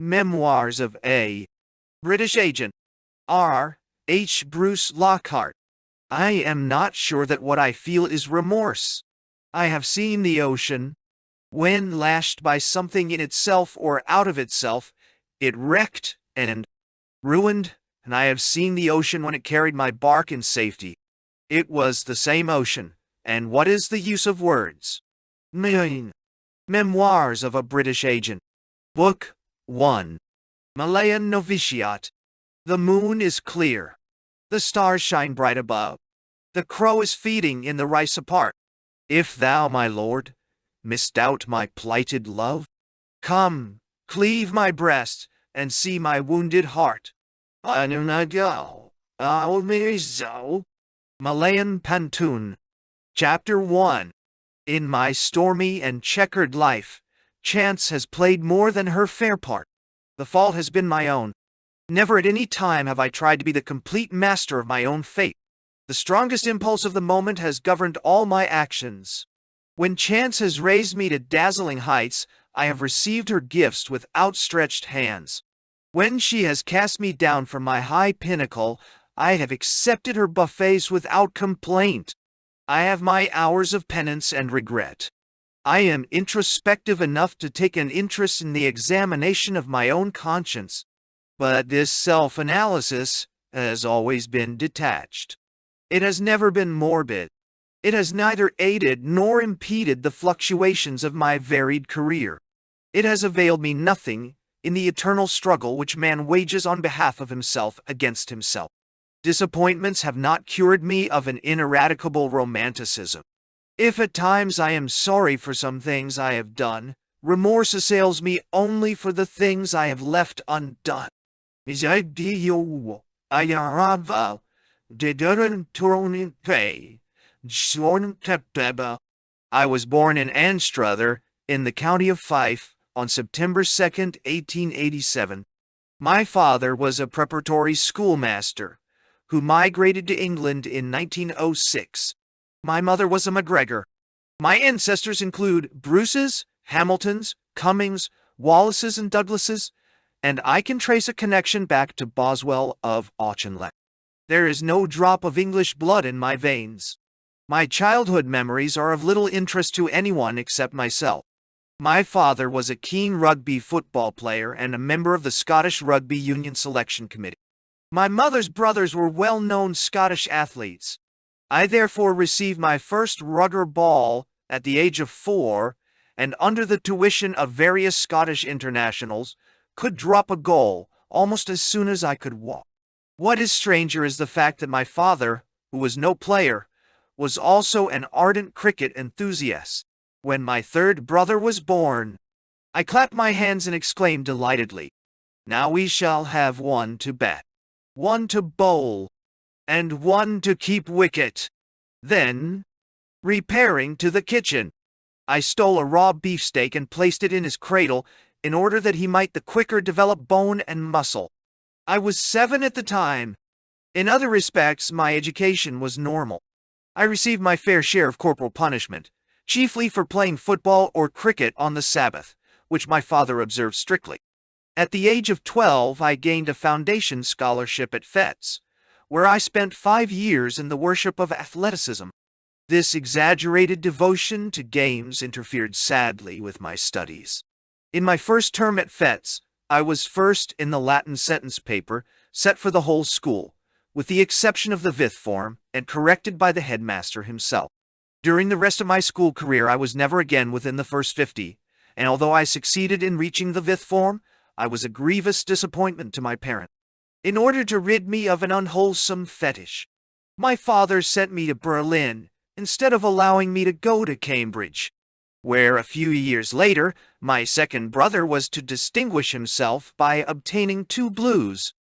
Memoirs of a British Agent, R. H. Bruce Lockhart. I am not sure that what I feel is remorse. I have seen the ocean. When lashed by something in itself or out of itself, it wrecked and ruined, and I have seen the ocean when it carried my bark in safety. It was the same ocean, and what is the use of words? Memoirs of a British Agent. Book 1. Malayan Novitiate. The moon is clear. The stars shine bright above. The crow is feeding in the rice apart. If thou, my lord, misdoubt my plighted love, come, cleave my breast, and see my wounded heart. Malayan Pantun. Chapter 1. In my stormy and checkered life, chance has played more than her fair part. The fault has been my own. Never at any time have I tried to be the complete master of my own fate. The strongest impulse of the moment has governed all my actions. When chance has raised me to dazzling heights, I have received her gifts with outstretched hands. When she has cast me down from my high pinnacle, I have accepted her buffets without complaint. I have my hours of penance and regret. I am introspective enough to take an interest in the examination of my own conscience, but this self-analysis has always been detached. It has never been morbid. It has neither aided nor impeded the fluctuations of my varied career. It has availed me nothing in the eternal struggle which man wages on behalf of himself against himself. Disappointments have not cured me of an ineradicable romanticism. If at times I am sorry for some things I have done, remorse assails me only for the things I have left undone. I was born in Anstruther, in the county of Fife, on September 2, 1887. My father was a preparatory schoolmaster, who migrated to England in 1906. My mother was a MacGregor. My ancestors include Bruces, Hamiltons, Cummings, Wallaces, and Douglases, and I can trace a connection back to Boswell of Auchinleck. There is no drop of English blood in my veins. My childhood memories are of little interest to anyone except myself. My father was a keen rugby football player and a member of the Scottish Rugby Union Selection Committee. My mother's brothers were well-known Scottish athletes. I therefore received my first rugger ball at the age of 4, and under the tuition of various Scottish internationals, could drop a goal almost as soon as I could walk. What is stranger is the fact that my father, who was no player, was also an ardent cricket enthusiast. When my third brother was born, I clapped my hands and exclaimed delightedly, "Now we shall have one to bat, one to bowl, and one to keep wicket." Then, repairing to the kitchen, I stole a raw beefsteak and placed it in his cradle in order that he might the quicker develop bone and muscle. I was 7 at the time. In other respects, my education was normal. I received my fair share of corporal punishment, chiefly for playing football or cricket on the Sabbath, which my father observed strictly. At the age of 12, I gained a foundation scholarship at Fettes, where I spent 5 years in the worship of athleticism. This exaggerated devotion to games interfered sadly with my studies. In my first term at Fettes, I was first in the Latin sentence paper set for the whole school, with the exception of the 5th form, and corrected by the headmaster himself. During the rest of my school career, I was never again within the first 50, and although I succeeded in reaching the 5th form, I was a grievous disappointment to my parents. In order to rid me of an unwholesome fetish, my father sent me to Berlin instead of allowing me to go to Cambridge, where a few years later my second brother was to distinguish himself by obtaining 2 blues,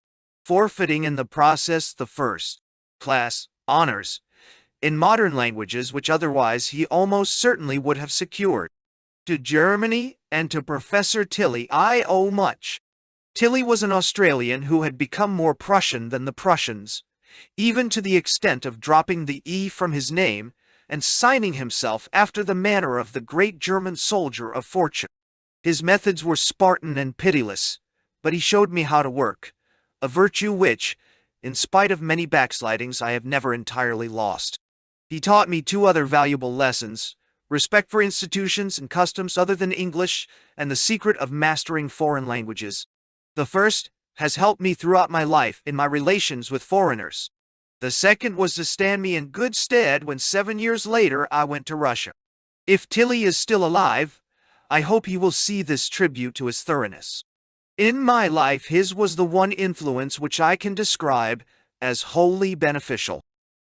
forfeiting in the process the first-class honors in modern languages which otherwise he almost certainly would have secured. To Germany and to Professor Tilly I owe much. Tilly was an Australian who had become more Prussian than the Prussians, even to the extent of dropping the E from his name and signing himself after the manner of the great German soldier of fortune. His methods were Spartan and pitiless, but he showed me how to work, a virtue which, in spite of many backslidings, I have never entirely lost. He taught me two other valuable lessons: respect for institutions and customs other than English, and the secret of mastering foreign languages. The first has helped me throughout my life in my relations with foreigners. The second was to stand me in good stead when 7 years later I went to Russia. If Tilly is still alive, I hope he will see this tribute to his thoroughness. In my life, his was the one influence which I can describe as wholly beneficial.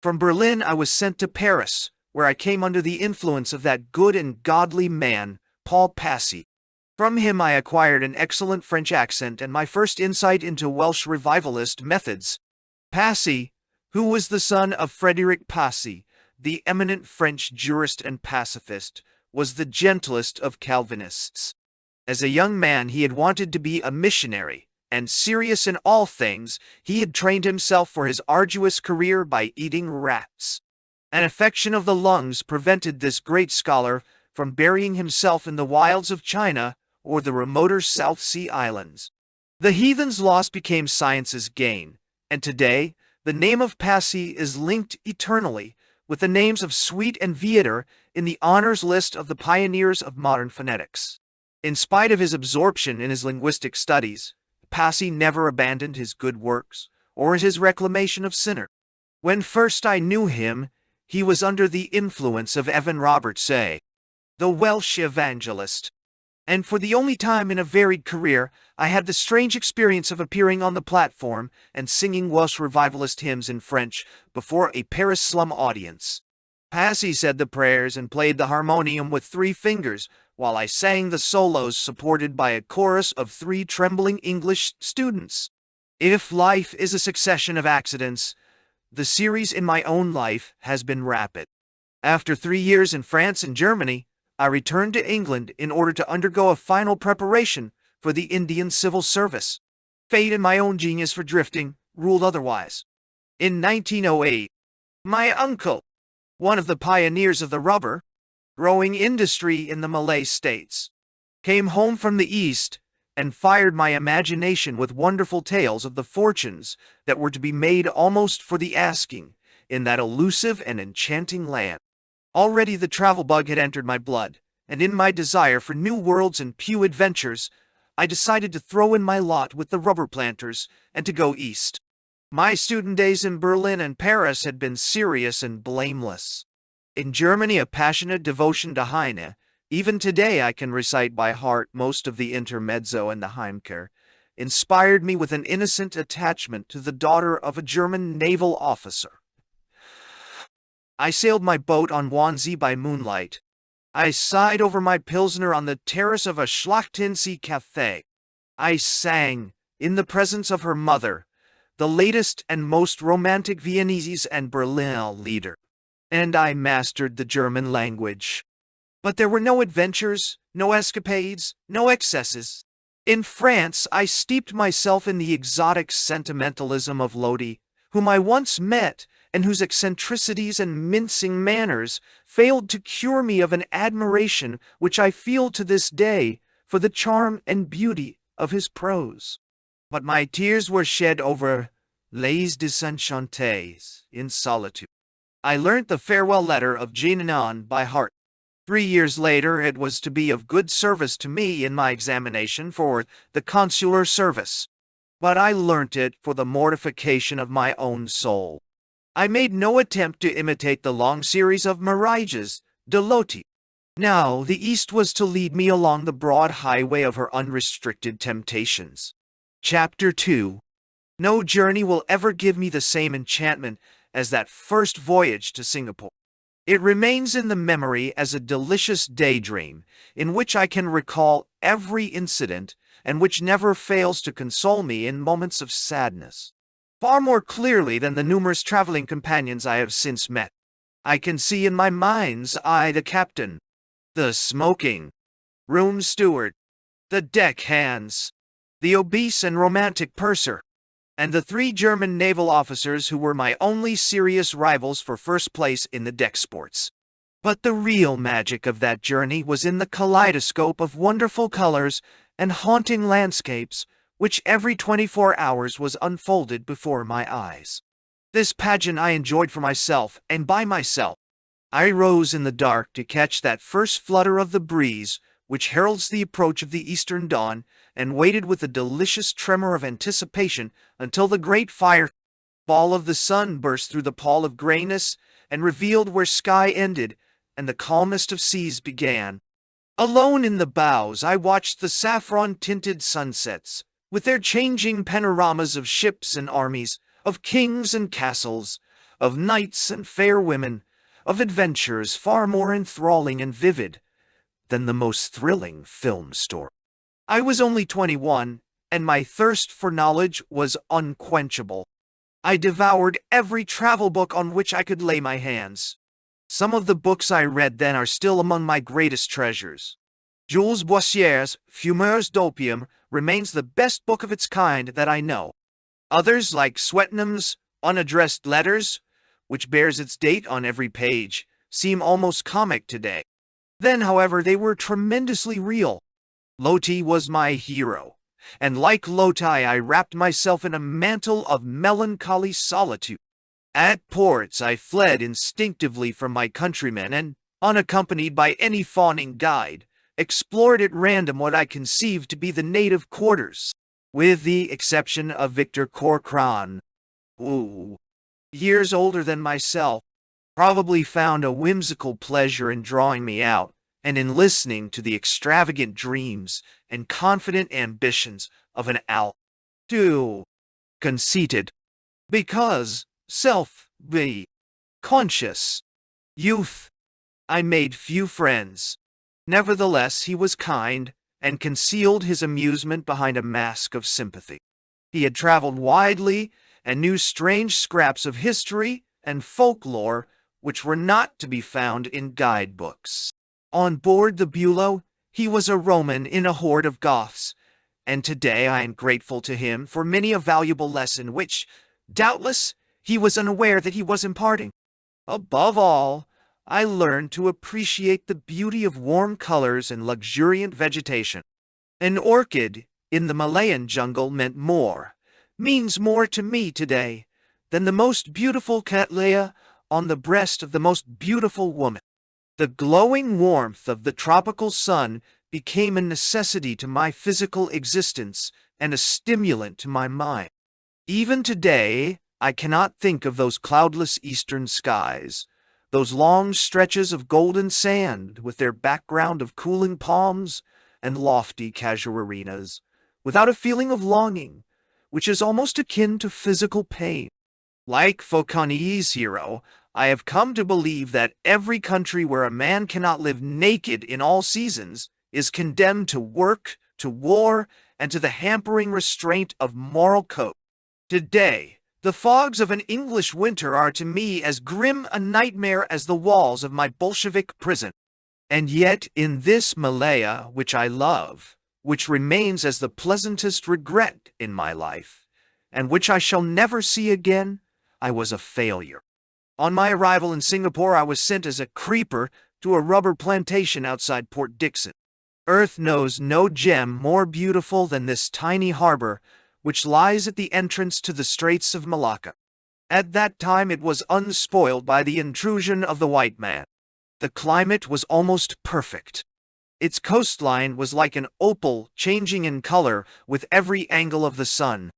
From Berlin I was sent to Paris, where I came under the influence of that good and godly man, Paul Passy. From him I acquired an excellent French accent and my first insight into Welsh revivalist methods. Passy, who was the son of Frederick Passy, the eminent French jurist and pacifist, was the gentlest of Calvinists. As a young man he had wanted to be a missionary, and serious in all things, he had trained himself for his arduous career by eating rats. An affection of the lungs prevented this great scholar from burying himself in the wilds of China or the remoter South Sea Islands. The heathen's loss became science's gain, and today the name of Passy is linked eternally with the names of Sweet and Viator in the honors list of the pioneers of modern phonetics. In spite of his absorption in his linguistic studies, Passy never abandoned his good works or his reclamation of sinner. When first I knew him, he was under the influence of Evan Roberts, the Welsh evangelist. And for the only time in a varied career, I had the strange experience of appearing on the platform and singing Welsh revivalist hymns in French before a Paris slum audience. Passy said the prayers and played the harmonium with 3 fingers, while I sang the solos supported by a chorus of 3 trembling English students. If life is a succession of accidents, the series in my own life has been rapid. After 3 years in France and Germany, I returned to England in order to undergo a final preparation for the Indian civil service. Fate and my own genius for drifting ruled otherwise. In 1908, my uncle, one of the pioneers of the rubber growing industry in the Malay states, came home from the East and fired my imagination with wonderful tales of the fortunes that were to be made almost for the asking in that elusive and enchanting land. Already the travel bug had entered my blood, and in my desire for new worlds and pew adventures, I decided to throw in my lot with the rubber planters and to go east. My student days in Berlin and Paris had been serious and blameless. In Germany, a passionate devotion to Heine. Even today I can recite by heart most of the intermezzo and the Heimkehr, inspired me with an innocent attachment to the daughter of a German naval officer. I sailed my boat on Wannsee by moonlight. I sighed over my Pilsner on the terrace of a Schlachtensee café. I sang, in the presence of her mother, the latest and most romantic Viennese and Berlin lieder. And I mastered the German language. But there were no adventures, no escapades, no excesses. In France, I steeped myself in the exotic sentimentalism of Lodi, whom I once met, and whose eccentricities and mincing manners failed to cure me of an admiration which I feel to this day for the charm and beauty of his prose. But my tears were shed over Les Desenchantés in solitude. I learnt the farewell letter of Jean Annan by heart. 3 years later it was to be of good service to me in my examination for the consular service. But I learnt it for the mortification of my own soul. I made no attempt to imitate the long series of mirages, de Loti. Now the East was to lead me along the broad highway of her unrestricted temptations. Chapter 2. No journey will ever give me the same enchantment as that first voyage to Singapore. It remains in the memory as a delicious daydream in which I can recall every incident and which never fails to console me in moments of sadness. Far more clearly than the numerous traveling companions I have since met. I can see in my mind's eye the captain, the smoking room steward, the deck hands, the obese and romantic purser, and the 3 German naval officers who were my only serious rivals for first place in the deck sports. But the real magic of that journey was in the kaleidoscope of wonderful colors and haunting landscapes which every 24 hours was unfolded before my eyes. This pageant I enjoyed for myself and by myself. I rose in the dark to catch that first flutter of the breeze which heralds the approach of the eastern dawn, and waited with a delicious tremor of anticipation until the great fire ball of the sun burst through the pall of grayness and revealed where sky ended and the calmest of seas began. Alone in the bows, I watched the saffron-tinted sunsets, with their changing panoramas of ships and armies, of kings and castles, of knights and fair women, of adventures far more enthralling and vivid than the most thrilling film story. I was only 21, and my thirst for knowledge was unquenchable. I devoured every travel book on which I could lay my hands. Some of the books I read then are still among my greatest treasures. Jules Boissier's Fumeurs d'Opium remains the best book of its kind that I know. Others, like Swetnam's Unaddressed Letters, which bears its date on every page, seem almost comic today. Then, however, they were tremendously real. Loti was my hero, and like Loti I wrapped myself in a mantle of melancholy solitude. At ports I fled instinctively from my countrymen and, unaccompanied by any fawning guide, explored at random what I conceived to be the native quarters, with the exception of Victor Corcran, who, years older than myself, probably found a whimsical pleasure in drawing me out and in listening to the extravagant dreams and confident ambitions of an owl. Too conceited, because self-conscious youth. I made few friends. Nevertheless, he was kind, and concealed his amusement behind a mask of sympathy. He had traveled widely, and knew strange scraps of history and folklore which were not to be found in guidebooks. On board the Bulow, he was a Roman in a horde of Goths, and today I am grateful to him for many a valuable lesson which, doubtless, he was unaware that he was imparting. Above all, I learned to appreciate the beauty of warm colors and luxuriant vegetation. An orchid in the Malayan jungle means more to me today than the most beautiful cattleya on the breast of the most beautiful woman. The glowing warmth of the tropical sun became a necessity to my physical existence and a stimulant to my mind. Even today, I cannot think of those cloudless eastern skies, those long stretches of golden sand with their background of cooling palms and lofty casuarinas, without a feeling of longing, which is almost akin to physical pain. Like Fauconier's hero, I have come to believe that every country where a man cannot live naked in all seasons is condemned to work, to war, and to the hampering restraint of moral code. Today, the fogs of an English winter are to me as grim a nightmare as the walls of my Bolshevik prison. And yet in this Malaya which I love, which remains as the pleasantest regret in my life, and which I shall never see again, I was a failure. On my arrival in Singapore, I was sent as a creeper to a rubber plantation outside Port Dickson. Earth knows no gem more beautiful than this tiny harbor, which lies at the entrance to the Straits of Malacca. At that time it was unspoiled by the intrusion of the white man. The climate was almost perfect. Its coastline was like an opal changing in color with every angle of the sun.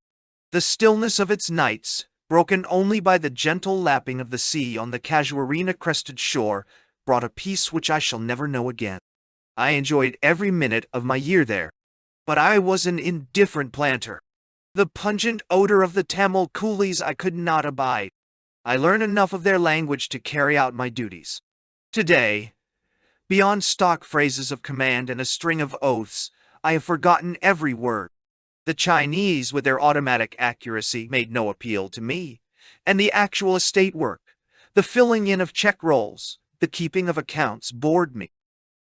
The stillness of its nights, broken only by the gentle lapping of the sea on the casuarina-crested shore, brought a peace which I shall never know again. I enjoyed every minute of my year there. But I was an indifferent planter. The pungent odor of the Tamil coolies I could not abide. I learned enough of their language to carry out my duties. Today, beyond stock phrases of command and a string of oaths, I have forgotten every word. The Chinese, with their automatic accuracy, made no appeal to me, and the actual estate work, the filling in of check rolls, the keeping of accounts bored me.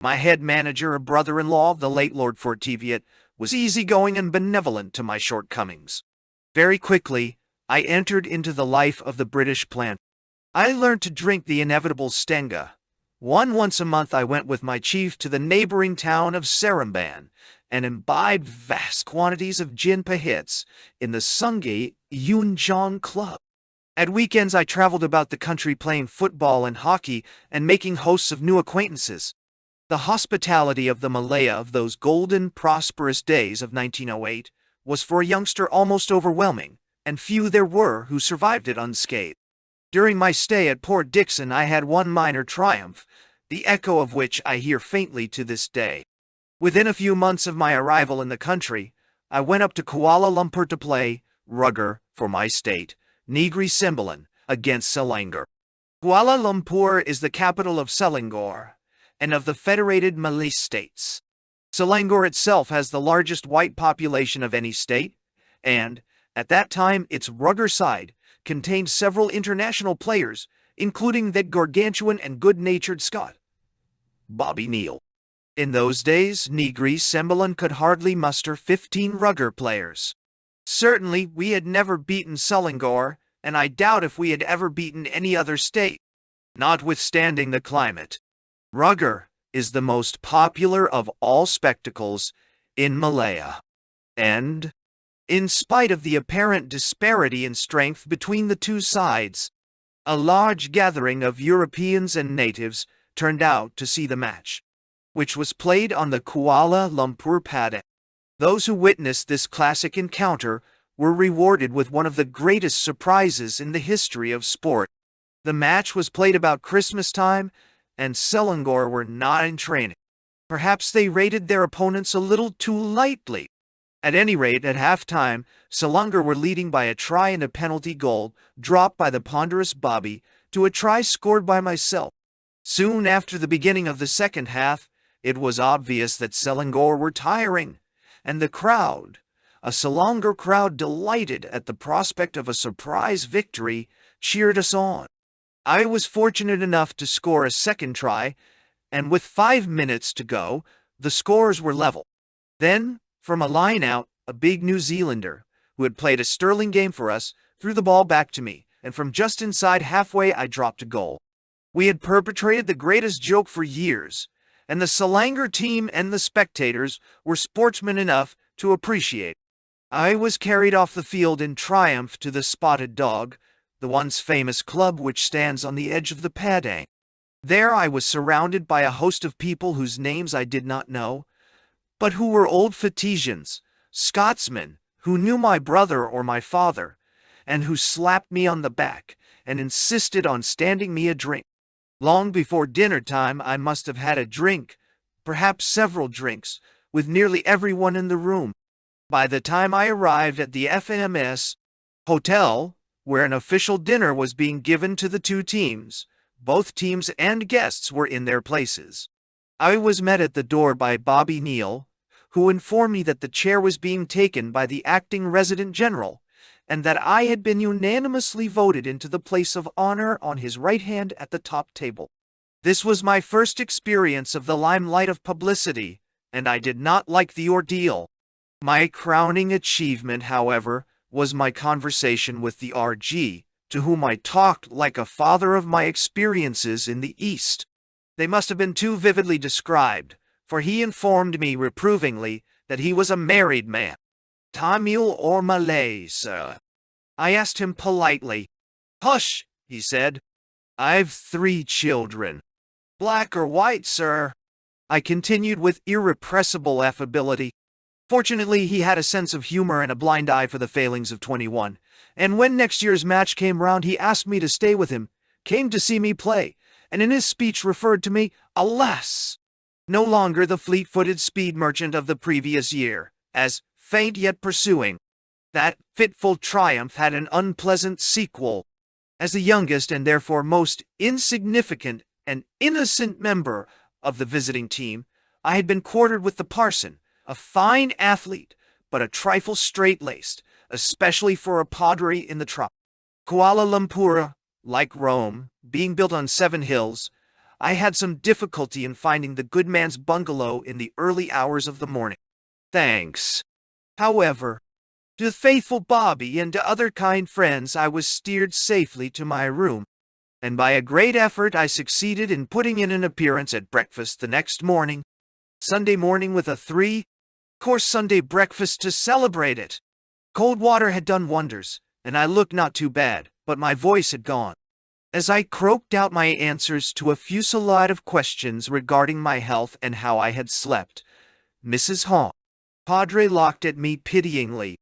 My head manager, a brother-in-law of the late Lord Fortiviat, was easygoing and benevolent to my shortcomings. Very quickly, I entered into the life of the British plant. I learned to drink the inevitable stenga. Once a month I went with my chief to the neighboring town of Seremban, and imbibed vast quantities of gin pahits in the Sungay Yunjong Club. At weekends I traveled about the country playing football and hockey and making hosts of new acquaintances. The hospitality of the Malaya of those golden, prosperous days of 1908 was for a youngster almost overwhelming, and few there were who survived it unscathed. During my stay at Port Dickson I had one minor triumph, the echo of which I hear faintly to this day. Within a few months of my arrival in the country, I went up to Kuala Lumpur to play rugger for my state, Negri Sembilan, against Selangor. Kuala Lumpur is the capital of Selangor and of the Federated Malay States. Selangor itself has the largest white population of any state, and, at that time, its rugger side contained several international players, including that gargantuan and good-natured Scot, Bobby Neal. In those days, Negri Sembilan could hardly muster 15 rugger players. Certainly, we had never beaten Selangor, and I doubt if we had ever beaten any other state. Notwithstanding the climate, rugger is the most popular of all spectacles in Malaya. And, in spite of the apparent disparity in strength between the two sides, a large gathering of Europeans and natives turned out to see the match, which was played on the Kuala Lumpur Padang. Those who witnessed this classic encounter were rewarded with one of the greatest surprises in the history of sport. The match was played about Christmas time, and Selangor were not in training. Perhaps they rated their opponents a little too lightly. At any rate, at half-time, Selangor were leading by a try and a penalty goal, dropped by the ponderous Bobby, to a try scored by myself. Soon after the beginning of the second half, it was obvious that Selangor were tiring, and the crowd, a Selangor crowd delighted at the prospect of a surprise victory, cheered us on. I was fortunate enough to score a second try, and with 5 minutes to go, the scores were level. Then, from a line-out, a big New Zealander, who had played a sterling game for us, threw the ball back to me, and from just inside halfway I dropped a goal. We had perpetrated the greatest joke for years, and the Selangor team and the spectators were sportsmen enough to appreciate. I was carried off the field in triumph to the Spotted Dog, the once famous club which stands on the edge of the Padang. There I was surrounded by a host of people whose names I did not know, but who were old Fatesians, Scotsmen, who knew my brother or my father, and who slapped me on the back and insisted on standing me a drink. Long before dinner time I must have had a drink, perhaps several drinks, with nearly everyone in the room. By the time I arrived at the FMS hotel, where an official dinner was being given to the two teams, both teams and guests were in their places. I was met at the door by Bobby Neal, who informed me that the chair was being taken by the acting resident general, and that I had been unanimously voted into the place of honor on his right hand at the top table. This was my first experience of the limelight of publicity, and I did not like the ordeal. My crowning achievement, however, was my conversation with the RG, to whom I talked like a father of my experiences in the East. They must have been too vividly described, for he informed me reprovingly that he was a married man. Tamil or Malay, sir? I asked him politely. Hush, he said. I've 3 children. Black or white, sir? I continued with irrepressible affability. Fortunately, he had a sense of humor and a blind eye for the failings of 21, and when next year's match came round he asked me to stay with him, came to see me play, and in his speech referred to me, alas, no longer the fleet-footed speed merchant of the previous year, as faint yet pursuing. That fitful triumph had an unpleasant sequel. As the youngest and therefore most insignificant and innocent member of the visiting team, I had been quartered with the parson, a fine athlete, but a trifle straight-laced, especially for a padre in the trop. Kuala Lumpur, like Rome, being built on 7 hills, I had some difficulty in finding the good man's bungalow in the early hours of the morning. Thanks, however, to the faithful Bobby and to other kind friends I was steered safely to my room, and by a great effort I succeeded in putting in an appearance at breakfast the next morning, Sunday morning, with a 3 Course Sunday breakfast to celebrate it. Cold water had done wonders, and I looked not too bad, but my voice had gone. As I croaked out my answers to a fusillade of questions regarding my health and how I had slept, Mrs. Padre looked at me pityingly.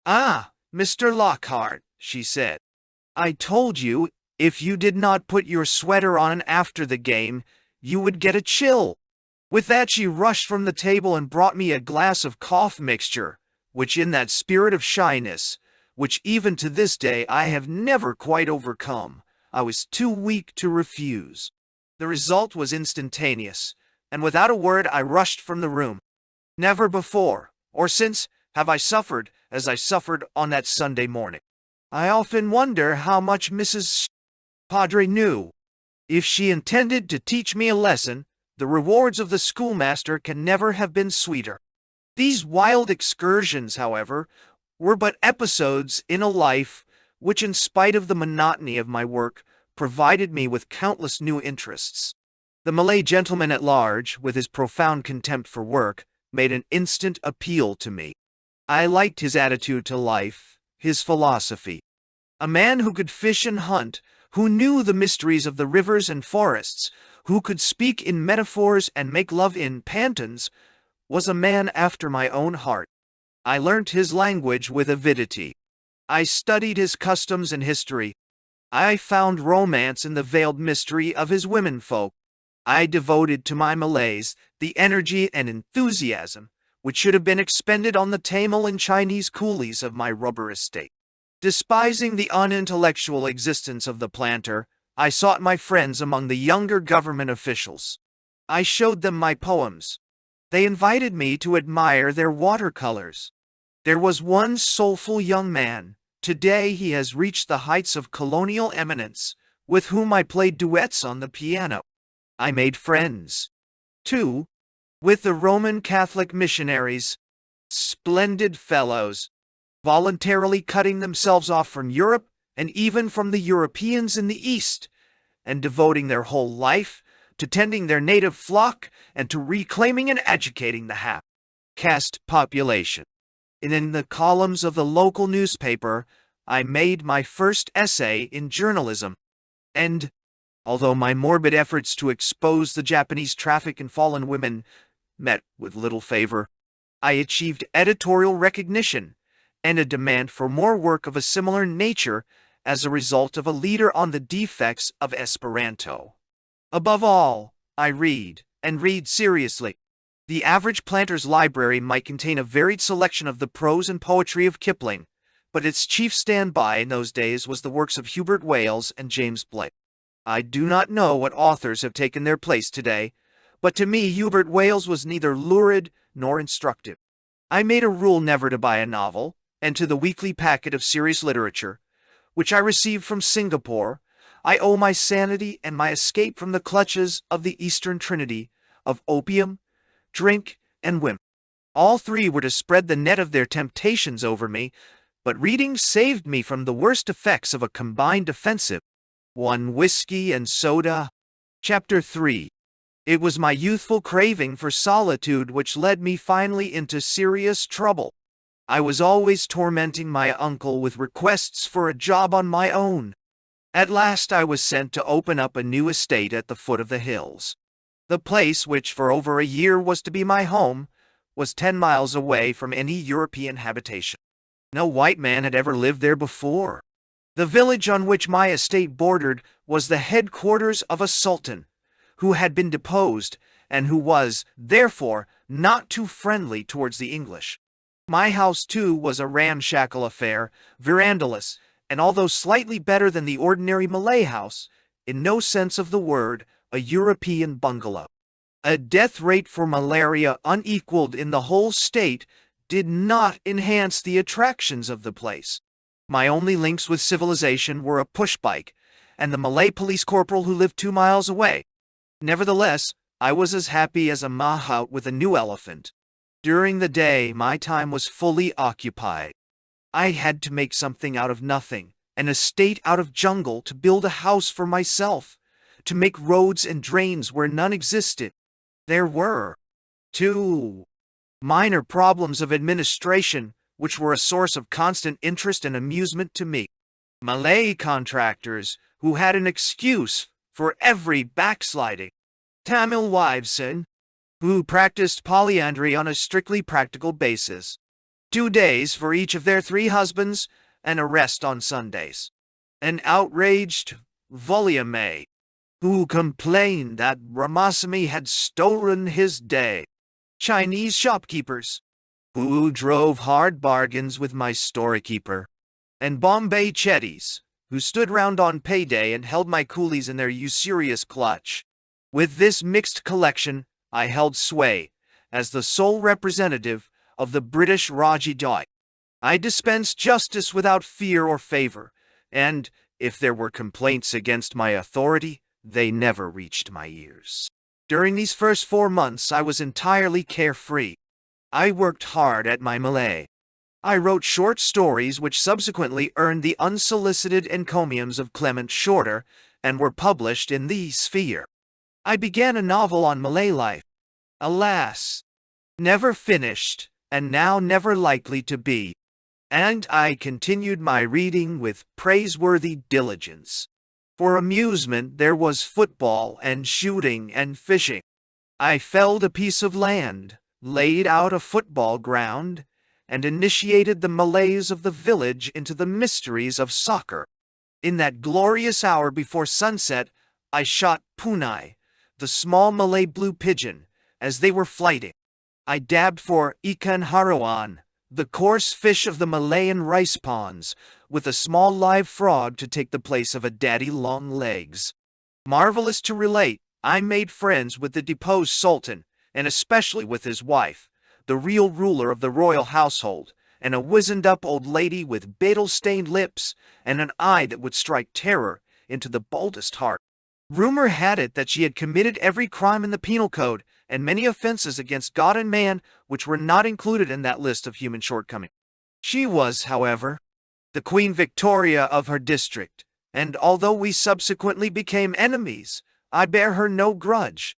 "Ah, Mr. Lockhart," she said. "I told you, if you did not put your sweater on after the game, you would get a chill." With that she rushed from the table and brought me a glass of cough mixture, which in that spirit of shyness, which even to this day I have never quite overcome, I was too weak to refuse. The result was instantaneous, and without a word I rushed from the room. Never before, or since, have I suffered as I suffered on that Sunday morning. I often wonder how much Mrs. Padre knew. If she intended to teach me a lesson, the rewards of the schoolmaster can never have been sweeter. These wild excursions, however, were but episodes in a life which, in spite of the monotony of my work, provided me with countless new interests. The Malay gentleman at large, with his profound contempt for work, made an instant appeal to me. I liked his attitude to life, his philosophy. A man who could fish and hunt, who knew the mysteries of the rivers and forests, who could speak in metaphors and make love in pantons, was a man after my own heart. I learnt his language with avidity. I studied his customs and history. I found romance in the veiled mystery of his womenfolk. I devoted to my Malays the energy and enthusiasm which should have been expended on the Tamil and Chinese coolies of my rubber estate. Despising the unintellectual existence of the planter, I sought my friends among the younger government officials. I showed them my poems. They invited me to admire their watercolors. There was one soulful young man, today he has reached the heights of colonial eminence, with whom I played duets on the piano. I made friends, too, with the Roman Catholic missionaries, splendid fellows, voluntarily cutting themselves off from Europe and even from the Europeans in the East, and devoting their whole life to tending their native flock and to reclaiming and educating the half-caste population. And in the columns of the local newspaper, I made my first essay in journalism, and, although my morbid efforts to expose the Japanese traffic in fallen women met with little favor, I achieved editorial recognition and a demand for more work of a similar nature as a result of a leader on the defects of Esperanto. Above all, I read, and read seriously. The average planter's library might contain a varied selection of the prose and poetry of Kipling, but its chief standby in those days was the works of Hubert Wales and James Blake. I do not know what authors have taken their place today, but to me Hubert Wales was neither lurid nor instructive. I made a rule never to buy a novel, and to the weekly packet of serious literature, which I received from Singapore, I owe my sanity and my escape from the clutches of the Eastern Trinity of opium, drink, and women. All three were to spread the net of their temptations over me, but reading saved me from the worst effects of a combined offensive. 1 Whiskey and Soda. Chapter 3. It was my youthful craving for solitude which led me finally into serious trouble. I was always tormenting my uncle with requests for a job on my own. At last I was sent to open up a new estate at the foot of the hills. The place, which for over a year was to be my home, was 10 miles away from any European habitation. No white man had ever lived there before. The village on which my estate bordered was the headquarters of a sultan, who had been deposed, and who was, therefore, not too friendly towards the English. My house, too, was a ramshackle affair, verandaless, and although slightly better than the ordinary Malay house, in no sense of the word, a European bungalow. A death rate for malaria unequaled in the whole state did not enhance the attractions of the place. My only links with civilization were a push-bike and the Malay police corporal who lived 2 miles away. Nevertheless, I was as happy as a mahout with a new elephant. During the day, my time was fully occupied. I had to make something out of nothing, an estate out of jungle, to build a house for myself, to make roads and drains where none existed. There were 2 Minor problems of administration, which were a source of constant interest and amusement to me. Malay contractors, who had an excuse for every backsliding. Tamil wives, who practiced polyandry on a strictly practical basis. 2 days for each of their 3 husbands, and a rest on Sundays. An outraged Volumé, who complained that Ramasamy had stolen his day. Chinese shopkeepers, who drove hard bargains with my storekeeper. And Bombay chetties, who stood round on payday and held my coolies in their usurious clutch. With this mixed collection, I held sway, as the sole representative of the British Rajadai. I dispensed justice without fear or favor, and, if there were complaints against my authority, they never reached my ears. During these first 4 months I was entirely carefree. I worked hard at my Malay. I wrote short stories which subsequently earned the unsolicited encomiums of Clement Shorter and were published in the Sphere. I began a novel on Malay life. Alas, never finished, and now never likely to be. And I continued my reading with praiseworthy diligence. For amusement there was football and shooting and fishing. I felled a piece of land, laid out a football ground, and initiated the Malays of the village into the mysteries of soccer. In that glorious hour before sunset, I shot punai, the small Malay blue pigeon, as they were flighting. I dabbed for ikan harawan, the coarse fish of the Malayan rice ponds, with a small live frog to take the place of a daddy long legs. Marvelous to relate, I made friends with the deposed sultan, and especially with his wife, the real ruler of the royal household, and a wizened-up old lady with betel-stained lips and an eye that would strike terror into the boldest heart. Rumor had it that she had committed every crime in the penal code and many offenses against God and man which were not included in that list of human shortcomings. She was, however, the Queen Victoria of her district, and although we subsequently became enemies, I bear her no grudge.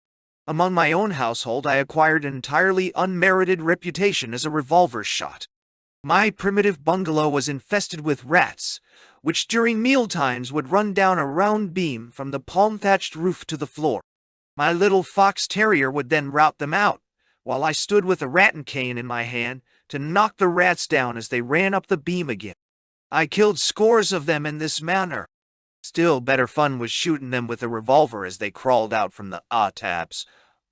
Among my own household I acquired an entirely unmerited reputation as a revolver shot. My primitive bungalow was infested with rats, which during mealtimes would run down a round beam from the palm-thatched roof to the floor. My little fox terrier would then rout them out, while I stood with a rattan cane in my hand to knock the rats down as they ran up the beam again. I killed scores of them in this manner. Still better fun was shooting them with a revolver as they crawled out from the taps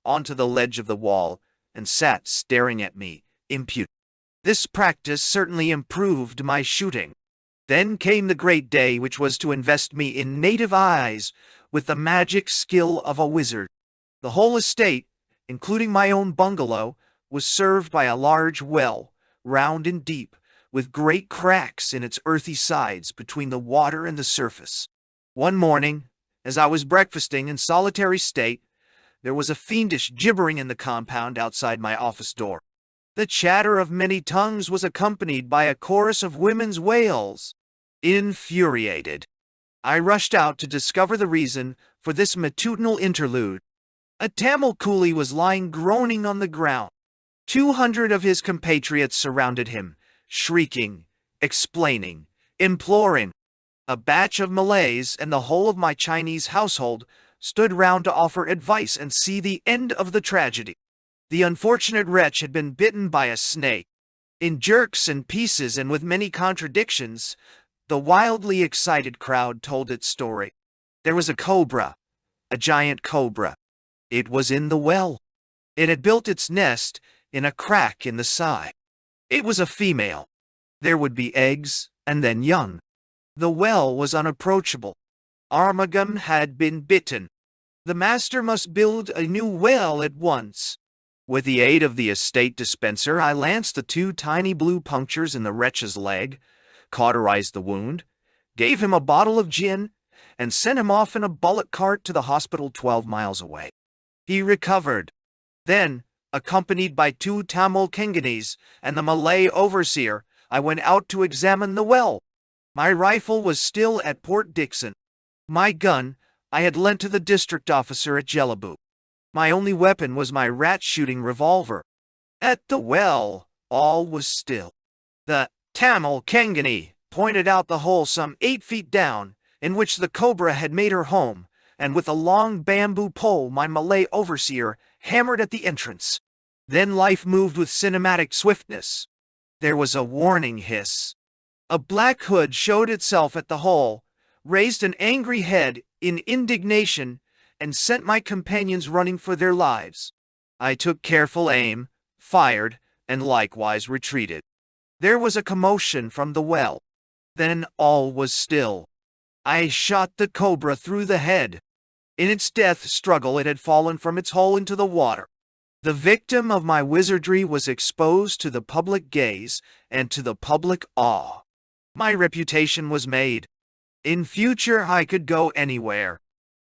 onto the ledge of the wall and sat staring at me, impudent. This practice certainly improved my shooting. Then came the great day which was to invest me in native eyes with the magic skill of a wizard. The whole estate, including my own bungalow, was served by a large well, round and deep, with great cracks in its earthy sides between the water and the surface. One morning, as I was breakfasting in solitary state, there was a fiendish gibbering in the compound outside my office door. The chatter of many tongues was accompanied by a chorus of women's wails. Infuriated, I rushed out to discover the reason for this matutinal interlude. A Tamil coolie was lying groaning on the ground. 200 of his compatriots surrounded him, shrieking, explaining, imploring. A batch of Malays and the whole of my Chinese household stood round to offer advice and see the end of the tragedy. The unfortunate wretch had been bitten by a snake. In jerks and pieces and with many contradictions, the wildly excited crowd told its story. There was a cobra, a giant cobra. It was in the well. It had built its nest in a crack in the side. It was a female. There would be eggs and then young. The well was unapproachable. Armagam had been bitten. The master must build a new well at once. With the aid of the estate dispenser, I lanced the 2 tiny blue punctures in the wretch's leg, cauterized the wound, gave him a bottle of gin, and sent him off in a bullock cart to the hospital 12 miles away. He recovered. Then, accompanied by 2 Tamil Kenganis and the Malay overseer, I went out to examine the well. My rifle was still at Port Dickson. My gun I had lent to the district officer at Jelebu. My only weapon was my rat-shooting revolver. At the well, all was still. The Tamil Kangani pointed out the hole some 8 feet down, in which the cobra had made her home, and with a long bamboo pole my Malay overseer hammered at the entrance. Then life moved with cinematic swiftness. There was a warning hiss. A black hood showed itself at the hole, raised an angry head in indignation, and sent my companions running for their lives. I took careful aim, fired, and likewise retreated. There was a commotion from the well. Then all was still. I shot the cobra through the head. In its death struggle it had fallen from its hole into the water. The victim of my wizardry was exposed to the public gaze and to the public awe. My reputation was made. In future I could go anywhere.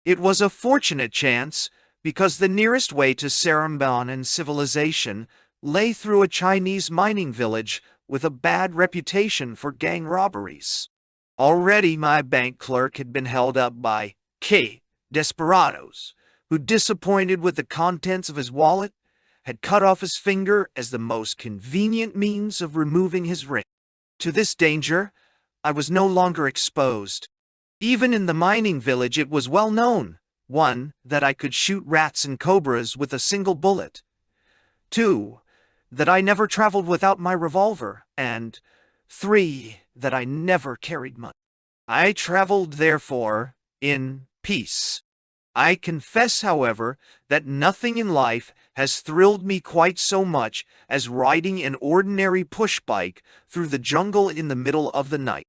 It was a fortunate chance, because the nearest way to Seremban and civilization lay through a Chinese mining village with a bad reputation for gang robberies. Already my bank clerk had been held up by desperados, who, disappointed with the contents of his wallet, had cut off his finger as the most convenient means of removing his ring. To this danger, I was no longer exposed. Even in the mining village it was well known, 1, that I could shoot rats and cobras with a single bullet, 2, that I never traveled without my revolver, and 3, that I never carried money. I traveled, therefore, in peace. I confess, however, that nothing in life has thrilled me quite so much as riding an ordinary push-bike through the jungle in the middle of the night.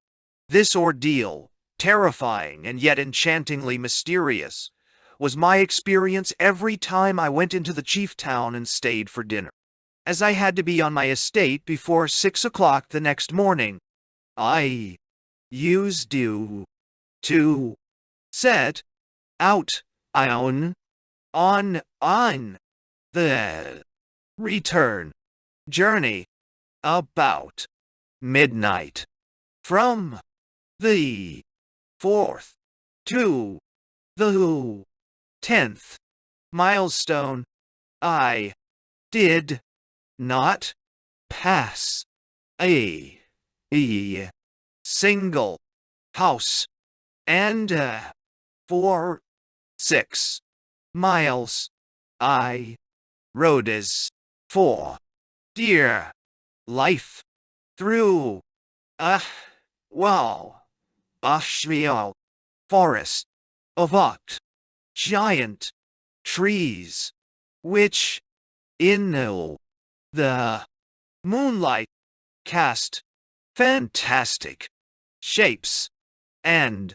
This ordeal, terrifying and yet enchantingly mysterious, was my experience every time I went into the chief town and stayed for dinner. As I had to be on my estate before 6 o'clock the next morning, I used to set out on the return journey about midnight from the 4th to the 10th milestone. I did not pass a single house, and for 6 miles I rode as for dear life through a forest of giant trees, which in the moonlight cast fantastic shapes and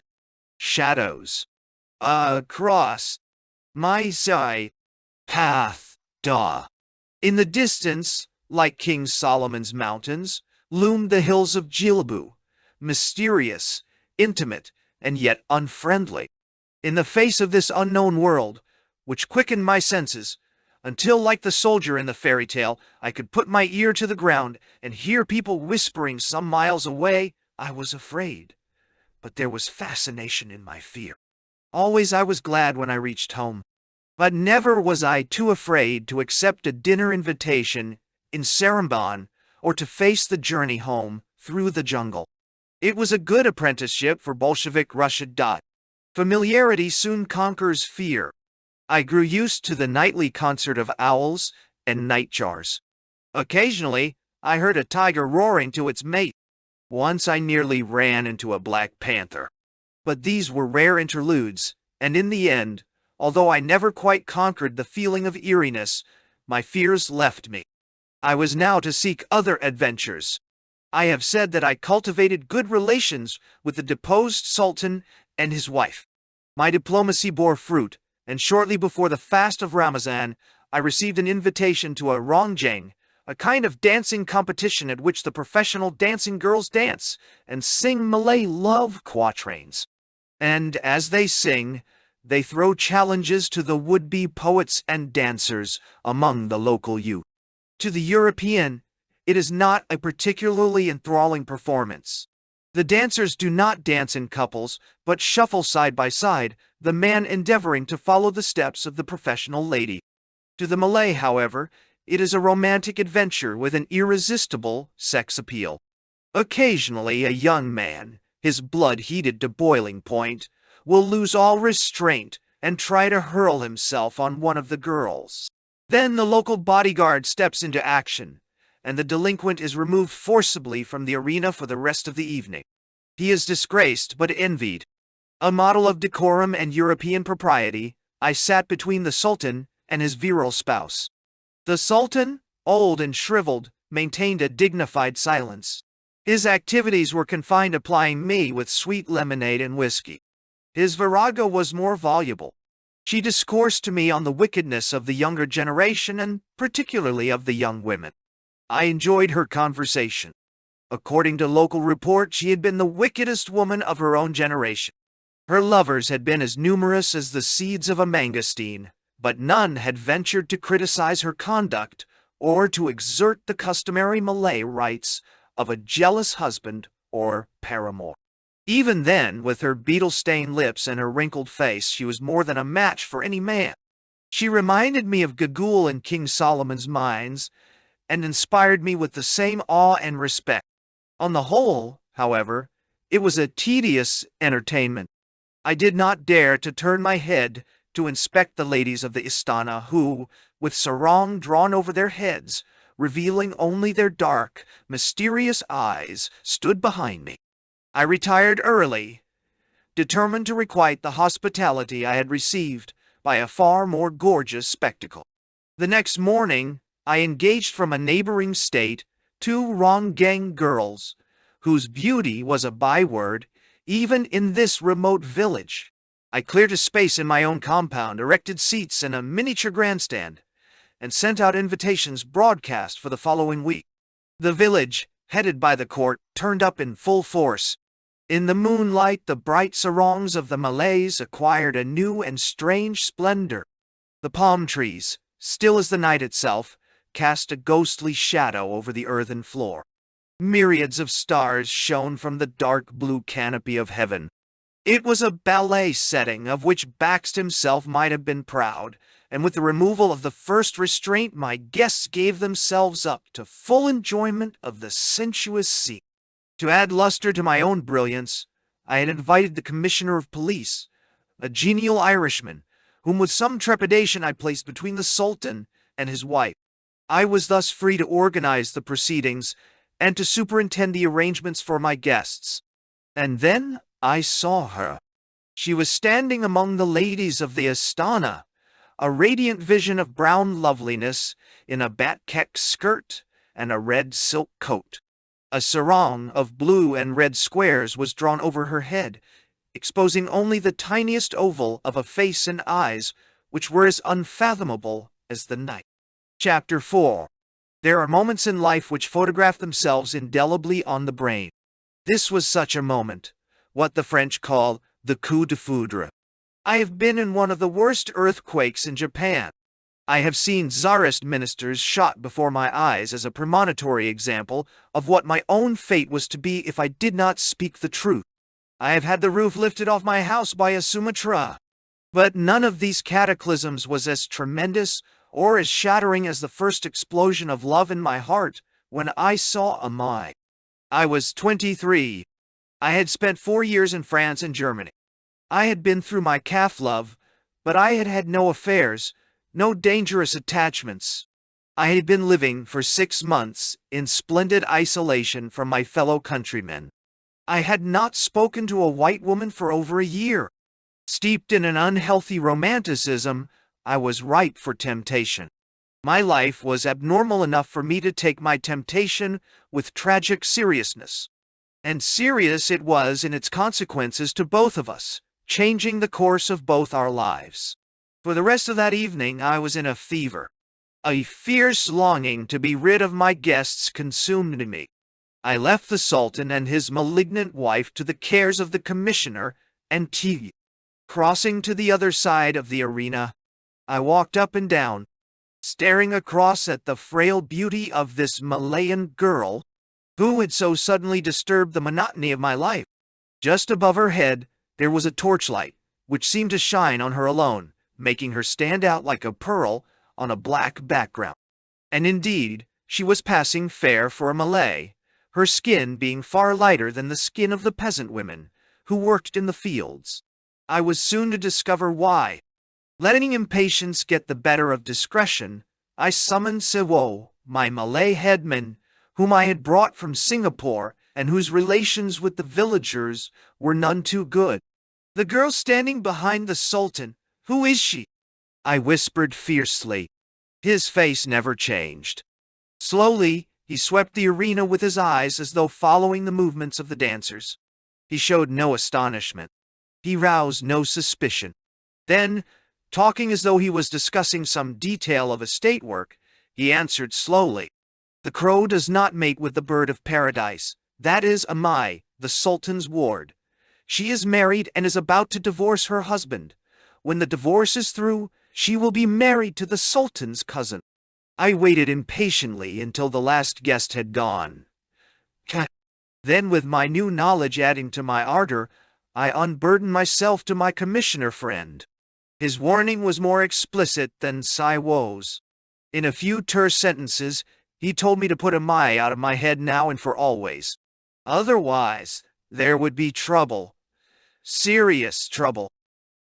shadows across my path. In the distance, like King Solomon's mountains, loomed the hills of Jilbu, mysterious, intimate, and yet unfriendly. In the face of this unknown world, which quickened my senses, until, like the soldier in the fairy tale, I could put my ear to the ground and hear people whispering some miles away, I was afraid. But there was fascination in my fear. Always I was glad when I reached home. But never was I too afraid to accept a dinner invitation in Seremban or to face the journey home through the jungle. It was a good apprenticeship for Bolshevik Russia. Familiarity soon conquers fear. I grew used to the nightly concert of owls and nightjars. Occasionally, I heard a tiger roaring to its mate. Once I nearly ran into a black panther. But these were rare interludes, and in the end, although I never quite conquered the feeling of eeriness, my fears left me. I was now to seek other adventures. I have said that I cultivated good relations with the deposed Sultan and his wife. My diplomacy bore fruit, and shortly before the fast of Ramazan, I received an invitation to a rongjang, a kind of dancing competition at which the professional dancing girls dance and sing Malay love quatrains. And as they sing, they throw challenges to the would-be poets and dancers among the local youth. To the European, it is not a particularly enthralling performance. The dancers do not dance in couples, but shuffle side by side, the man endeavoring to follow the steps of the professional lady. To the Malay, however, It is a romantic adventure with an irresistible sex appeal. Occasionally, a young man, his blood heated to boiling point, will lose all restraint and try to hurl himself on one of the girls. Then the local bodyguard steps into action, and the delinquent is removed forcibly from the arena for the rest of the evening. He is disgraced but envied. A model of decorum and European propriety, I sat between the Sultan and his virile spouse. The Sultan, old and shriveled, maintained a dignified silence. His activities were confined to plying me with sweet lemonade and whiskey. His virago was more voluble. She discoursed to me on the wickedness of the younger generation and particularly of the young women. I enjoyed her conversation. According to local report, she had been the wickedest woman of her own generation. Her lovers had been as numerous as the seeds of a mangosteen, but none had ventured to criticize her conduct or to exert the customary Malay rights of a jealous husband or paramour. Even then, with her beetle-stained lips and her wrinkled face, she was more than a match for any man. She reminded me of Gagul in King Solomon's Mines, and inspired me with the same awe and respect. On the whole, however, it was a tedious entertainment. I did not dare to turn my head to inspect the ladies of the Istana who, with sarong drawn over their heads, revealing only their dark, mysterious eyes, stood behind me. I retired early, determined to requite the hospitality I had received by a far more gorgeous spectacle. The next morning, I engaged from a neighboring state 2 Ronggeng girls, whose beauty was a byword even in this remote village. I cleared a space in my own compound, erected seats and a miniature grandstand, and sent out invitations broadcast for the following week. The village, headed by the court, turned up in full force. In the moonlight, the bright sarongs of the Malays acquired a new and strange splendor. The palm trees, still as the night itself, cast a ghostly shadow over the earthen floor. Myriads of stars shone from the dark blue canopy of heaven. It was a ballet setting of which Bakst himself might have been proud, and with the removal of the first restraint, my guests gave themselves up to full enjoyment of the sensuous scene. To add luster to my own brilliance, I had invited the Commissioner of Police, a genial Irishman, whom with some trepidation I placed between the Sultan and his wife. I was thus free to organize the proceedings and to superintend the arrangements for my guests. And then I saw her. She was standing among the ladies of the Astana, a radiant vision of brown loveliness in a batkek skirt and a red silk coat. A sarong of blue and red squares was drawn over her head, exposing only the tiniest oval of a face and eyes which were as unfathomable as the night. Chapter 4. There are moments in life which photograph themselves indelibly on the brain. This was such a moment, what the French call the coup de foudre. I have been in one of the worst earthquakes in Japan. I have seen Tsarist ministers shot before my eyes as a premonitory example of what my own fate was to be if I did not speak the truth. I have had the roof lifted off my house by a Sumatra. But none of these cataclysms was as tremendous or as shattering as the first explosion of love in my heart when I saw Amai. I was 23. I had spent 4 years in France and Germany. I had been through my calf love, but I had had no affairs, no dangerous attachments. I had been living for 6 months in splendid isolation from my fellow countrymen. I had not spoken to a white woman for over a year. Steeped in an unhealthy romanticism, I was ripe for temptation. My life was abnormal enough for me to take my temptation with tragic seriousness. And serious it was in its consequences to both of us, changing the course of both our lives. For the rest of that evening I was in a fever. A fierce longing to be rid of my guests consumed me. I left the Sultan and his malignant wife to the cares of the commissioner and tea. Crossing to the other side of the arena, I walked up and down, staring across at the frail beauty of this Malayan girl, who had so suddenly disturbed the monotony of my life. Just above her head, there was a torchlight, which seemed to shine on her alone, making her stand out like a pearl on a black background. And indeed, she was passing fair for a Malay, her skin being far lighter than the skin of the peasant women who worked in the fields. I was soon to discover why. Letting impatience get the better of discretion, I summoned Siwo, my Malay headman, whom I had brought from Singapore and whose relations with the villagers were none too good. "The girl standing behind the Sultan, who is she?" I whispered fiercely. His face never changed. Slowly, he swept the arena with his eyes as though following the movements of the dancers. He showed no astonishment. He roused no suspicion. Then, talking as though he was discussing some detail of estate work, he answered slowly, "The crow does not mate with the bird of paradise. That is Amai, the Sultan's ward. She is married and is about to divorce her husband. When the divorce is through, she will be married to the Sultan's cousin." I waited impatiently until the last guest had gone. Then, with my new knowledge adding to my ardor, I unburdened myself to my commissioner friend. His warning was more explicit than Siwo's. In a few terse sentences, he told me to put Amai out of my head now and for always. Otherwise, there would be trouble. Serious trouble.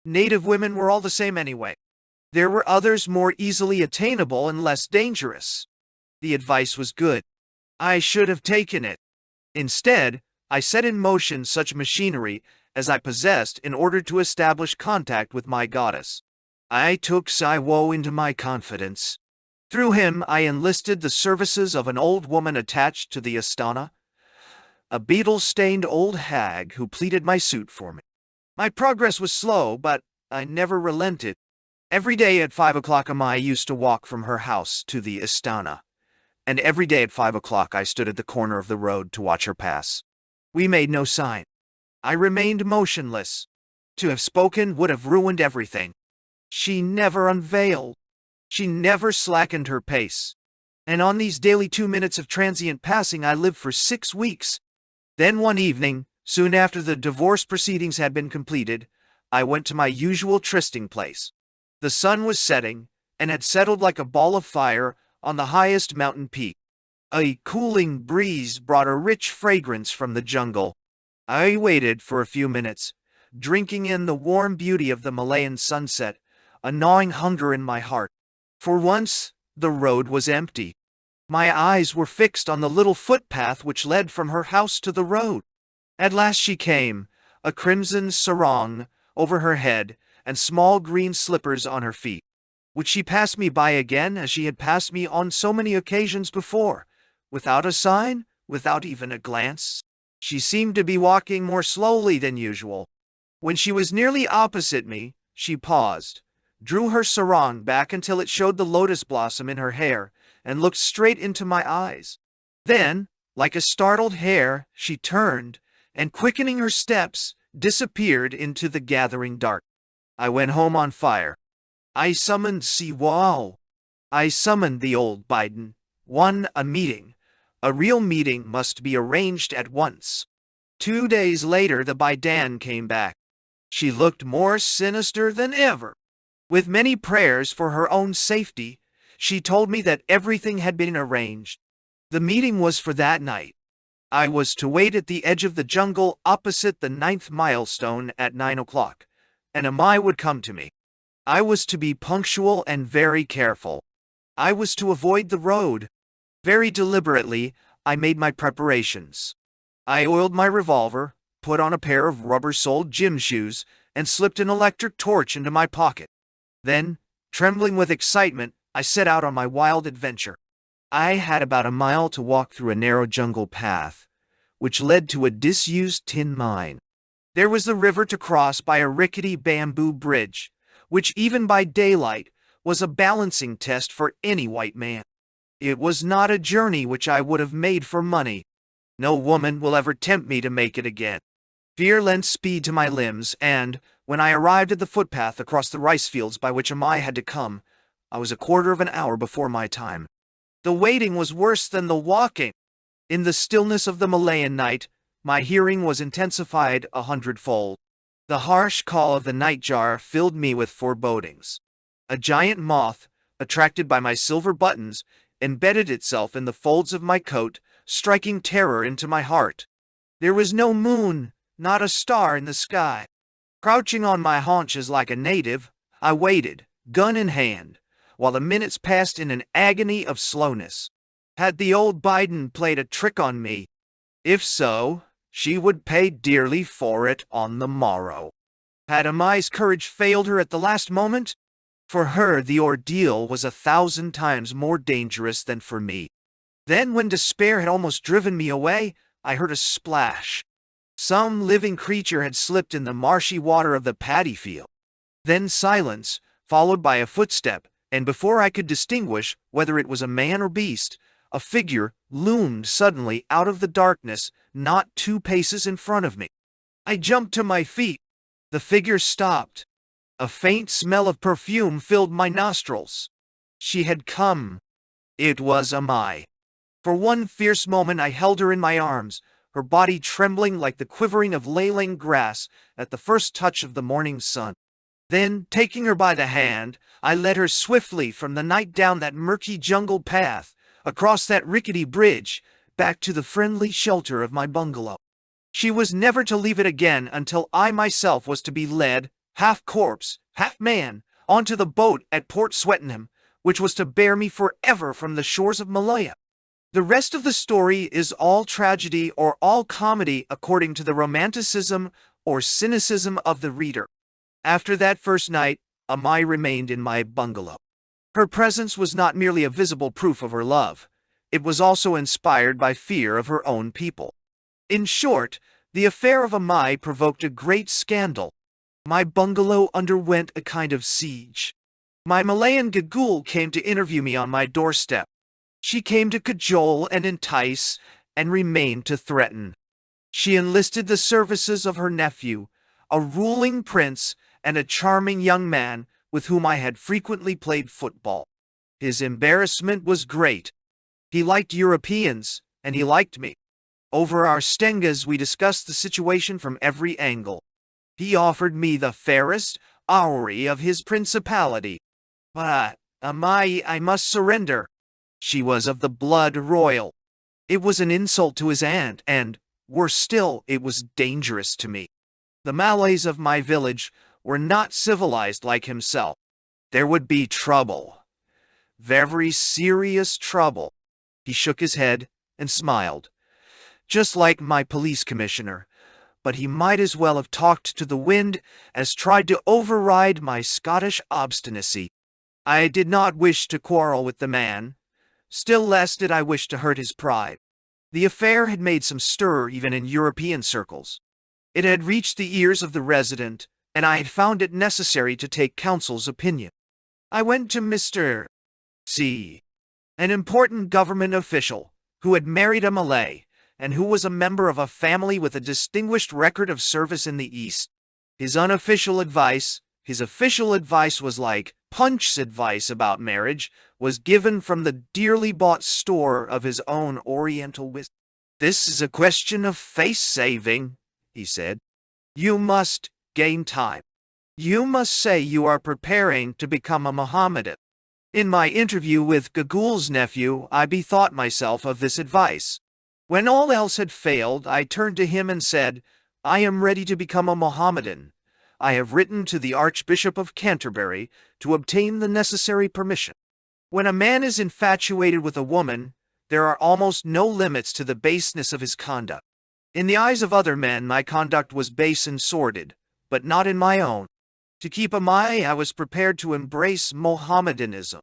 Native women were all the same anyway. There were others more easily attainable and less dangerous. The advice was good. I should have taken it. Instead, I set in motion such machinery as I possessed in order to establish contact with my goddess. I took Siwo into my confidence. Through him, I enlisted the services of an old woman attached to the Astana, a beetle-stained old hag who pleaded my suit for me. My progress was slow, but I never relented. Every day at 5 o'clock Amai used to walk from her house to the Astana, and every day at 5 o'clock I stood at the corner of the road to watch her pass. We made no sign. I remained motionless. To have spoken would have ruined everything. She never unveiled. She never slackened her pace. And on these daily 2 minutes of transient passing I lived for 6 weeks. Then one evening, soon after the divorce proceedings had been completed, I went to my usual trysting place. The sun was setting, and had settled like a ball of fire on the highest mountain peak. A cooling breeze brought a rich fragrance from the jungle. I waited for a few minutes, drinking in the warm beauty of the Malayan sunset, a gnawing hunger in my heart. For once, the road was empty. My eyes were fixed on the little footpath which led from her house to the road. At last she came, a crimson sarong over her head and small green slippers on her feet. Would she pass me by again as she had passed me on so many occasions before, without a sign, without even a glance? She seemed to be walking more slowly than usual. When she was nearly opposite me, she paused, drew her sarong back until it showed the lotus blossom in her hair, and looked straight into my eyes. Then, like a startled hare, she turned, and quickening her steps, disappeared into the gathering dark. I went home on fire. I summoned Siwo. I summoned the old Biden. A meeting. A real meeting must be arranged at once. 2 days later the Bidan came back. She looked more sinister than ever. With many prayers for her own safety, she told me that everything had been arranged. The meeting was for that night. I was to wait at the edge of the jungle opposite the 9th milestone at 9 o'clock, and Amai would come to me. I was to be punctual and very careful. I was to avoid the road. Very deliberately, I made my preparations. I oiled my revolver, put on a pair of rubber-soled gym shoes, and slipped an electric torch into my pocket. Then, trembling with excitement, I set out on my wild adventure. I had about a mile to walk through a narrow jungle path, which led to a disused tin mine. There was the river to cross by a rickety bamboo bridge, which even by daylight was a balancing test for any white man. It was not a journey which I would have made for money. No woman will ever tempt me to make it again. Fear lent speed to my limbs, and, when I arrived at the footpath across the rice fields by which Amai had to come, I was a quarter of an hour before my time. The waiting was worse than the walking. In the stillness of the Malayan night, my hearing was intensified 100-fold. The harsh call of the nightjar filled me with forebodings. A giant moth, attracted by my silver buttons, embedded itself in the folds of my coat, striking terror into my heart. There was no moon, not a star in the sky. Crouching on my haunches like a native, I waited, gun in hand, while the minutes passed in an agony of slowness. Had the old Biden played a trick on me? If so, she would pay dearly for it on the morrow. Had Amai's courage failed her at the last moment? For her, the ordeal was 1,000 times more dangerous than for me. Then, when despair had almost driven me away, I heard a splash. Some living creature had slipped in the marshy water of the paddy field. Then silence, followed by a footstep, and before I could distinguish whether it was a man or beast, a figure loomed suddenly out of the darkness, not 2 paces in front of me. I jumped to my feet. The figure stopped. A faint smell of perfume filled my nostrils. She had come. It was Amai. For one fierce moment I held her in my arms, her body trembling like the quivering of leyland grass at the first touch of the morning sun. Then, taking her by the hand, I led her swiftly from the night down that murky jungle path, across that rickety bridge, back to the friendly shelter of my bungalow. She was never to leave it again until I myself was to be led, half corpse, half man, onto the boat at Port Swettenham, which was to bear me forever from the shores of Malaya. The rest of the story is all tragedy or all comedy according to the romanticism or cynicism of the reader. After that first night, Amai remained in my bungalow. Her presence was not merely a visible proof of her love. It was also inspired by fear of her own people. In short, the affair of Amai provoked a great scandal. My bungalow underwent a kind of siege. My Malayan gagool came to interview me on my doorstep. She came to cajole and entice, and remained to threaten. She enlisted the services of her nephew, a ruling prince and a charming young man with whom I had frequently played football. His embarrassment was great. He liked Europeans, and he liked me. Over our stengas we discussed the situation from every angle. He offered me the fairest houri of his principality. But, Amai, I must surrender. She was of the blood royal. It was an insult to his aunt, and, worse still, it was dangerous to me. The Malays of my village were not civilized like himself. There would be trouble. Very serious trouble. He shook his head and smiled. Just like my police commissioner, but he might as well have talked to the wind as tried to override my Scottish obstinacy. I did not wish to quarrel with the man. Still less did I wish to hurt his pride. The affair had made some stir even in European circles. It had reached the ears of the resident, and I had found it necessary to take counsel's opinion. I went to Mr. C., an important government official, who had married a Malay, and who was a member of a family with a distinguished record of service in the East. His official advice was like Punch's advice about marriage, was given from the dearly bought store of his own Oriental wisdom. "This is a question of face-saving," he said. "You must gain time. You must say you are preparing to become a Mohammedan." In my interview with Gagool's nephew, I bethought myself of this advice. When all else had failed, I turned to him and said, "I am ready to become a Mohammedan. I have written to the Archbishop of Canterbury to obtain the necessary permission." When a man is infatuated with a woman, there are almost no limits to the baseness of his conduct. In the eyes of other men, my conduct was base and sordid, but not in my own. To keep Amai, I was prepared to embrace Mohammedanism.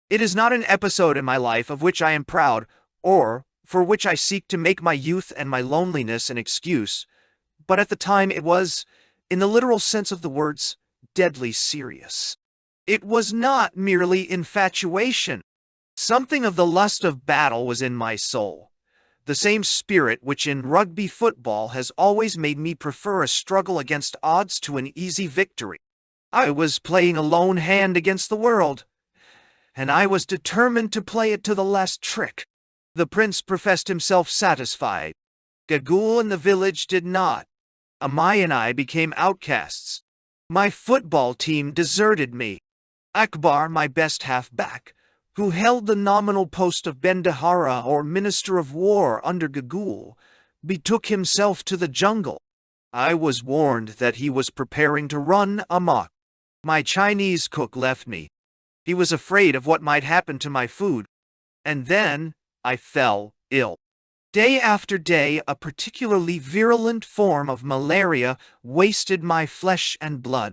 It is not an episode in my life of which I am proud, or for which I seek to make my youth and my loneliness an excuse, but at the time it was, in the literal sense of the words, deadly serious. It was not merely infatuation. Something of the lust of battle was in my soul. The same spirit which in rugby football has always made me prefer a struggle against odds to an easy victory. I was playing a lone hand against the world, and I was determined to play it to the last trick. The prince professed himself satisfied. Gagool and the village did not. Amai and I became outcasts. My football team deserted me. Akbar, my best half-back, who held the nominal post of Bendahara or Minister of War under Gagul, betook himself to the jungle. I was warned that he was preparing to run amok. My Chinese cook left me. He was afraid of what might happen to my food. And then I fell ill. Day after day, a particularly virulent form of malaria wasted my flesh and blood.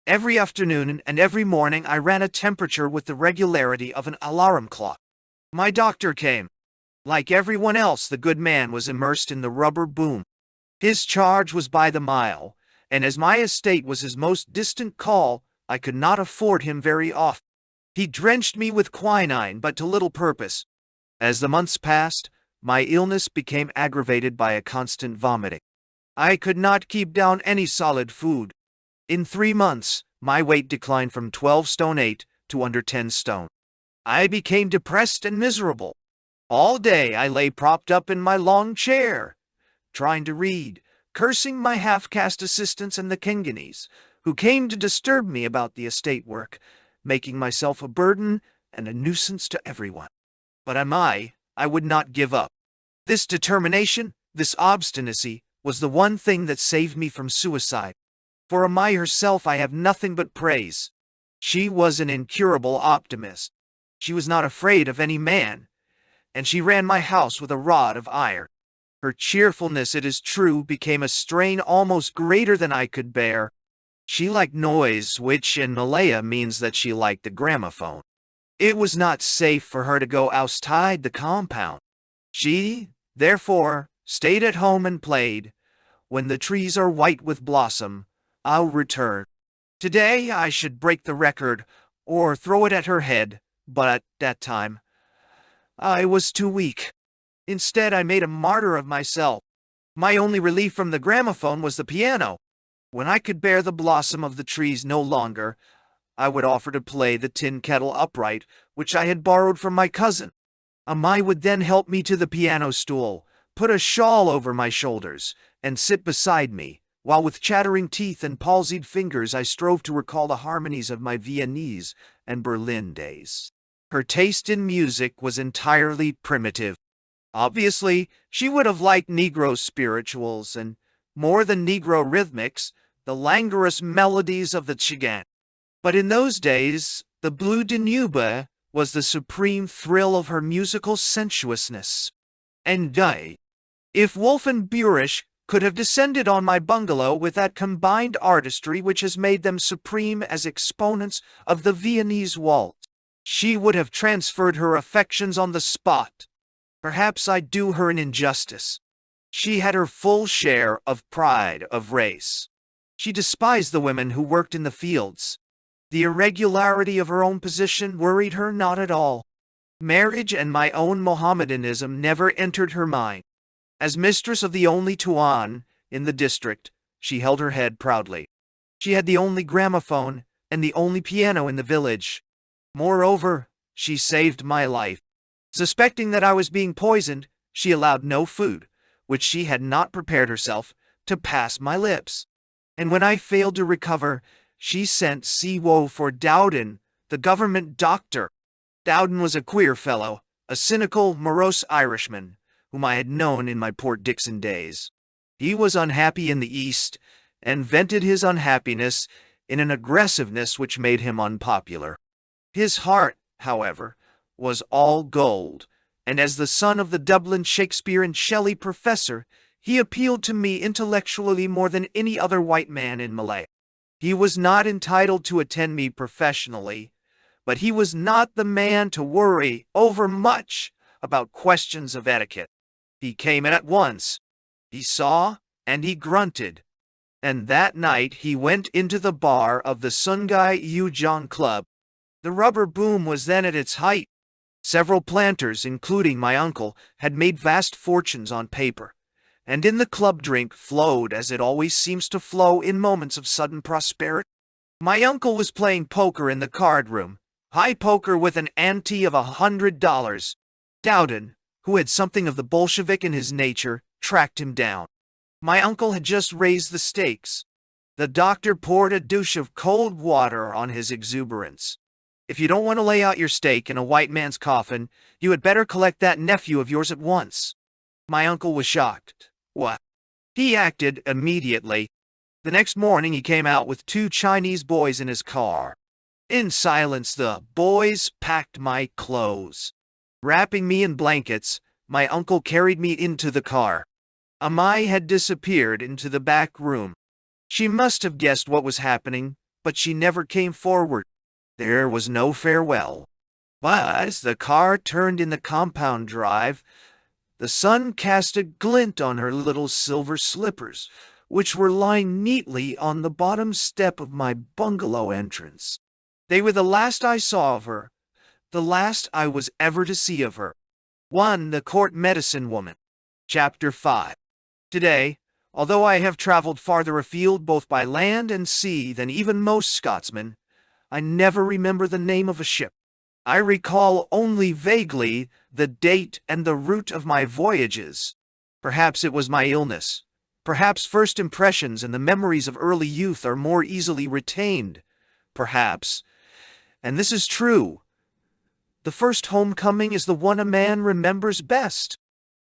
Every afternoon and every morning I ran a temperature with the regularity of an alarm clock. My doctor came. Like everyone else, the good man was immersed in the rubber boom. His charge was by the mile, and as my estate was his most distant call, I could not afford him very often. He drenched me with quinine, but to little purpose. As the months passed, my illness became aggravated by a constant vomiting. I could not keep down any solid food. In 3 months, my weight declined from 12 stone 8 to under 10 stone. I became depressed and miserable. All day I lay propped up in my long chair, trying to read, cursing my half-caste assistants and the Kenganis, who came to disturb me about the estate work, making myself a burden and a nuisance to everyone. But I would not give up. This determination, this obstinacy, was the one thing that saved me from suicide. For Amai herself I have nothing but praise. She was an incurable optimist. She was not afraid of any man, and she ran my house with a rod of iron. Her cheerfulness, it is true, became a strain almost greater than I could bear. She liked noise, which in Malaya means that she liked the gramophone. It was not safe for her to go outside the compound. She, therefore, stayed at home and played. When the trees are white with blossom, I'll return. Today I should break the record, or throw it at her head, but at that time I was too weak. Instead, I made a martyr of myself. My only relief from the gramophone was the piano. When I could bear the blossom of the trees no longer, I would offer to play the tin kettle upright, which I had borrowed from my cousin. Amai would then help me to the piano stool, put a shawl over my shoulders, and sit beside me, while with chattering teeth and palsied fingers I strove to recall the harmonies of my Viennese and Berlin days. Her taste in music was entirely primitive. Obviously, she would have liked Negro spirituals and, more than Negro rhythmics, the languorous melodies of the Cheka. But in those days, the Blue Danube was the supreme thrill of her musical sensuousness. And if Wolf and Burisch could have descended on my bungalow with that combined artistry which has made them supreme as exponents of the Viennese waltz, she would have transferred her affections on the spot. Perhaps I do her an injustice. She had her full share of pride of race. She despised the women who worked in the fields. The irregularity of her own position worried her not at all. Marriage and my own Mohammedanism never entered her mind. As mistress of the only Tuan in the district, she held her head proudly. She had the only gramophone and the only piano in the village. Moreover, she saved my life. Suspecting that I was being poisoned, she allowed no food, which she had not prepared herself, to pass my lips. And when I failed to recover, she sent Siwo for Dowden, the government doctor. Dowden was a queer fellow, a cynical, morose Irishman, whom I had known in my Port Dixon days. He was unhappy in the East, and vented his unhappiness in an aggressiveness which made him unpopular. His heart, however, was all gold, and as the son of the Dublin Shakespeare and Shelley professor, he appealed to me intellectually more than any other white man in Malaya. He was not entitled to attend me professionally, but he was not the man to worry overmuch about questions of etiquette. He came at once. He saw, and he grunted. And that night he went into the bar of the Sungai Ujong Club. The rubber boom was then at its height. Several planters, including my uncle, had made vast fortunes on paper, and in the club drink flowed as it always seems to flow in moments of sudden prosperity. My uncle was playing poker in the card room, high poker with an ante of $100. Dowden, who had something of the Bolshevik in his nature, tracked him down. My uncle had just raised the stakes. The doctor poured a douche of cold water on his exuberance. If you don't want to lay out your stake in a white man's coffin, you had better collect that nephew of yours at once." My uncle was shocked. "What?" He acted immediately. The next morning he came out with 2 Chinese boys in his car. In silence, the boys packed my clothes. Wrapping me in blankets, my uncle carried me into the car. Amai had disappeared into the back room. She must have guessed what was happening, but she never came forward. There was no farewell. But as the car turned in the compound drive, the sun cast a glint on her little silver slippers, which were lying neatly on the bottom step of my bungalow entrance. They were the last I saw of her, the last I was ever to see of her. 1. The Court Medicine Woman. Chapter 5. Today, although I have traveled farther afield both by land and sea than even most Scotsmen, I never remember the name of a ship. I recall only vaguely the date and the route of my voyages. Perhaps it was my illness. Perhaps first impressions and the memories of early youth are more easily retained. Perhaps, and this is true, the first homecoming is the one a man remembers best.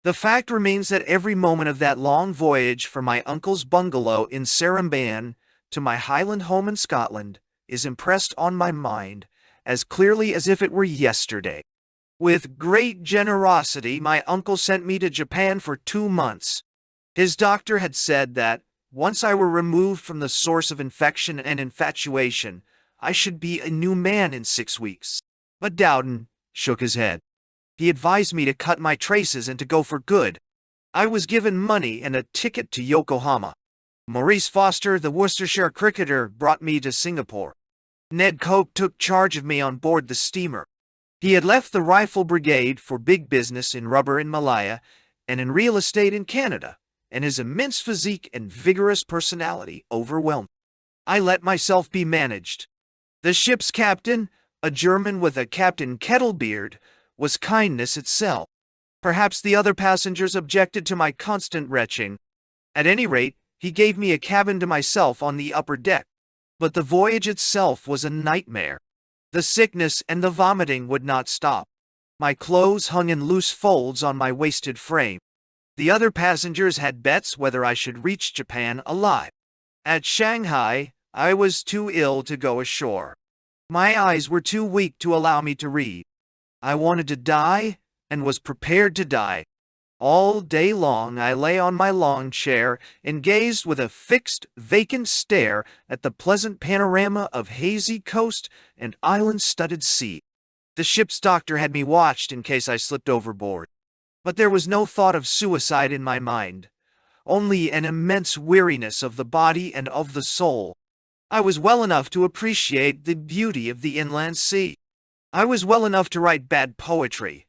The fact remains that every moment of that long voyage from my uncle's bungalow in Seremban to my Highland home in Scotland is impressed on my mind as clearly as if it were yesterday. With great generosity, my uncle sent me to Japan for 2 months. His doctor had said that, once I were removed from the source of infection and infatuation, I should be a new man in 6 weeks. But Dowden shook his head. He advised me to cut my traces and to go for good. I was given money and a ticket to Yokohama. Maurice Foster, the Worcestershire cricketer, brought me to Singapore. Ned Coke took charge of me on board the steamer. He had left the Rifle Brigade for big business in rubber in Malaya and in real estate in Canada, and his immense physique and vigorous personality overwhelmed. I let myself be managed. The ship's captain, a German with a Captain Kettlebeard, was kindness itself. Perhaps the other passengers objected to my constant retching. At any rate, he gave me a cabin to myself on the upper deck. But the voyage itself was a nightmare. The sickness and the vomiting would not stop. My clothes hung in loose folds on my wasted frame. The other passengers had bets whether I should reach Japan alive. At Shanghai, I was too ill to go ashore. My eyes were too weak to allow me to read. I wanted to die and was prepared to die. All day long I lay on my lawn chair and gazed with a fixed, vacant stare at the pleasant panorama of hazy coast and island-studded sea. The ship's doctor had me watched in case I slipped overboard. But there was no thought of suicide in my mind, only an immense weariness of the body and of the soul. I was well enough to appreciate the beauty of the inland sea. I was well enough to write bad poetry,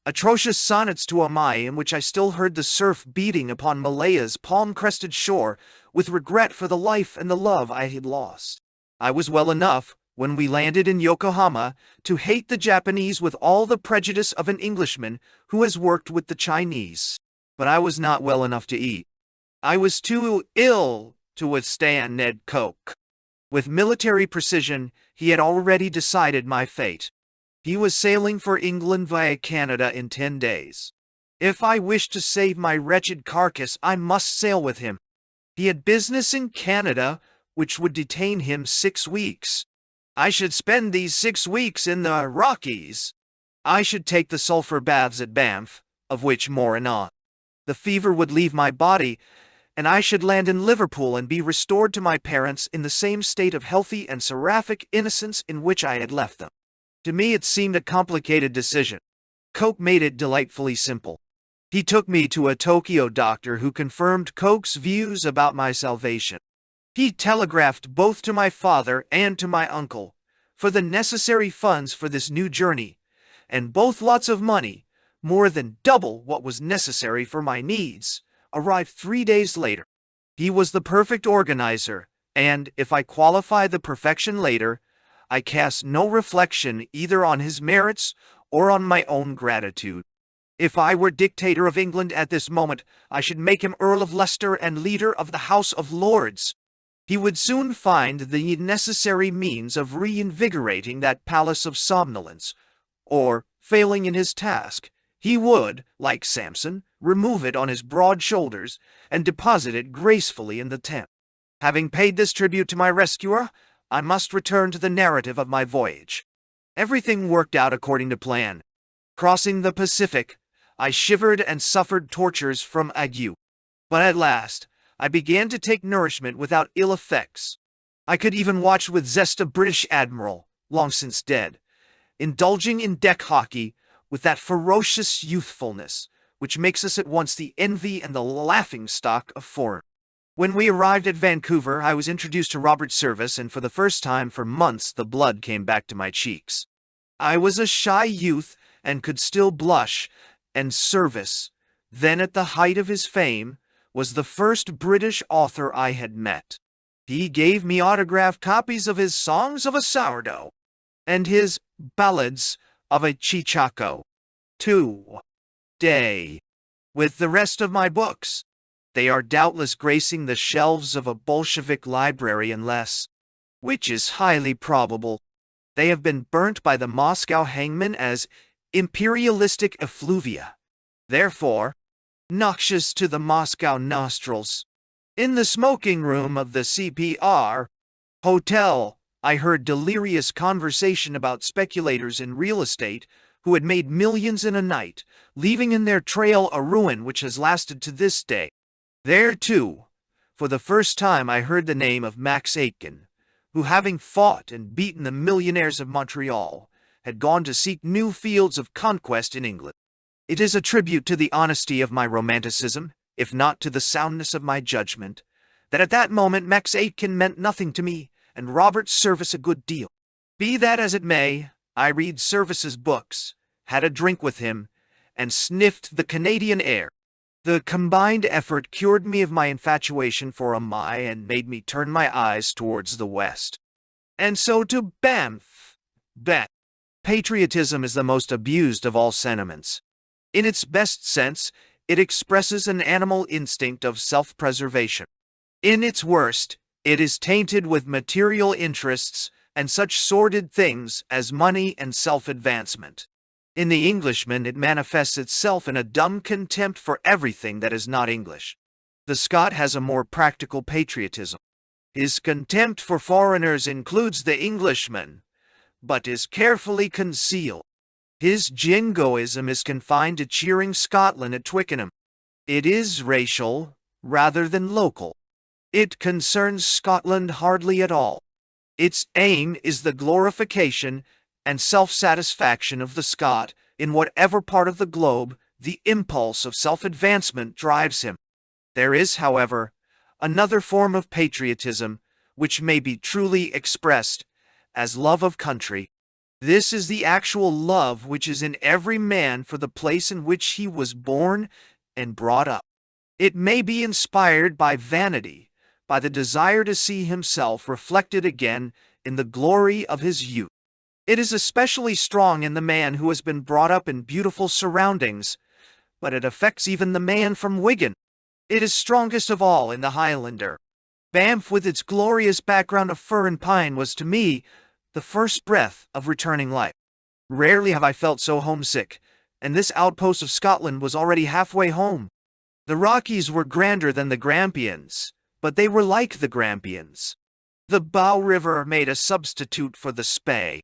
atrocious sonnets to Amai in which I still heard the surf beating upon Malaya's palm-crested shore with regret for the life and the love I had lost. I was well enough, when we landed in Yokohama, to hate the Japanese with all the prejudice of an Englishman who has worked with the Chinese. But I was not well enough to eat. I was too ill to withstand Ned Coke. With military precision, he had already decided my fate. He was sailing for England via Canada in 10 days. If I wished to save my wretched carcass, I must sail with him. He had business in Canada, which would detain him 6 weeks. I should spend these 6 weeks in the Rockies. I should take the sulphur baths at Banff, of which more anon. The fever would leave my body, and I should land in Liverpool and be restored to my parents in the same state of healthy and seraphic innocence in which I had left them. To me it seemed a complicated decision. Coke made it delightfully simple. He took me to a Tokyo doctor who confirmed Coke's views about my salvation. He telegraphed both to my father and to my uncle for the necessary funds for this new journey, and both lots of money, more than double what was necessary for my needs, arrived 3 days later. He was the perfect organizer, and, if I qualify the perfection later, I cast no reflection either on his merits or on my own gratitude. If I were dictator of England at this moment, I should make him Earl of Leicester and leader of the House of Lords. He would soon find the necessary means of reinvigorating that palace of somnolence, or, failing in his task, he would, like Samson, remove it on his broad shoulders and deposit it gracefully in the Thames. Having paid this tribute to my rescuer, I must return to the narrative of my voyage. Everything worked out according to plan. Crossing the Pacific, I shivered and suffered tortures from ague. But at last, I began to take nourishment without ill effects. I could even watch with zest a British admiral, long since dead, indulging in deck hockey with that ferocious youthfulness which makes us at once the envy and the laughing-stock of foreigners. When we arrived at Vancouver, I was introduced to Robert Service, and for the first time for months the blood came back to my cheeks. I was a shy youth and could still blush, and Service, then at the height of his fame, was the first British author I had met. He gave me autographed copies of his Songs of a Sourdough and his Ballads of a Chichaco. Today, with the rest of my books. They are doubtless gracing the shelves of a Bolshevik library unless, which is highly probable, they have been burnt by the Moscow hangman as imperialistic effluvia, therefore noxious to the Moscow nostrils. In the smoking room of the CPR hotel, I heard delirious conversation about speculators in real estate who had made millions in a night, leaving in their trail a ruin which has lasted to this day. There, too, for the first time I heard the name of Max Aitken, who, having fought and beaten the millionaires of Montreal, had gone to seek new fields of conquest in England. It is a tribute to the honesty of my romanticism, if not to the soundness of my judgment, that at that moment Max Aitken meant nothing to me, and Robert Service a good deal. Be that as it may, I read Service's books, had a drink with him, and sniffed the Canadian air. The combined effort cured me of my infatuation for Amai and made me turn my eyes towards the West. And so to Banff. Patriotism is the most abused of all sentiments. In its best sense, it expresses an animal instinct of self-preservation. In its worst, it is tainted with material interests and such sordid things as money and self-advancement. In the Englishman, it manifests itself in a dumb contempt for everything that is not English. The Scot has a more practical patriotism. His contempt for foreigners includes the Englishman, but is carefully concealed. His jingoism is confined to cheering Scotland at Twickenham. It is racial rather than local. It concerns Scotland hardly at all. Its aim is the glorification and self-satisfaction of the Scot in whatever part of the globe the impulse of self-advancement drives him. There is, however, another form of patriotism which may be truly expressed as love of country. This is the actual love which is in every man for the place in which he was born and brought up. It may be inspired by vanity, by the desire to see himself reflected again in the glory of his youth. It is especially strong in the man who has been brought up in beautiful surroundings, but it affects even the man from Wigan. It is strongest of all in the Highlander. Banff, with its glorious background of fir and pine, was to me the first breath of returning life. Rarely have I felt so homesick, and this outpost of Scotland was already halfway home. The Rockies were grander than the Grampians, but they were like the Grampians. The Bow River made a substitute for the Spey.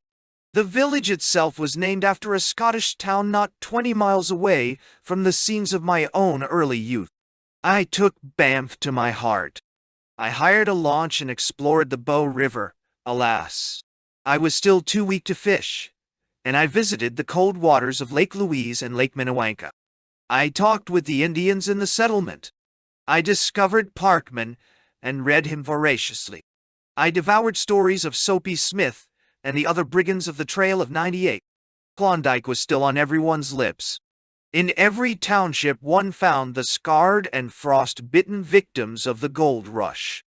The village itself was named after a Scottish town not 20 miles away from the scenes of my own early youth. I took Banff to my heart. I hired a launch and explored the Bow River. Alas, I was still too weak to fish, and I visited the cold waters of Lake Louise and Lake Minnewanka. I talked with the Indians in the settlement. I discovered Parkman and read him voraciously. I devoured stories of Soapy Smith and the other brigands of the Trail of 98. Klondike was still on everyone's lips. In every township one found the scarred and frost-bitten victims of the gold rush.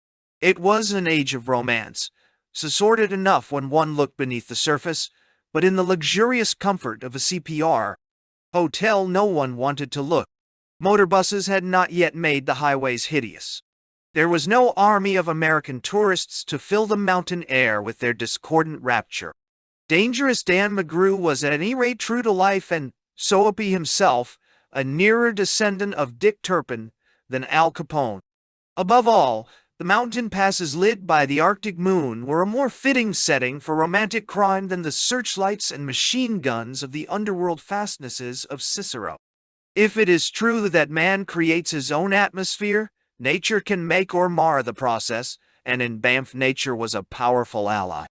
It was an age of romance, sordid enough when one looked beneath the surface, but in the luxurious comfort of a CPR hotel no one wanted to look. Motor buses had not yet made the highways hideous. There was no army of American tourists to fill the mountain air with their discordant rapture. Dangerous Dan McGrew was at any rate true to life, and Soapy himself, a nearer descendant of Dick Turpin than Al Capone. Above all, the mountain passes lit by the Arctic moon were a more fitting setting for romantic crime than the searchlights and machine guns of the underworld fastnesses of Cicero. If it is true that man creates his own atmosphere, nature can make or mar the process, and in Banff nature was a powerful ally.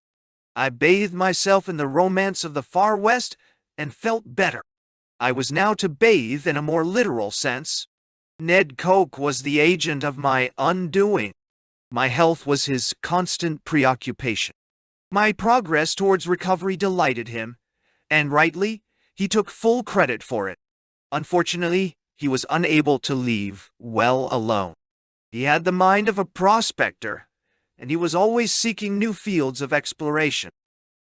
I bathed myself in the romance of the far west and felt better. I was now to bathe in a more literal sense. Ned Coke was the agent of my undoing. My health was his constant preoccupation. My progress towards recovery delighted him, and rightly, he took full credit for it. Unfortunately, he was unable to leave well alone. He had the mind of a prospector, and he was always seeking new fields of exploration.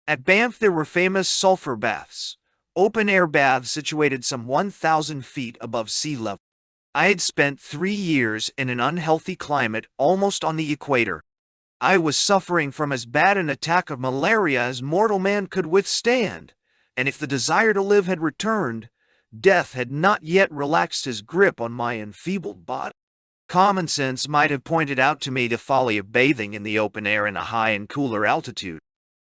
At Banff there were famous sulfur baths, open-air baths situated some 1,000 feet above sea level. I had spent 3 years in an unhealthy climate almost on the equator. I was suffering from as bad an attack of malaria as mortal man could withstand, and if the desire to live had returned, death had not yet relaxed his grip on my enfeebled body. Common sense might have pointed out to me the folly of bathing in the open air in a high and cooler altitude.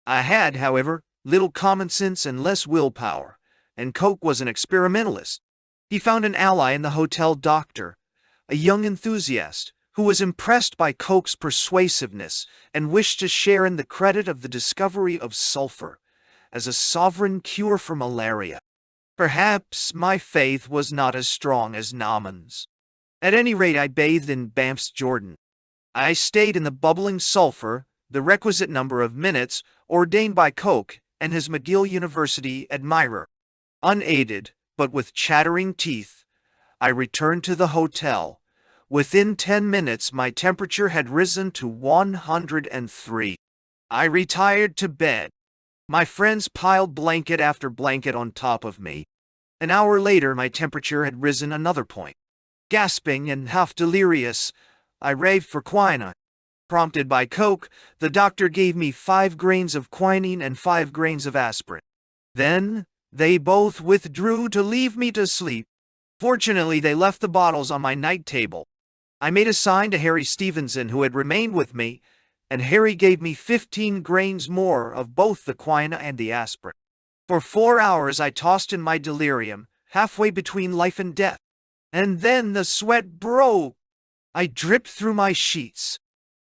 I had, however, little common sense and less willpower, and Coke was an experimentalist. He found an ally in the hotel doctor, a young enthusiast, who was impressed by Coke's persuasiveness and wished to share in the credit of the discovery of sulfur as a sovereign cure for malaria. Perhaps my faith was not as strong as Nauman's. At any rate, I bathed in Banff's Jordan. I stayed in the bubbling sulfur the requisite number of minutes ordained by Coke and his McGill University admirer. Unaided, but with chattering teeth, I returned to the hotel. Within 10 minutes my temperature had risen to 103. I retired to bed. My friends piled blanket after blanket on top of me. An hour later my temperature had risen another point. Gasping and half delirious, I raved for quinine. Prompted by Coke, the doctor gave me 5 grains of quinine and 5 grains of aspirin. Then they both withdrew to leave me to sleep. Fortunately, they left the bottles on my night table. I made a sign to Harry Stevenson, who had remained with me, and Harry gave me 15 grains more of both the quinine and the aspirin. For 4 hours I tossed in my delirium, halfway between life and death. And then the sweat broke. I dripped through my sheets.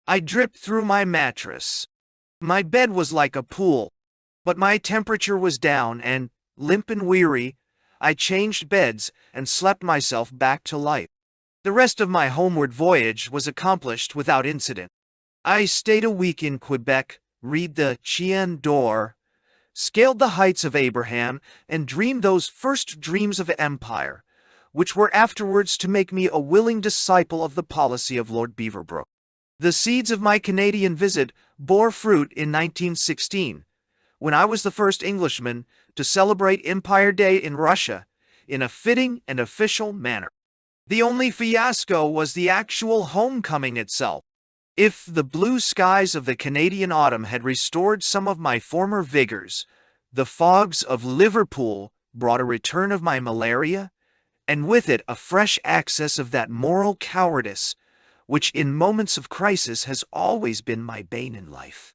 I dripped through my mattress. My bed was like a pool, but my temperature was down, and, limp and weary, I changed beds and slept myself back to life. The rest of my homeward voyage was accomplished without incident. I stayed a week in Quebec, read the Chien d'Or, scaled the heights of Abraham, and dreamed those first dreams of empire, which were afterwards to make me a willing disciple of the policy of Lord Beaverbrook. The seeds of my Canadian visit bore fruit in 1916, when I was the first Englishman to celebrate Empire Day in Russia in a fitting and official manner. The only fiasco was the actual homecoming itself. If the blue skies of the Canadian autumn had restored some of my former vigors, the fogs of Liverpool brought a return of my malaria, and with it a fresh access of that moral cowardice which in moments of crisis has always been my bane in life.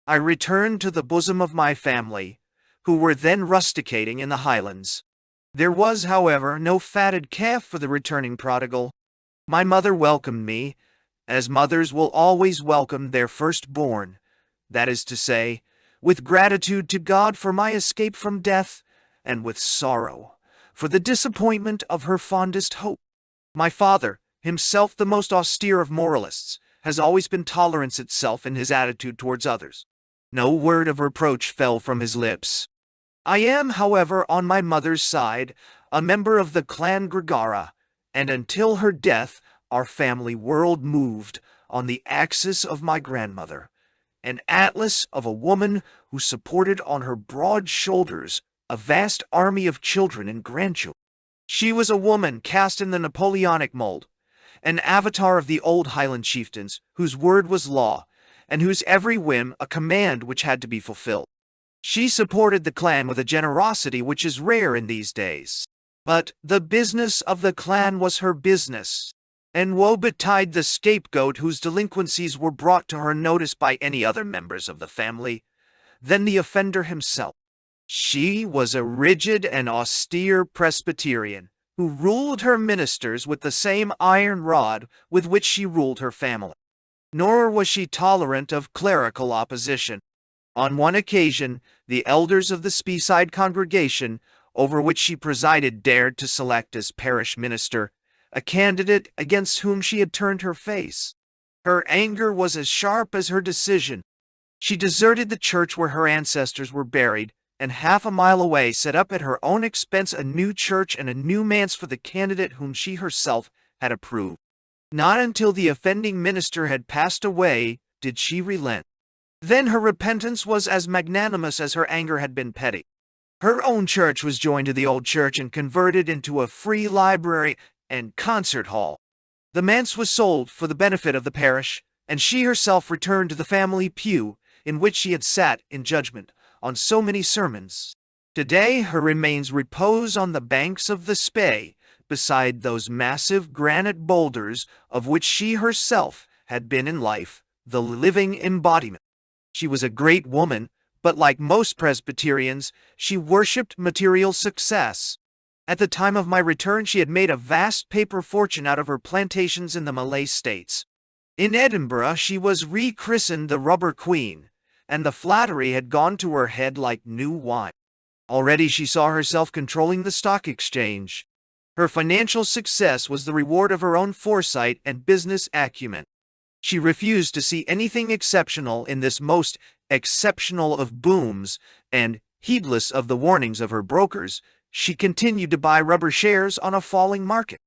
I returned to the bosom of my family, who were then rusticating in the Highlands. There was, however, no fatted calf for the returning prodigal. My mother welcomed me, as mothers will always welcome their firstborn, that is to say, with gratitude to God for my escape from death, and with sorrow for the disappointment of her fondest hope. My father, himself the most austere of moralists, has always been tolerance itself in his attitude towards others. No word of reproach fell from his lips. I am, however, on my mother's side, a member of the clan Gregara, and until her death our family world moved on the axis of my grandmother, an atlas of a woman who supported on her broad shoulders a vast army of children and grandchildren. She was a woman cast in the Napoleonic mold, an avatar of the old Highland chieftains, whose word was law, and whose every whim a command which had to be fulfilled. She supported the clan with a generosity which is rare in these days. But the business of the clan was her business, and woe betide the scapegoat whose delinquencies were brought to her notice by any other members of the family than the offender himself. She was a rigid and austere Presbyterian, who ruled her ministers with the same iron rod with which she ruled her family. Nor was she tolerant of clerical opposition. On one occasion, the elders of the Speyside congregation, over which she presided, dared to select as parish minister a candidate against whom she had turned her face. Her anger was as sharp as her decision. She deserted the church where her ancestors were buried, and half a mile away set up at her own expense a new church and a new manse for the candidate whom she herself had approved. Not until the offending minister had passed away did she relent. Then her repentance was as magnanimous as her anger had been petty. Her own church was joined to the old church and converted into a free library and concert hall. The manse was sold for the benefit of the parish, and she herself returned to the family pew in which she had sat in judgment on so many sermons. Today her remains repose on the banks of the Spey, beside those massive granite boulders of which she herself had been in life the living embodiment. She was a great woman, but like most Presbyterians, she worshipped material success. At the time of my return, she had made a vast paper fortune out of her plantations in the Malay States. In Edinburgh, she was rechristened the Rubber Queen, and the flattery had gone to her head like new wine. Already she saw herself controlling the stock exchange. Her financial success was the reward of her own foresight and business acumen. She refused to see anything exceptional in this most exceptional of booms, and, heedless of the warnings of her brokers, she continued to buy rubber shares on a falling market.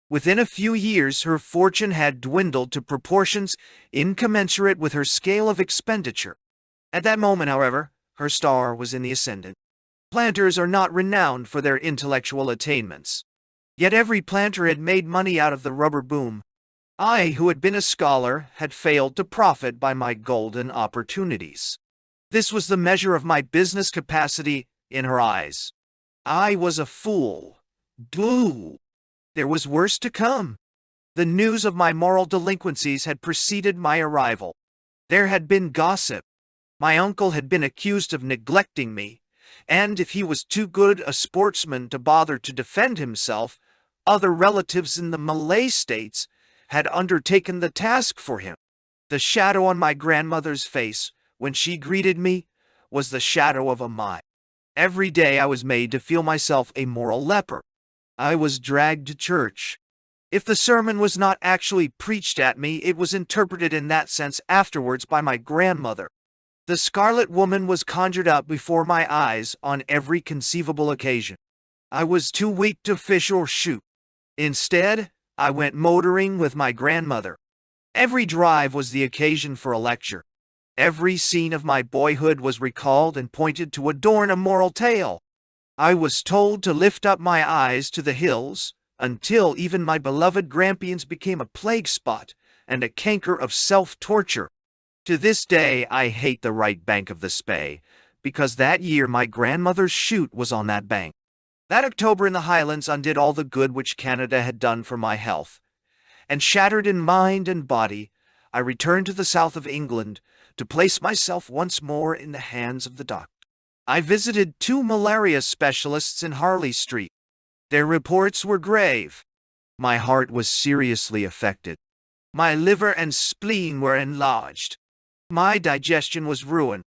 Within a few years her fortune had dwindled to proportions incommensurate with her scale of expenditure. At that moment, however, her star was in the ascendant. Planters are not renowned for their intellectual attainments. Yet every planter had made money out of the rubber boom. I, who had been a scholar, had failed to profit by my golden opportunities. This was the measure of my business capacity in her eyes. I was a fool. Boo! There was worse to come. The news of my moral delinquencies had preceded my arrival. There had been gossip. My uncle had been accused of neglecting me, and if he was too good a sportsman to bother to defend himself, other relatives in the Malay States had undertaken the task for him. The shadow on my grandmother's face, when she greeted me, was the shadow of a mine. Every day I was made to feel myself a moral leper. I was dragged to church. If the sermon was not actually preached at me, it was interpreted in that sense afterwards by my grandmother. The Scarlet Woman was conjured up before my eyes on every conceivable occasion. I was too weak to fish or shoot. Instead, I went motoring with my grandmother. Every drive was the occasion for a lecture. Every scene of my boyhood was recalled and pointed to adorn a moral tale. I was told to lift up my eyes to the hills, until even my beloved Grampians became a plague spot and a canker of self-torture. To this day I hate the right bank of the Spey, because that year my grandmother's shoot was on that bank. That October in the Highlands undid all the good which Canada had done for my health, and shattered in mind and body, I returned to the south of England to place myself once more in the hands of the doctor. I visited 2 malaria specialists in Harley Street. Their reports were grave. My heart was seriously affected. My liver and spleen were enlarged. My digestion was ruined.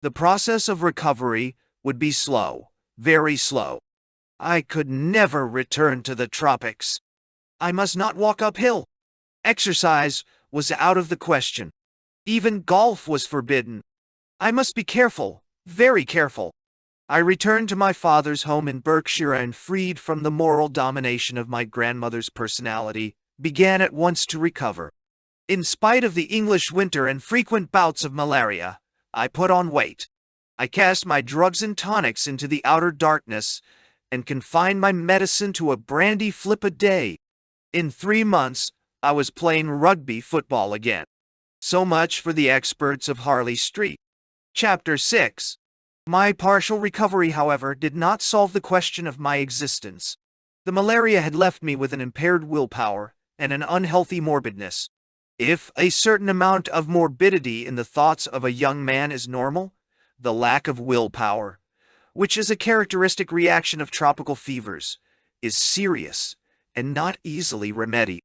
The process of recovery would be slow, very slow. I could never return to the tropics. I must not walk uphill. Exercise was out of the question. Even golf was forbidden. I must be careful, very careful. I returned to my father's home in Berkshire and, freed from the moral domination of my grandmother's personality, began at once to recover. In spite of the English winter and frequent bouts of malaria, I put on weight. I cast my drugs and tonics into the outer darkness and confined my medicine to a brandy flip a day. In 3 months, I was playing rugby football again. So much for the experts of Harley Street. Chapter 6. My partial recovery, however, did not solve the question of my existence. The malaria had left me with an impaired willpower and an unhealthy morbidness. If a certain amount of morbidity in the thoughts of a young man is normal, the lack of willpower, which is a characteristic reaction of tropical fevers, is serious and not easily remedied.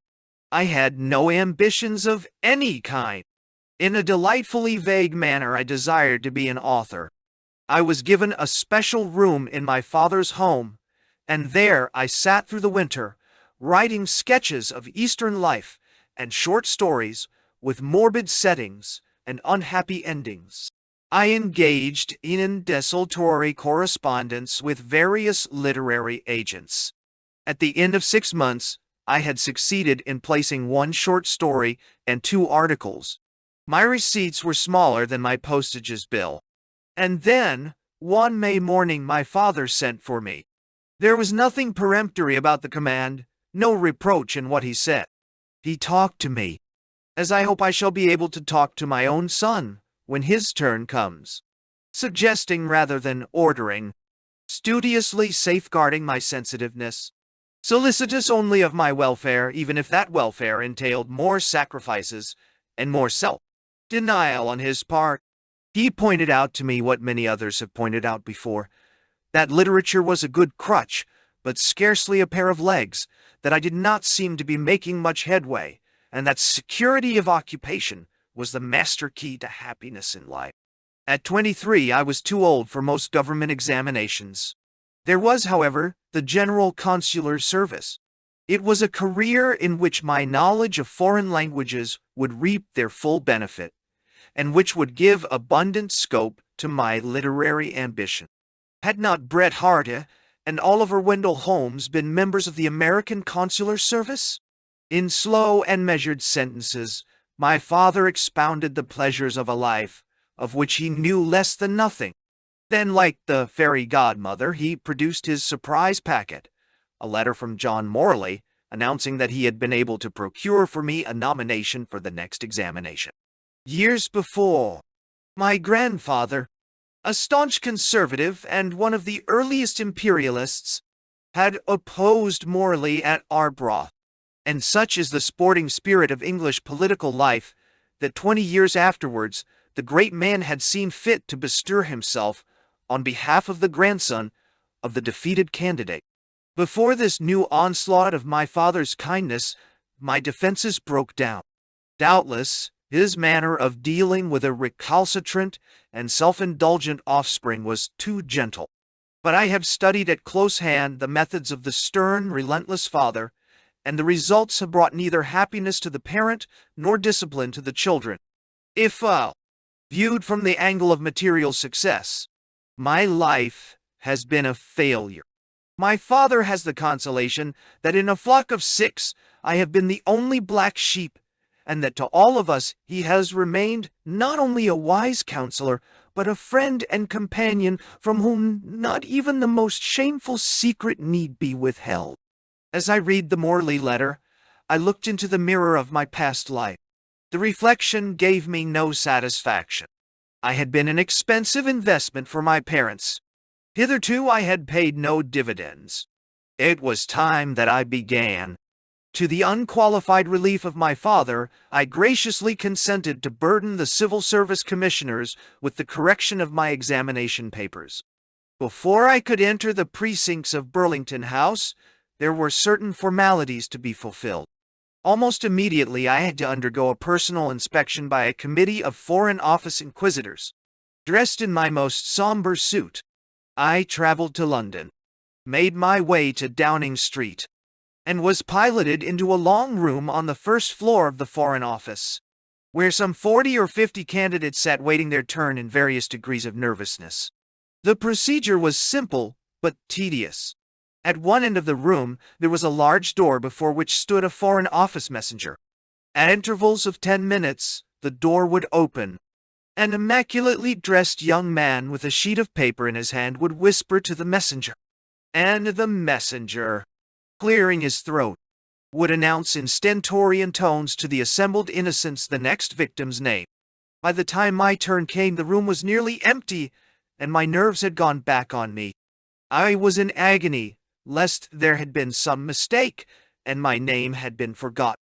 I had no ambitions of any kind. In a delightfully vague manner, I desired to be an author. I was given a special room in my father's home, and there I sat through the winter, writing sketches of Eastern life and short stories with morbid settings and unhappy endings. I engaged in desultory correspondence with various literary agents. At the end of 6 months, I had succeeded in placing 1 short story and 2 articles. My receipts were smaller than my postages bill. And then, one May morning, my father sent for me. There was nothing peremptory about the command, no reproach in what he said. He talked to me, as I hope I shall be able to talk to my own son when his turn comes, suggesting rather than ordering, studiously safeguarding my sensitiveness, solicitous only of my welfare, even if that welfare entailed more sacrifices and more self-denial on his part. He pointed out to me what many others have pointed out before, that literature was a good crutch, but scarcely a pair of legs, that I did not seem to be making much headway, and that security of occupation was the master key to happiness in life. At 23, I was too old for most government examinations. There was, however, the general consular service. It was a career in which my knowledge of foreign languages would reap their full benefit, and which would give abundant scope to my literary ambition. Had not Bret Harte and Oliver Wendell Holmes been members of the American Consular Service? In slow and measured sentences, my father expounded the pleasures of a life of which he knew less than nothing. Then, like the fairy godmother, he produced his surprise packet, a letter from John Morley, announcing that he had been able to procure for me a nomination for the next examination. Years before, my grandfather, a staunch conservative and one of the earliest imperialists, had opposed Morley at Arbroath, and such is the sporting spirit of English political life that 20 years afterwards the great man had seen fit to bestir himself on behalf of the grandson of the defeated candidate. Before this new onslaught of my father's kindness, my defenses broke down. Doubtless, his manner of dealing with a recalcitrant and self-indulgent offspring was too gentle. But I have studied at close hand the methods of the stern, relentless father, and the results have brought neither happiness to the parent nor discipline to the children. If, viewed from the angle of material success, my life has been a failure. My father has the consolation that in a flock of 6 I have been the only black sheep, and that to all of us he has remained not only a wise counselor, but a friend and companion from whom not even the most shameful secret need be withheld. As I read the Morley letter, I looked into the mirror of my past life. The reflection gave me no satisfaction. I had been an expensive investment for my parents. Hitherto I had paid no dividends. It was time that I began. To the unqualified relief of my father, I graciously consented to burden the civil service commissioners with the correction of my examination papers. Before I could enter the precincts of Burlington House, there were certain formalities to be fulfilled. Almost immediately I had to undergo a personal inspection by a committee of Foreign Office inquisitors. Dressed in my most somber suit, I traveled to London, made my way to Downing Street, and was piloted into a long room on the first floor of the Foreign Office, where some 40 or 50 candidates sat waiting their turn in various degrees of nervousness. The procedure was simple but tedious. At one end of the room there was a large door before which stood a Foreign Office messenger. At intervals of 10 minutes, the door would open. An immaculately dressed young man with a sheet of paper in his hand would whisper to the messenger. And the messenger, clearing his throat, would announce in stentorian tones to the assembled innocents the next victim's name. By the time my turn came, the room was nearly empty, and my nerves had gone back on me. I was in agony, lest there had been some mistake, and my name had been forgotten.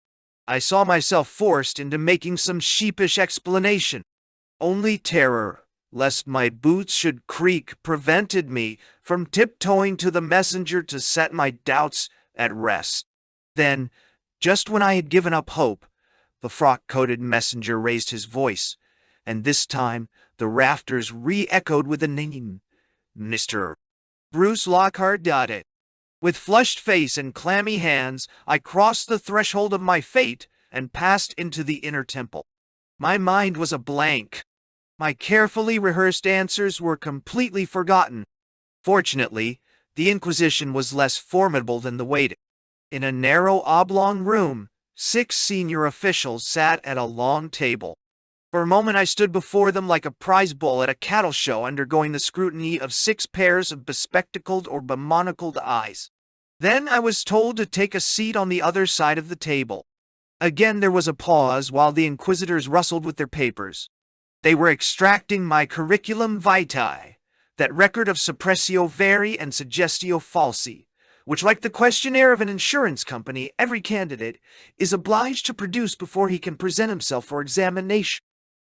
I saw myself forced into making some sheepish explanation. Only terror, lest my boots should creak, prevented me from tiptoeing to the messenger to set my doubts at rest. Then, just when I had given up hope, the frock-coated messenger raised his voice, and this time the rafters re-echoed with the name, Mr. Bruce Lockhart. With flushed face and clammy hands, I crossed the threshold of my fate and passed into the inner temple. My mind was a blank. My carefully rehearsed answers were completely forgotten. Fortunately, the Inquisition was less formidable than the waiting. In a narrow oblong room, 6 senior officials sat at a long table. For a moment I stood before them like a prize bull at a cattle show, undergoing the scrutiny of 6 pairs of bespectacled or bemonocled eyes. Then I was told to take a seat on the other side of the table. Again there was a pause while the inquisitors rustled with their papers. They were extracting my curriculum vitae, that record of suppressio veri and suggestio falsi, which, like the questionnaire of an insurance company, every candidate is obliged to produce before he can present himself for examination.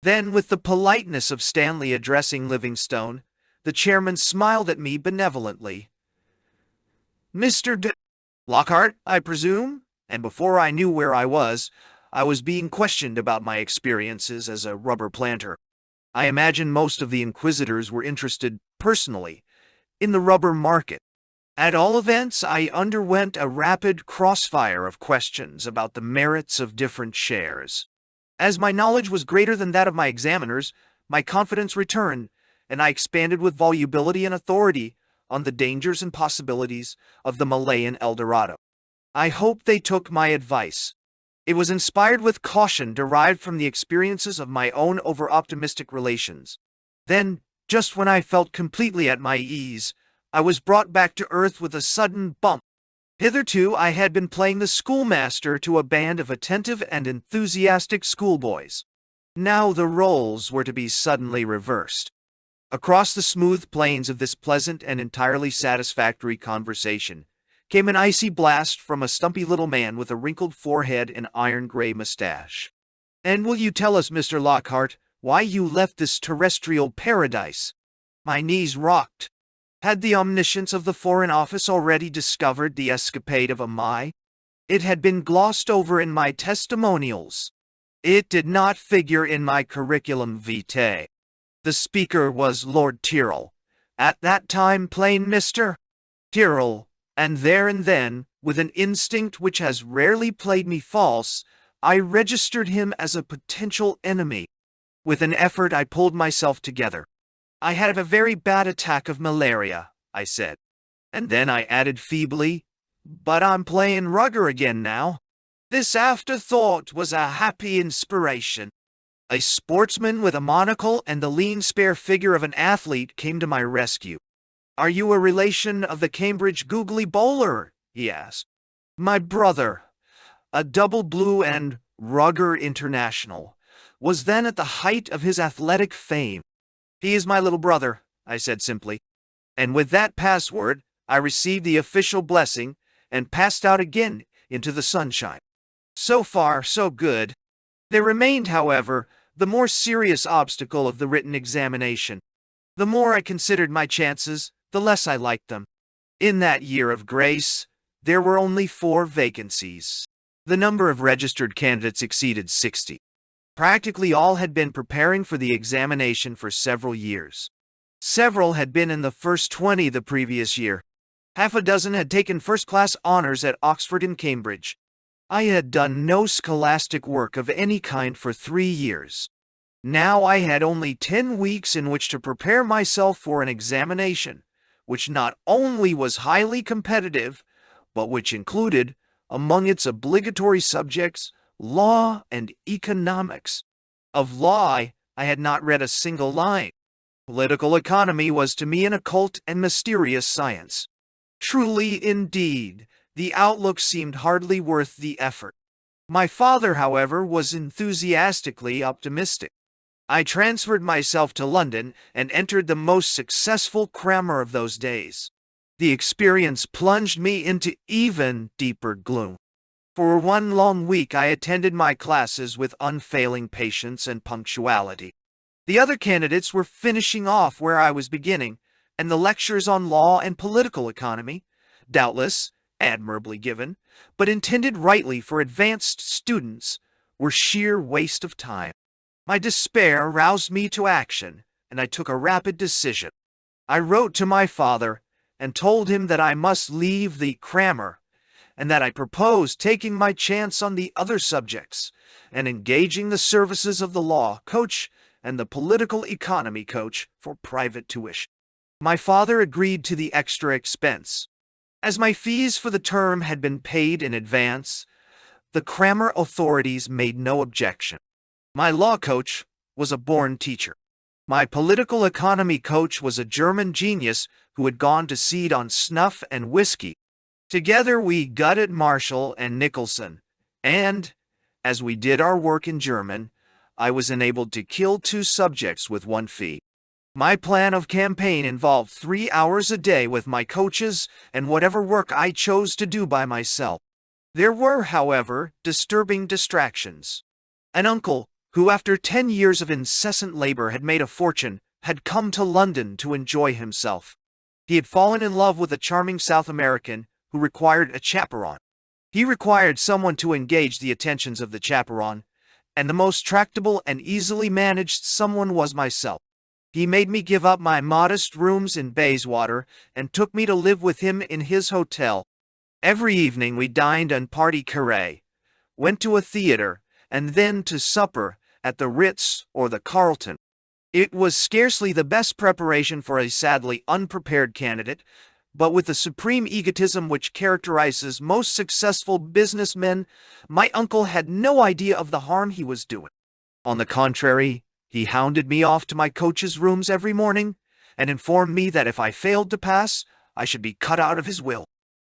Then, with the politeness of Stanley addressing Livingstone, the chairman smiled at me benevolently. Mr. Lockhart, I presume? And before I knew where I was being questioned about my experiences as a rubber planter. I imagine most of the inquisitors were interested, personally, in the rubber market. At all events, I underwent a rapid crossfire of questions about the merits of different shares. As my knowledge was greater than that of my examiners, my confidence returned, and I expanded with volubility and authority on the dangers and possibilities of the Malayan Eldorado. I hope they took my advice. It was inspired with caution derived from the experiences of my own over-optimistic relations. Then, just when I felt completely at my ease, I was brought back to earth with a sudden bump. Hitherto I had been playing the schoolmaster to a band of attentive and enthusiastic schoolboys. Now the roles were to be suddenly reversed. Across the smooth plains of this pleasant and entirely satisfactory conversation came an icy blast from a stumpy little man with a wrinkled forehead and iron-gray mustache. "And will you tell us, Mr. Lockhart, why you left this terrestrial paradise?" My knees rocked. Had the omniscience of the Foreign Office already discovered the escapade of Amai? It had been glossed over in my testimonials. It did not figure in my curriculum vitae. The speaker was Lord Tyrrell, at that time plain Mr. Tyrrell, and there and then, with an instinct which has rarely played me false, I registered him as a potential enemy. With an effort I pulled myself together. "I had a very bad attack of malaria," I said. And then I added feebly, "But I'm playing rugger again now." This afterthought was a happy inspiration. A sportsman with a monocle and the lean, spare figure of an athlete came to my rescue. "Are you a relation of the Cambridge googly bowler?" he asked. "My brother, a double blue and rugger international, was then at the height of his athletic fame." "He is my little brother," I said simply. And with that password, I received the official blessing and passed out again into the sunshine. So far, so good. There remained, however, the more serious obstacle of the written examination. The more I considered my chances, the less I liked them. In that year of grace, there were only 4 vacancies. The number of registered candidates exceeded 60. Practically all had been preparing for the examination for several years. Several had been in the first 20 the previous year. Half a dozen had taken first-class honors at Oxford and Cambridge. I had done no scholastic work of any kind for 3 years. Now I had only 10 weeks in which to prepare myself for an examination, which not only was highly competitive, but which included, among its obligatory subjects, law and economics. Of law, I had not read a single line. Political economy was to me an occult and mysterious science. Truly, indeed, The outlook seemed hardly worth the effort. My father, however, was enthusiastically optimistic. I transferred myself to London and entered the most successful crammer of those days. The experience plunged me into even deeper gloom. For one long week I attended my classes with unfailing patience and punctuality. The other candidates were finishing off where I was beginning, and the lectures on law and political economy, doubtless admirably given, but intended rightly for advanced students, were sheer waste of time. My despair roused me to action, and I took a rapid decision. I wrote to my father and told him that I must leave the crammer, and that I proposed taking my chance on the other subjects and engaging the services of the law coach and the political economy coach for private tuition. My father agreed to the extra expense. As my fees for the term had been paid in advance, the crammer authorities made no objection. My law coach was a born teacher. My political economy coach was a German genius who had gone to seed on snuff and whiskey. Together we gutted Marshall and Nicholson, and, as we did our work in German, I was enabled to kill 2 subjects with 1 fee. My plan of campaign involved 3 hours a day with my coaches and whatever work I chose to do by myself. There were, however, disturbing distractions. An uncle, who after 10 years of incessant labor had made a fortune, had come to London to enjoy himself. He had fallen in love with a charming South American who required a chaperone. He required someone to engage the attentions of the chaperone, and the most tractable and easily managed someone was myself. He made me give up my modest rooms in Bayswater and took me to live with him in his hotel. Every evening we dined en partie carré, went to a theater, and then to supper at the Ritz or the Carlton. It was scarcely the best preparation for a sadly unprepared candidate, but with the supreme egotism which characterizes most successful businessmen, my uncle had no idea of the harm he was doing. On the contrary, he hounded me off to my coach's rooms every morning, and informed me that if I failed to pass, I should be cut out of his will.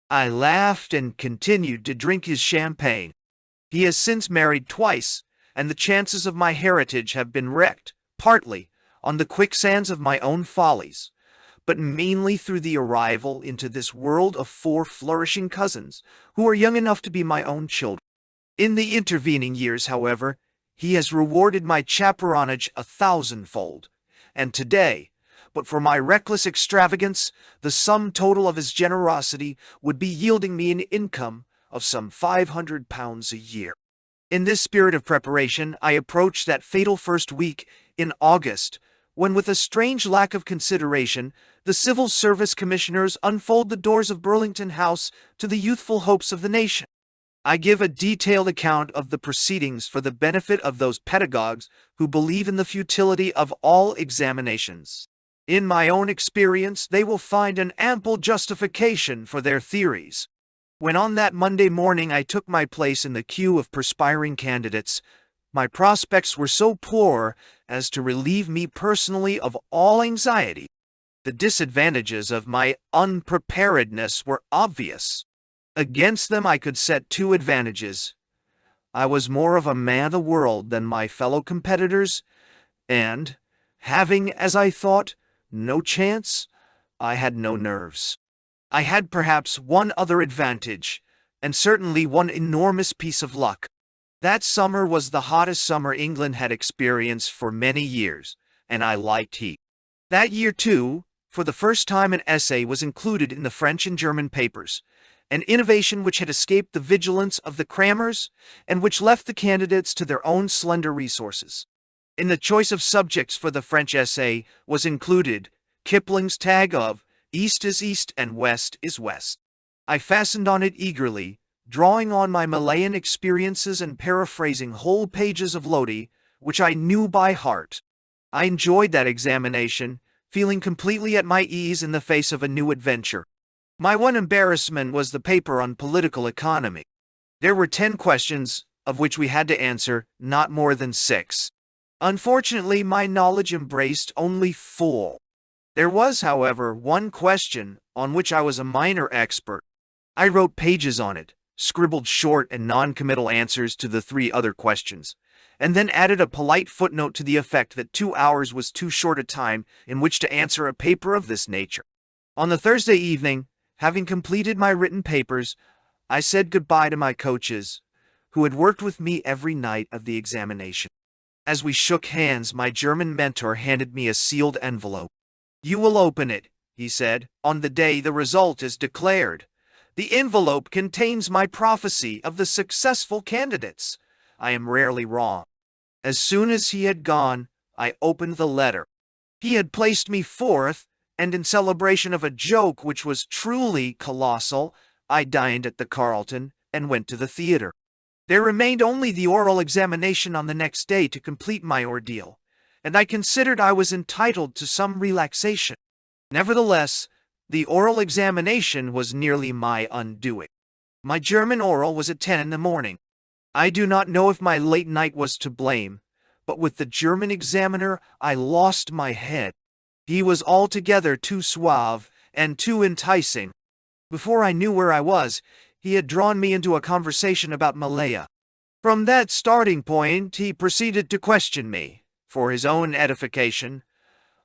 I laughed and continued to drink his champagne. He has since married twice, and the chances of my heritage have been wrecked, partly, on the quicksands of my own follies, but mainly through the arrival into this world of 4 flourishing cousins, who are young enough to be my own children. In the intervening years, however, he has rewarded my chaperonage 1,000-fold, and today, but for my reckless extravagance, the sum total of his generosity would be yielding me an income of some £500 a year. In this spirit of preparation, I approached that fatal first week in August, when with a strange lack of consideration, the Civil Service Commissioners unfold the doors of Burlington House to the youthful hopes of the nation. I give a detailed account of the proceedings for the benefit of those pedagogues who believe in the futility of all examinations. In my own experience, they will find an ample justification for their theories. When on that Monday morning I took my place in the queue of perspiring candidates, my prospects were so poor as to relieve me personally of all anxiety. The disadvantages of my unpreparedness were obvious. Against them I could set 2 advantages. I was more of a man of the world than my fellow competitors, and, having, as I thought, no chance, I had no nerves. I had perhaps one other advantage, and certainly one enormous piece of luck. That summer was the hottest summer England had experienced for many years, and I liked heat. That year, too, for the first time an essay was included in the French and German papers, an innovation which had escaped the vigilance of the crammers and which left the candidates to their own slender resources. In the choice of subjects for the French essay was included Kipling's tag of East is East and West is West. I fastened on it eagerly, drawing on my Malayan experiences and paraphrasing whole pages of Lodi, which I knew by heart. I enjoyed that examination, feeling completely at my ease in the face of a new adventure. My one embarrassment was the paper on political economy. There were 10 questions, of which we had to answer not more than 6. Unfortunately, my knowledge embraced only 4. There was, however, one question on which I was a minor expert. I wrote pages on it, scribbled short and non-committal answers to the 3 other questions, and then added a polite footnote to the effect that 2 hours was too short a time in which to answer a paper of this nature. On the Thursday evening, having completed my written papers, I said goodbye to my coaches, who had worked with me every night of the examination. As we shook hands, my German mentor handed me a sealed envelope. "You will open it," he said, "on the day the result is declared. The envelope contains my prophecy of the successful candidates. I am rarely wrong." As soon as he had gone, I opened the letter. He had placed me 4th, and in celebration of a joke which was truly colossal, I dined at the Carlton and went to the theater. There remained only the oral examination on the next day to complete my ordeal, and I considered I was entitled to some relaxation. Nevertheless, the oral examination was nearly my undoing. My German oral was at 10 in the morning. I do not know if my late night was to blame, but with the German examiner I lost my head. He was altogether too suave and too enticing. Before I knew where I was, he had drawn me into a conversation about Malaya. From that starting point, he proceeded to question me, for his own edification,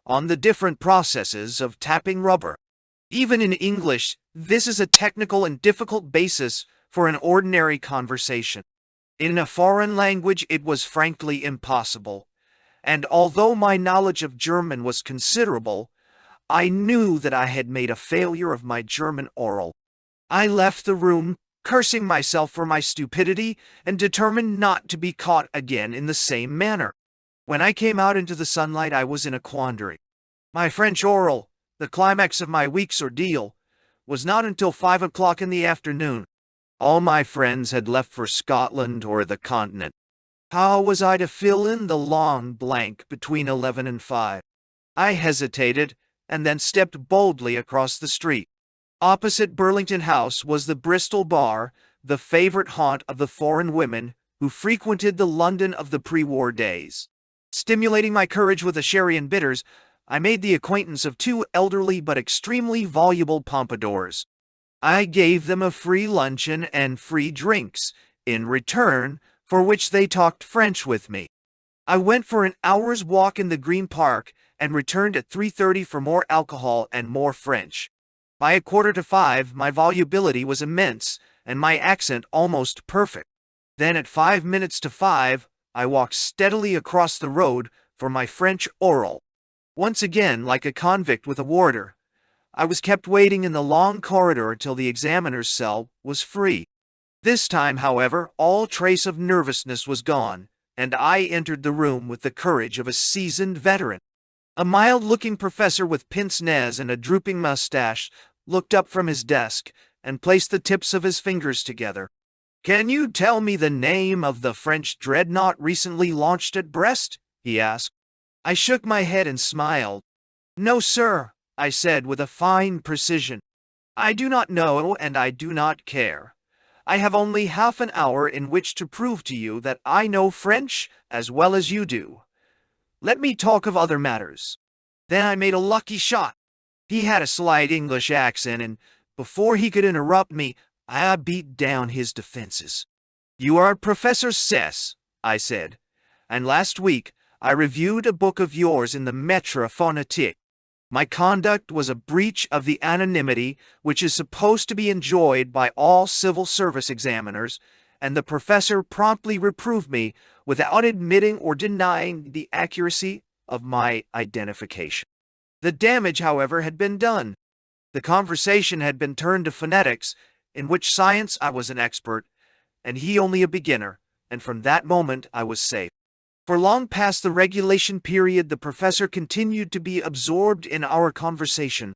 on the different processes of tapping rubber. Even in English, this is a technical and difficult basis for an ordinary conversation. In a foreign language, it was frankly impossible, and although my knowledge of German was considerable, I knew that I had made a failure of my German oral. I left the room, cursing myself for my stupidity and determined not to be caught again in the same manner. When I came out into the sunlight, I was in a quandary. My French oral, the climax of my week's ordeal, was not until 5 o'clock in the afternoon. All my friends had left for Scotland or the continent. How was I to fill in the long blank between 11 and 5? I hesitated, and then stepped boldly across the street. Opposite Burlington House was the Bristol Bar, the favorite haunt of the foreign women who frequented the London of the pre-war days. Stimulating my courage with a sherry and bitters, I made the acquaintance of 2 elderly but extremely voluble pompadours. I gave them a free luncheon and free drinks, in return for which they talked French with me. I went for an hour's walk in the Green Park and returned at 3:30 for more alcohol and more French. By 4:45, my volubility was immense, and my accent almost perfect. Then at 5 minutes to 5, I walked steadily across the road for my French oral. Once again, like a convict with a warder, I was kept waiting in the long corridor till the examiner's cell was free. This time, however, all trace of nervousness was gone, and I entered the room with the courage of a seasoned veteran. A mild-looking professor with pince-nez and a drooping mustache looked up from his desk and placed the tips of his fingers together. "Can you tell me the name of the French dreadnought recently launched at Brest?" he asked. I shook my head and smiled. "No, sir," I said with a fine precision. "I do not know, and I do not care. I have only half an hour in which to prove to you that I know French as well as you do. Let me talk of other matters." Then I made a lucky shot. He had a slight English accent, and before he could interrupt me, I beat down his defenses. "You are Professor Sess," I said, "and last week I reviewed a book of yours in the Maître Phonétique. My conduct was a breach of the anonymity which is supposed to be enjoyed by all civil service examiners, and the professor promptly reproved me without admitting or denying the accuracy of my identification. The damage, however, had been done. The conversation had been turned to phonetics, in which science I was an expert, and he only a beginner, and from that moment I was safe. For long past the regulation period, the professor continued to be absorbed in our conversation.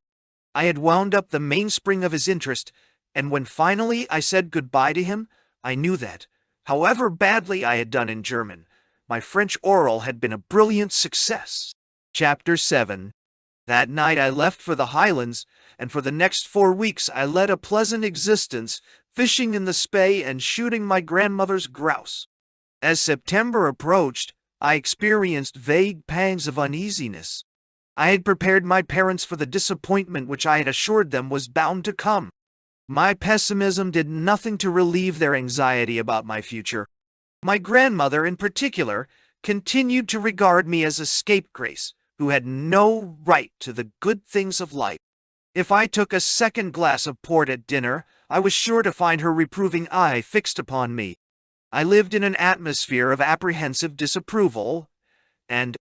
I had wound up the mainspring of his interest, and when finally I said goodbye to him, I knew that, however badly I had done in German, my French oral had been a brilliant success. Chapter 7. That night I left for the Highlands, and for the next 4 weeks I led a pleasant existence, fishing in the Spey and shooting my grandmother's grouse. As September approached, I experienced vague pangs of uneasiness. I had prepared my parents for the disappointment which I had assured them was bound to come. My pessimism did nothing to relieve their anxiety about my future. My grandmother, in particular, continued to regard me as a scapegrace who had no right to the good things of life. If I took a second glass of port at dinner, I was sure to find her reproving eye fixed upon me. I lived in an atmosphere of apprehensive disapproval, and,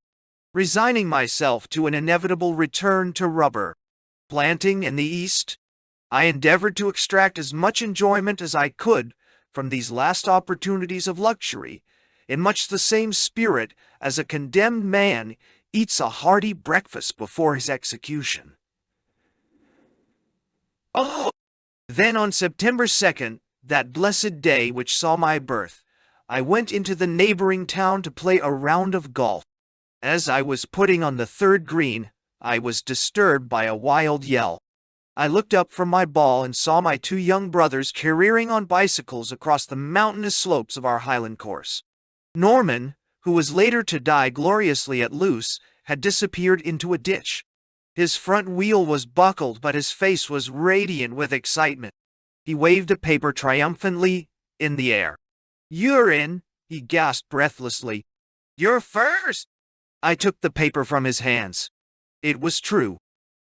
resigning myself to an inevitable return to rubber planting in the East, I endeavored to extract as much enjoyment as I could from these last opportunities of luxury, in much the same spirit as a condemned man eats a hearty breakfast before his execution. Oh! Then on September 2nd, that blessed day which saw my birth, I went into the neighboring town to play a round of golf. As I was putting on the third green, I was disturbed by a wild yell. I looked up from my ball and saw my two young brothers careering on bicycles across the mountainous slopes of our Highland course. Norman, who was later to die gloriously at Luce, had disappeared into a ditch. His front wheel was buckled, but his face was radiant with excitement. He waved a paper triumphantly in the air. "You're in," he gasped breathlessly. "You're first!" I took the paper from his hands. It was true.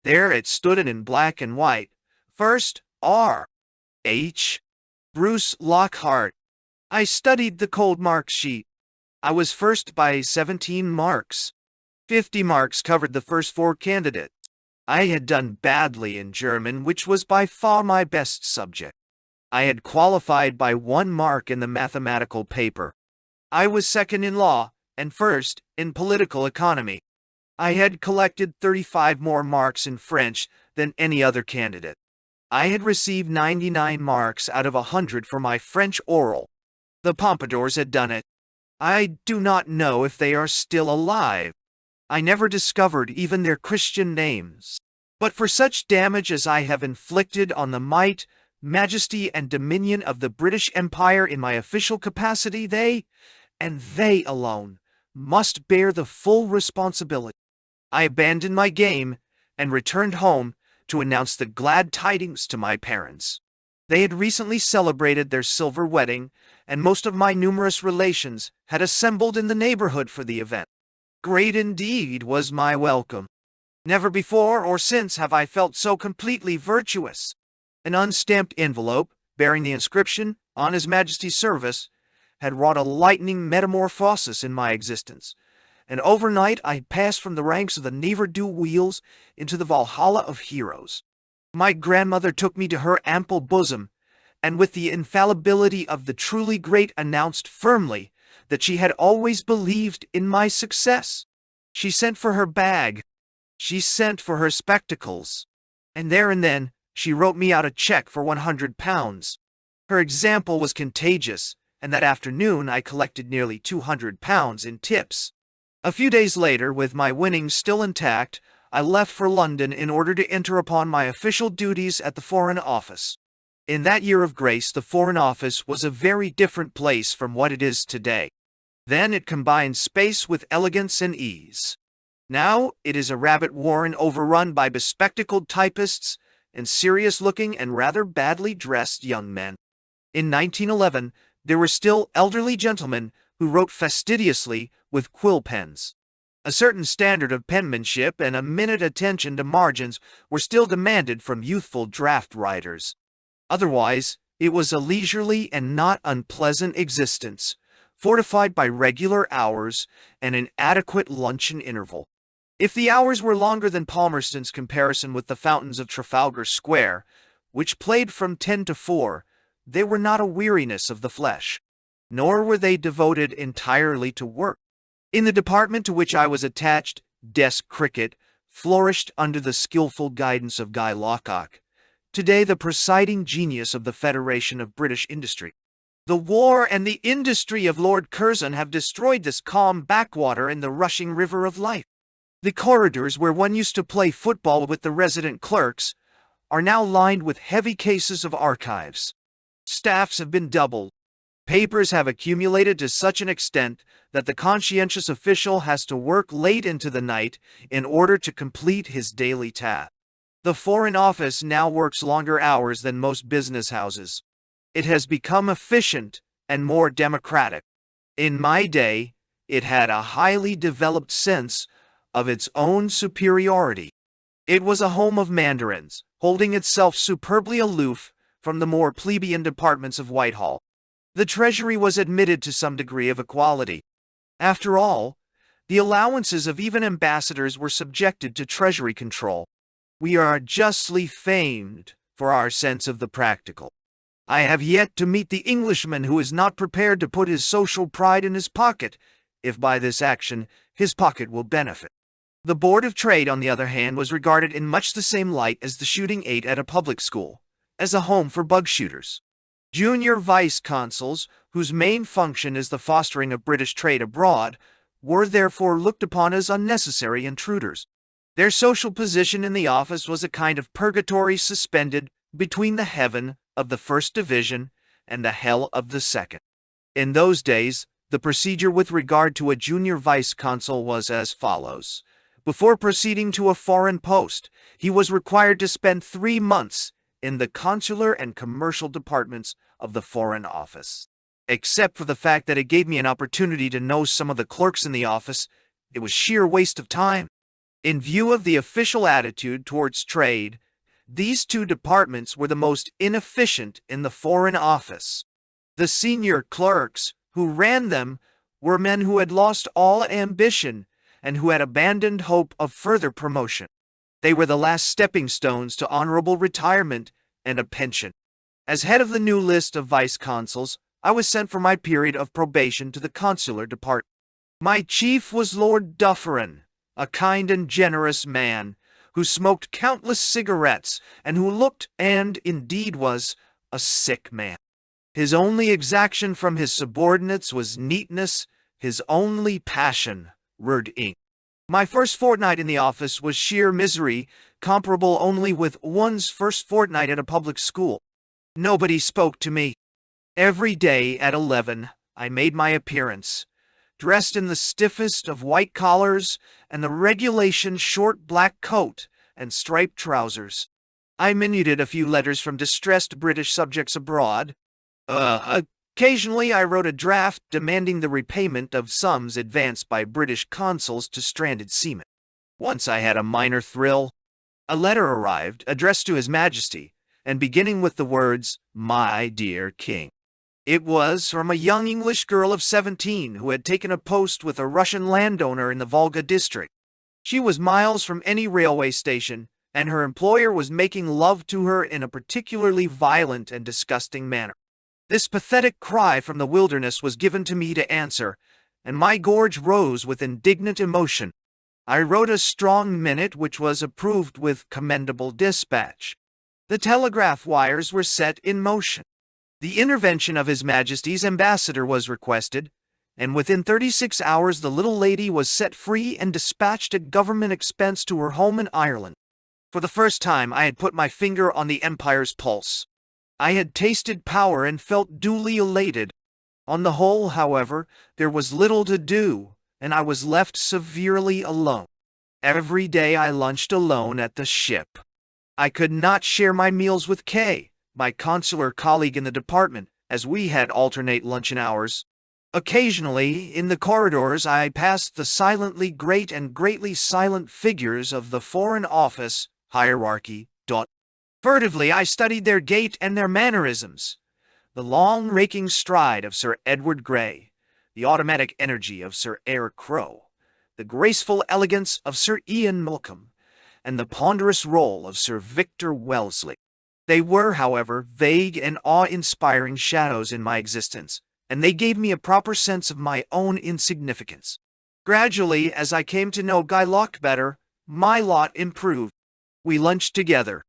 There it stood in black and white. First, R. H. Bruce Lockhart. I studied the cold mark sheet. I was first by 17 marks. 50 marks covered the first 4 candidates. I had done badly in German, which was by far my best subject. I had qualified by 1 mark in the mathematical paper. I was second in law, and first in political economy. I had collected 35 more marks in French than any other candidate. I had received 99 marks out of 100 for my French oral. The Pompadours had done it. I do not know if they are still alive. I never discovered even their Christian names. But for such damage as I have inflicted on the might, majesty, and dominion of the British Empire in my official capacity, they, and they alone, must bear the full responsibility. I abandoned my game and returned home to announce the glad tidings to my parents. They had recently celebrated their silver wedding, and most of my numerous relations had assembled in the neighborhood for the event. Great indeed was my welcome. Never before or since have I felt so completely virtuous. An unstamped envelope, bearing the inscription, "On His Majesty's Service," had wrought a lightning metamorphosis in my existence, and overnight I passed from the ranks of the never-do wheels into the Valhalla of heroes. My grandmother took me to her ample bosom, and with the infallibility of the truly great announced firmly that she had always believed in my success. She sent for her bag. She sent for her spectacles. And there and then, she wrote me out a check for £100. Her example was contagious, and that afternoon I collected nearly £200 in tips. A few days later, with my winnings still intact, I left for London in order to enter upon my official duties at the Foreign Office. In that year of grace, the Foreign Office was a very different place from what it is today. Then it combined space with elegance and ease. Now it is a rabbit warren overrun by bespectacled typists and serious-looking and rather badly dressed young men. In 1911, there were still elderly gentlemen who wrote fastidiously with quill pens. A certain standard of penmanship and a minute attention to margins were still demanded from youthful draft writers. Otherwise, it was a leisurely and not unpleasant existence, fortified by regular hours and an adequate luncheon interval. If the hours were longer than Palmerston's comparison with the fountains of Trafalgar Square, which played from 10 to 4, they were not a weariness of the flesh, nor were they devoted entirely to work. In the department to which I was attached, desk cricket flourished under the skillful guidance of Guy Lockhart, today the presiding genius of the Federation of British Industry. The war and the industry of Lord Curzon have destroyed this calm backwater in the rushing river of life. The corridors where one used to play football with the resident clerks are now lined with heavy cases of archives. Staffs have been doubled. Papers have accumulated to such an extent that the conscientious official has to work late into the night in order to complete his daily task. The Foreign Office now works longer hours than most business houses. It has become efficient and more democratic. In my day, it had a highly developed sense of its own superiority. It was a home of mandarins, holding itself superbly aloof from the more plebeian departments of Whitehall. The Treasury was admitted to some degree of equality. After all, the allowances of even ambassadors were subjected to Treasury control. We are justly famed for our sense of the practical. I have yet to meet the Englishman who is not prepared to put his social pride in his pocket, if by this action his pocket will benefit. The Board of Trade, on the other hand, was regarded in much the same light as the shooting aid at a public school, as a home for bug shooters. Junior vice-consuls, whose main function is the fostering of British trade abroad, were therefore looked upon as unnecessary intruders. Their social position in the office was a kind of purgatory suspended between the heaven of the First Division and the hell of the Second. In those days, the procedure with regard to a junior vice-consul was as follows. Before proceeding to a foreign post, he was required to spend 3 months in the consular and commercial departments of the Foreign Office. Except for the fact that it gave me an opportunity to know some of the clerks in the office, it was sheer waste of time. In view of the official attitude towards trade, these 2 departments were the most inefficient in the Foreign Office. The senior clerks who ran them were men who had lost all ambition and who had abandoned hope of further promotion. They were the last stepping stones to honorable retirement and a pension. As head of the new list of vice-consuls, I was sent for my period of probation to the consular department. My chief was Lord Dufferin, a kind and generous man, who smoked countless cigarettes and who looked, and indeed was, a sick man. His only exaction from his subordinates was neatness, his only passion, red ink. My first fortnight in the office was sheer misery, comparable only with one's first fortnight at a public school. Nobody spoke to me. Every day at 11, I made my appearance, dressed in the stiffest of white collars and the regulation short black coat and striped trousers. I minuted a few letters from distressed British subjects abroad. Occasionally I wrote a draft demanding the repayment of sums advanced by British consuls to stranded seamen. Once I had a minor thrill. A letter arrived, addressed to His Majesty, and beginning with the words, "My dear King." It was from a young English girl of 17 who had taken a post with a Russian landowner in the Volga district. She was miles from any railway station, and her employer was making love to her in a particularly violent and disgusting manner. This pathetic cry from the wilderness was given to me to answer, and my gorge rose with indignant emotion. I wrote a strong minute which was approved with commendable dispatch. The telegraph wires were set in motion. The intervention of His Majesty's ambassador was requested, and within 36 hours the little lady was set free and dispatched at government expense to her home in Ireland. For the first time I had put my finger on the Empire's pulse. I had tasted power and felt duly elated. On the whole, however, there was little to do, and I was left severely alone. Every day I lunched alone at the ship. I could not share my meals with K, my consular colleague in the department, as we had alternate luncheon hours. Occasionally, in the corridors, I passed the silently great and greatly silent figures of the Foreign Office hierarchy. Furtively I studied their gait and their mannerisms. The long raking stride of Sir Edward Grey, the automatic energy of Sir Eyre Crowe, the graceful elegance of Sir Ian Malcolm, and the ponderous roll of Sir Victor Wellesley. They were, however, vague and awe-inspiring shadows in my existence, and they gave me a proper sense of my own insignificance. Gradually, as I came to know Guy Locke better, my lot improved. We lunched together.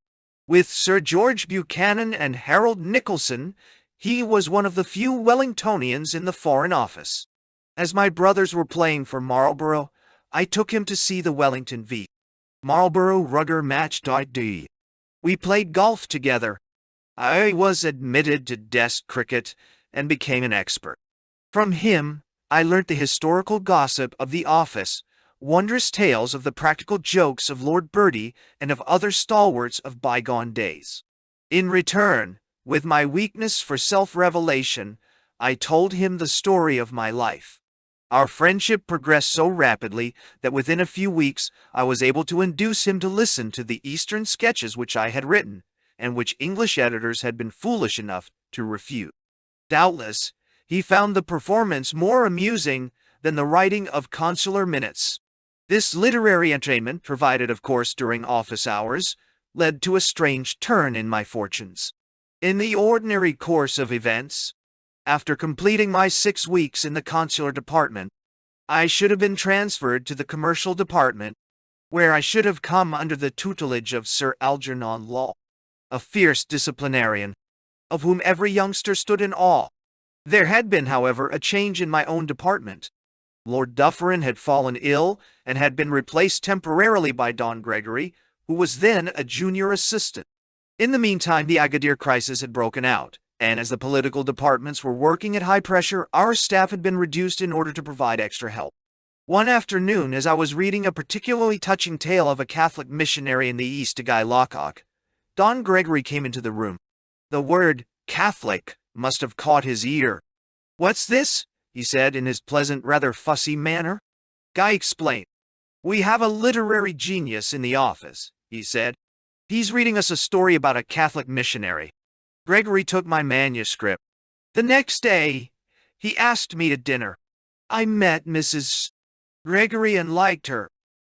With Sir George Buchanan and Harold Nicholson, he was one of the few Wellingtonians in the Foreign Office. As my brothers were playing for Marlborough, I took him to see the Wellington v. Marlborough Rugger match. We played golf together. I was admitted to desk cricket and became an expert. From him, I learnt the historical gossip of the office, wondrous tales of the practical jokes of Lord Bertie and of other stalwarts of bygone days. In return, with my weakness for self-revelation, I told him the story of my life. Our friendship progressed so rapidly that within a few weeks I was able to induce him to listen to the Eastern sketches which I had written, and which English editors had been foolish enough to refute. Doubtless, he found the performance more amusing than the writing of consular minutes. This literary entertainment, provided of course during office hours, led to a strange turn in my fortunes. In the ordinary course of events, after completing my 6 weeks in the consular department, I should have been transferred to the commercial department, where I should have come under the tutelage of Sir Algernon Law, a fierce disciplinarian, of whom every youngster stood in awe. There had been, however, a change in my own department. Lord Dufferin had fallen ill and had been replaced temporarily by Don Gregory, who was then a junior assistant. In the meantime, the Agadir crisis had broken out, and as the political departments were working at high pressure, our staff had been reduced in order to provide extra help. One afternoon, as I was reading a particularly touching tale of a Catholic missionary in the East to Guy Lockhart, Don Gregory came into the room. The word Catholic must have caught his ear. "What's this?" he said in his pleasant, rather fussy manner. Guy explained. "We have a literary genius in the office," he said. "He's reading us a story about a Catholic missionary." Gregory took my manuscript. The next day, he asked me to dinner. I met Mrs. Gregory and liked her.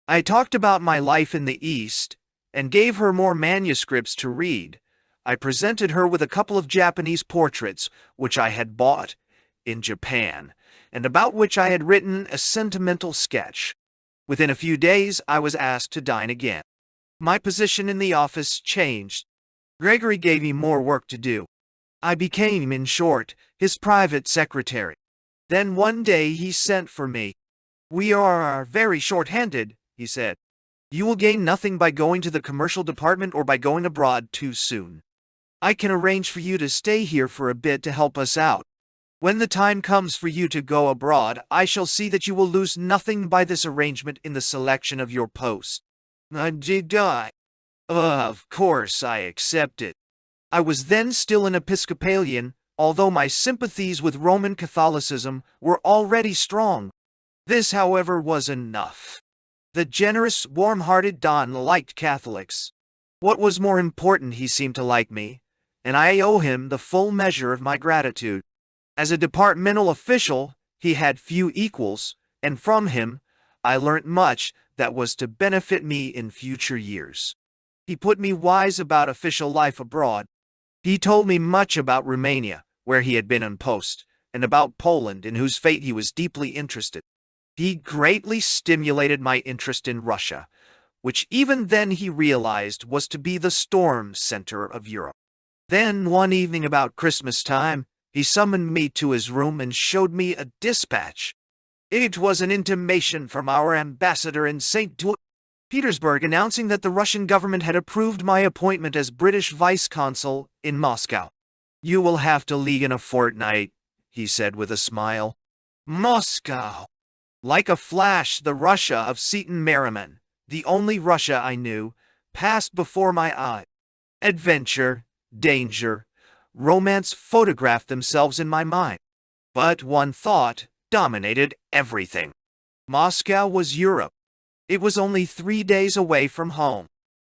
I talked about my life in the East and gave her more manuscripts to read. I presented her with a couple of Japanese portraits which I had bought in Japan, and about which I had written a sentimental sketch. Within a few days, I was asked to dine again. My position in the office changed. Gregory gave me more work to do. I became, in short, his private secretary. Then one day he sent for me. "We are very short-handed," he said. "You will gain nothing by going to the commercial department or by going abroad too soon. I can arrange for you to stay here for a bit to help us out. When the time comes for you to go abroad, I shall see that you will lose nothing by this arrangement in the selection of your post." Did I? Of course I accepted. I was then still an Episcopalian, although my sympathies with Roman Catholicism were already strong. This, however, was enough. The generous, warm-hearted Don liked Catholics. What was more important, he seemed to like me, and I owe him the full measure of my gratitude. As a departmental official, he had few equals, and from him I learnt much that was to benefit me in future years. He put me wise about official life abroad. He told me much about Romania, where he had been on post, and about Poland, in whose fate he was deeply interested. He greatly stimulated my interest in Russia, which even then he realized was to be the storm center of Europe. Then, one evening about Christmas time, he summoned me to his room and showed me a dispatch. It was an intimation from our ambassador in St. Petersburg announcing that the Russian government had approved my appointment as British vice-consul in Moscow. "You will have to leave in a fortnight," he said with a smile. Moscow! Like a flash, the Russia of Seton Merriman, the only Russia I knew, passed before my eye. Adventure, danger, romance photographed themselves in my mind. But one thought dominated everything. Moscow was Europe. It was only 3 days away from home.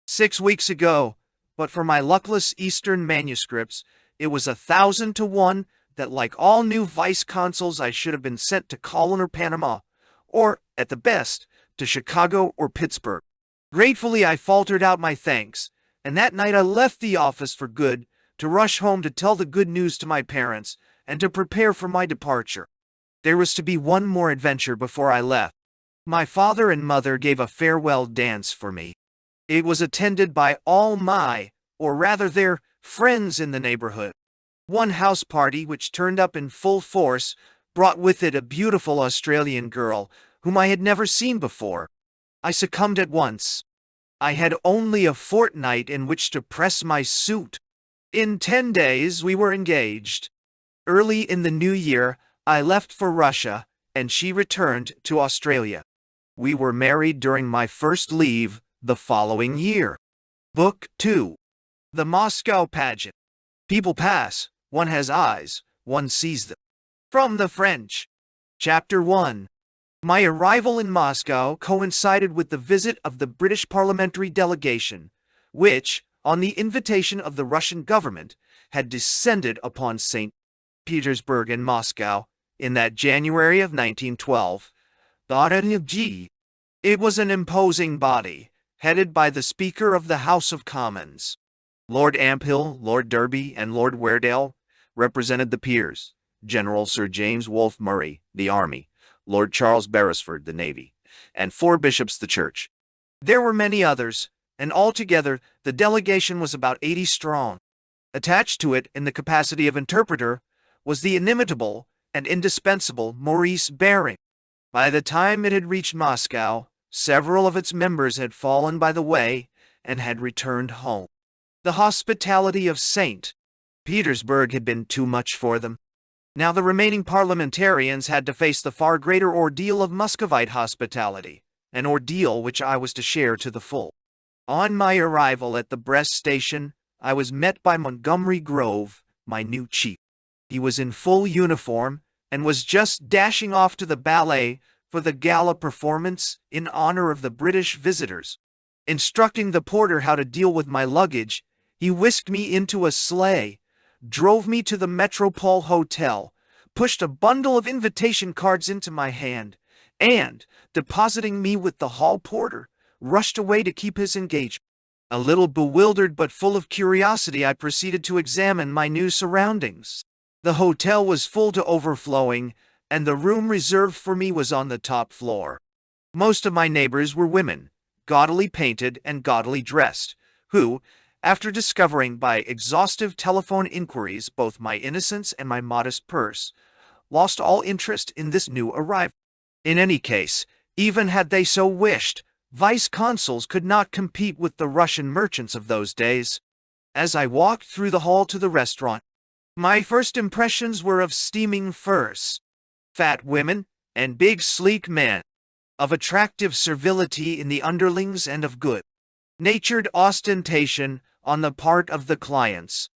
6 weeks ago, but for my luckless Eastern manuscripts, it was 1,000 to 1 that, like all new vice-consuls, I should have been sent to Colon or Panama, or, at the best, to Chicago or Pittsburgh. Gratefully, I faltered out my thanks, and that night I left the office for good, to rush home to tell the good news to my parents, and to prepare for my departure. There was to be one more adventure before I left. My father and mother gave a farewell dance for me. It was attended by all my, or rather their, friends in the neighborhood. One house party, which turned up in full force, brought with it a beautiful Australian girl, whom I had never seen before. I succumbed at once. I had only a fortnight in which to press my suit. In 10 days we were engaged. Early in the new year, I left for Russia, and she returned to Australia. We were married during my first leave the following year. Book 2. The Moscow Pageant. People pass, one has eyes, one sees them. From the French. Chapter 1. My arrival in Moscow coincided with the visit of the British parliamentary delegation, which, on the invitation of the Russian government, had descended upon St. Petersburg and Moscow in that January of 1912. It was an imposing body, headed by the Speaker of the House of Commons. Lord Amphill, Lord Derby, and Lord Weardale represented the peers, General Sir James Wolfe Murray, the Army, Lord Charles Beresford, the Navy, and 4 bishops, the Church. There were many others, and altogether the delegation was about 80 strong. Attached to it, in the capacity of interpreter, was the inimitable and indispensable Maurice Baring. By the time it had reached Moscow, several of its members had fallen by the way and had returned home. The hospitality of St. Petersburg had been too much for them. Now the remaining parliamentarians had to face the far greater ordeal of Muscovite hospitality, an ordeal which I was to share to the full. On my arrival at the Brest station, I was met by Montgomery Grove, my new chief. He was in full uniform and was just dashing off to the ballet for the gala performance in honor of the British visitors. Instructing the porter how to deal with my luggage, he whisked me into a sleigh, drove me to the Metropole Hotel, pushed a bundle of invitation cards into my hand, and, depositing me with the hall porter, rushed away to keep his engagement. A little bewildered but full of curiosity, I proceeded to examine my new surroundings. The hotel was full to overflowing, and the room reserved for me was on the top floor. Most of my neighbors were women, gaudily painted and gaudily dressed, who, after discovering by exhaustive telephone inquiries both my innocence and my modest purse, lost all interest in this new arrival. In any case, even had they so wished, vice-consuls could not compete with the Russian merchants of those days. As I walked through the hall to the restaurant, my first impressions were of steaming furs, fat women, and big sleek men, of attractive servility in the underlings and of good-natured ostentation on the part of the clients,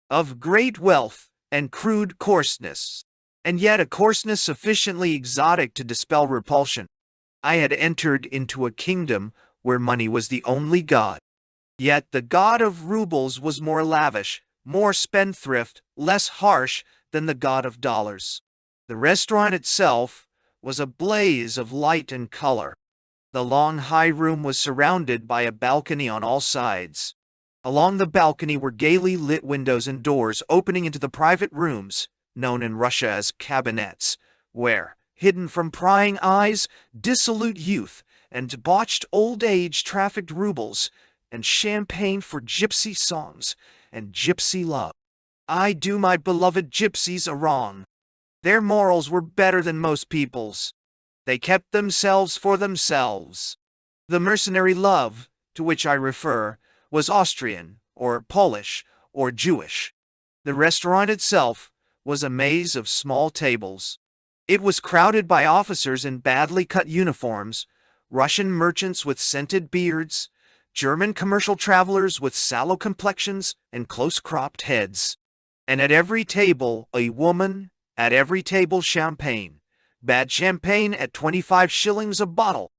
of great wealth and crude coarseness, and yet a coarseness sufficiently exotic to dispel repulsion. I had entered into a kingdom where money was the only god. Yet the god of rubles was more lavish, more spendthrift, less harsh than the god of dollars. The restaurant itself was a blaze of light and color. The long high room was surrounded by a balcony on all sides. Along the balcony were gaily lit windows and doors opening into the private rooms, known in Russia as cabinets, where, hidden from prying eyes, dissolute youth and debauched old age trafficked rubles, and champagne for gypsy songs and gypsy love. I do my beloved gypsies a wrong. Their morals were better than most people's. They kept themselves for themselves. The mercenary love, to which I refer, was Austrian, or Polish, or Jewish. The restaurant itself was a maze of small tables. It was crowded by officers in badly cut uniforms, Russian merchants with scented beards, German commercial travelers with sallow complexions and close-cropped heads. And at every table a woman, at every table champagne, bad champagne at 25 shillings a bottle.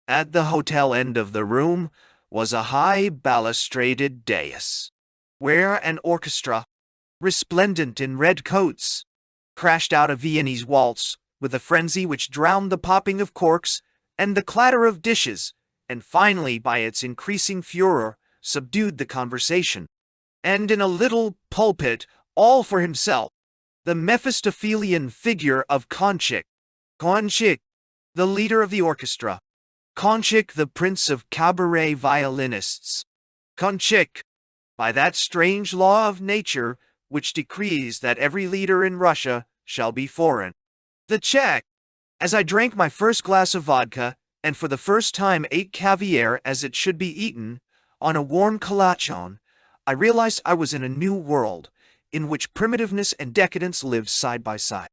At the hotel end of the room was a high balustraded dais, where an orchestra, resplendent in red coats, crashed out a Viennese waltz with a frenzy which drowned the popping of corks and the clatter of dishes, and finally, by its increasing furor, subdued the conversation. And in a little pulpit, all for himself, the Mephistophelian figure of Konchik, the leader of the orchestra, Konchik, the prince of cabaret violinists. Konchik, by that strange law of nature which decrees that every leader in Russia shall be foreign. The Czech. As I drank my first glass of vodka, and for the first time ate caviar as it should be eaten, on a warm kalachon, I realized I was in a new world, in which primitiveness and decadence lived side by side.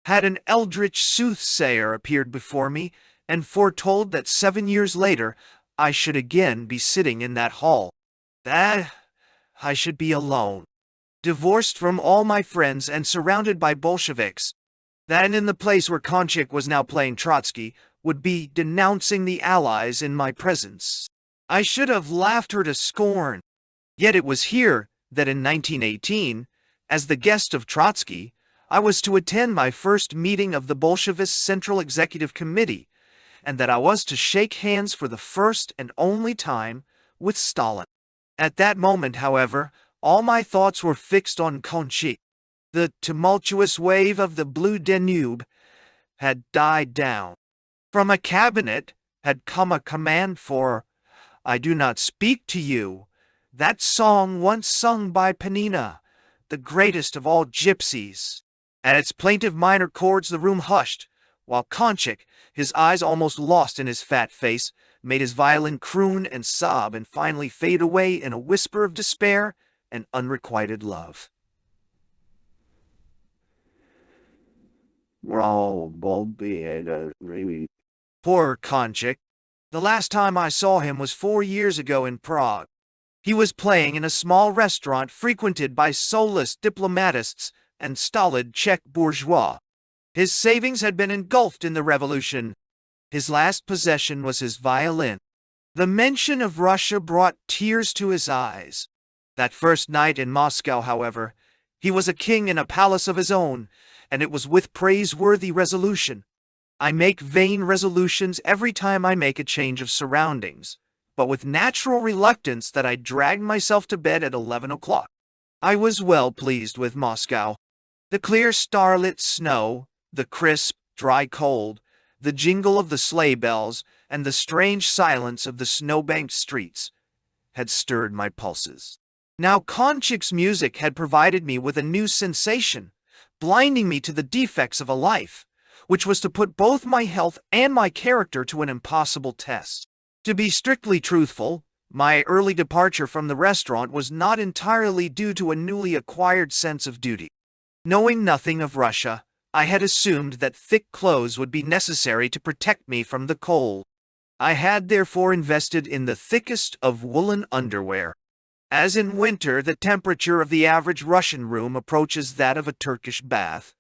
Had an eldritch soothsayer appeared before me, and foretold that 7 years later I should again be sitting in that hall. That I should be alone, divorced from all my friends and surrounded by Bolsheviks. That in the place where Konchik was now playing Trotsky would be denouncing the Allies in my presence. I should have laughed her to scorn. Yet it was here that in 1918, as the guest of Trotsky, I was to attend my first meeting of the Bolshevist Central Executive Committee, and that I was to shake hands for the first and only time with Stalin. At that moment, however, all my thoughts were fixed on Konchik. The tumultuous wave of the Blue Danube had died down. From a cabinet had come a command for "I do not speak to you," that song once sung by Panina, the greatest of all gypsies. At its plaintive minor chords the room hushed, while Konchik, his eyes almost lost in his fat face, made his violin croon and sob and finally fade away in a whisper of despair and unrequited love. Poor Konchik. The last time I saw him was 4 years ago in Prague. He was playing in a small restaurant frequented by soulless diplomatists and stolid Czech bourgeois. His savings had been engulfed in the revolution. His last possession was his violin. The mention of Russia brought tears to his eyes. That first night in Moscow, however, he was a king in a palace of his own, and it was with praiseworthy resolution. I make vain resolutions every time I make a change of surroundings, but with natural reluctance that I dragged myself to bed at 11 o'clock. I was well pleased with Moscow. The clear starlit snow, the crisp, dry cold, the jingle of the sleigh bells, and the strange silence of the snow-banked streets had stirred my pulses. Now Konchik's music had provided me with a new sensation, blinding me to the defects of a life, which was to put both my health and my character to an impossible test. To be strictly truthful, my early departure from the restaurant was not entirely due to a newly acquired sense of duty. Knowing nothing of Russia, I had assumed that thick clothes would be necessary to protect me from the cold. I had therefore invested in the thickest of woolen underwear. As in winter the temperature of the average Russian room approaches that of a Turkish bath,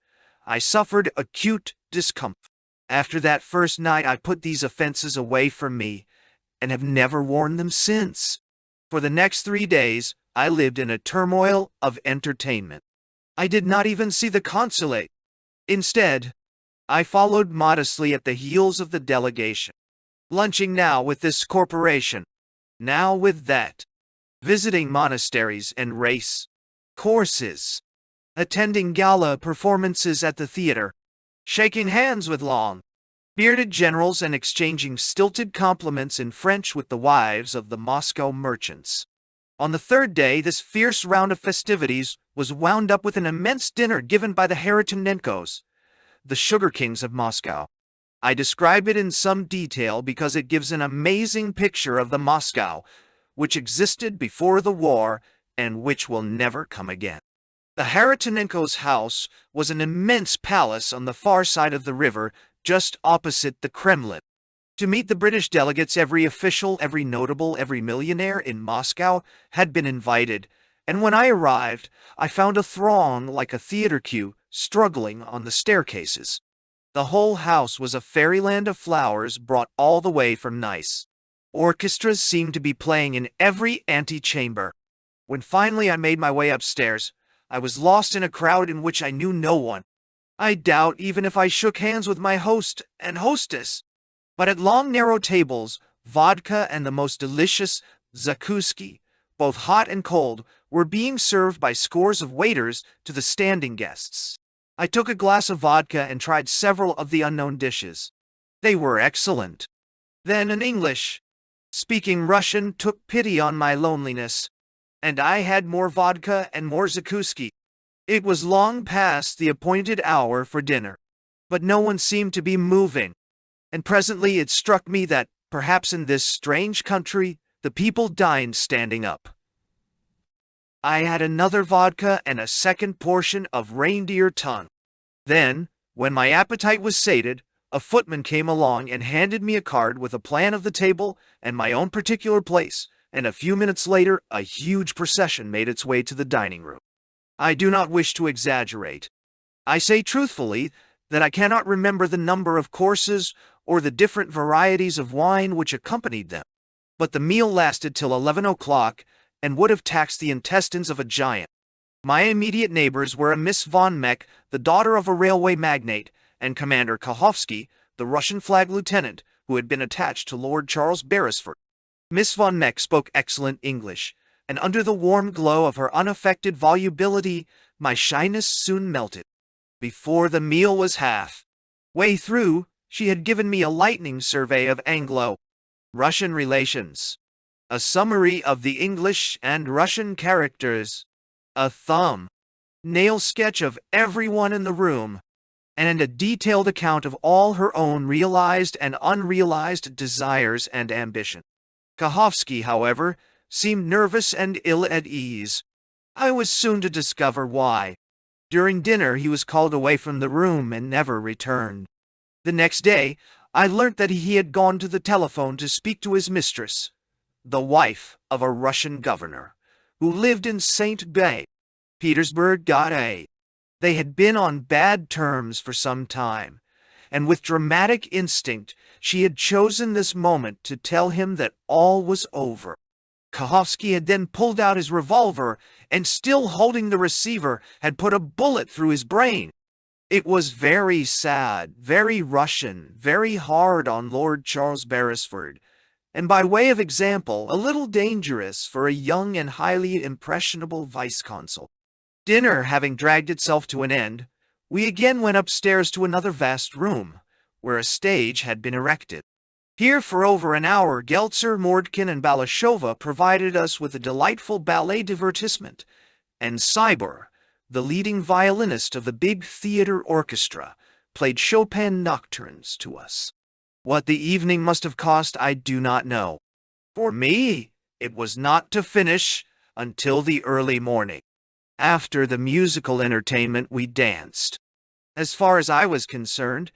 I suffered acute discomfort. After that first night I put these offenses away from me, and have never worn them since. For the next 3 days I lived in a turmoil of entertainment. I did not even see the consulate. Instead, I followed modestly at the heels of the delegation, lunching now with this corporation, now with that, visiting monasteries and race courses, attending gala performances at the theater, shaking hands with long, bearded generals and exchanging stilted compliments in French with the wives of the Moscow merchants. On the third day, this fierce round of festivities was wound up with an immense dinner given by the Haritonenkos, the sugar kings of Moscow. I describe it in some detail because it gives an amazing picture of the Moscow which existed before the war and which will never come again. The Haritonenkos' house was an immense palace on the far side of the river, just opposite the Kremlin. To meet the British delegates, every official, every notable, every millionaire in Moscow had been invited, and when I arrived, I found a throng like a theater queue struggling on the staircases. The whole house was a fairyland of flowers brought all the way from Nice. Orchestras seemed to be playing in every antechamber. When finally I made my way upstairs, I was lost in a crowd in which I knew no one. I doubt even if I shook hands with my host and hostess. But at long narrow tables, vodka and the most delicious zakouski, both hot and cold, were being served by scores of waiters to the standing guests. I took a glass of vodka and tried several of the unknown dishes. They were excellent. Then an English-speaking Russian took pity on my loneliness, and I had more vodka and more zakouski. It was long past the appointed hour for dinner, but no one seemed to be moving, and presently it struck me that, perhaps in this strange country, the people dined standing up. I had another vodka and a second portion of reindeer tongue. Then, when my appetite was sated, A footman came along and handed me a card with a plan of the table and my own particular place, and a few minutes later a huge procession made its way to the dining room. I do not wish to exaggerate. I say truthfully that I cannot remember the number of courses or the different varieties of wine which accompanied them, but the meal lasted till 11 o'clock and would have taxed the intestines of a giant. My immediate neighbors were a Miss von Meck, the daughter of a railway magnate, and Commander Kachowski, the Russian flag lieutenant, who had been attached to Lord Charles Beresford. Miss von Meck spoke excellent English, and under the warm glow of her unaffected volubility, my shyness soon melted. Before the meal was half-way through, she had given me a lightning survey of Anglo-Russian relations, a summary of the English and Russian characters, a thumb-nail sketch of everyone in the room, and a detailed account of all her own realized and unrealized desires and ambition. Kachowski, however, seemed nervous and ill at ease. I was soon to discover why. During dinner he was called away from the room and never returned. The next day I learnt that he had gone to the telephone to speak to his mistress, the wife of a Russian governor, who lived in St. Petersburg. They had been on bad terms for some time, and with dramatic instinct she had chosen this moment to tell him that all was over. Kachowski had then pulled out his revolver and, still holding the receiver, had put a bullet through his brain. It was very sad, very Russian, very hard on Lord Charles Beresford, and by way of example, a little dangerous for a young and highly impressionable vice-consul. Dinner having dragged itself to an end, we again went upstairs to another vast room, where a stage had been erected. Here for over an hour Geltzer, Mordkin, and Balashova provided us with a delightful ballet divertissement, and Sibor, the leading violinist of the big theater orchestra, played Chopin nocturnes to us. What the evening must have cost I do not know. For me, it was not to finish until the early morning. After the musical entertainment we danced. As far as I was concerned,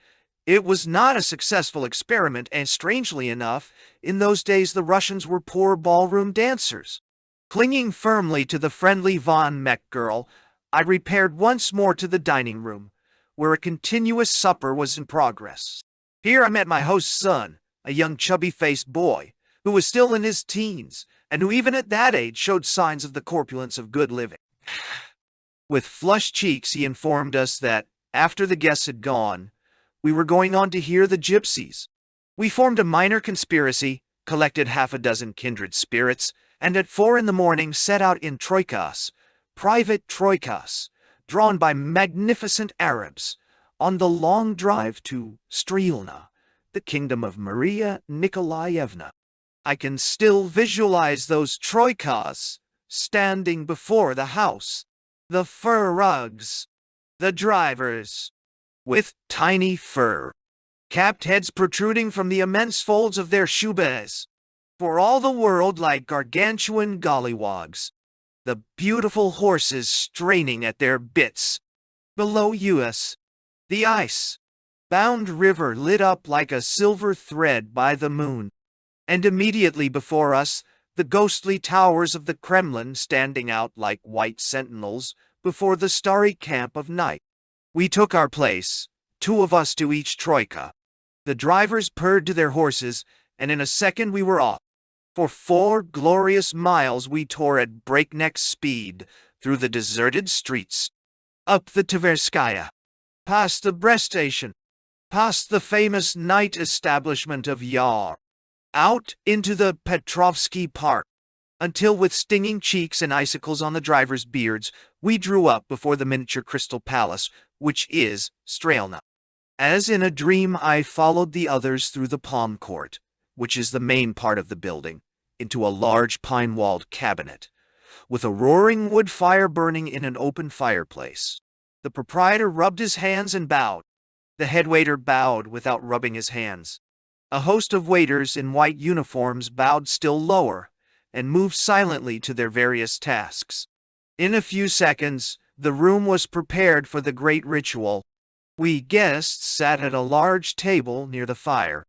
it was not a successful experiment, and strangely enough, in those days the Russians were poor ballroom dancers. Clinging firmly to the friendly von Meck girl, I repaired once more to the dining room, where a continuous supper was in progress. Here I met my host's son, a young chubby-faced boy, who was still in his teens, and who even at that age showed signs of the corpulence of good living. With flushed cheeks he informed us that, after the guests had gone, we were going on to hear the gypsies. We formed a minor conspiracy, collected half a dozen kindred spirits, and at 4 in the morning set out in troikas, private troikas, drawn by magnificent Arabs, on the long drive to Strelna, the kingdom of Maria Nikolaevna. I can still visualize those troikas standing before the house, the fur rugs, the drivers, with tiny fur-capped heads protruding from the immense folds of their shubas, for all the world like gargantuan gollywogs, the beautiful horses straining at their bits. Below us, the ice-bound river lit up like a silver thread by the moon, and immediately before us, the ghostly towers of the Kremlin standing out like white sentinels before the starry camp of night. We took our place, 2 of us to each troika. The drivers purred to their horses, and in a second we were off. For 4 glorious miles we tore at breakneck speed through the deserted streets, up the Tverskaya, past the Brest station, past the famous night establishment of Yar, out into the Petrovsky Park, until with stinging cheeks and icicles on the drivers' beards, we drew up before the miniature crystal palace, which is Strelna. As in a dream I followed the others through the palm court, which is the main part of the building, into a large pine-walled cabinet, with a roaring wood fire burning in an open fireplace. The proprietor rubbed his hands and bowed. The head waiter bowed without rubbing his hands. A host of waiters in white uniforms bowed still lower, and moved silently to their various tasks. In a few seconds, the room was prepared for the great ritual. We guests sat at a large table near the fire.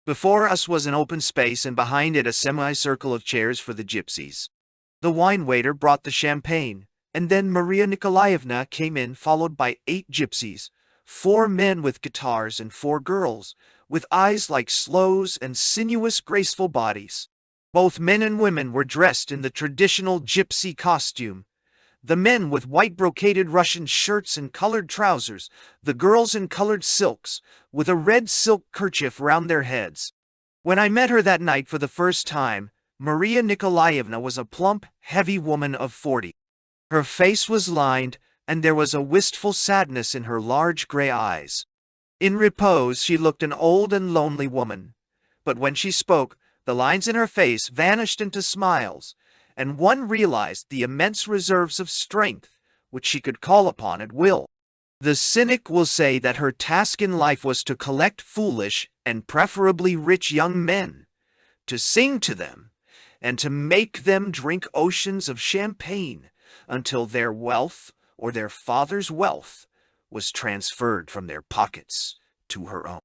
Before us was an open space, and behind it a semicircle of chairs for the gypsies. The wine waiter brought the champagne, and then Maria Nikolaevna came in, followed by 8 gypsies, 4 men with guitars and 4 girls, with eyes like sloes and sinuous, graceful bodies. Both men and women were dressed in the traditional gypsy costume. The men with white brocaded Russian shirts and colored trousers, the girls in colored silks, with a red silk kerchief round their heads. When I met her that night for the first time, Maria Nikolaevna was a plump, heavy woman of 40. Her face was lined, and there was a wistful sadness in her large gray eyes. In repose she looked an old and lonely woman, but when she spoke, the lines in her face vanished into smiles, and one realized the immense reserves of strength which she could call upon at will. The cynic will say that her task in life was to collect foolish and preferably rich young men, to sing to them, and to make them drink oceans of champagne until their wealth or their father's wealth was transferred from their pockets to her own.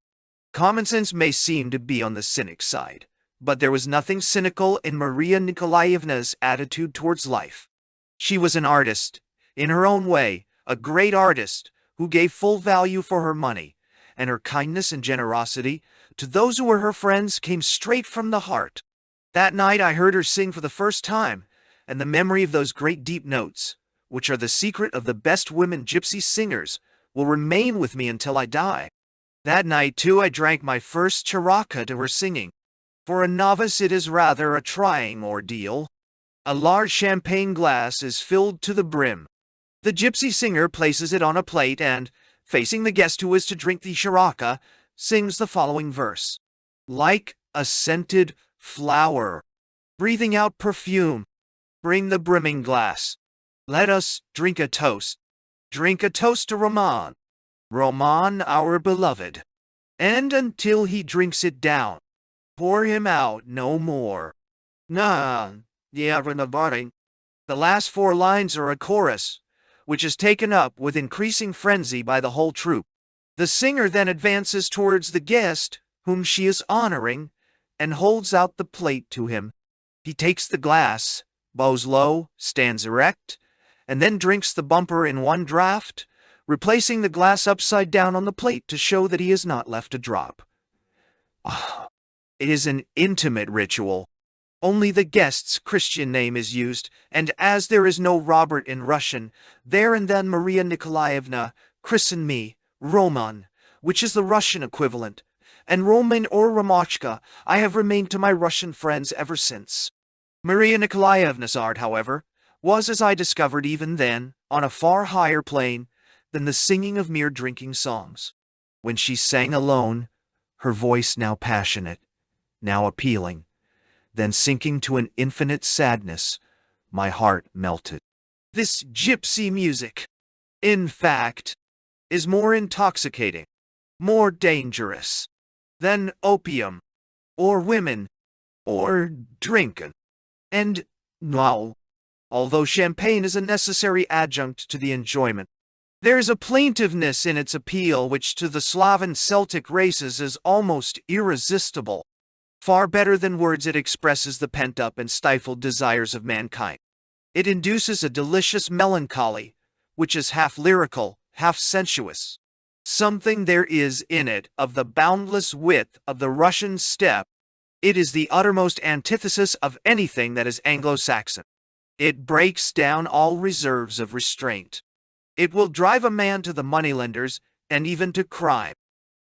Common sense may seem to be on the cynic side, but there was nothing cynical in Maria Nikolaevna's attitude towards life. She was an artist, in her own way, a great artist who gave full value for her money, and her kindness and generosity to those who were her friends came straight from the heart. That night I heard her sing for the first time, and the memory of those great deep notes, which are the secret of the best women gypsy singers, will remain with me until I die. That night, too, I drank my first Cheka to her singing. For a novice it is rather a trying ordeal. A large champagne glass is filled to the brim. The gypsy singer places it on a plate and, facing the guest who is to drink the Cheka, sings the following verse. Like a scented flower, breathing out perfume, bring the brimming glass. Let us drink a toast. Drink a toast to Roman. Roman, our beloved. And until he drinks it down, pour him out no more. The last 4 lines are a chorus, which is taken up with increasing frenzy by the whole troupe. The singer then advances towards the guest, whom she is honoring, and holds out the plate to him. He takes the glass, bows low, stands erect, and then drinks the bumper in one draught, replacing the glass upside down on the plate to show that he has not left a drop. It is an intimate ritual. Only the guest's Christian name is used, and as there is no Robert in Russian, there and then Maria Nikolaevna christened me Roman, which is the Russian equivalent, and Roman or Romochka I have remained to my Russian friends ever since. Maria Nikolaevna's art, however, was, as I discovered even then, on a far higher plane than the singing of mere drinking songs. When she sang alone, her voice now passionate, now appealing, then sinking to an infinite sadness, my heart melted. This gypsy music, in fact, is more intoxicating, more dangerous than opium, or women, or drinking. And now, although champagne is a necessary adjunct to the enjoyment, there is a plaintiveness in its appeal which to the Slav and Celtic races is almost irresistible. Far better than words it expresses the pent-up and stifled desires of mankind. It induces a delicious melancholy, which is half lyrical, half sensuous. Something there is in it of the boundless width of the Russian steppe. It is the uttermost antithesis of anything that is Anglo-Saxon. It breaks down all reserves of restraint. It will drive a man to the moneylenders and even to crime.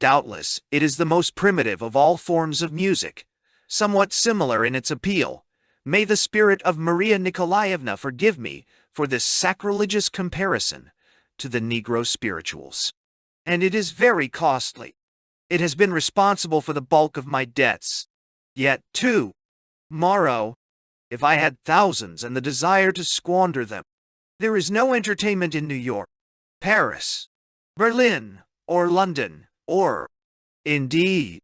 Doubtless, it is the most primitive of all forms of music, somewhat similar in its appeal. May the spirit of Maria Nikolaevna forgive me for this sacrilegious comparison to the Negro spirituals. And it is very costly. It has been responsible for the bulk of my debts. Yet, too, tomorrow, if I had thousands and the desire to squander them, there is no entertainment in New York, Paris, Berlin, or London, or, indeed,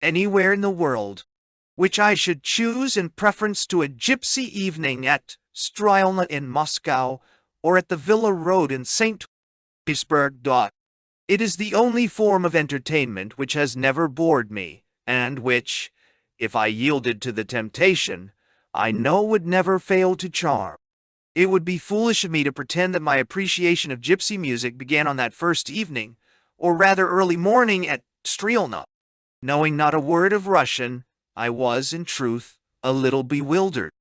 anywhere in the world, which I should choose in preference to a gypsy evening at Strelna in Moscow, or at the Villa Road in St. Petersburg. It is the only form of entertainment which has never bored me, and which, if I yielded to the temptation, I know would never fail to charm. It would be foolish of me to pretend that my appreciation of gypsy music began on that first evening, or rather early morning at Strielna. Knowing not a word of Russian, I was, in truth, a little bewildered.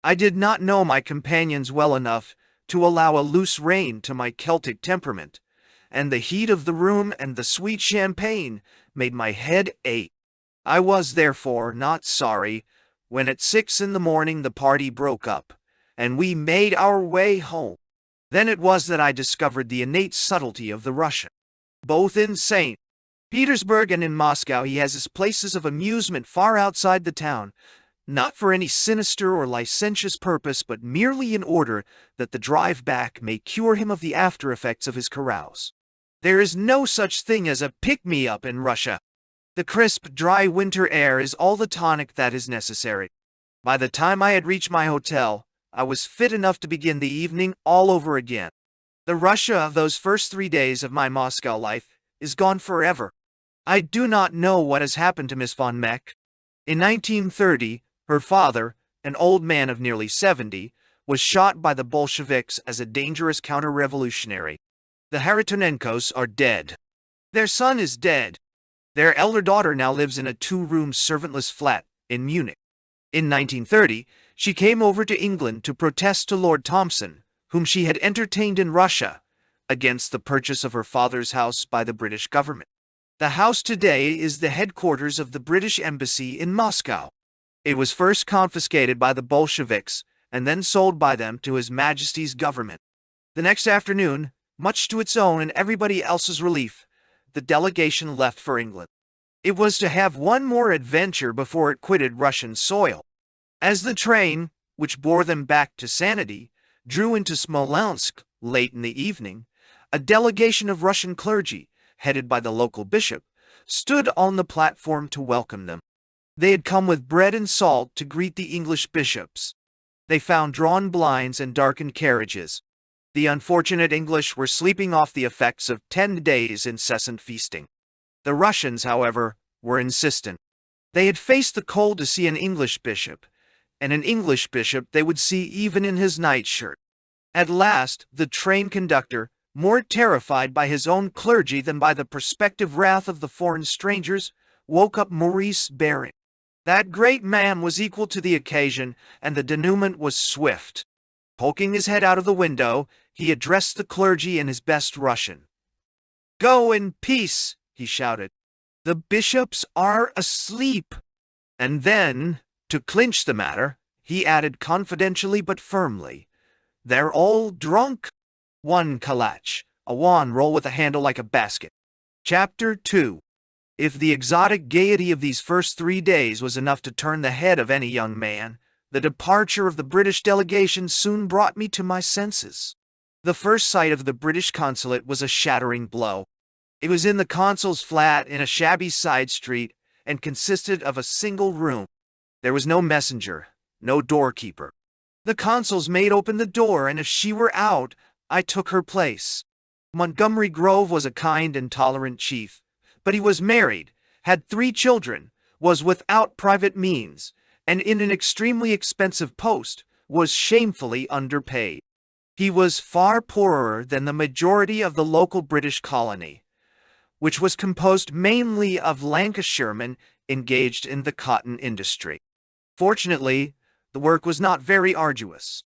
I did not know my companions well enough to allow a loose rein to my Celtic temperament, and the heat of the room and the sweet champagne made my head ache. I was, therefore, not sorry when at 6 in the morning the party broke up, and we made our way home. Then it was that I discovered the innate subtlety of the Russian. Both in St. Petersburg and in Moscow he has his places of amusement far outside the town, not for any sinister or licentious purpose, but merely in order that the drive back may cure him of the after-effects of his carouse. There is no such thing as a pick-me-up in Russia. The crisp, dry winter air is all the tonic that is necessary. By the time I had reached my hotel, I was fit enough to begin the evening all over again. The Russia of those first 3 days of my Moscow life is gone forever. I do not know what has happened to Miss von Meck. In 1930, her father, an old man of nearly 70, was shot by the Bolsheviks as a dangerous counter-revolutionary. The Haritonenkos are dead. Their son is dead. Their elder daughter now lives in a 2-room servantless flat in Munich. In 1930, she came over to England to protest to Lord Thompson, whom she had entertained in Russia, against the purchase of her father's house by the British government. The house today is the headquarters of the British Embassy in Moscow. It was first confiscated by the Bolsheviks and then sold by them to His Majesty's government. The next afternoon, much to its own and everybody else's relief, the delegation left for England. It was to have one more adventure before it quitted Russian soil. As the train, which bore them back to Sanity, drew into Smolensk late in the evening, a delegation of Russian clergy, headed by the local bishop, stood on the platform to welcome them. They had come with bread and salt to greet the English bishops. They found drawn blinds and darkened carriages. The unfortunate English were sleeping off the effects of 10 days' incessant feasting. The Russians, however, were insistent. They had faced the cold to see an English bishop, and an English bishop they would see even in his nightshirt. At last, the train conductor, more terrified by his own clergy than by the prospective wrath of the foreign strangers, woke up Maurice Baring. That great man was equal to the occasion, and the denouement was swift. Poking his head out of the window, he addressed the clergy in his best Russian. "Go in peace," he shouted. "The bishops are asleep." And then, to clinch the matter, he added confidentially but firmly, "They're all drunk. One kalach, a wan roll with a handle like a basket." Chapter 2. If the exotic gaiety of these first 3 days was enough to turn the head of any young man, the departure of the British delegation soon brought me to my senses. The first sight of the British consulate was a shattering blow. It was in the consul's flat in a shabby side street and consisted of a single room. There was no messenger, no doorkeeper. The consul's maid opened the door, and if she were out, I took her place. Montgomery Grove was a kind and tolerant chief, but he was married, had 3 children, was without private means, and in an extremely expensive post, was shamefully underpaid. He was far poorer than the majority of the local British colony, which was composed mainly of Lancashiremen engaged in the cotton industry. Fortunately, the work was not very arduous.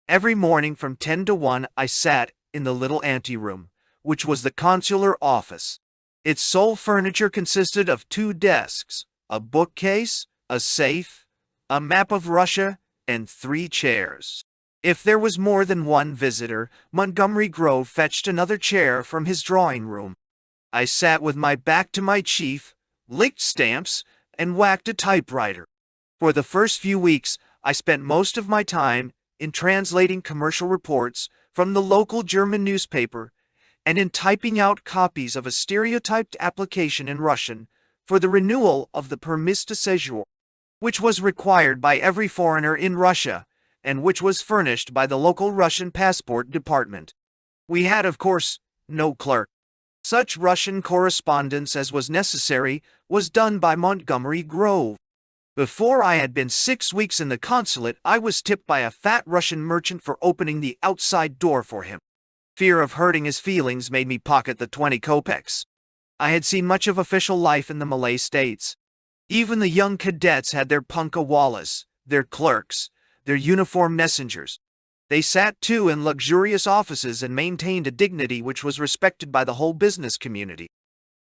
Every morning from 10 to 1 I sat in the little anteroom, which was the consular office. Its sole furniture consisted of 2 desks, a bookcase, a safe, a map of Russia, and 3 chairs. If there was more than one visitor, Montgomery Grove fetched another chair from his drawing room. I sat with my back to my chief, licked stamps, and whacked a typewriter. For the first few weeks, I spent most of my time in translating commercial reports from the local German newspaper and in typing out copies of a stereotyped application in Russian for the renewal of the permis de séjour, which was required by every foreigner in Russia and which was furnished by the local Russian passport department. We had, of course, no clerk. Such Russian correspondence as was necessary was done by Montgomery Grove. Before I had been 6 weeks in the consulate, I was tipped by a fat Russian merchant for opening the outside door for him. Fear of hurting his feelings made me pocket the 20 kopecks. I had seen much of official life in the Malay states. Even the young cadets had their punkah wallahs, their clerks, their uniformed messengers. They sat too in luxurious offices and maintained a dignity which was respected by the whole business community.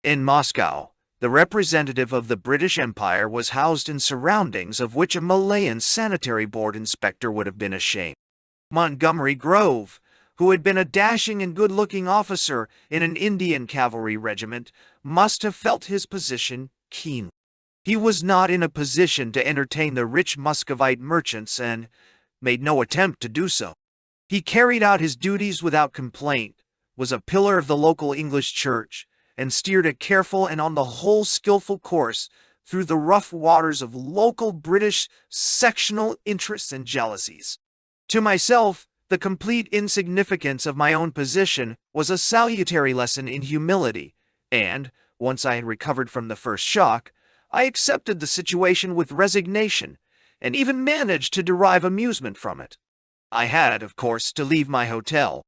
In Moscow, the representative of the British Empire was housed in surroundings of which a Malayan sanitary board inspector would have been ashamed. Montgomery Grove, who had been a dashing and good-looking officer in an Indian cavalry regiment, must have felt his position keenly. He was not in a position to entertain the rich Muscovite merchants and made no attempt to do so. He carried out his duties without complaint, was a pillar of the local English church, and steered a careful and on the whole skillful course through the rough waters of local British sectional interests and jealousies. To myself, the complete insignificance of my own position was a salutary lesson in humility, and, once I had recovered from the first shock, I accepted the situation with resignation, and even managed to derive amusement from it. I had, of course, to leave my hotel.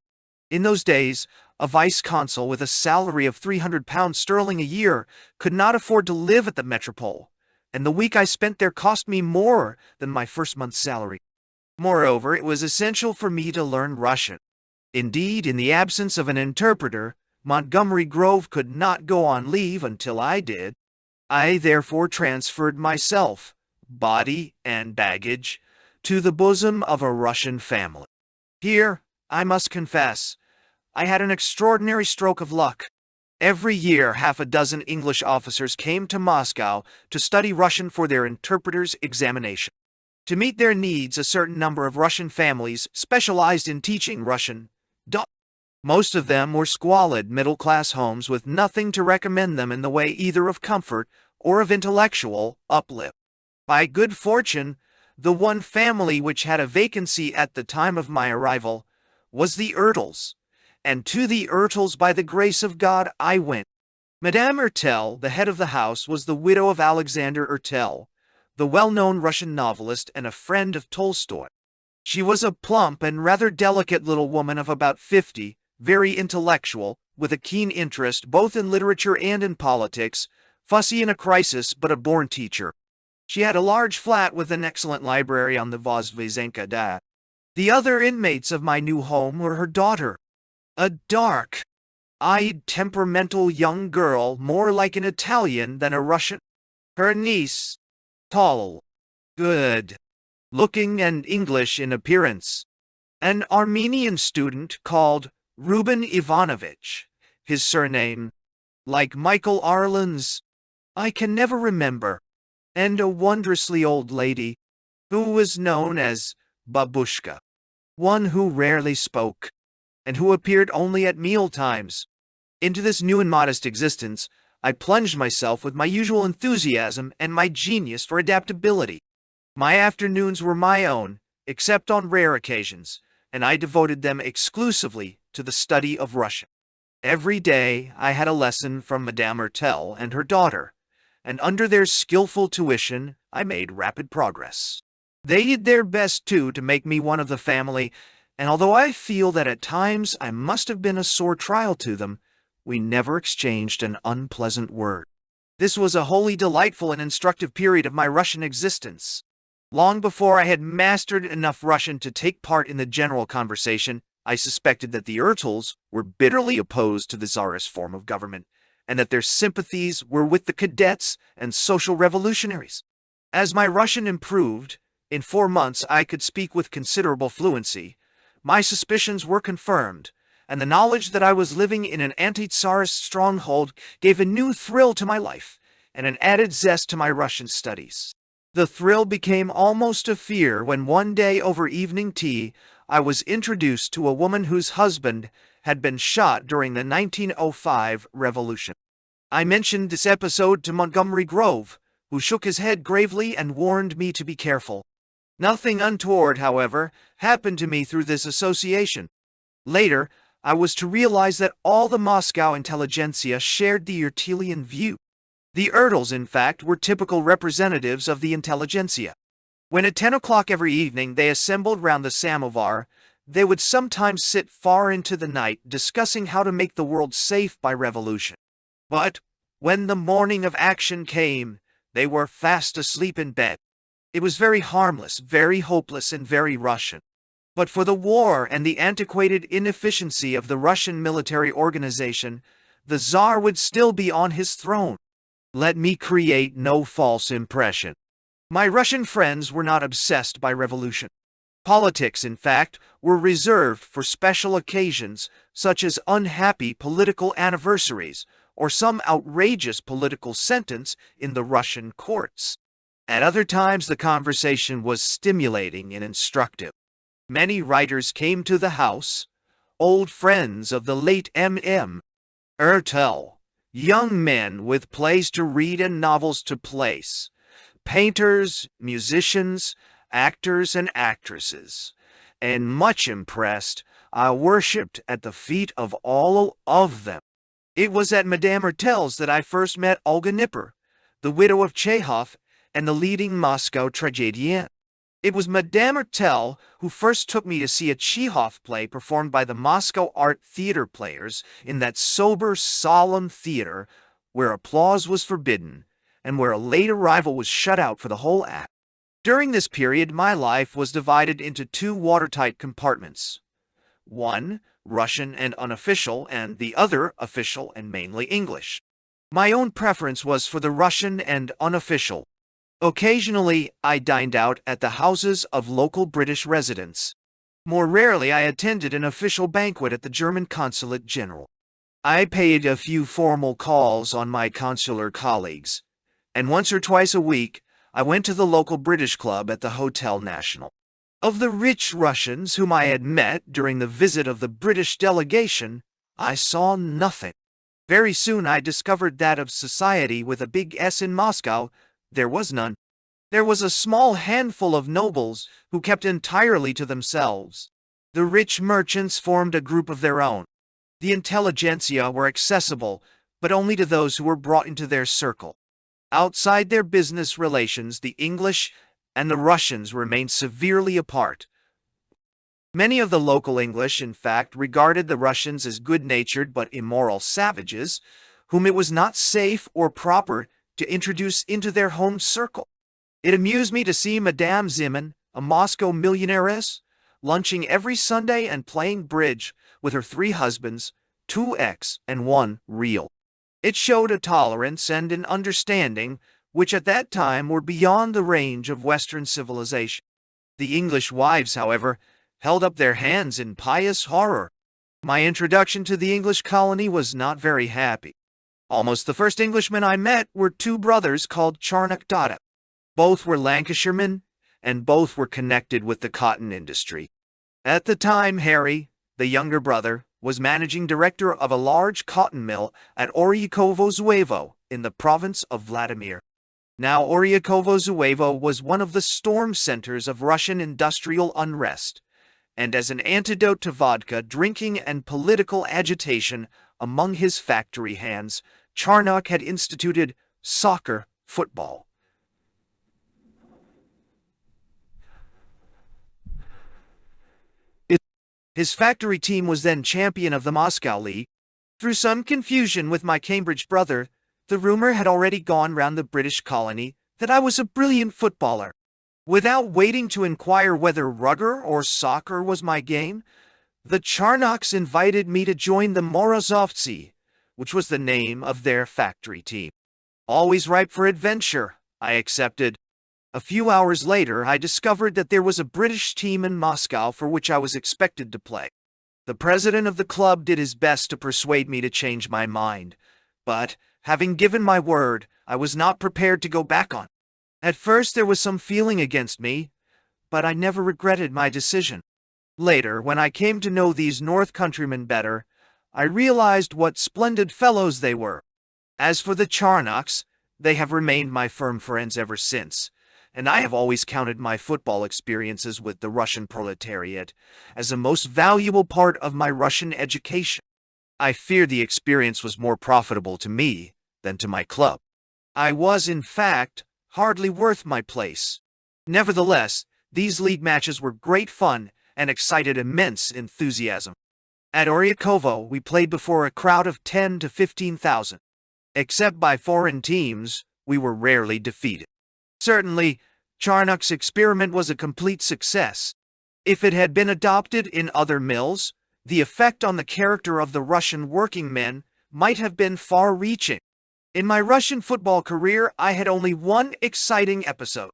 In those days, a vice-consul with a salary of £300 sterling a year could not afford to live at the Metropole, and the week I spent there cost me more than my first month's salary. Moreover, it was essential for me to learn Russian. Indeed, in the absence of an interpreter, Montgomery Grove could not go on leave until I did. I therefore transferred myself, body and baggage, to the bosom of a Russian family. Here, I must confess, I had an extraordinary stroke of luck. Every year, half a dozen English officers came to Moscow to study Russian for their interpreter's examination. To meet their needs, a certain number of Russian families specialized in teaching Russian. Most of them were squalid middle-class homes with nothing to recommend them in the way either of comfort or of intellectual uplift. By good fortune, the one family which had a vacancy at the time of my arrival was the Ertls, and to the Ertls, by the grace of God, I went. Madame Ertel, the head of the house, was the widow of Alexander Ertel, the well-known Russian novelist and a friend of Tolstoy. She was a plump and rather delicate little woman of about 50, very intellectual, with a keen interest both in literature and in politics, fussy in a crisis but a born teacher. She had a large flat with an excellent library on the Vozvezenka Da. The other inmates of my new home were her daughter, a dark-eyed, temperamental young girl, more like an Italian than a Russian. Her niece, tall, good-looking and English in appearance. An Armenian student called Reuben Ivanovich, his surname, like Michael Arlen's, I can never remember, and a wondrously old lady, who was known as Babushka, one who rarely spoke, and who appeared only at meal times. Into this new and modest existence, I plunged myself with my usual enthusiasm and my genius for adaptability. My afternoons were my own, except on rare occasions, and I devoted them exclusively to the study of Russian. Every day I had a lesson from Madame Ertel and her daughter, and under their skillful tuition I made rapid progress. They did their best, too, to make me one of the family, and although I feel that at times I must have been a sore trial to them, we never exchanged an unpleasant word. This was a wholly delightful and instructive period of my Russian existence. Long before I had mastered enough Russian to take part in the general conversation, I suspected that the Ertls were bitterly opposed to the Tsarist form of government, and that their sympathies were with the cadets and social revolutionaries. As my Russian improved, in 4 months I could speak with considerable fluency. My suspicions were confirmed, and the knowledge that I was living in an anti-Tsarist stronghold gave a new thrill to my life and an added zest to my Russian studies. The thrill became almost a fear when one day over evening tea I was introduced to a woman whose husband had been shot during the 1905 revolution. I mentioned this episode to Montgomery Grove, who shook his head gravely and warned me to be careful. Nothing untoward, however, happened to me through this association. Later, I was to realize that all the Moscow intelligentsia shared the Ertelian view. The Ertels, in fact, were typical representatives of the intelligentsia. When at 10 o'clock every evening they assembled round the samovar, they would sometimes sit far into the night discussing how to make the world safe by revolution. But when the morning of action came, they were fast asleep in bed. It was very harmless, very hopeless, and very Russian. But for the war and the antiquated inefficiency of the Russian military organization, the Tsar would still be on his throne. Let me create no false impression. My Russian friends were not obsessed by revolution. Politics, in fact, were reserved for special occasions such as unhappy political anniversaries or some outrageous political sentence in the Russian courts. At other times, the conversation was stimulating and instructive. Many writers came to the house, old friends of the late M.M. Ertel, young men with plays to read and novels to place, painters, musicians, actors and actresses, and much impressed, I worshipped at the feet of all of them. It was at Madame Ertel's that I first met Olga Nipper, the widow of Chekhov and the leading Moscow tragedienne. It was Madame Ertel who first took me to see a Chekhov play performed by the Moscow Art Theater players in that sober, solemn theater where applause was forbidden and where a late arrival was shut out for the whole act. During this period, my life was divided into two watertight compartments. One, Russian and unofficial, and the other, official and mainly English. My own preference was for the Russian and unofficial. Occasionally, I dined out at the houses of local British residents. More rarely, I attended an official banquet at the German Consulate General. I paid a few formal calls on my consular colleagues, and once or twice a week, I went to the local British club at the Hotel National. Of the rich Russians whom I had met during the visit of the British delegation, I saw nothing. Very soon I discovered that of society with a big S in Moscow, there was none. There was a small handful of nobles who kept entirely to themselves. The rich merchants formed a group of their own. The intelligentsia were accessible, but only to those who were brought into their circle. Outside their business relations, the English and the Russians remained severely apart. Many of the local English, in fact, regarded the Russians as good-natured but immoral savages, whom it was not safe or proper to introduce into their home circle. It amused me to see Madame Zimin, a Moscow millionairess, lunching every Sunday and playing bridge with her 3 husbands, 2 ex and 1 real. It showed a tolerance and an understanding which at that time were beyond the range of Western civilization. The English wives, however, held up their hands in pious horror. My introduction to the English colony was not very happy. Almost the first Englishmen I met were 2 brothers called Charnock. Both were Lancashiremen, and both were connected with the cotton industry. At the time, Harry, the younger brother, was managing director of a large cotton mill at Oryakovo-Zuyevo in the province of Vladimir. Now Oryakovo-Zuyevo was one of the storm centers of Russian industrial unrest, and as an antidote to vodka, drinking, and political agitation among his factory hands, Charnock had instituted soccer football. His factory team was then champion of the Moscow League. Through some confusion with my Cambridge brother, the rumor had already gone round the British colony that I was a brilliant footballer. Without waiting to inquire whether rugger or soccer was my game, the Charnocks invited me to join the Morozovцы, which was the name of their factory team. Always ripe for adventure, I accepted. A few hours later, I discovered that there was a British team in Moscow for which I was expected to play. The president of the club did his best to persuade me to change my mind, but, having given my word, I was not prepared to go back on. At first there was some feeling against me, but I never regretted my decision. Later, when I came to know these North countrymen better, I realized what splendid fellows they were. As for the Charnocks, they have remained my firm friends ever since, and I have always counted my football experiences with the Russian proletariat as the most valuable part of my Russian education. I fear the experience was more profitable to me than to my club. I was, in fact, hardly worth my place. Nevertheless, these league matches were great fun and excited immense enthusiasm. At Oryakovo, we played before a crowd of 10 to 15,000. Except by foreign teams, we were rarely defeated. Certainly, Charnock's experiment was a complete success. If it had been adopted in other mills, the effect on the character of the Russian working men might have been far-reaching. In my Russian football career, I had only one exciting episode.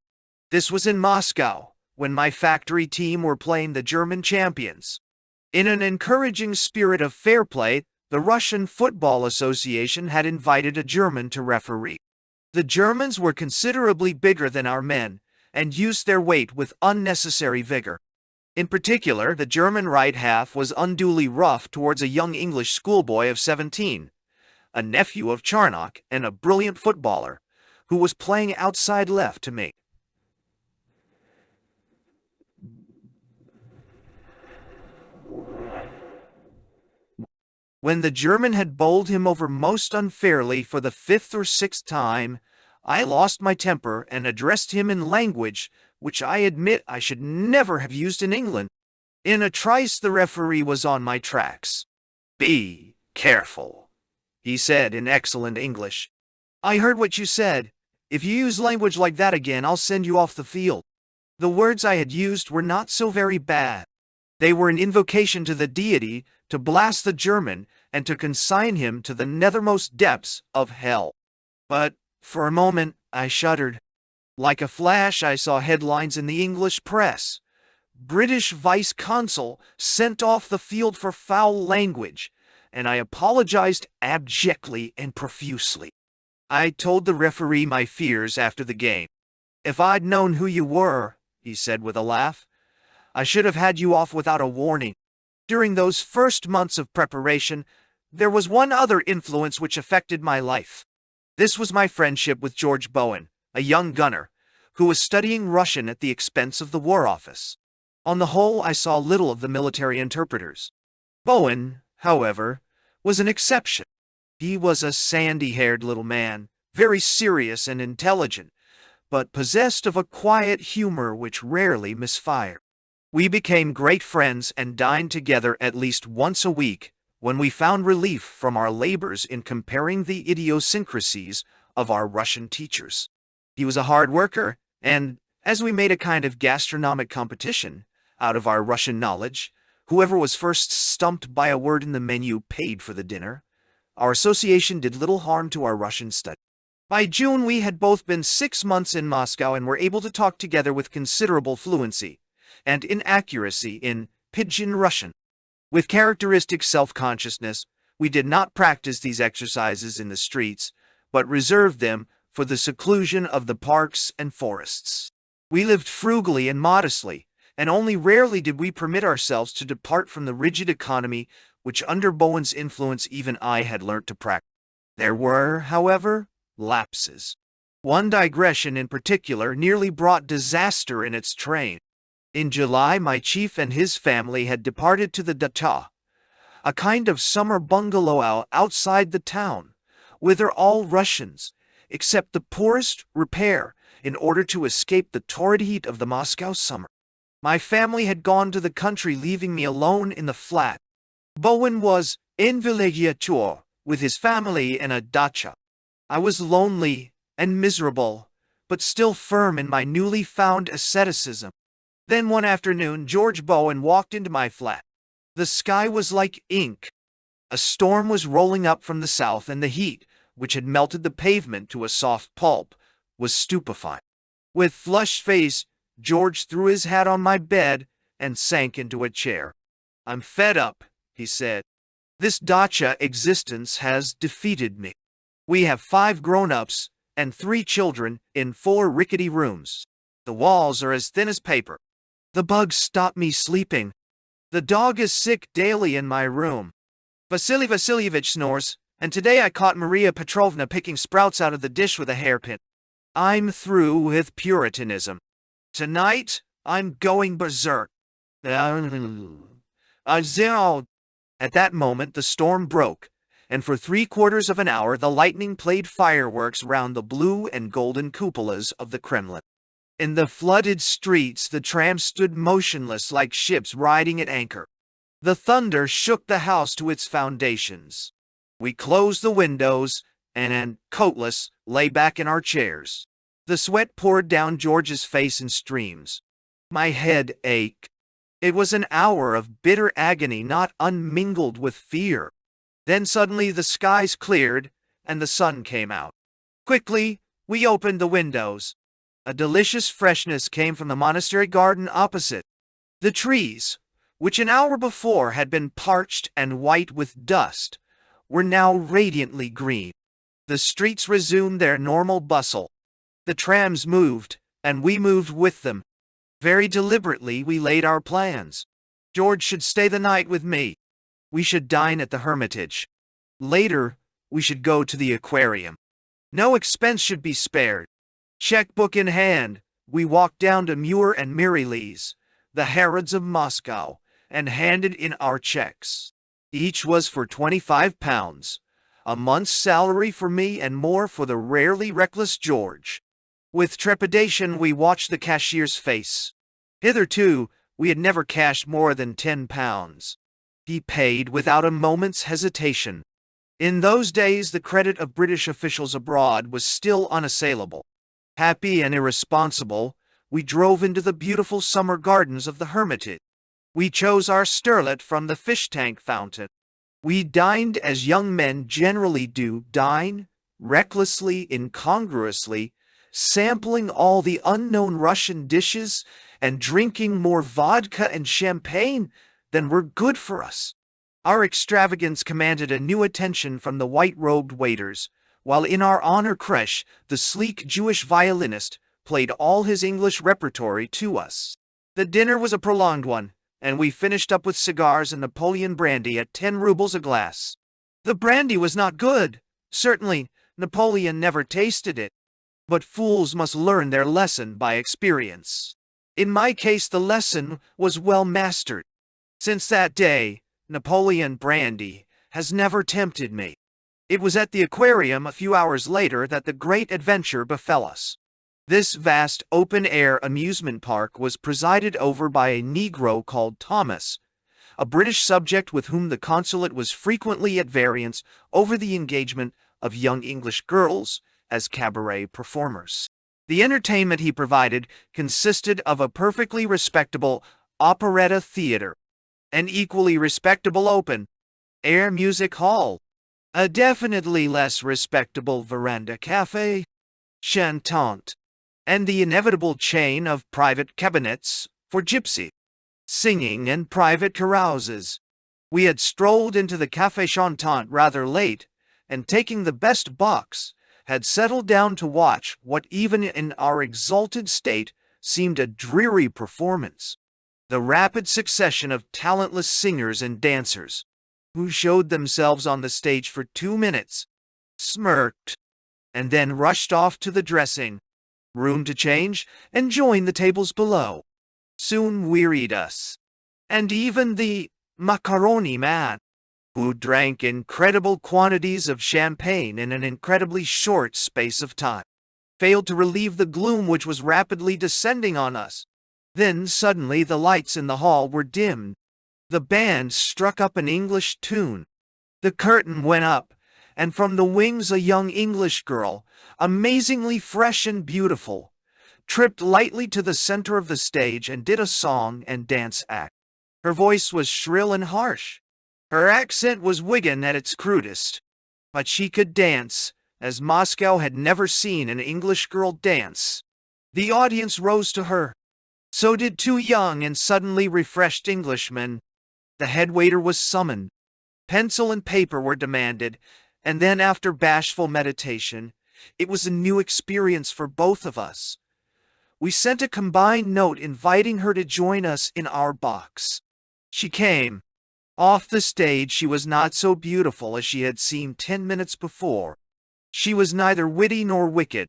This was in Moscow, when my factory team were playing the German champions. In an encouraging spirit of fair play, the Russian Football Association had invited a German to referee. The Germans were considerably bigger than our men, and used their weight with unnecessary vigor. In particular, the German right half was unduly rough towards a young English schoolboy of 17, a nephew of Charnock and a brilliant footballer, who was playing outside left to me. When the German had bowled him over most unfairly for the 5th or 6th time, I lost my temper and addressed him in language which I admit I should never have used in England. In a trice the referee was on my tracks. "Be careful," he said in excellent English. "I heard what you said. If you use language like that again, I'll send you off the field." The words I had used were not so very bad. They were an invocation to the deity to blast the German and to consign him to the nethermost depths of hell. But, for a moment, I shuddered. Like a flash, I saw headlines in the English press. "British Vice-Consul sent off the field for foul language," and I apologized abjectly and profusely. I told the referee my fears after the game. "If I'd known who you were," he said with a laugh, "I should have had you off without a warning." During those first months of preparation, there was one other influence which affected my life. This was my friendship with George Bowen, a young gunner, who was studying Russian at the expense of the War Office. On the whole, I saw little of the military interpreters. Bowen, however, was an exception. He was a sandy-haired little man, very serious and intelligent, but possessed of a quiet humor which rarely misfired. We became great friends and dined together at least once a week, when we found relief from our labors in comparing the idiosyncrasies of our Russian teachers. He was a hard worker, and, as we made a kind of gastronomic competition out of our Russian knowledge, whoever was first stumped by a word in the menu paid for the dinner. Our association did little harm to our Russian study. By June we had both been 6 months in Moscow and were able to talk together with considerable fluency and inaccuracy in pidgin Russian. With characteristic self-consciousness, we did not practice these exercises in the streets, but reserved them for the seclusion of the parks and forests. We lived frugally and modestly, and only rarely did we permit ourselves to depart from the rigid economy which under Bowen's influence even I had learnt to practice. There were, however, lapses. One digression in particular nearly brought disaster in its train. In July, my chief and his family had departed to the Data, a kind of summer bungalow outside the town, whither all Russians, except the poorest, repair in order to escape the torrid heat of the Moscow summer. My family had gone to the country, leaving me alone in the flat. Bowen was in villégiature with his family in a dacha. I was lonely and miserable, but still firm in my newly found asceticism. Then one afternoon, George Bowen walked into my flat. The sky was like ink. A storm was rolling up from the south, and the heat, which had melted the pavement to a soft pulp, was stupefying. With flushed face, George threw his hat on my bed and sank into a chair. "I'm fed up," he said. "This dacha existence has defeated me. We have 5 grown-ups and 3 children in 4 rickety rooms. The walls are as thin as paper. The bugs stop me sleeping. The dog is sick daily in my room. Vasily Vasilyevich snores, and today I caught Maria Petrovna picking sprouts out of the dish with a hairpin. I'm through with Puritanism. Tonight, I'm going berserk. Zero. At that moment, the storm broke, and for 3/4 of an hour the lightning played fireworks round the blue and golden cupolas of the Kremlin. In the flooded streets, the trams stood motionless like ships riding at anchor. The thunder shook the house to its foundations. We closed the windows and, coatless, lay back in our chairs. The sweat poured down George's face in streams. My head ached. It was an hour of bitter agony not unmingled with fear. Then suddenly the skies cleared and the sun came out. Quickly, we opened the windows. A delicious freshness came from the monastery garden opposite. The trees, which an hour before had been parched and white with dust, were now radiantly green. The streets resumed their normal bustle. The trams moved, and we moved with them. Very deliberately we laid our plans. George should stay the night with me. We should dine at the Hermitage. Later, we should go to the aquarium. No expense should be spared. Checkbook in hand, we walked down to Muir and Miryles, the Harrods of Moscow, and handed in our checks. Each was for £25, a month's salary for me and more for the rarely reckless George. With trepidation we watched the cashier's face. Hitherto, we had never cashed more than £10. He paid without a moment's hesitation. In those days the credit of British officials abroad was still unassailable. Happy and irresponsible, we drove into the beautiful summer gardens of the Hermitage. We chose our sterlet from the fish-tank fountain. We dined as young men generally do, dine, recklessly, incongruously, sampling all the unknown Russian dishes and drinking more vodka and champagne than were good for us. Our extravagance commanded a new attention from the white-robed waiters, while in our honor crèche the sleek Jewish violinist played all his English repertory to us. The dinner was a prolonged one, and we finished up with cigars and Napoleon brandy at 10 rubles a glass. The brandy was not good. Certainly, Napoleon never tasted it. But fools must learn their lesson by experience. In my case the lesson was well mastered. Since that day, Napoleon brandy has never tempted me. It was at the aquarium a few hours later that the great adventure befell us. This vast open-air amusement park was presided over by a Negro called Thomas, a British subject with whom the consulate was frequently at variance over the engagement of young English girls as cabaret performers. The entertainment he provided consisted of a perfectly respectable operetta theater, an equally respectable open-air music hall, a definitely less respectable veranda cafe, chantant, and the inevitable chain of private cabinets for gypsy singing and private carouses. We had strolled into the Café Chantant rather late, and taking the best box, had settled down to watch what even in our exalted state seemed a dreary performance. The rapid succession of talentless singers and dancers, who showed themselves on the stage for 2 minutes, smirked, and then rushed off to the dressing room to change and join the tables below, soon wearied us. And even the macaroni man, who drank incredible quantities of champagne in an incredibly short space of time, failed to relieve the gloom which was rapidly descending on us. Then suddenly the lights in the hall were dimmed. The band struck up an English tune. The curtain went up, and from the wings a young English girl, amazingly fresh and beautiful, tripped lightly to the center of the stage and did a song and dance act. Her voice was shrill and harsh. Her accent was Wigan at its crudest. But she could dance, as Moscow had never seen an English girl dance. The audience rose to her. So did 2 young and suddenly refreshed Englishmen. The head waiter was summoned. Pencil and paper were demanded, and then after bashful meditation, it was a new experience for both of us. We sent a combined note inviting her to join us in our box. She came. Off the stage she was not so beautiful as she had seemed 10 minutes before. She was neither witty nor wicked.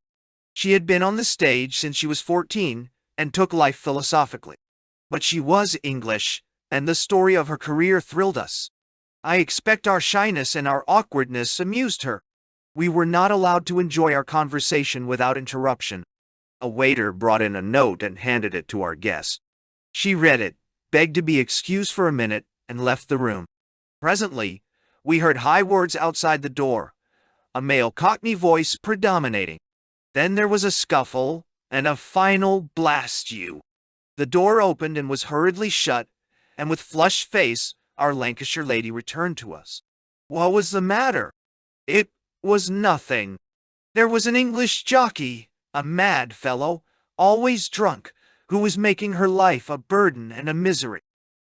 She had been on the stage since she was 14 and took life philosophically. But she was English, and the story of her career thrilled us. I expect our shyness and our awkwardness amused her. We were not allowed to enjoy our conversation without interruption. A waiter brought in a note and handed it to our guest. She read it, begged to be excused for a minute, and left the room. Presently, we heard high words outside the door, a male Cockney voice predominating. Then there was a scuffle, and a final blast you. The door opened and was hurriedly shut, and with flushed face, our Lancashire lady returned to us. What was the matter? It was nothing. There was an English jockey, a mad fellow, always drunk, who was making her life a burden and a misery.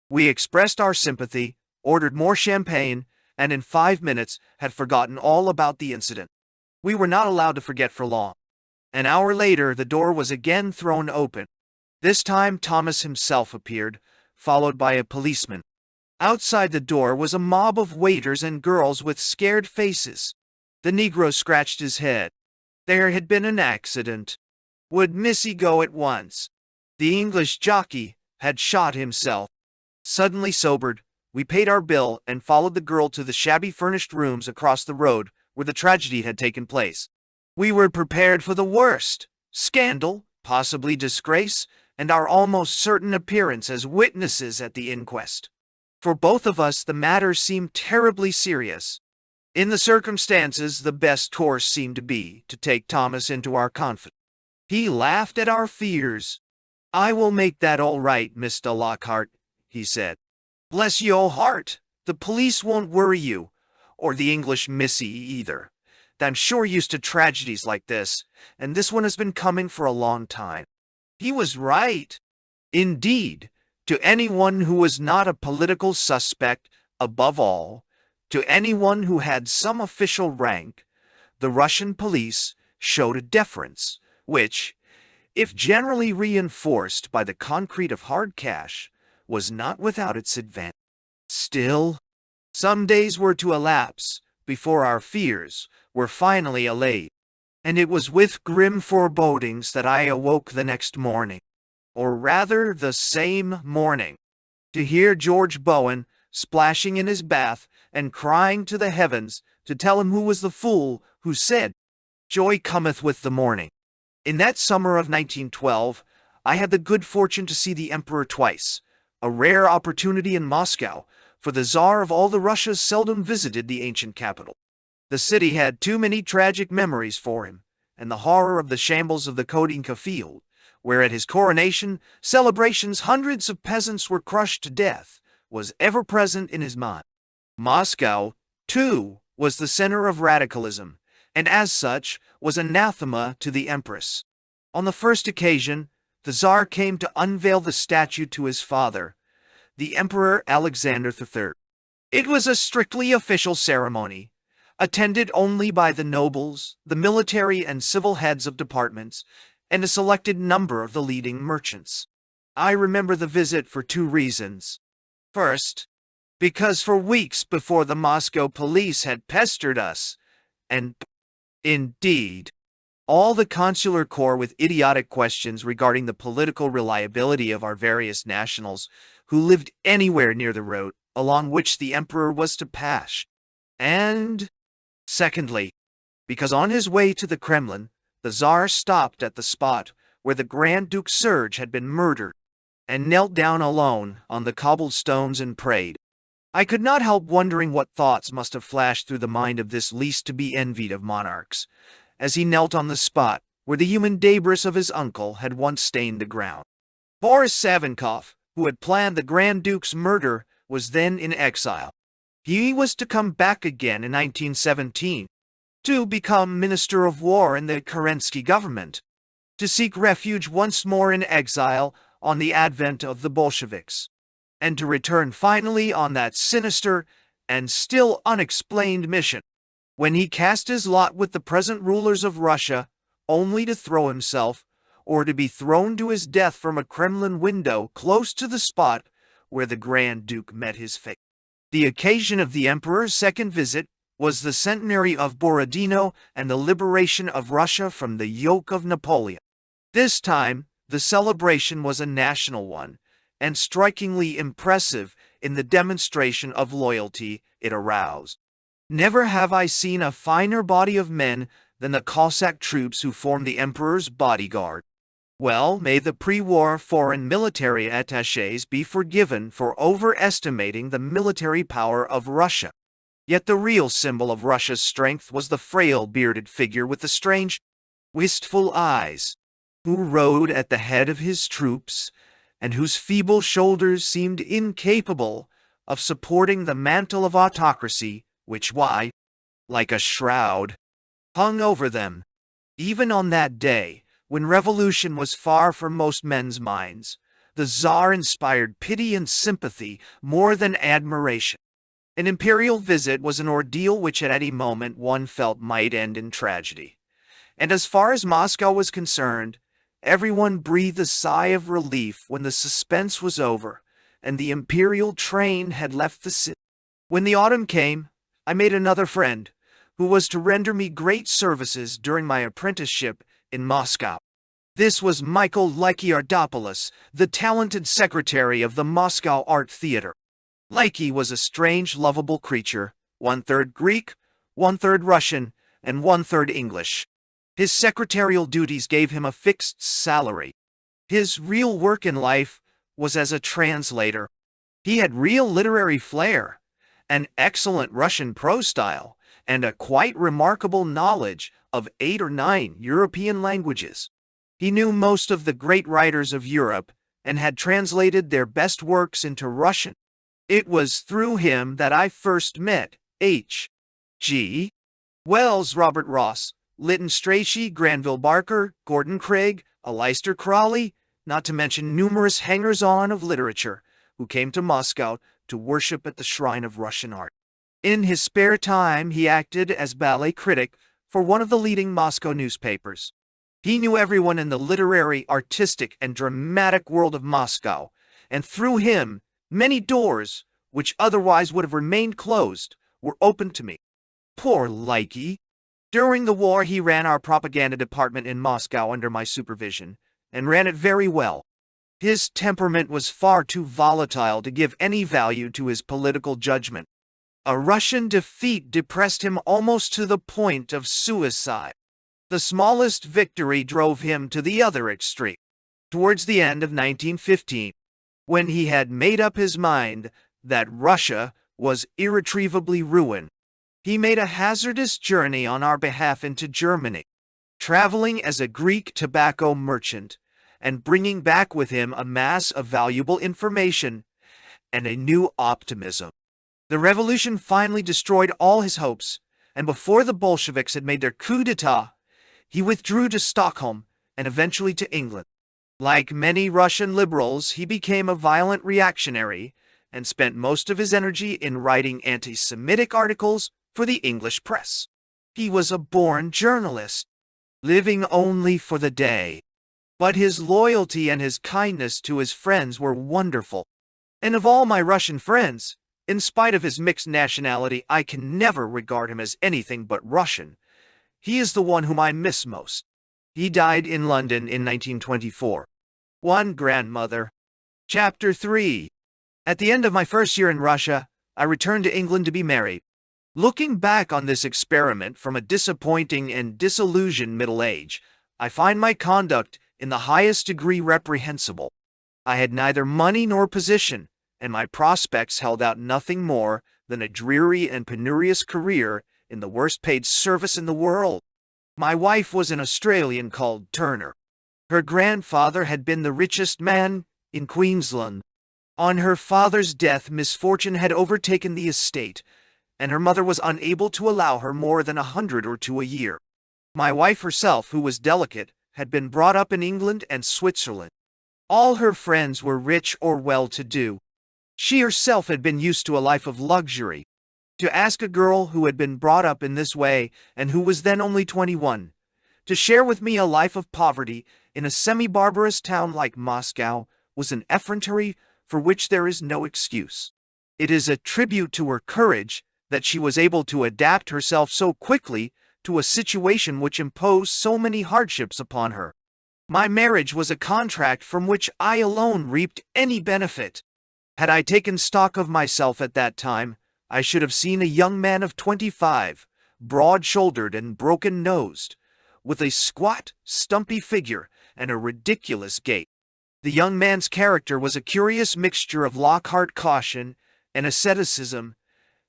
We expressed our sympathy, ordered more champagne, and in 5 minutes had forgotten all about the incident. We were not allowed to forget for long. An hour later, the door was again thrown open. This time Thomas himself appeared, followed by a policeman. Outside the door was a mob of waiters and girls with scared faces. The Negro scratched his head. There had been an accident. Would Missy go at once? The English jockey had shot himself. Suddenly sobered, we paid our bill and followed the girl to the shabby furnished rooms across the road where the tragedy had taken place. We were prepared for the worst: scandal, possibly disgrace, and our almost certain appearance as witnesses at the inquest. For both of us, the matter seemed terribly serious. In the circumstances, the best course seemed to be to take Thomas into our confidence. He laughed at our fears. "I will make that all right, Mr. Lockhart," he said. "Bless your heart, the police won't worry you, or the English missy either. I'm sure used to tragedies like this, and this one has been coming for a long time." He was right. Indeed, to anyone who was not a political suspect, above all, to anyone who had some official rank, the Russian police showed a deference, which, if generally reinforced by the concrete of hard cash, was not without its advantage. Still, some days were to elapse before our fears were finally allayed, and it was with grim forebodings that I awoke the next morning, or rather the same morning, to hear George Bowen splashing in his bath and crying to the heavens to tell him who was the fool who said, "Joy cometh with the morning." In that summer of 1912, I had the good fortune to see the Emperor twice, a rare opportunity in Moscow, for the Tsar of all the Russias seldom visited the ancient capital. The city had too many tragic memories for him, and the horror of the shambles of the Kodinka field, where at his coronation celebrations hundreds of peasants were crushed to death, was ever present in his mind. Moscow, too, was the center of radicalism, and as such was anathema to the Empress. On the first occasion, the Tsar came to unveil the statue to his father, the Emperor Alexander III. It was a strictly official ceremony, attended only by the nobles, the military and civil heads of departments, and a selected number of the leading merchants. I remember the visit for 2 reasons. First, because for weeks before the Moscow police had pestered us, and, indeed, all the consular corps with idiotic questions regarding the political reliability of our various nationals who lived anywhere near the road along which the emperor was to pass. And, secondly, because on his way to the Kremlin, the Tsar stopped at the spot where the Grand Duke Serge had been murdered, and knelt down alone on the cobbled stones and prayed. I could not help wondering what thoughts must have flashed through the mind of this least to be envied of monarchs, as he knelt on the spot where the human debris of his uncle had once stained the ground. Boris Savinkov, who had planned the Grand Duke's murder, was then in exile. He was to come back again in 1917, to become Minister of War in the Kerensky government, to seek refuge once more in exile on the advent of the Bolsheviks, and to return finally on that sinister and still unexplained mission, when he cast his lot with the present rulers of Russia, only to throw himself, or to be thrown to his death from a Kremlin window close to the spot where the Grand Duke met his fate. The occasion of the Emperor's second visit was the centenary of Borodino and the liberation of Russia from the yoke of Napoleon. This time, the celebration was a national one, and strikingly impressive in the demonstration of loyalty it aroused. Never have I seen a finer body of men than the Cossack troops who formed the Emperor's bodyguard. Well, may the pre-war foreign military attachés be forgiven for overestimating the military power of Russia. Yet the real symbol of Russia's strength was the frail bearded figure with the strange, wistful eyes, who rode at the head of his troops, and whose feeble shoulders seemed incapable of supporting the mantle of autocracy which, like a shroud, hung over them. Even on that day, when revolution was far from most men's minds, the Tsar inspired pity and sympathy more than admiration. An imperial visit was an ordeal which at any moment one felt might end in tragedy. And as far as Moscow was concerned, everyone breathed a sigh of relief when the suspense was over and the imperial train had left the city. When the autumn came, I made another friend, who was to render me great services during my apprenticeship in Moscow. This was Michael Lykiardopoulos, the talented secretary of the Moscow Art Theater. Lyki was a strange, lovable creature, 1/3 Greek, 1/3 Russian, and 1/3 English. His secretarial duties gave him a fixed salary. His real work in life was as a translator. He had real literary flair, an excellent Russian prose style, and a quite remarkable knowledge of 8 or 9 European languages. He knew most of the great writers of Europe and had translated their best works into Russian. It was through him that I first met H.G. Wells, Robert Ross, Lytton Strachey, Granville Barker, Gordon Craig, Aleister Crowley, not to mention numerous hangers-on of literature who came to Moscow to worship at the shrine of Russian art. In his spare time, he acted as ballet critic for one of the leading Moscow newspapers. He knew everyone in the literary, artistic, and dramatic world of Moscow, and through him, many doors, which otherwise would have remained closed, were opened to me. Poor Lyki! During the war, he ran our propaganda department in Moscow under my supervision, and ran it very well. His temperament was far too volatile to give any value to his political judgment. A Russian defeat depressed him almost to the point of suicide. The smallest victory drove him to the other extreme. Towards the end of 1915, when he had made up his mind that Russia was irretrievably ruined, he made a hazardous journey on our behalf into Germany, traveling as a Greek tobacco merchant and bringing back with him a mass of valuable information and a new optimism. The revolution finally destroyed all his hopes, and before the Bolsheviks had made their coup d'etat, he withdrew to Stockholm and eventually to England. Like many Russian liberals, he became a violent reactionary and spent most of his energy in writing anti-Semitic articles for the English press. He was a born journalist, living only for the day. But his loyalty and his kindness to his friends were wonderful. And of all my Russian friends, in spite of his mixed nationality, I can never regard him as anything but Russian. He is the one whom I miss most. He died in London in 1924. One grandmother. Chapter 3. At the end of my first year in Russia, I returned to England to be married. Looking back on this experiment from a disappointing and disillusioned middle age, I find my conduct in the highest degree reprehensible. I had neither money nor position, and my prospects held out nothing more than a dreary and penurious career in the worst-paid service in the world. My wife was an Australian called Turner. Her grandfather had been the richest man in Queensland. On her father's death, misfortune had overtaken the estate, and her mother was unable to allow her more than 100 or 2 a year. My wife herself, who was delicate, had been brought up in England and Switzerland. All her friends were rich or well-to-do. She herself had been used to a life of luxury. To ask a girl who had been brought up in this way, and who was then only 21, to share with me a life of poverty in a semi-barbarous town like Moscow was an effrontery for which there is no excuse. It is a tribute to her courage that she was able to adapt herself so quickly to a situation which imposed so many hardships upon her. My marriage was a contract from which I alone reaped any benefit. Had I taken stock of myself at that time, I should have seen a young man of 25, broad-shouldered and broken-nosed, with a squat, stumpy figure and a ridiculous gait. The young man's character was a curious mixture of Lockhart caution and asceticism,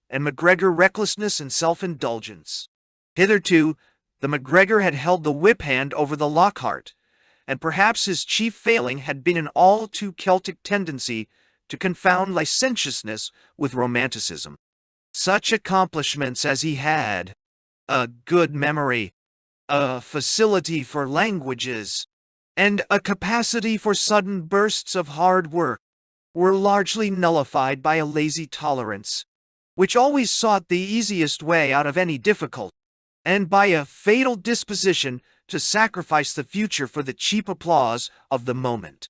and MacGregor recklessness and self-indulgence. Hitherto, the MacGregor had held the whip hand over the Lockhart, and perhaps his chief failing had been an all-too-Celtic tendency to confound licentiousness with romanticism. Such accomplishments as he had, a good memory, a facility for languages, and a capacity for sudden bursts of hard work, were largely nullified by a lazy tolerance, which always sought the easiest way out of any difficulty, and by a fatal disposition to sacrifice the future for the cheap applause of the moment.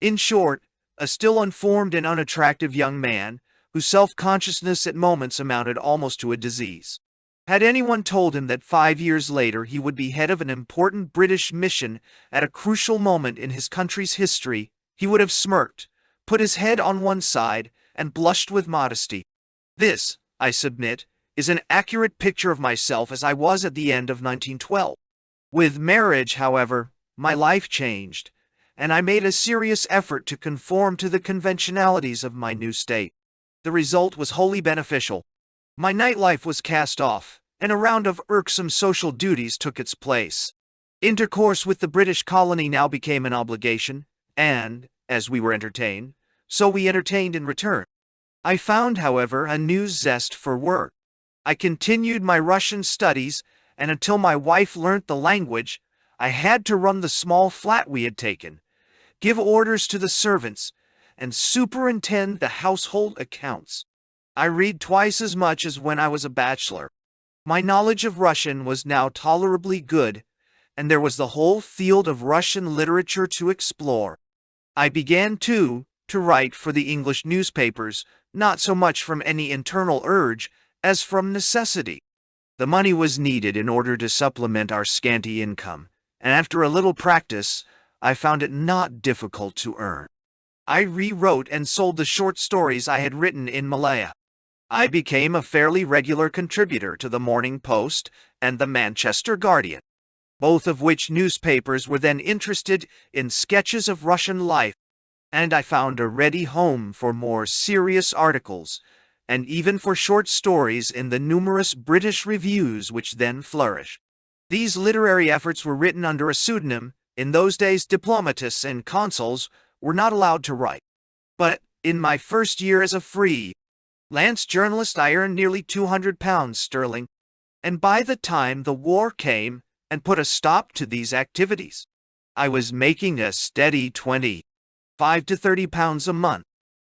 In short, a still unformed and unattractive young man, whose self-consciousness at moments amounted almost to a disease. Had anyone told him that 5 years later he would be head of an important British mission at a crucial moment in his country's history, he would have smirked, put his head on one side, and blushed with modesty. This, I submit, is an accurate picture of myself as I was at the end of 1912. With marriage, however, my life changed, and I made a serious effort to conform to the conventionalities of my new state. The result was wholly beneficial. My nightlife was cast off, and a round of irksome social duties took its place. Intercourse with the British colony now became an obligation, and, as we were entertained, so we entertained in return. I found, however, a new zest for work. I continued my Russian studies, and until my wife learnt the language, I had to run the small flat we had taken, give orders to the servants, and superintend the household accounts. I read twice as much as when I was a bachelor. My knowledge of Russian was now tolerably good, and there was the whole field of Russian literature to explore. I began, too, to write for the English newspapers, not so much from any internal urge as from necessity. The money was needed in order to supplement our scanty income, and after a little practice, I found it not difficult to earn. I rewrote and sold the short stories I had written in Malaya. I became a fairly regular contributor to the Morning Post and the Manchester Guardian, both of which newspapers were then interested in sketches of Russian life, and I found a ready home for more serious articles, and even for short stories in the numerous British reviews which then flourished. These literary efforts were written under a pseudonym. In those days, diplomatists and consuls were not allowed to write. But in my first year as a freelance journalist, I earned nearly £200 sterling, and by the time the war came and put a stop to these activities, I was making a steady £25 to £30 a month.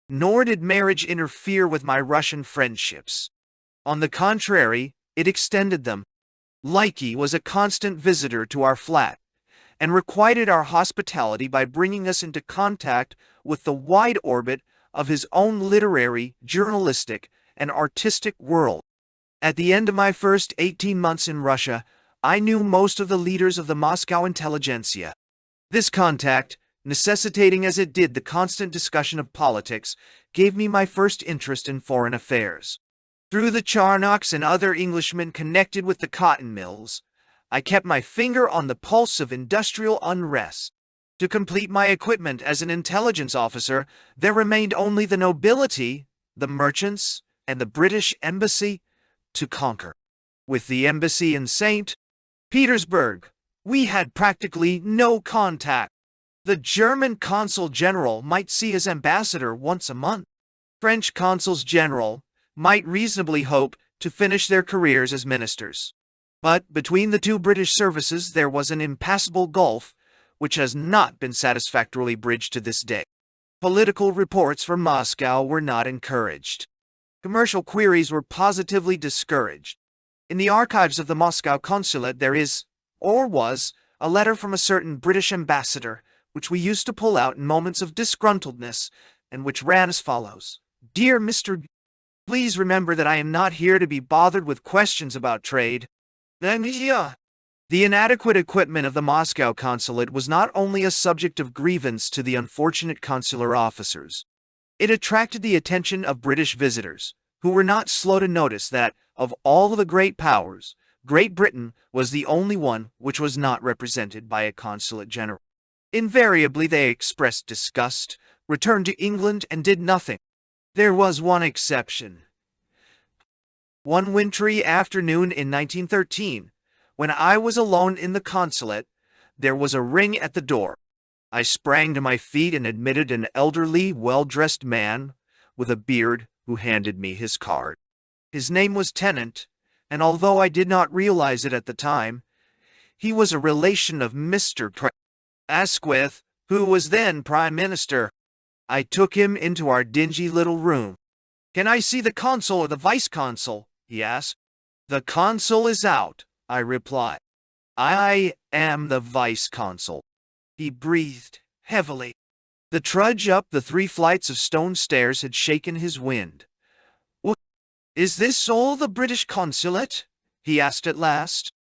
Nor did marriage interfere with my Russian friendships. On the contrary, it extended them. Lecky was a constant visitor to our flat, and requited our hospitality by bringing us into contact with the wide orbit of his own literary, journalistic, and artistic world. At the end of my first 18 months in Russia, I knew most of the leaders of the Moscow intelligentsia. This contact, necessitating as it did the constant discussion of politics, gave me my first interest in foreign affairs. Through the Charnoks and other Englishmen connected with the cotton mills, I kept my finger on the pulse of industrial unrest. To complete my equipment as an intelligence officer, there remained only the nobility, the merchants, and the British Embassy to conquer. With the embassy in St. Petersburg, we had practically no contact. The German consul general might see his ambassador once a month. French consuls general might reasonably hope to finish their careers as ministers. But between the two British services there was an impassable gulf which has not been satisfactorily bridged to this day. Political reports from Moscow were not encouraged. Commercial queries were positively discouraged. In the archives of the Moscow consulate there is, or was, a letter from a certain British ambassador, which we used to pull out in moments of disgruntledness, and which ran as follows. Dear Mr. Please remember that I am not here to be bothered with questions about trade. Then yeah. The inadequate equipment of the Moscow consulate was not only a subject of grievance to the unfortunate consular officers. It attracted the attention of British visitors, who were not slow to notice that, of all the great powers, Great Britain was the only one which was not represented by a consulate general. Invariably they expressed disgust, returned to England, and did nothing. There was one exception. One wintry afternoon in 1913, when I was alone in the consulate, there was a ring at the door. I sprang to my feet and admitted an elderly, well-dressed man with a beard who handed me his card. His name was Tennant, and although I did not realize it at the time, he was a relation of Mr. Asquith, who was then Prime Minister. I took him into our dingy little room. "Can I see the consul or the vice-consul?" he asked. "The consul is out," I replied. "I am the vice-consul." He breathed heavily. The trudge up the 3 flights of stone stairs had shaken his wind. "What? Is this all the British consulate?" he asked at last.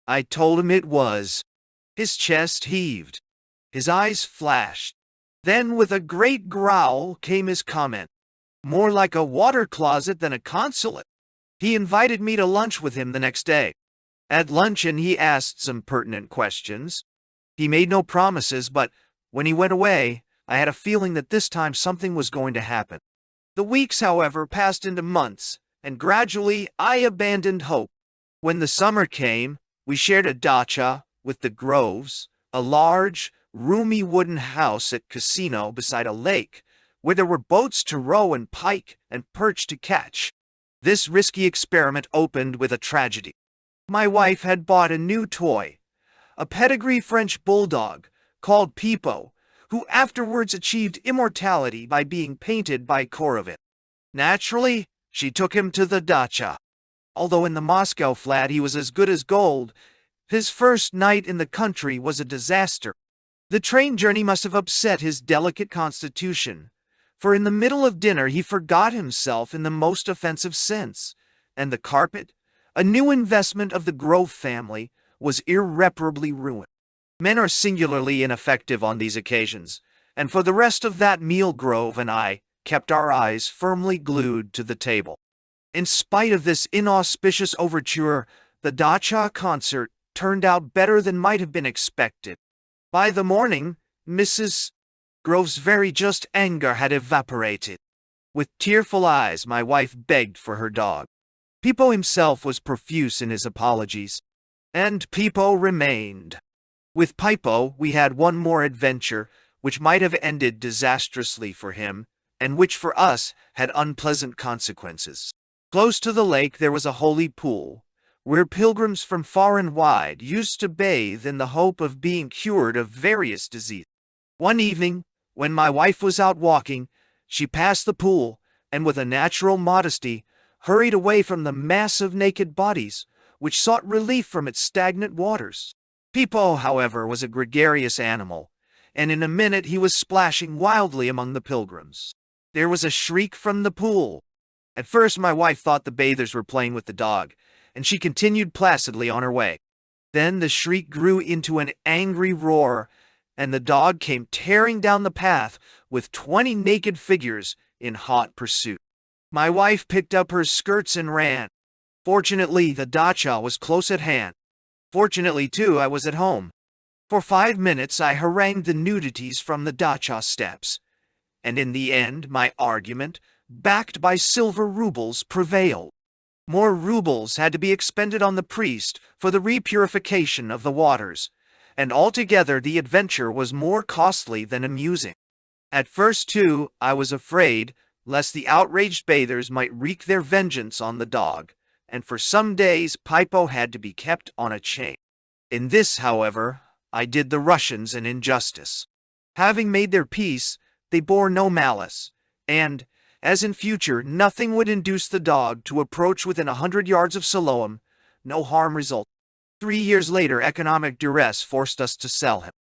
I told him it was. His chest heaved. His eyes flashed. Then with a great growl came his comment. "More like a water closet than a consulate." He invited me to lunch with him the next day. At luncheon he asked some pertinent questions. He made no promises, but when he went away, I had a feeling that this time something was going to happen. The weeks, however, passed into months, and gradually I abandoned hope. When the summer came, we shared a dacha with the Groves, a large, roomy wooden house at Casino beside a lake, where there were boats to row and pike and perch to catch. This risky experiment opened with a tragedy. My wife had bought a new toy, a pedigree French bulldog called Pipo, who afterwards achieved immortality by being painted by Korovin. Naturally, she took him to the dacha. Although in the Moscow flat he was as good as gold, his first night in the country was a disaster. The train journey must have upset his delicate constitution, for in the middle of dinner he forgot himself in the most offensive sense, and the carpet, a new investment of the Grove family, was irreparably ruined. Men are singularly ineffective on these occasions, and for the rest of that meal Grove and I kept our eyes firmly glued to the table. In spite of this inauspicious overture, the dacha concert turned out better than might have been expected. By the morning, Mrs. Grove's very just anger had evaporated. With tearful eyes, my wife begged for her dog. Pipo himself was profuse in his apologies, and Pipo remained. With Pipo, we had one more adventure, which might have ended disastrously for him, and which for us had unpleasant consequences. Close to the lake there was a holy pool, where pilgrims from far and wide used to bathe in the hope of being cured of various diseases. One evening, when my wife was out walking, she passed the pool, and with a natural modesty, hurried away from the mass of naked bodies, which sought relief from its stagnant waters. Pipo, however, was a gregarious animal, and in a minute he was splashing wildly among the pilgrims. There was a shriek from the pool. At first my wife thought the bathers were playing with the dog, and she continued placidly on her way. Then the shriek grew into an angry roar, and the dog came tearing down the path with 20 naked figures in hot pursuit. My wife picked up her skirts and ran. Fortunately, the dacha was close at hand. Fortunately, too, I was at home. For 5 minutes I harangued the nudities from the dacha steps, and in the end my argument, backed by silver rubles, prevailed. More rubles had to be expended on the priest for the repurification of the waters, and altogether the adventure was more costly than amusing. At first, too, I was afraid lest the outraged bathers might wreak their vengeance on the dog, and for some days Pipo had to be kept on a chain. In this, however, I did the Russians an injustice. Having made their peace, they bore no malice, and, as in future nothing would induce the dog to approach within 100 yards of Siloam, no harm resulted. 3 years later, economic duress forced us to sell him.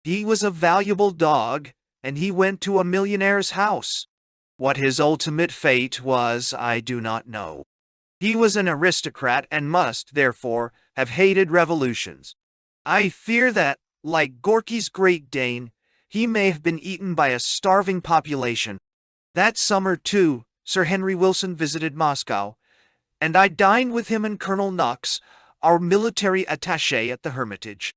He was a valuable dog, and he went to a millionaire's house. What his ultimate fate was, I do not know. He was an aristocrat and must, therefore, have hated revolutions. I fear that, like Gorky's Great Dane, he may have been eaten by a starving population. That summer, too, Sir Henry Wilson visited Moscow, and I dined with him and Colonel Knox, our military attaché at the Hermitage.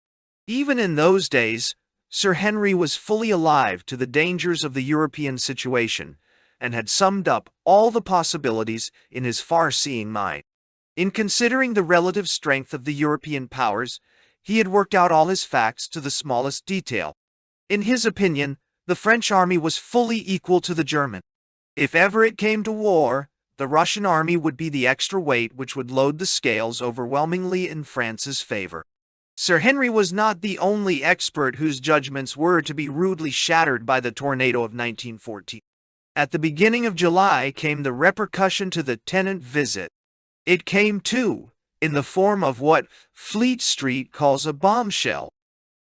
Even in those days, Sir Henry was fully alive to the dangers of the European situation, and had summed up all the possibilities in his far-seeing mind. In considering the relative strength of the European powers, he had worked out all his facts to the smallest detail. In his opinion, the French army was fully equal to the German. If ever it came to war, the Russian army would be the extra weight which would load the scales overwhelmingly in France's favor. Sir Henry was not the only expert whose judgments were to be rudely shattered by the tornado of 1914. At the beginning of July came the repercussion to the tenant visit. It came, too, in the form of what Fleet Street calls a bombshell.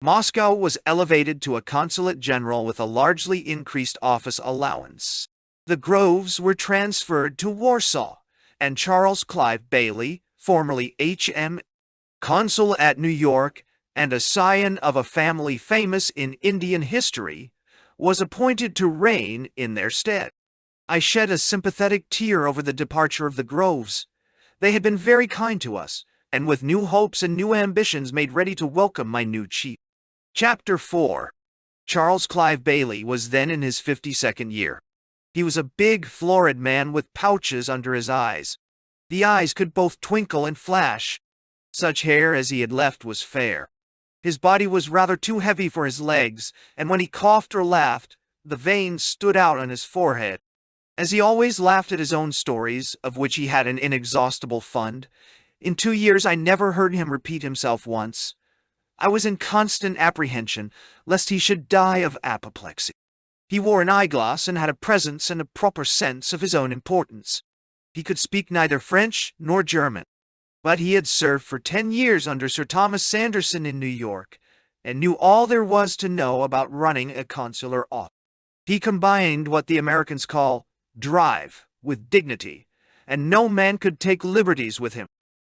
Moscow was elevated to a consulate general with a largely increased office allowance. The Groves were transferred to Warsaw, and Charles Clive Bailey, formerly H.M. consul at New York and a scion of a family famous in Indian history, was appointed to reign in their stead. I shed a sympathetic tear over the departure of the Groves. They had been very kind to us, and with new hopes and new ambitions made ready to welcome my new chief. Chapter 4. Charles Clive Bailey was then in his 52nd year. He was a big, florid man with pouches under his eyes. The eyes could both twinkle and flash. Such hair as he had left was fair. His body was rather too heavy for his legs, and when he coughed or laughed, the veins stood out on his forehead. As he always laughed at his own stories, of which he had an inexhaustible fund, in 2 years I never heard him repeat himself once. I was in constant apprehension lest he should die of apoplexy. He wore an eyeglass and had a presence and a proper sense of his own importance. He could speak neither French nor German, but he had served for 10 years under Sir Thomas Sanderson in New York, and knew all there was to know about running a consular office. He combined what the Americans call drive with dignity, and no man could take liberties with him.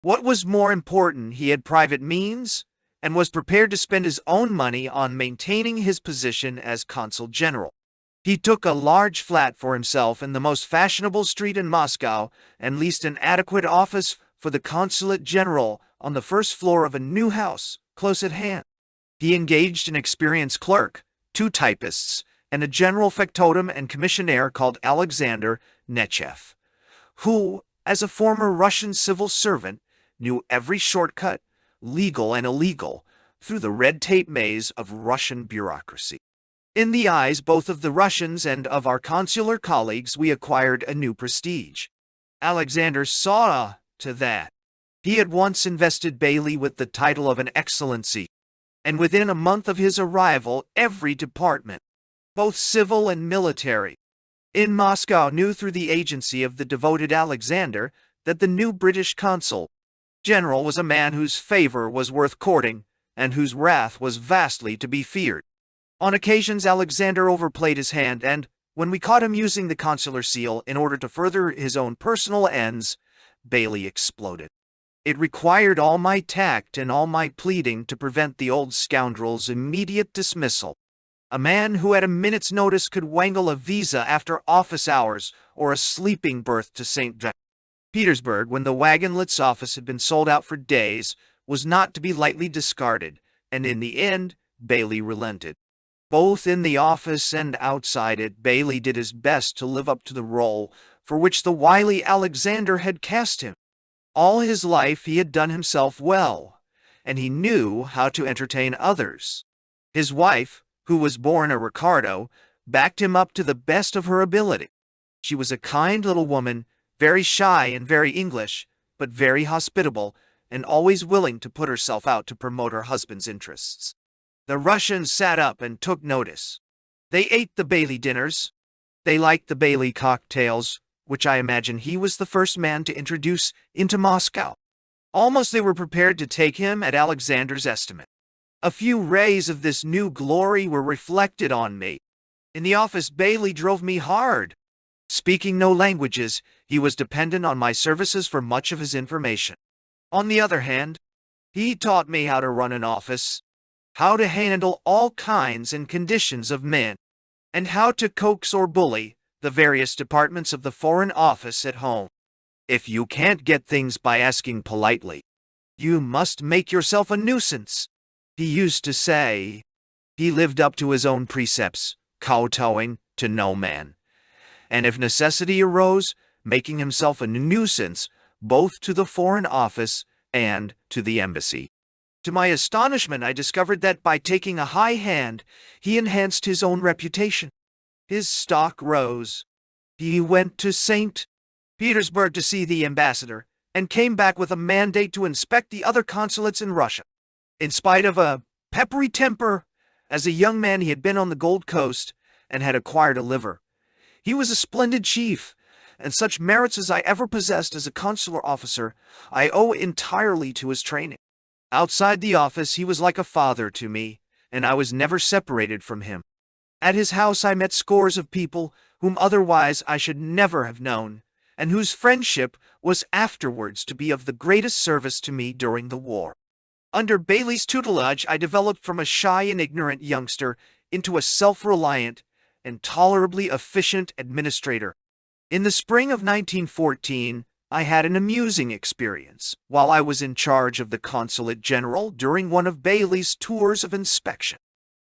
What was more important, he had private means, and was prepared to spend his own money on maintaining his position as consul general. He took a large flat for himself in the most fashionable street in Moscow, and leased an adequate office for the consulate general on the first floor of a new house close at hand. He engaged an experienced clerk, 2 typists, and a general factotum and commissionaire called Alexander Nechayev, who, as a former Russian civil servant, knew every shortcut, legal and illegal, through the red tape maze of Russian bureaucracy. In the eyes both of the Russians and of our consular colleagues, we acquired a new prestige. Alexander saw to that. He at once invested Bailey with the title of an excellency, and within a month of his arrival every department, both civil and military, in Moscow knew through the agency of the devoted Alexander that the new British consul general was a man whose favor was worth courting, and whose wrath was vastly to be feared. On occasions Alexander overplayed his hand, and, when we caught him using the consular seal in order to further his own personal ends, Bailey exploded. It required all my tact and all my pleading to prevent the old scoundrel's immediate dismissal. A man who at a minute's notice could wangle a visa after office hours or a sleeping berth to St. Petersburg when the wagonlet's office had been sold out for days was not to be lightly discarded, and in the end Bailey relented. Both in the office and outside it, Bailey did his best to live up to the role for which the wily Alexander had cast him. All his life he had done himself well, and he knew how to entertain others. His wife, who was born a Ricardo, backed him up to the best of her ability. She was a kind little woman, very shy and very English, but very hospitable, and always willing to put herself out to promote her husband's interests. The Russians sat up and took notice. They ate the Bailey dinners. They liked the Bailey cocktails, which I imagine he was the first man to introduce into Moscow. Almost they were prepared to take him at Alexander's estimate. A few rays of this new glory were reflected on me. In the office Bailey drove me hard. Speaking no languages, he was dependent on my services for much of his information. On the other hand, he taught me how to run an office, how to handle all kinds and conditions of men, and how to coax or bully the various departments of the Foreign Office at home. If you can't get things by asking politely, you must make yourself a nuisance, he used to say. He lived up to his own precepts, kowtowing to no man, and if necessity arose, making himself a nuisance both to the Foreign Office and to the embassy. To my astonishment, I discovered that by taking a high hand, he enhanced his own reputation. His stock rose. He went to St. Petersburg to see the ambassador, and came back with a mandate to inspect the other consulates in Russia. In spite of a peppery temper, as a young man he had been on the Gold Coast and had acquired a liver. He was a splendid chief, and such merits as I ever possessed as a consular officer I owe entirely to his training. Outside the office he was like a father to me, and I was never separated from him. At his house I met scores of people whom otherwise I should never have known, and whose friendship was afterwards to be of the greatest service to me during the war. Under Bailey's tutelage I developed from a shy and ignorant youngster into a self-reliant and tolerably efficient administrator. In the spring of 1914, I had an amusing experience while I was in charge of the Consulate General during one of Bailey's tours of inspection.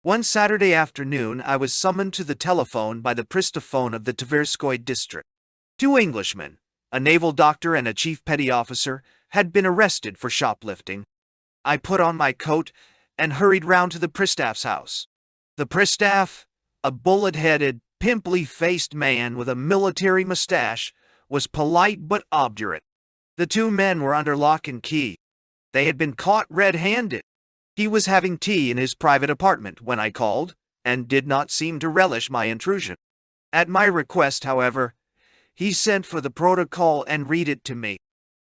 One Saturday afternoon I was summoned to the telephone by the Pristaphone of the Tverskoy district. Two Englishmen, a naval doctor and a chief petty officer, had been arrested for shoplifting. I put on my coat and hurried round to the Pristaff's house. The Pristaff, a bullet-headed, pimply-faced man with a military mustache, was polite but obdurate. The two men were under lock and key. They had been caught red-handed. He was having tea in his private apartment when I called, and did not seem to relish my intrusion. At my request, however, he sent for the protocol and read it to me.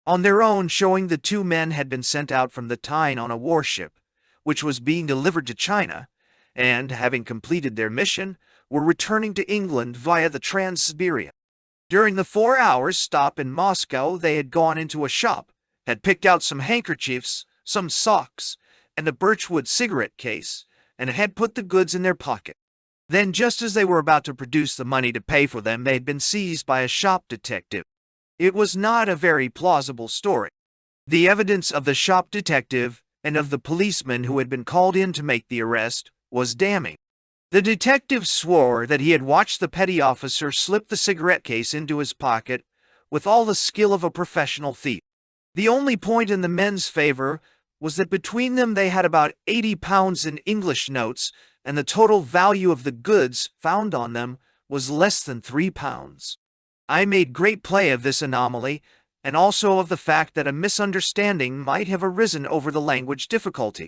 On their own showing, the two men had been sent out from the Tyne on a warship, which was being delivered to China, and, having completed their mission, were returning to England via the Trans-Siberian. During the 4 hours' stop in Moscow, they had gone into a shop, had picked out some handkerchiefs, some socks, and a birchwood cigarette case, and had put the goods in their pocket. Then, just as they were about to produce the money to pay for them, they had been seized by a shop detective. It was not a very plausible story. The evidence of the shop detective and of the policeman who had been called in to make the arrest was damning. The detective swore that he had watched the petty officer slip the cigarette case into his pocket with all the skill of a professional thief. The only point in the men's favor was that between them they had about £80 in English notes, and the total value of the goods found on them was less than £3. I made great play of this anomaly, and also of the fact that a misunderstanding might have arisen over the language difficulty.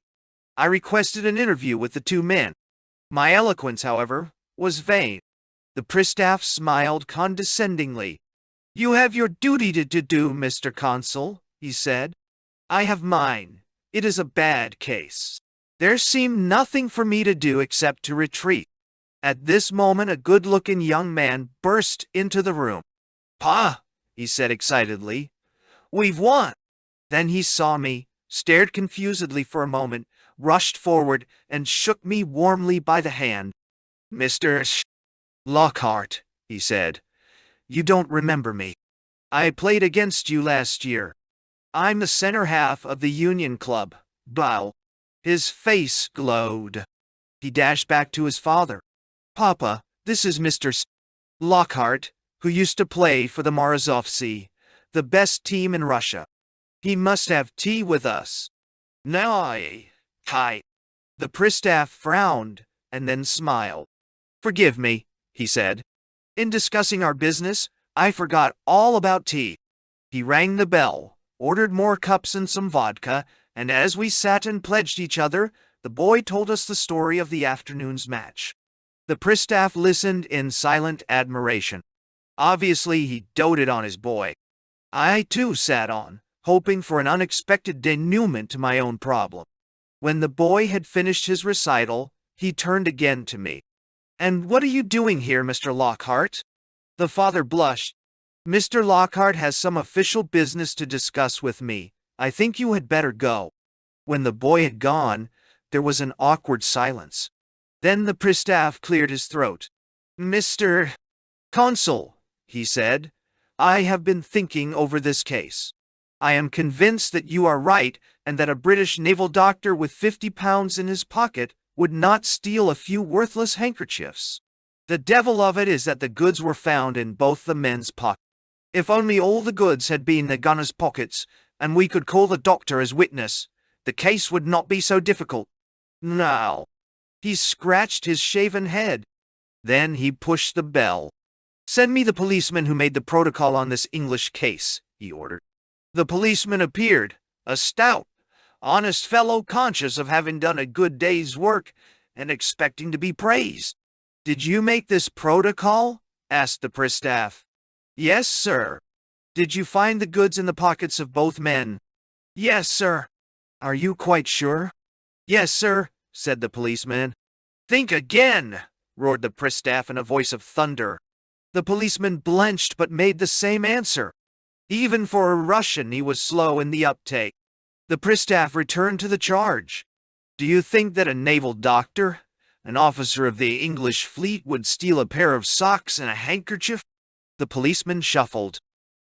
I requested an interview with the two men. My eloquence, however, was vain. The Pristaff smiled condescendingly. "You have your duty to do, Mr. Consul," he said. "I have mine. It is a bad case. There seemed nothing for me to do except to retreat." At this moment a good-looking young man burst into the room. "Pa," he said excitedly, "we've won." Then he saw me, stared confusedly for a moment, rushed forward, and shook me warmly by the hand. "Mr. Lockhart," he said, "you don't remember me. I played against you last year. I'm the center half of the Union Club, Bow." His face glowed. He dashed back to his father. "Papa, this is Mr. Lockhart, who used to play for the Morozovцы, the best team in Russia. He must have tea with us." "No, hi." The Pristaff frowned and then smiled. "Forgive me," he said. "In discussing our business, I forgot all about tea." He rang the bell, ordered more cups and some vodka, and as we sat and pledged each other, the boy told us the story of the afternoon's match. The Pristaff listened in silent admiration. Obviously, he doted on his boy. I, too, sat on, hoping for an unexpected denouement to my own problem. When the boy had finished his recital, he turned again to me. "And what are you doing here, Mr. Lockhart?" The father blushed. Mr. Lockhart has some official business to discuss with me. I think you had better go. When the boy had gone, there was an awkward silence. Then the pristav cleared his throat. Mr. Consul, he said, I have been thinking over this case. I am convinced that you are right and that a British naval doctor with £50 in his pocket would not steal a few worthless handkerchiefs. The devil of it is that the goods were found in both the men's pockets. If only all the goods had been in the gunner's pockets, and we could call the doctor as witness, the case would not be so difficult. Now, he scratched his shaven head. Then he pushed the bell. Send me the policeman who made the protocol on this English case, he ordered. The policeman appeared, a stout, honest fellow conscious of having done a good day's work and expecting to be praised. Did you make this protocol? Asked the pristav. Yes, sir. Did you find the goods in the pockets of both men? Yes, sir. Are you quite sure? Yes, sir, said the policeman. Think again, roared the pristav in a voice of thunder. The policeman blenched but made the same answer. Even for a Russian, he was slow in the uptake. The pristav returned to the charge. Do you think that a naval doctor, an officer of the English fleet, would steal a pair of socks and a handkerchief? The policeman shuffled.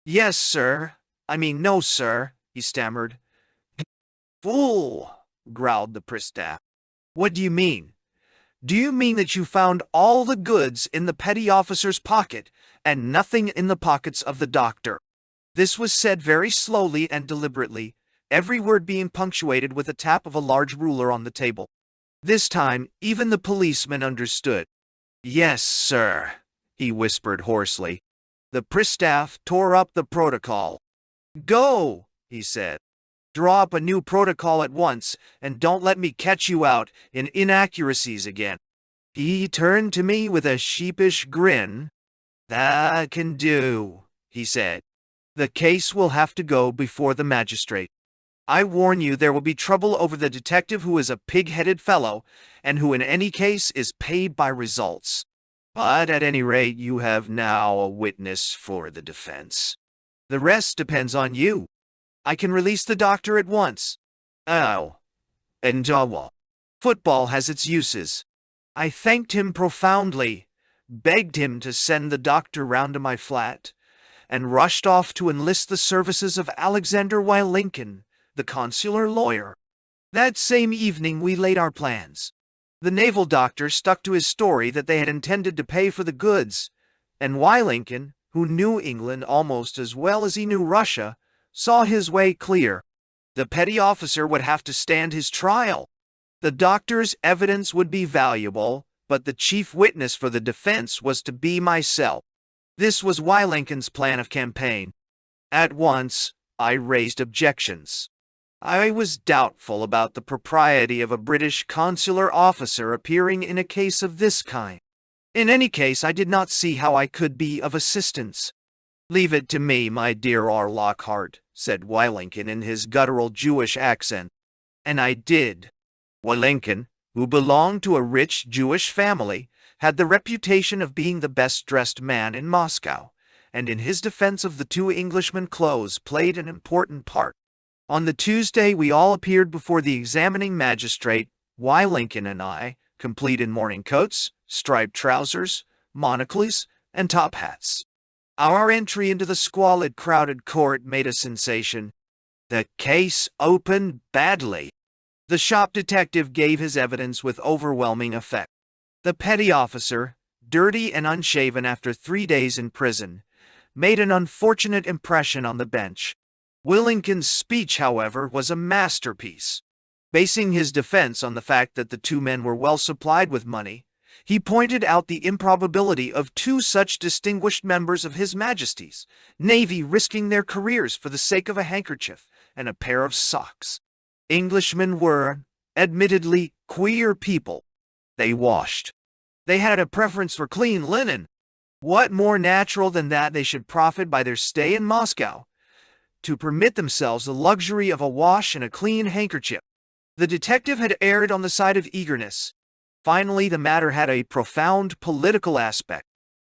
Yes, sir. No, sir, he stammered. Fool, growled the pristav. What do you mean? Do you mean that you found all the goods in the petty officer's pocket and nothing in the pockets of the doctor? This was said very slowly and deliberately, every word being punctuated with a tap of a large ruler on the table. This time, even the policeman understood. Yes, sir, he whispered hoarsely. The pristav tore up the protocol. Go, he said. Draw up a new protocol at once, and don't let me catch you out in inaccuracies again. He turned to me with a sheepish grin. That can do, he said. The case will have to go before the magistrate. I warn you there will be trouble over the detective who is a pig-headed fellow, and who in any case is paid by results. But at any rate you have now a witness for the defense. The rest depends on you. I can release the doctor at once. Oh, and football has its uses. I thanked him profoundly, begged him to send the doctor round to my flat, and rushed off to enlist the services of Alexander Lincoln, the consular lawyer. That same evening we laid our plans. The naval doctor stuck to his story that they had intended to pay for the goods, and Lincoln, who knew England almost as well as he knew Russia, saw his way clear. The petty officer would have to stand his trial. The doctor's evidence would be valuable, but the chief witness for the defense was to be myself. This was Lincoln's plan of campaign. At once, I raised objections. I was doubtful about the propriety of a British consular officer appearing in a case of this kind. In any case, I did not see how I could be of assistance. Leave it to me, my dear R. Lockhart, said Lincoln in his guttural Jewish accent. And I did. Lincoln, who belonged to a rich Jewish family, had the reputation of being the best-dressed man in Moscow, and in his defense of the two Englishmen clothes played an important part. On the Tuesday we all appeared before the examining magistrate, Lincoln and I, complete in morning coats, striped trousers, monocles, and top hats. Our entry into the squalid, crowded court made a sensation. The case opened badly. The shop detective gave his evidence with overwhelming effect. The petty officer, dirty and unshaven after 3 days in prison, made an unfortunate impression on the bench. Lincoln's speech, however, was a masterpiece. Basing his defense on the fact that the two men were well supplied with money, he pointed out the improbability of two such distinguished members of His Majesty's Navy risking their careers for the sake of a handkerchief and a pair of socks. Englishmen were, admittedly, queer people. They washed. They had a preference for clean linen. What more natural than that they should profit by their stay in Moscow, to permit themselves the luxury of a wash and a clean handkerchief? The detective had erred on the side of eagerness. Finally, the matter had a profound political aspect.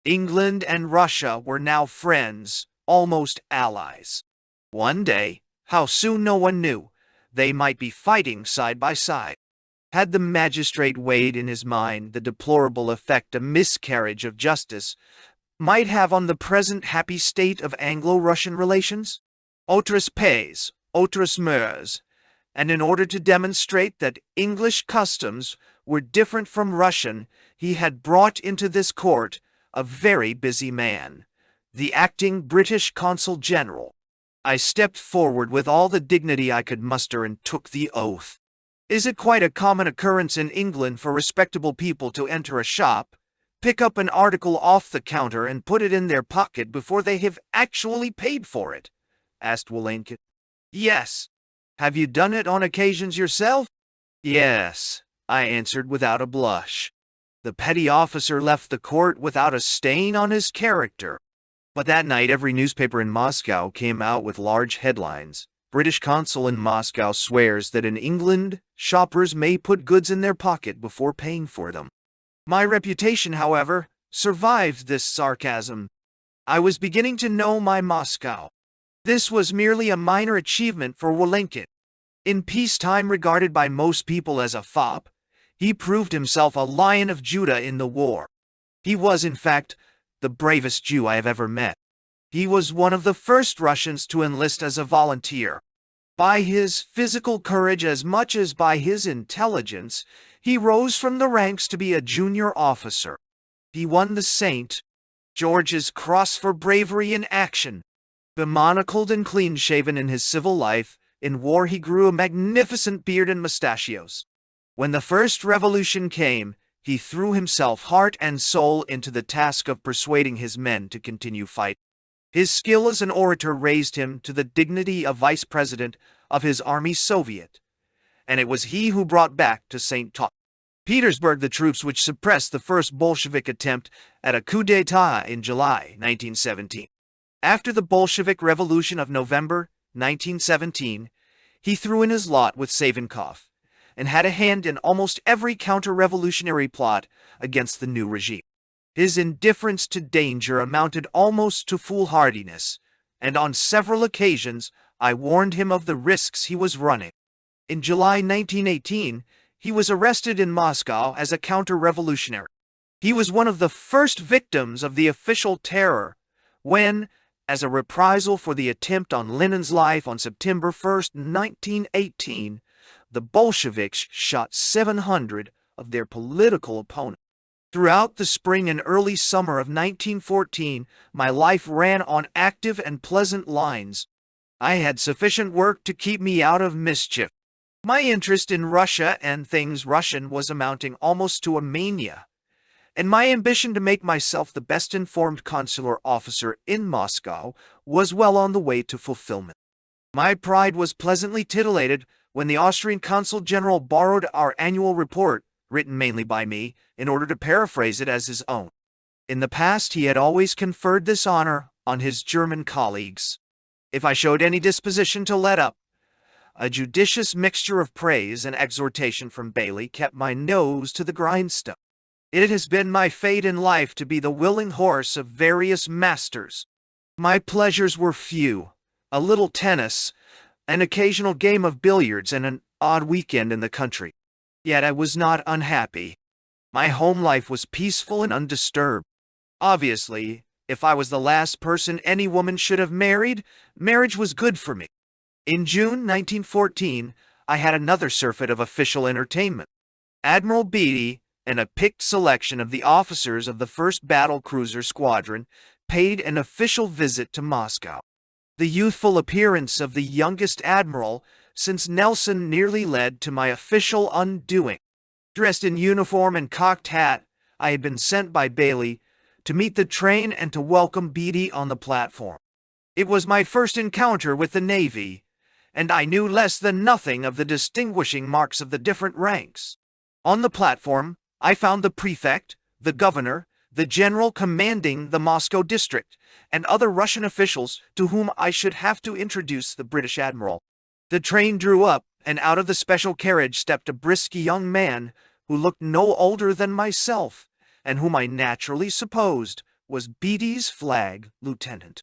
England and Russia were now friends, almost allies. One day, how soon no one knew, they might be fighting side by side. Had the magistrate weighed in his mind the deplorable effect a miscarriage of justice might have on the present happy state of Anglo-Russian relations? Autres pays, autres mœurs, and in order to demonstrate that English customs were different from Russian, he had brought into this court a very busy man, the acting British Consul General. I stepped forward with all the dignity I could muster and took the oath. Is it quite a common occurrence in England for respectable people to enter a shop, pick up an article off the counter and put it in their pocket before they have actually paid for it? Asked Wolankin. Yes. Have you done it on occasions yourself? Yes, I answered without a blush. The petty officer left the court without a stain on his character. But that night every newspaper in Moscow came out with large headlines. British consul in Moscow swears that in England, shoppers may put goods in their pocket before paying for them. My reputation, however, survived this sarcasm. I was beginning to know my Moscow. This was merely a minor achievement for Wolankin. In peacetime regarded by most people as a fop, he proved himself a lion of Judah in the war. He was, in fact, the bravest Jew I have ever met. He was one of the first Russians to enlist as a volunteer. By his physical courage as much as by his intelligence, he rose from the ranks to be a junior officer. He won the St. George's Cross for bravery in action. Bemonocled and clean-shaven in his civil life, in war he grew a magnificent beard and mustachios. When the first revolution came, he threw himself heart and soul into the task of persuading his men to continue fighting. His skill as an orator raised him to the dignity of vice president of his army soviet, and it was he who brought back to St. Petersburg the troops which suppressed the first Bolshevik attempt at a coup d'état in July 1917. After the Bolshevik Revolution of November 1917, he threw in his lot with Savinkov, and had a hand in almost every counter-revolutionary plot against the new regime. His indifference to danger amounted almost to foolhardiness, and on several occasions I warned him of the risks he was running. In July 1918, he was arrested in Moscow as a counter-revolutionary. He was one of the first victims of the official terror when, as a reprisal for the attempt on Lenin's life on September 1, 1918, the Bolsheviks shot 700 of their political opponents. Throughout the spring and early summer of 1914, my life ran on active and pleasant lines. I had sufficient work to keep me out of mischief. My interest in Russia and things Russian was amounting almost to a mania, and my ambition to make myself the best-informed consular officer in Moscow was well on the way to fulfillment. My pride was pleasantly titillated when the Austrian consul general borrowed our annual report, written mainly by me, in order to paraphrase it as his own. In the past, he had always conferred this honor on his German colleagues. If I showed any disposition to let up, a judicious mixture of praise and exhortation from Bailey kept my nose to the grindstone. It has been my fate in life to be the willing horse of various masters. My pleasures were few: a little tennis, an occasional game of billiards, and an odd weekend in the country. Yet I was not unhappy. My home life was peaceful and undisturbed. Obviously, if I was the last person any woman should have married, marriage was good for me. In June 1914, I had another surfeit of official entertainment. Admiral Beatty and a picked selection of the officers of the 1st Battle Cruiser Squadron paid an official visit to Moscow. The youthful appearance of the youngest admiral since Nelson nearly led to my official undoing. Dressed in uniform and cocked hat, I had been sent by Bailey to meet the train and to welcome Beatty on the platform. It was my first encounter with the Navy, and I knew less than nothing of the distinguishing marks of the different ranks. On the platform, I found the prefect, the governor, the general commanding the Moscow district, and other Russian officials to whom I should have to introduce the British admiral. The train drew up, and out of the special carriage stepped a brisk young man who looked no older than myself, and whom I naturally supposed was Beatty's flag lieutenant.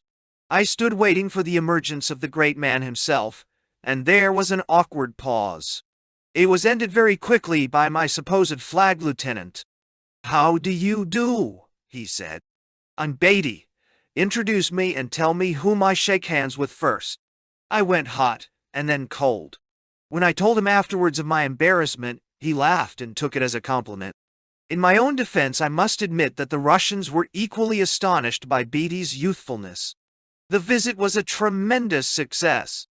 I stood waiting for the emergence of the great man himself, and there was an awkward pause. It was ended very quickly by my supposed flag lieutenant. "How do you do?" he said. "I'm Beatty. Introduce me and tell me whom I shake hands with first." I went hot and then cold. When I told him afterwards of my embarrassment, he laughed and took it as a compliment. In my own defense, I must admit that the Russians were equally astonished by Beatty's youthfulness. The visit was a tremendous success.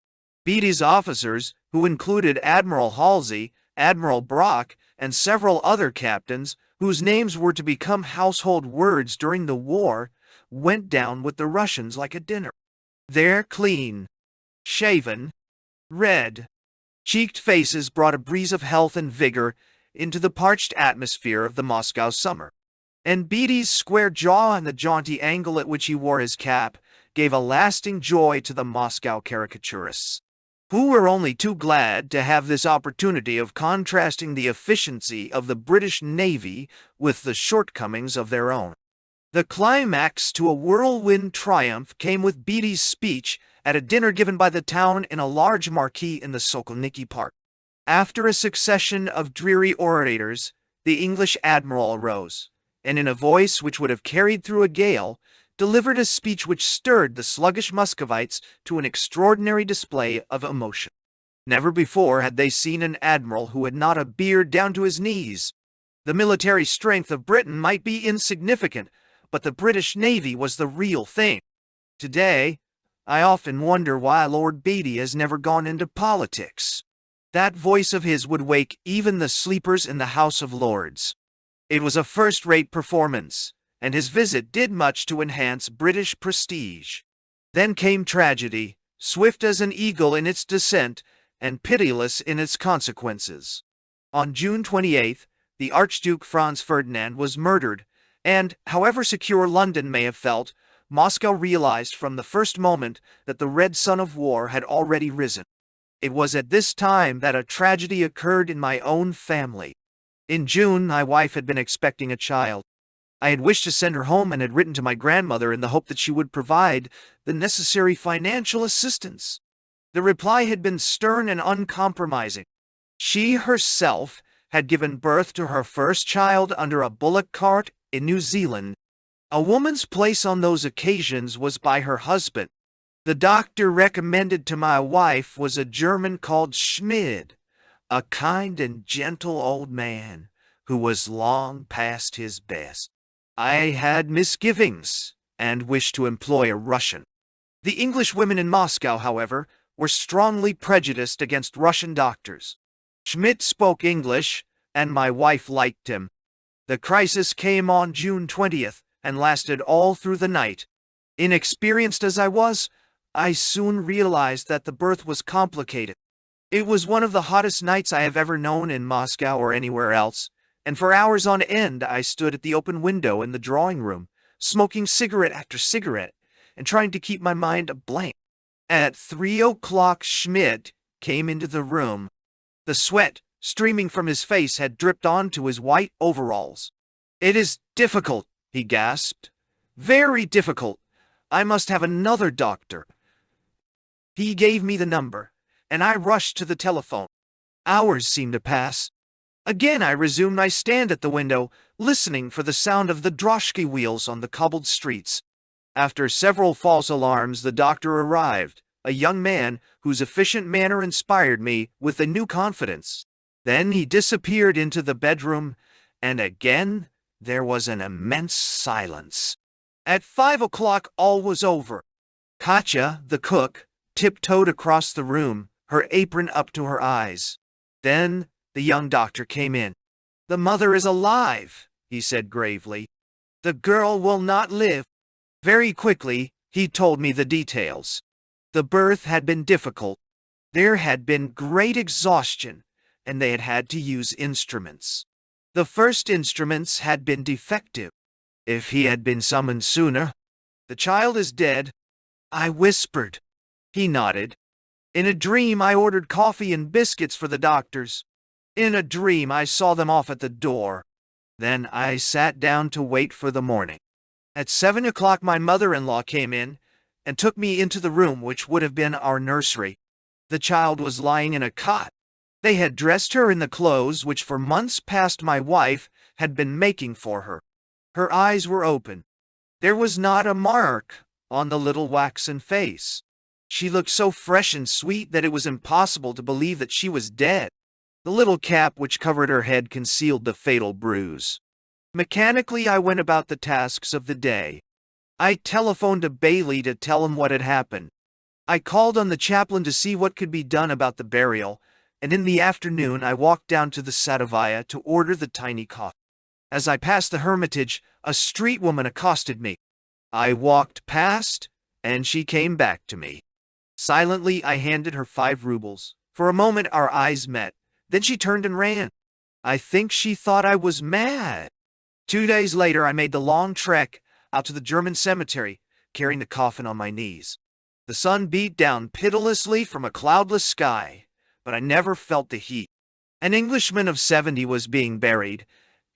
Beatty's officers, who included Admiral Halsey, Admiral Brock, and several other captains, whose names were to become household words during the war, went down with the Russians like a dinner. Their clean, shaven, red-cheeked faces brought a breeze of health and vigor into the parched atmosphere of the Moscow summer. And Beatty's square jaw and the jaunty angle at which he wore his cap gave a lasting joy to the Moscow caricaturists, who were only too glad to have this opportunity of contrasting the efficiency of the British Navy with the shortcomings of their own. The climax to a whirlwind triumph came with Beatty's speech at a dinner given by the town in a large marquee in the Sokolniki Park. After a succession of dreary orators, the English admiral arose, and in a voice which would have carried through a gale, delivered a speech which stirred the sluggish Muscovites to an extraordinary display of emotion. Never before had they seen an admiral who had not a beard down to his knees. The military strength of Britain might be insignificant, but the British Navy was the real thing. Today, I often wonder why Lord Beatty has never gone into politics. That voice of his would wake even the sleepers in the House of Lords. It was a first-rate performance, and his visit did much to enhance British prestige. Then came tragedy, swift as an eagle in its descent and pitiless in its consequences. On June 28th, the Archduke Franz Ferdinand was murdered, and, however secure London may have felt, Moscow realized from the first moment that the red sun of war had already risen. It was at this time that a tragedy occurred in my own family. In June, my wife had been expecting a child. I had wished to send her home and had written to my grandmother in the hope that she would provide the necessary financial assistance. The reply had been stern and uncompromising. She herself had given birth to her first child under a bullock cart in New Zealand. A woman's place on those occasions was by her husband. The doctor recommended to my wife was a German called Schmid, a kind and gentle old man who was long past his best. I had misgivings and wished to employ a Russian. The English women in Moscow, however, were strongly prejudiced against Russian doctors. Schmidt spoke English, and my wife liked him. The crisis came on June 20th and lasted all through the night. Inexperienced as I was, I soon realized that the birth was complicated. It was one of the hottest nights I have ever known in Moscow or anywhere else, and for hours on end I stood at the open window in the drawing room, smoking cigarette after cigarette, and trying to keep my mind a blank. At 3 o'clock Schmidt came into the room. The sweat, streaming from his face, had dripped onto his white overalls. "It is difficult," he gasped. "Very difficult. I must have another doctor." He gave me the number, and I rushed to the telephone. Hours seemed to pass. Again I resumed my stand at the window, listening for the sound of the droshky wheels on the cobbled streets. After several false alarms, the doctor arrived, a young man whose efficient manner inspired me with a new confidence. Then he disappeared into the bedroom, and again there was an immense silence. At 5 o'clock all was over. Katya, the cook, tiptoed across the room, her apron up to her eyes. Then the young doctor came in. "The mother is alive," he said gravely. "The girl will not live." Very quickly, he told me the details. The birth had been difficult. There had been great exhaustion, and they had had to use instruments. The first instruments had been defective. If he had been summoned sooner. "The child is dead," I whispered. He nodded. In a dream, I ordered coffee and biscuits for the doctors. In a dream, I saw them off at the door. Then I sat down to wait for the morning. At 7 o'clock my mother-in-law came in and took me into the room which would have been our nursery. The child was lying in a cot. They had dressed her in the clothes which for months past my wife had been making for her. Her eyes were open. There was not a mark on the little waxen face. She looked so fresh and sweet that it was impossible to believe that she was dead. The little cap which covered her head concealed the fatal bruise. Mechanically I went about the tasks of the day. I telephoned to Bailey to tell him what had happened. I called on the chaplain to see what could be done about the burial, and in the afternoon I walked down to the Sadovaya to order the tiny coffin. As I passed the hermitage, a street woman accosted me. I walked past, and she came back to me. Silently I handed her 5 rubles. For a moment our eyes met. Then she turned and ran. I think she thought I was mad. 2 days later I made the long trek out to the German cemetery, carrying the coffin on my knees. The sun beat down pitilessly from a cloudless sky, but I never felt the heat. An Englishman of 70 was being buried,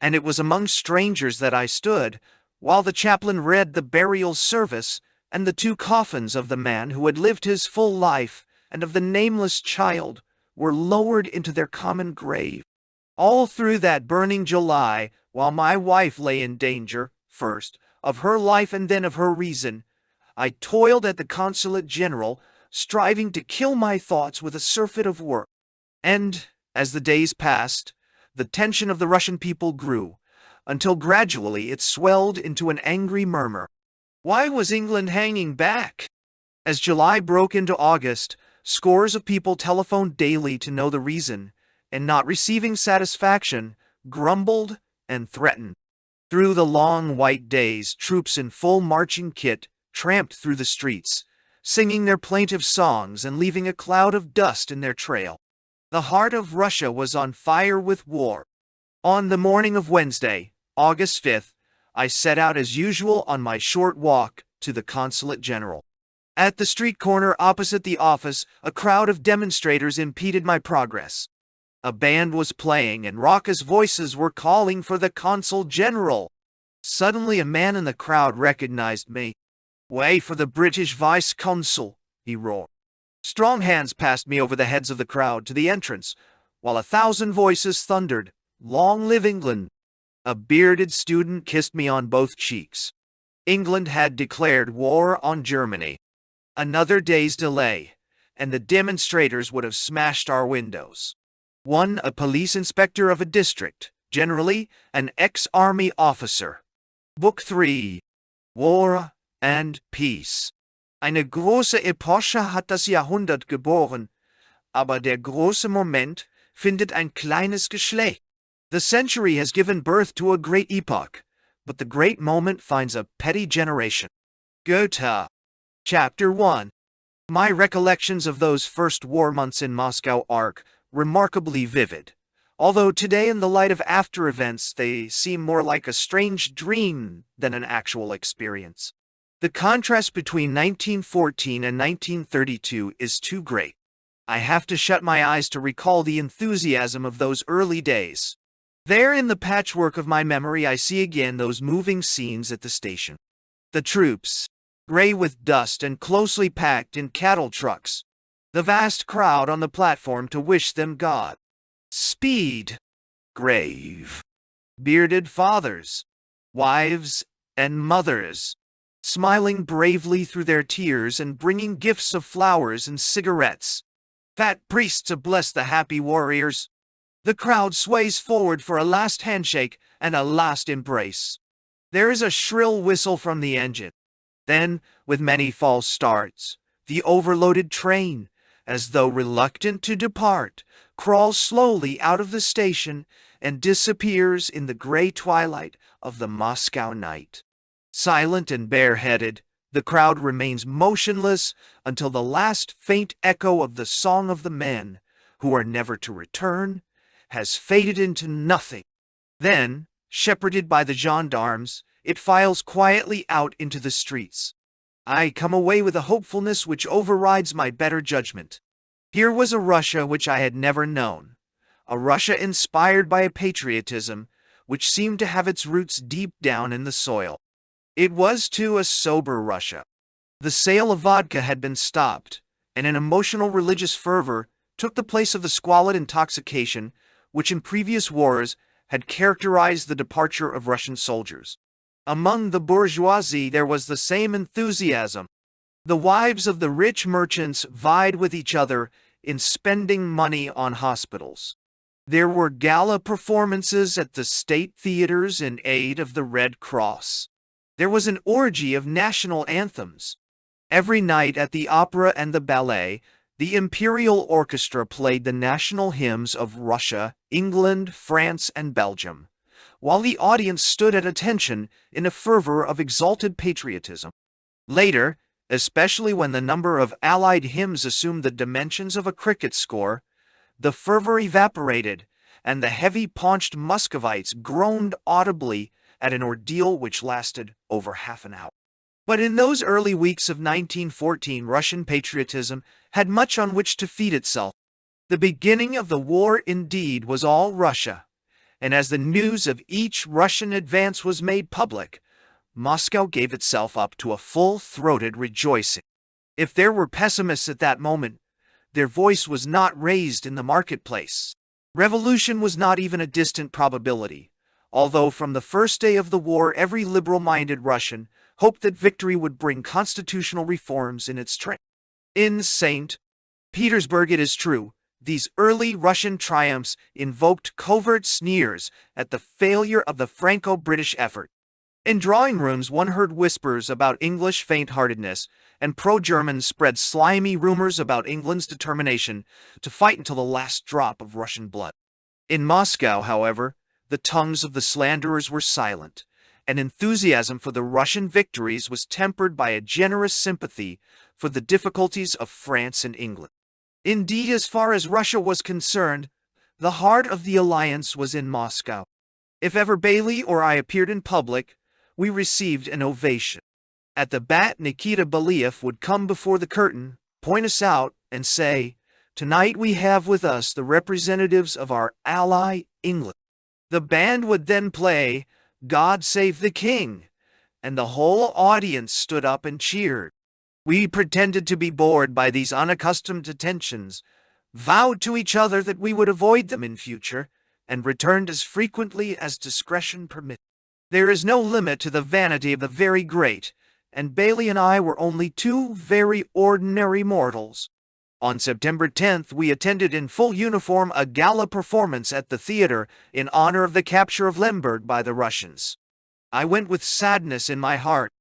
and it was among strangers that I stood, while the chaplain read the burial service, and the 2 coffins of the man who had lived his full life and of the nameless child were lowered into their common grave. All through that burning July, while my wife lay in danger, first, of her life and then of her reason, I toiled at the Consulate General, striving to kill my thoughts with a surfeit of work. And, as the days passed, the tension of the Russian people grew, until gradually it swelled into an angry murmur. Why was England hanging back? As July broke into August, scores of people telephoned daily to know the reason, and not receiving satisfaction, grumbled and threatened. Through the long white days, troops in full marching kit tramped through the streets, singing their plaintive songs and leaving a cloud of dust in their trail. The heart of Russia was on fire with war. On the morning of Wednesday, August 5th, I set out as usual on my short walk to the Consulate General. At the street corner opposite the office, a crowd of demonstrators impeded my progress. A band was playing and raucous voices were calling for the Consul General. Suddenly a man in the crowd recognized me. "Way for the British Vice-Consul," he roared. Strong hands passed me over the heads of the crowd to the entrance, while 1,000 voices thundered, "Long live England!" A bearded student kissed me on both cheeks. England had declared war on Germany. Another day's delay, and the demonstrators would have smashed our windows. One a police inspector of a district, generally an ex-army officer. Book 3. War and Peace. Eine große Epoche hat das Jahrhundert geboren, aber der große Moment findet ein kleines Geschlecht. The century has given birth to a great epoch, but the great moment finds a petty generation. Goethe. Chapter 1. My recollections of those first war months in Moscow are remarkably vivid, although today in the light of after events they seem more like a strange dream than an actual experience. The contrast between 1914 and 1932 is too great. I have to shut my eyes to recall the enthusiasm of those early days. There in the patchwork of my memory I see again those moving scenes at the station. The troops, gray with dust and closely packed in cattle trucks. The vast crowd on the platform to wish them God speed. Grave. Bearded fathers, wives, and mothers, smiling bravely through their tears and bringing gifts of flowers and cigarettes. Fat priests to bless the happy warriors. The crowd sways forward for a last handshake and a last embrace. There is a shrill whistle from the engine. Then, with many false starts, the overloaded train, as though reluctant to depart, crawls slowly out of the station and disappears in the gray twilight of the Moscow night. Silent and bareheaded, the crowd remains motionless until the last faint echo of the song of the men, who are never to return, has faded into nothing. Then, shepherded by the gendarmes, it files quietly out into the streets. I come away with a hopefulness which overrides my better judgment. Here was a Russia which I had never known, a Russia inspired by a patriotism which seemed to have its roots deep down in the soil. It was to a sober Russia. The sale of vodka had been stopped, and an emotional religious fervor took the place of the squalid intoxication which in previous wars had characterized the departure of Russian soldiers. Among the bourgeoisie there was the same enthusiasm. The wives of the rich merchants vied with each other in spending money on hospitals. There were gala performances at the state theaters in aid of the Red Cross. There was an orgy of national anthems. Every night at the opera and the ballet, the imperial orchestra played the national hymns of Russia, England, France, and Belgium, while the audience stood at attention in a fervor of exalted patriotism. Later, especially when the number of Allied hymns assumed the dimensions of a cricket score, the fervor evaporated, and the heavy-paunched Muscovites groaned audibly at an ordeal which lasted over half an hour. But in those early weeks of 1914, Russian patriotism had much on which to feed itself. The beginning of the war, indeed, was all Russia, and as the news of each Russian advance was made public, Moscow gave itself up to a full-throated rejoicing. If there were pessimists at that moment, their voice was not raised in the marketplace. Revolution was not even a distant probability, although from the first day of the war every liberal-minded Russian hoped that victory would bring constitutional reforms in its train. In St. Petersburg, it is true, these early Russian triumphs invoked covert sneers at the failure of the Franco-British effort. In drawing rooms one heard whispers about English faint-heartedness, and pro-Germans spread slimy rumors about England's determination to fight until the last drop of Russian blood. In Moscow, however, the tongues of the slanderers were silent, and enthusiasm for the Russian victories was tempered by a generous sympathy for the difficulties of France and England. Indeed, as far as Russia was concerned, the heart of the alliance was in Moscow. If ever Bailey or I appeared in public, we received an ovation. At the bat, Nikita Belyaev would come before the curtain, point us out, and say, "Tonight we have with us the representatives of our ally, England." The band would then play "God Save the King," and the whole audience stood up and cheered. We pretended to be bored by these unaccustomed attentions, vowed to each other that we would avoid them in future, and returned as frequently as discretion permitted. There is no limit to the vanity of the very great, and Bailey and I were only two very ordinary mortals. On September 10th, we attended in full uniform a gala performance at the theater in honor of the capture of Lemberg by the Russians. I went with sadness in my heart.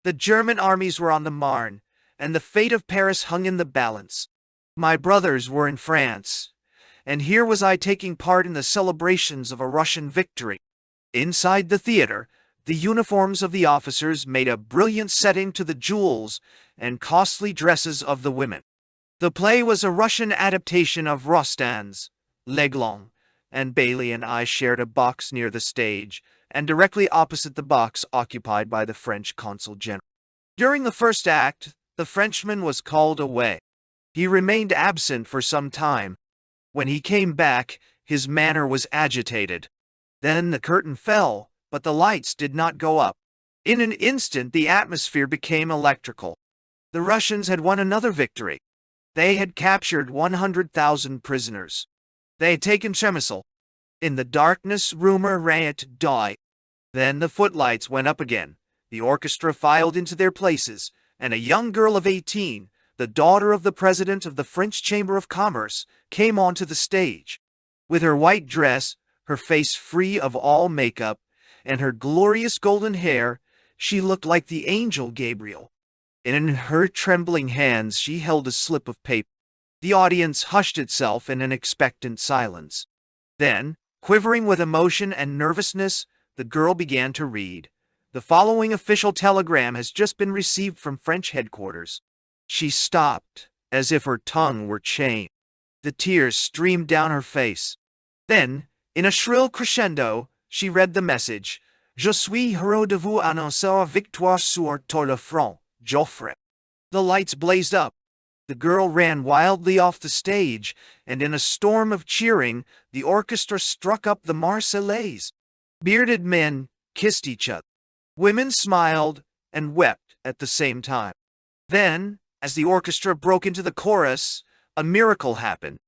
The German armies were on the Marne, and the fate of Paris hung in the balance. My brothers were in France, and here was I taking part in the celebrations of a Russian victory. Inside the theater, the uniforms of the officers made a brilliant setting to the jewels and costly dresses of the women. The play was a Russian adaptation of Rostand's L'Aiglon, and Bailey and I shared a box near the stage, and directly opposite the box occupied by the French consul general. During the first act, the Frenchman was called away. He remained absent for some time. When he came back, his manner was agitated. Then the curtain fell, but the lights did not go up. In an instant the atmosphere became electrical. The Russians had won another victory. They had captured 100,000 prisoners. They had taken Przemysl. In the darkness, rumor ran it died. Then the footlights went up again. The orchestra filed into their places, and a young girl of 18, the daughter of the president of the French Chamber of Commerce, came onto the stage. With her white dress, her face free of all makeup, and her glorious golden hair, she looked like the angel Gabriel. And in her trembling hands she held a slip of paper. The audience hushed itself in an expectant silence. Then, quivering with emotion and nervousness, the girl began to read. "The following official telegram has just been received from French headquarters." She stopped, as if her tongue were chained. The tears streamed down her face. Then, in a shrill crescendo, she read the message. "Je suis heureux de vous annoncer victoire sur tout le front, Joffre." The lights blazed up. The girl ran wildly off the stage, and in a storm of cheering, the orchestra struck up the Marseillaise. Bearded men kissed each other. Women smiled and wept at the same time. Then, as the orchestra broke into the chorus, a miracle happened.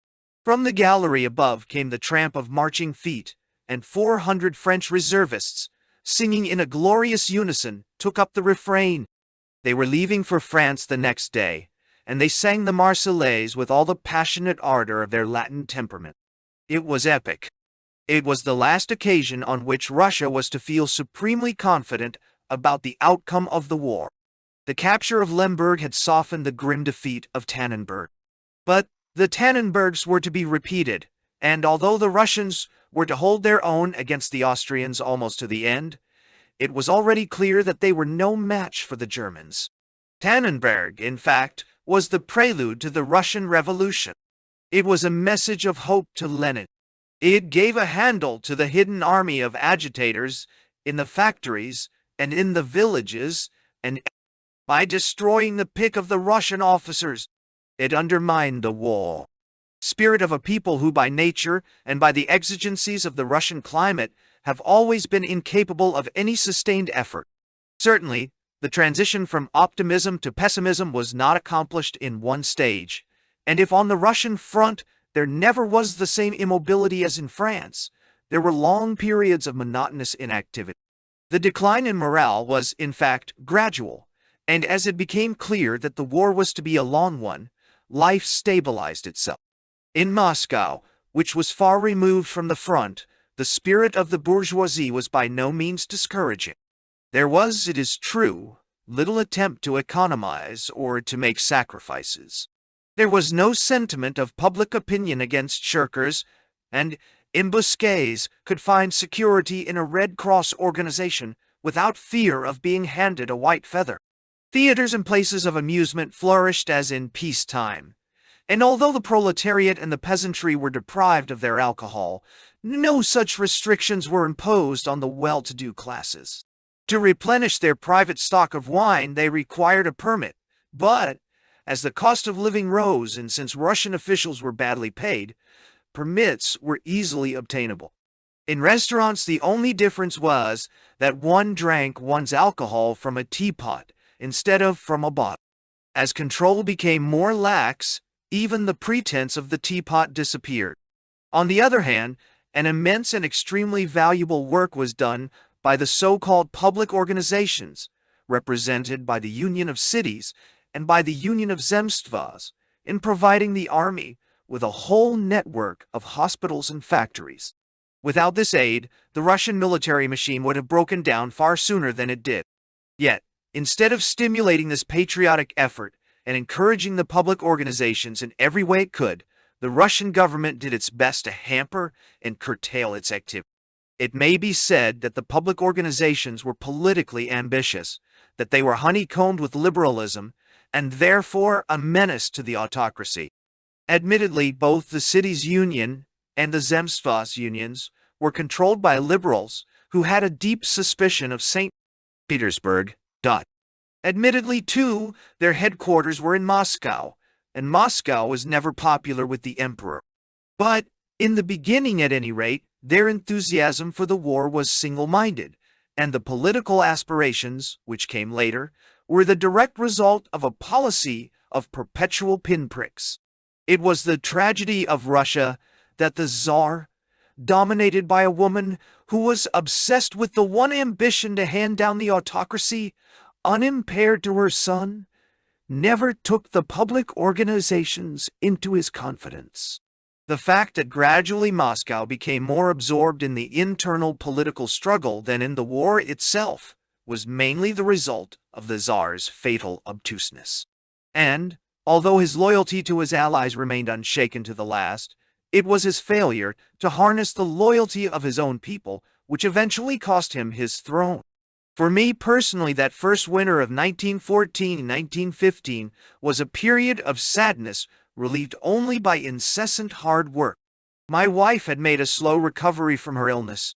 From the gallery above came the tramp of marching feet, and 400 French reservists, singing in a glorious unison, took up the refrain. They were leaving for France the next day, and they sang the Marseillaise with all the passionate ardor of their Latin temperament. It was epic. It was the last occasion on which Russia was to feel supremely confident about the outcome of the war. The capture of Lemberg had softened the grim defeat of Tannenberg. But the Tannenbergs were to be repeated, and although the Russians were to hold their own against the Austrians almost to the end, it was already clear that they were no match for the Germans. Tannenberg, in fact, was the prelude to the Russian Revolution. It was a message of hope to Lenin. It gave a handle to the hidden army of agitators in the factories and in the villages, and by destroying the pick of the Russian officers, it undermined the war spirit of a people who by nature and by the exigencies of the Russian climate have always been incapable of any sustained effort. Certainly, the transition from optimism to pessimism was not accomplished in one stage, and if on the Russian front there never was the same immobility as in France, there were long periods of monotonous inactivity. The decline in morale was, in fact, gradual, and as it became clear that the war was to be a long one, life stabilized itself. In Moscow, which was far removed from the front, the spirit of the bourgeoisie was by no means discouraging. There was, it is true, little attempt to economize or to make sacrifices. There was no sentiment of public opinion against shirkers, and embusqués could find security in a Red Cross organization without fear of being handed a white feather. Theaters and places of amusement flourished as in peacetime, and although the proletariat and the peasantry were deprived of their alcohol, no such restrictions were imposed on the well-to-do classes. To replenish their private stock of wine, they required a permit, but as the cost of living rose and since Russian officials were badly paid, permits were easily obtainable. In restaurants, the only difference was that one drank one's alcohol from a teapot instead of from a bottle. As control became more lax, even the pretense of the teapot disappeared. On the other hand, an immense and extremely valuable work was done by the so-called public organizations, represented by the Union of Cities and by the Union of Zemstvos, in providing the army with a whole network of hospitals and factories. Without this aid, the Russian military machine would have broken down far sooner than it did. Yet, instead of stimulating this patriotic effort and encouraging the public organizations in every way it could, the Russian government did its best to hamper and curtail its activity. It may be said that the public organizations were politically ambitious, that they were honeycombed with liberalism, and therefore a menace to the autocracy. Admittedly, both the cities' union and the Zemstvos unions were controlled by liberals who had a deep suspicion of St. Petersburg. Admittedly, too, their headquarters were in Moscow, and Moscow was never popular with the emperor. But, in the beginning at any rate, their enthusiasm for the war was single-minded, and the political aspirations, which came later, were the direct result of a policy of perpetual pinpricks. It was the tragedy of Russia that the Tsar, dominated by a woman who was obsessed with the one ambition to hand down the autocracy, unimpaired to her son, never took the public organizations into his confidence. The fact that gradually Moscow became more absorbed in the internal political struggle than in the war itself was mainly the result of the Tsar's fatal obtuseness. And, although his loyalty to his allies remained unshaken to the last, it was his failure to harness the loyalty of his own people which eventually cost him his throne. For me personally, that first winter of 1914 and 1915 was a period of sadness relieved only by incessant hard work. My wife had made a slow recovery from her illness.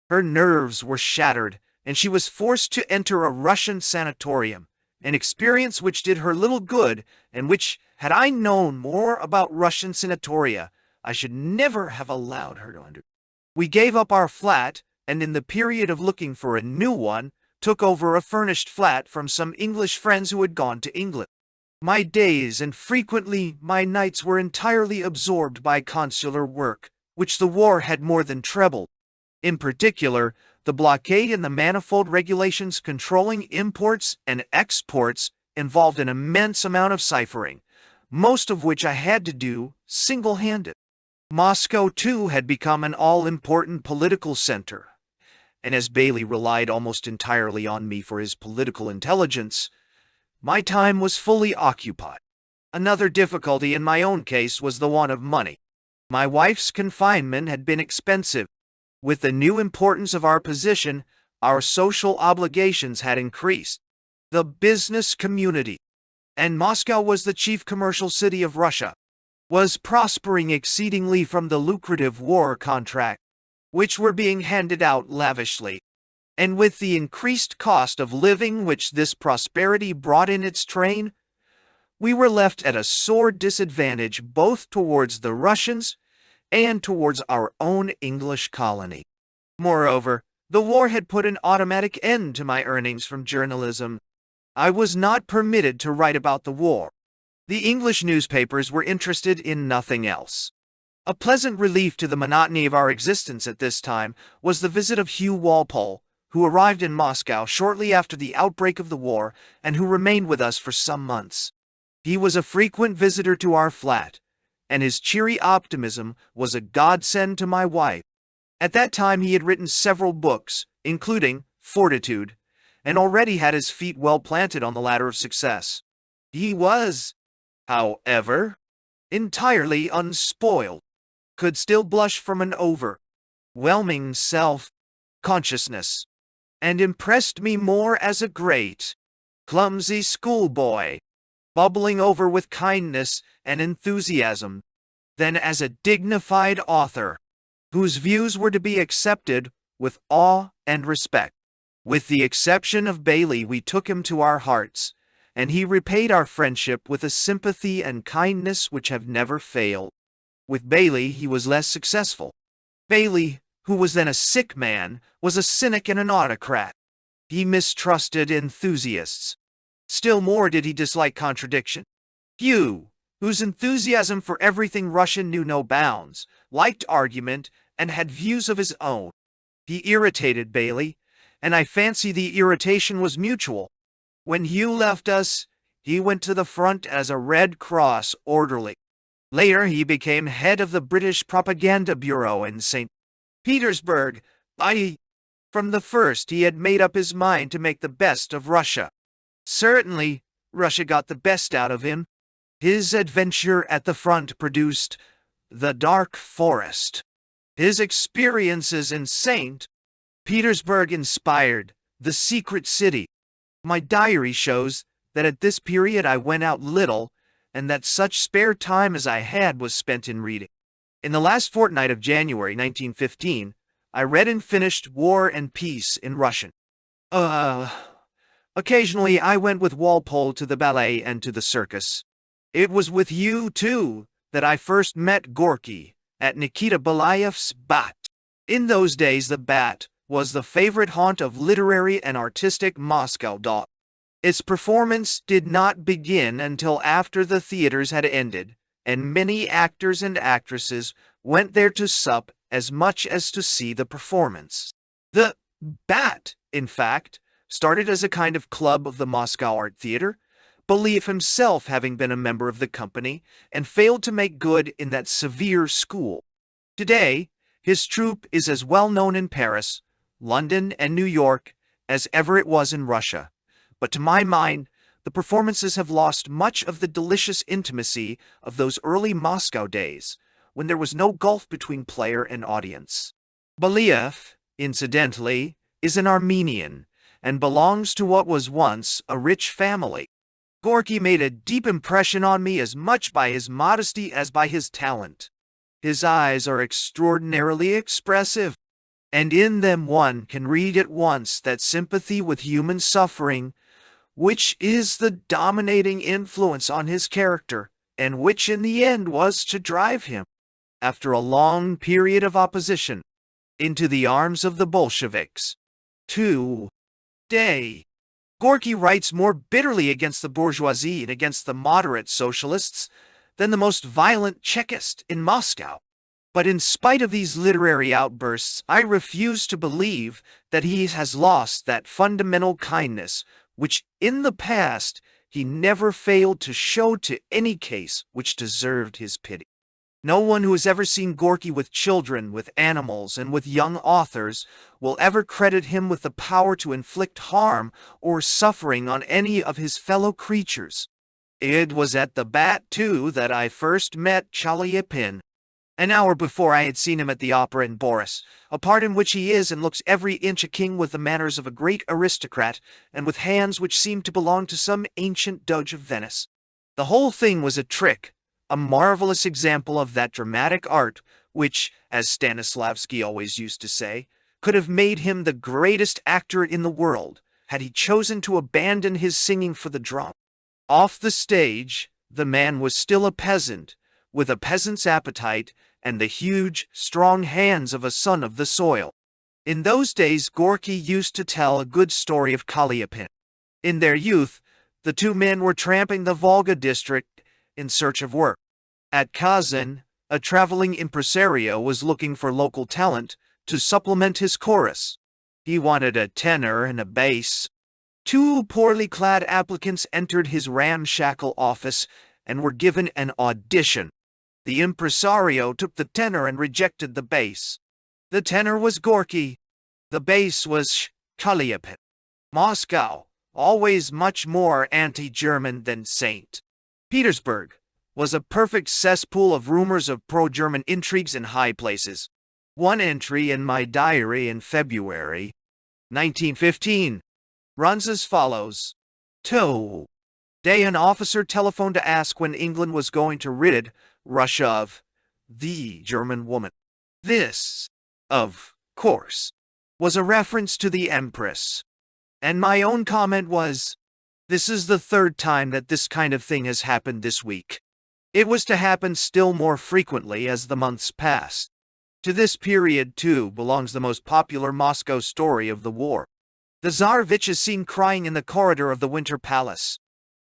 Her nerves were shattered, and she was forced to enter a Russian sanatorium, an experience which did her little good, and which, had I known more about Russian sanatoria, I should never have allowed her to enter. We gave up our flat, and in the period of looking for a new one, took over a furnished flat from some English friends who had gone to England. My days and frequently my nights were entirely absorbed by consular work, which the war had more than trebled. In particular, the blockade and the manifold regulations controlling imports and exports involved an immense amount of ciphering, most of which I had to do single-handed. Moscow, too, had become an all-important political center, and as Bailey relied almost entirely on me for his political intelligence, my time was fully occupied. Another difficulty in my own case was the want of money. My wife's confinement had been expensive. With the new importance of our position, our social obligations had increased. The business community, and Moscow was the chief commercial city of Russia, was prospering exceedingly from the lucrative war contracts, which were being handed out lavishly. And with the increased cost of living which this prosperity brought in its train, we were left at a sore disadvantage both towards the Russians and towards our own English colony. Moreover, the war had put an automatic end to my earnings from journalism. I was not permitted to write about the war. The English newspapers were interested in nothing else. A pleasant relief to the monotony of our existence at this time was the visit of Hugh Walpole, who arrived in Moscow shortly after the outbreak of the war and who remained with us for some months. He was a frequent visitor to our flat, and his cheery optimism was a godsend to my wife. At that time he had written several books, including Fortitude, and already had his feet well planted on the ladder of success. He was, however, entirely unspoiled, could still blush from an overwhelming self-consciousness, and impressed me more as a great, clumsy schoolboy, bubbling over with kindness and enthusiasm, than as a dignified author, whose views were to be accepted with awe and respect. With the exception of Bailey, we took him to our hearts, and he repaid our friendship with a sympathy and kindness which have never failed. With Bailey he was less successful. Bailey, who was then a sick man, was a cynic and an autocrat. He mistrusted enthusiasts. Still more did he dislike contradiction. Hugh, whose enthusiasm for everything Russian knew no bounds, liked argument, and had views of his own. He irritated Bailey, and I fancy the irritation was mutual. When Hugh left us, he went to the front as a Red Cross orderly. Later he became head of the British Propaganda Bureau in St. Petersburg. From the first he had made up his mind to make the best of Russia. Certainly, Russia got the best out of him. His adventure at the front produced The Dark Forest. His experiences in St. Petersburg inspired The Secret City. My diary shows that at this period I went out little, and that such spare time as I had was spent in reading. In the last fortnight of January 1915, I read and finished War and Peace in Russian. Occasionally I went with Walpole to the ballet and to the circus. It was with you, too, that I first met Gorky at Nikita Belaev's Bat. In those days the Bat was the favorite haunt of literary and artistic Moscow dot. Its performance did not begin until after the theaters had ended, and many actors and actresses went there to sup as much as to see the performance. The Bat, in fact, started as a kind of club of the Moscow Art Theater, Believ himself having been a member of the company and failed to make good in that severe school. Today, his troupe is as well known in Paris, London, and New York as ever it was in Russia. But to my mind, the performances have lost much of the delicious intimacy of those early Moscow days, when there was no gulf between player and audience. Believ, incidentally, is an Armenian, and belongs to what was once a rich family. Gorky made a deep impression on me as much by his modesty as by his talent. His eyes are extraordinarily expressive, and in them one can read at once that sympathy with human suffering, which is the dominating influence on his character, and which in the end was to drive him, after a long period of opposition, into the arms of the Bolsheviks. 2. day. Gorky writes more bitterly against the bourgeoisie and against the moderate socialists than the most violent Chekist in Moscow. But in spite of these literary outbursts, I refuse to believe that he has lost that fundamental kindness which in the past he never failed to show to any case which deserved his pity. No one who has ever seen Gorky with children, with animals, and with young authors will ever credit him with the power to inflict harm or suffering on any of his fellow creatures. It was at the Bat, too, that I first met Chaliapin. An hour before I had seen him at the opera in Boris, a part in which he is and looks every inch a king with the manners of a great aristocrat, and with hands which seemed to belong to some ancient doge of Venice. The whole thing was a trick, a marvelous example of that dramatic art which, as Stanislavski always used to say, could have made him the greatest actor in the world, had he chosen to abandon his singing for the drum. Off the stage, the man was still a peasant, with a peasant's appetite and the huge, strong hands of a son of the soil. In those days, Gorky used to tell a good story of Chaliapin. In their youth, the two men were tramping the Volga district in search of work. At Kazan, a traveling impresario was looking for local talent to supplement his chorus. He wanted a tenor and a bass. Two poorly clad applicants entered his ramshackle office and were given an audition. The impresario took the tenor and rejected the bass. The tenor was Gorky. The bass was Chaliapin. Moscow, always much more anti-German than St. Petersburg, was a perfect cesspool of rumors of pro-German intrigues in high places. One entry in my diary in February 1915 runs as follows. Day an officer telephoned to ask when England was going to rid Russia of the German woman. This, of course, was a reference to the Empress. And my own comment was, this is the third time that this kind of thing has happened this week. It was to happen still more frequently as the months passed. To this period, too, belongs the most popular Moscow story of the war. The Tsarevich is seen crying in the corridor of the Winter Palace.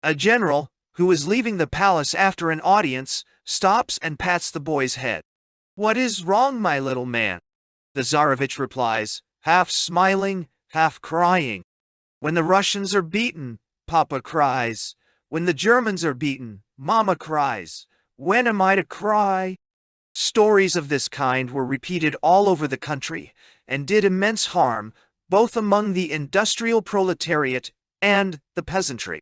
A general, who is leaving the palace after an audience, stops and pats the boy's head. "What is wrong, my little man?" The Tsarevich replies, half smiling, half crying. "When the Russians are beaten," Papa cries. "When the Germans are beaten," Mama cries. "When am I to cry?" Stories of this kind were repeated all over the country, and did immense harm, both among the industrial proletariat and the peasantry.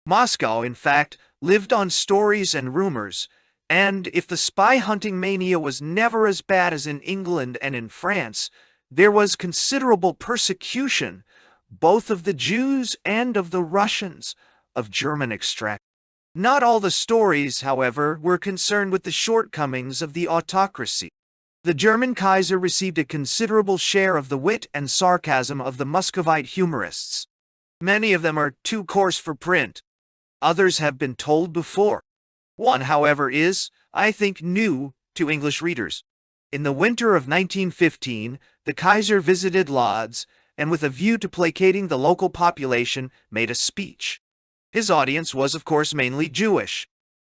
Moscow, in fact, lived on stories and rumors, and if the spy-hunting mania was never as bad as in England and in France, there was considerable persecution, both of the Jews and of the Russians, of German extraction. Not all the stories, however, were concerned with the shortcomings of the autocracy. The German Kaiser received a considerable share of the wit and sarcasm of the Muscovite humorists. Many of them are too coarse for print. Others have been told before. One, however, is, I think, new to English readers. In the winter of 1915, the Kaiser visited Lodz, and with a view to placating the local population, made a speech. His audience was, of course, mainly Jewish.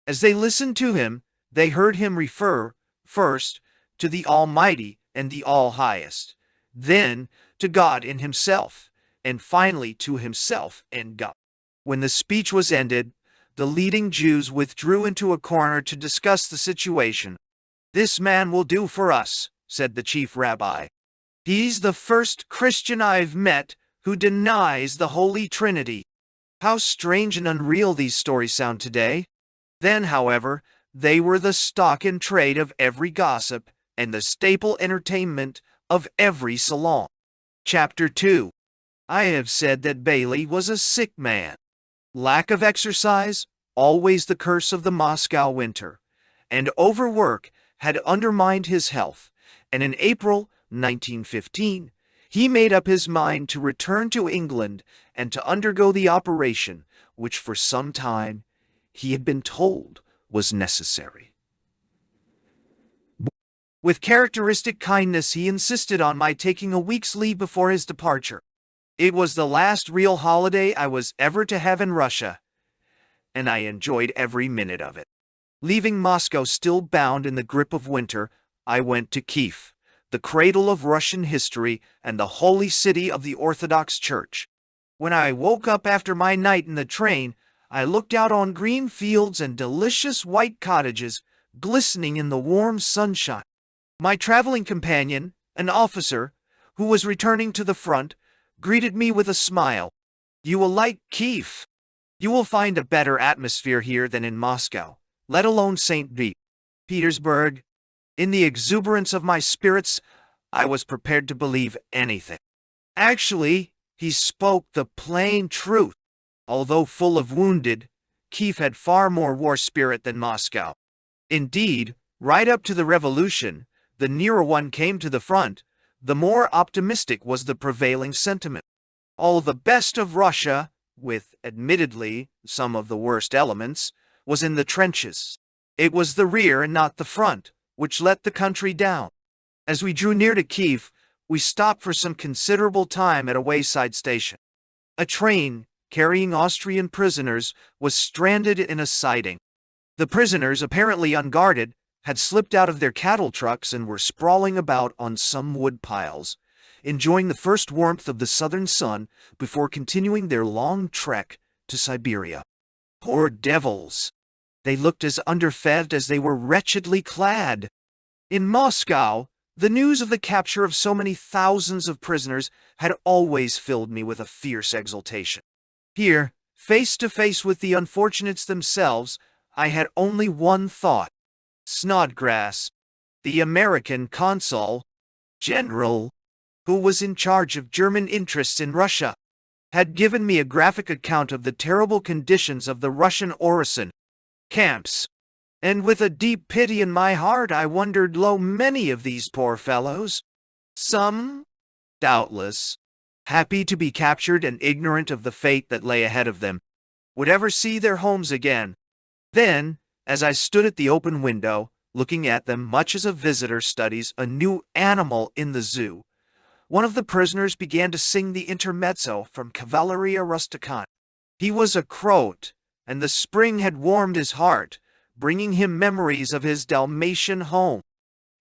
As they listened to him, they heard him refer, first, to the Almighty and the All-Highest, then to God in himself, and finally to himself and God. When the speech was ended, the leading Jews withdrew into a corner to discuss the situation. "This man will do for us," said the chief rabbi. "He's the first Christian I've met who denies the Holy Trinity." How strange and unreal these stories sound today. Then, however, they were the stock in trade of every gossip and the staple entertainment of every salon. Chapter 2. I have said that Bailey was a sick man. Lack of exercise, always the curse of the Moscow winter, and overwork had undermined his health, and in April 1915, he made up his mind to return to England and to undergo the operation which for some time he had been told was necessary. With characteristic kindness, he insisted on my taking a week's leave before his departure. It was the last real holiday I was ever to have in Russia, and I enjoyed every minute of it. Leaving Moscow still bound in the grip of winter, I went to Kiev, the cradle of Russian history and the holy city of the Orthodox Church. When I woke up after my night in the train, I looked out on green fields and delicious white cottages glistening in the warm sunshine. My traveling companion, an officer, who was returning to the front, greeted me with a smile. "You will like Kiev. You will find a better atmosphere here than in Moscow, let alone St. Petersburg." In the exuberance of my spirits, I was prepared to believe anything. Actually, he spoke the plain truth. Although full of wounded, Kiev had far more war spirit than Moscow. Indeed, right up to the revolution, the nearer one came to the front, the more optimistic was the prevailing sentiment. All the best of Russia, with admittedly some of the worst elements, was in the trenches. It was the rear and not the front which let the country down. As we drew near to Kiev, we stopped for some considerable time at a wayside station. A train carrying Austrian prisoners was stranded in a siding. The prisoners, apparently unguarded, had slipped out of their cattle trucks and were sprawling about on some wood piles, enjoying the first warmth of the southern sun before continuing their long trek to Siberia. Poor devils! They looked as underfed as they were wretchedly clad. In Moscow, the news of the capture of so many thousands of prisoners had always filled me with a fierce exultation. Here, face to face with the unfortunates themselves, I had only one thought. Snodgrass, the American consul general, who was in charge of German interests in Russia, had given me a graphic account of the terrible conditions of the Russian Orison camps, and with a deep pity in my heart I wondered, lo, many of these poor fellows, some, doubtless, happy to be captured and ignorant of the fate that lay ahead of them, would ever see their homes again. Then, as I stood at the open window, looking at them much as a visitor studies a new animal in the zoo, one of the prisoners began to sing the intermezzo from Cavalleria Rusticana. He was a Croat, and the spring had warmed his heart, bringing him memories of his Dalmatian home.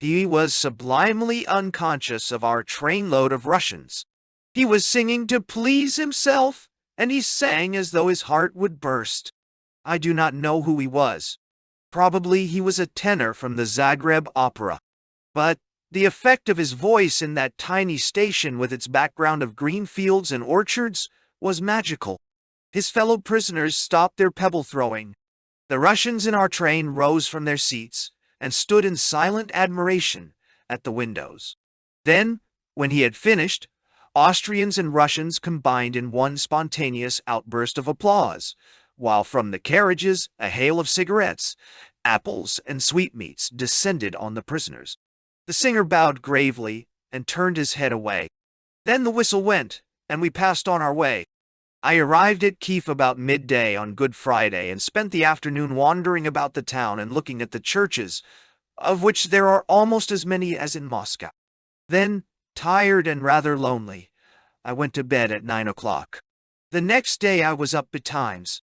He was sublimely unconscious of our trainload of Russians. He was singing to please himself, and he sang as though his heart would burst. I do not know who he was. Probably he was a tenor from the Zagreb Opera. But the effect of his voice in that tiny station with its background of green fields and orchards was magical. His fellow prisoners stopped their pebble throwing. The Russians in our train rose from their seats and stood in silent admiration at the windows. Then, when he had finished, Austrians and Russians combined in one spontaneous outburst of applause, while from the carriages a hail of cigarettes, apples, and sweetmeats descended on the prisoners. The singer bowed gravely and turned his head away. Then the whistle went, and we passed on our way. I arrived at Kiev about midday on Good Friday and spent the afternoon wandering about the town and looking at the churches, of which there are almost as many as in Moscow. Then, tired and rather lonely, I went to bed at 9 o'clock. The next day I was up betimes.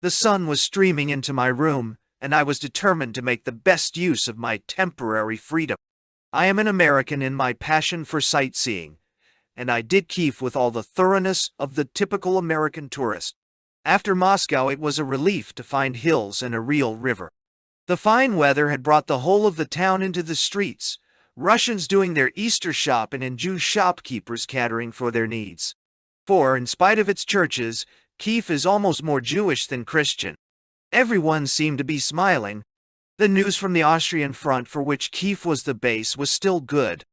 The sun was streaming into my room, and I was determined to make the best use of my temporary freedom. I am an American in my passion for sightseeing, and I did Kiev with all the thoroughness of the typical American tourist. After Moscow, it was a relief to find hills and a real river. The fine weather had brought the whole of the town into the streets, Russians doing their Easter shopping and Jew shopkeepers catering for their needs. For, in spite of its churches, Kiev is almost more Jewish than Christian. Everyone seemed to be smiling. The news from the Austrian front, for which Kiev was the base, was still good.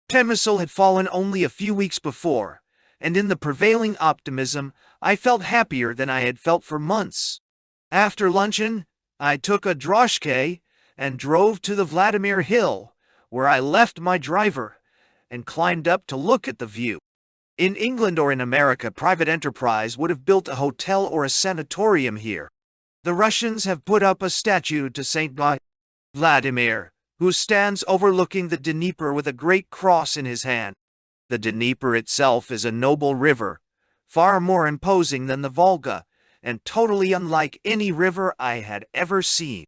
Przemysl had fallen only a few weeks before, and in the prevailing optimism, I felt happier than I had felt for months. After luncheon, I took a droshky and drove to the Vladimir Hill, where I left my driver and climbed up to look at the view. In England or in America, private enterprise would have built a hotel or a sanatorium here. The Russians have put up a statue to St. Vladimir, who stands overlooking the Dnieper with a great cross in his hand. The Dnieper itself is a noble river, far more imposing than the Volga, and totally unlike any river I had ever seen.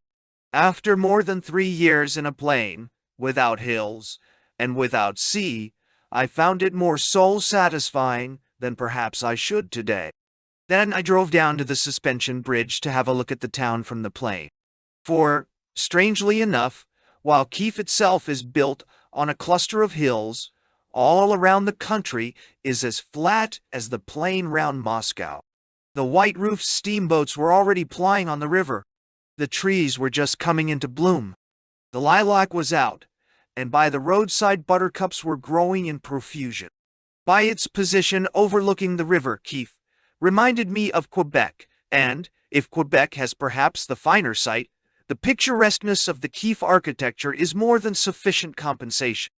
After more than 3 years in a plain, without hills, and without sea, I found it more soul-satisfying than perhaps I should today. Then I drove down to the suspension bridge to have a look at the town from the plain. For, strangely enough, while Kiev itself is built on a cluster of hills, all around the country is as flat as the plain round Moscow. The white-roofed steamboats were already plying on the river. The trees were just coming into bloom. The lilac was out, and by the roadside buttercups were growing in profusion. By its position overlooking the river, Kiev reminded me of Quebec, and, if Quebec has perhaps the finer site, the picturesqueness of the Kiev architecture is more than sufficient compensation.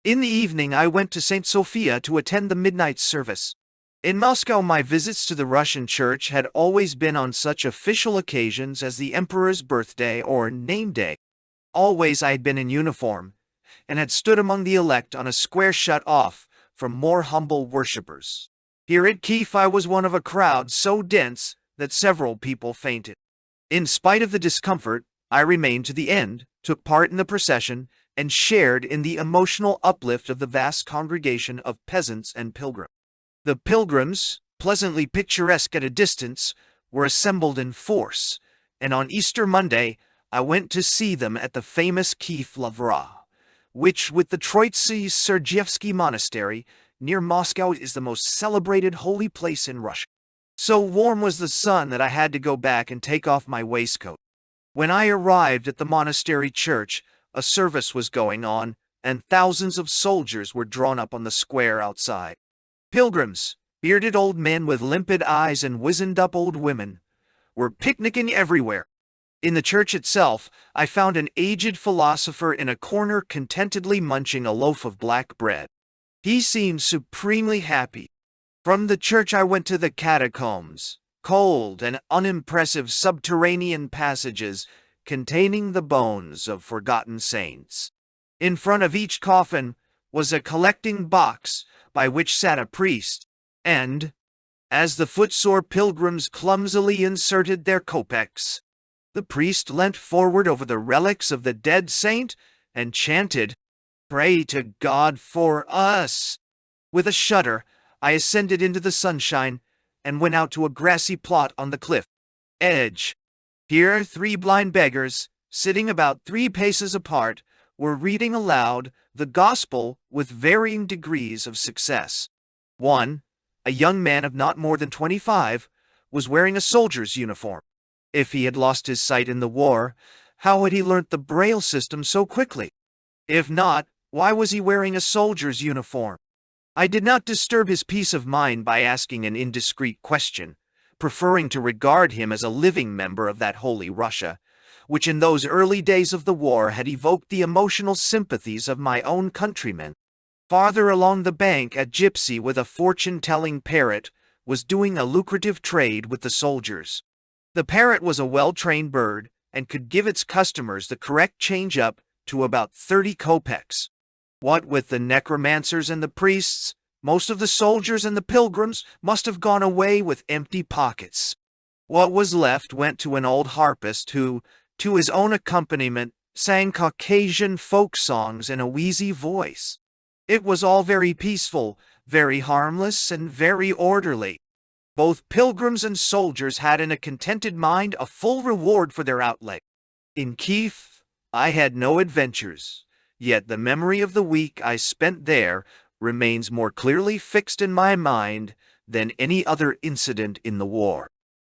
In the evening I went to St. Sophia to attend the midnight service. In Moscow my visits to the Russian church had always been on such official occasions as the emperor's birthday or name day. Always I had been in uniform, and had stood among the elect on a square shut off from more humble worshippers. Here at Kiev I was one of a crowd so dense that several people fainted. In spite of the discomfort, I remained to the end, took part in the procession, and shared in the emotional uplift of the vast congregation of peasants and pilgrims. The pilgrims, pleasantly picturesque at a distance, were assembled in force, and on Easter Monday I went to see them at the famous Kiev Lavra, which, with the Trotsky Sergievsky Monastery, near Moscow, is the most celebrated holy place in Russia. So warm was the sun that I had to go back and take off my waistcoat. When I arrived at the monastery church, a service was going on, and thousands of soldiers were drawn up on the square outside. Pilgrims, bearded old men with limpid eyes and wizened-up old women, were picnicking everywhere. In the church itself, I found an aged philosopher in a corner contentedly munching a loaf of black bread. He seemed supremely happy. From the church I went to the catacombs, cold and unimpressive subterranean passages containing the bones of forgotten saints. In front of each coffin was a collecting box by which sat a priest, and, as the footsore pilgrims clumsily inserted their kopecks, the priest leant forward over the relics of the dead saint and chanted, "Pray to God for us." With a shudder, I ascended into the sunshine and went out to a grassy plot on the cliff edge. Here 3 blind beggars, sitting about 3 paces apart, were reading aloud the gospel with varying degrees of success. One, a young man of not more than 25, was wearing a soldier's uniform. If he had lost his sight in the war, how had he learnt the Braille system so quickly? If not, why was he wearing a soldier's uniform? I did not disturb his peace of mind by asking an indiscreet question, preferring to regard him as a living member of that holy Russia, which in those early days of the war had evoked the emotional sympathies of my own countrymen. Farther along the bank, a gypsy with a fortune-telling parrot was doing a lucrative trade with the soldiers. The parrot was a well-trained bird and could give its customers the correct change-up to about 30 kopecks. What with the necromancers and the priests, most of the soldiers and the pilgrims must have gone away with empty pockets. What was left went to an old harpist who, to his own accompaniment, sang Caucasian folk songs in a wheezy voice. It was all very peaceful, very harmless, and very orderly. Both pilgrims and soldiers had in a contented mind a full reward for their outlay. In Kiev, I had no adventures, yet the memory of the week I spent there remains more clearly fixed in my mind than any other incident in the war.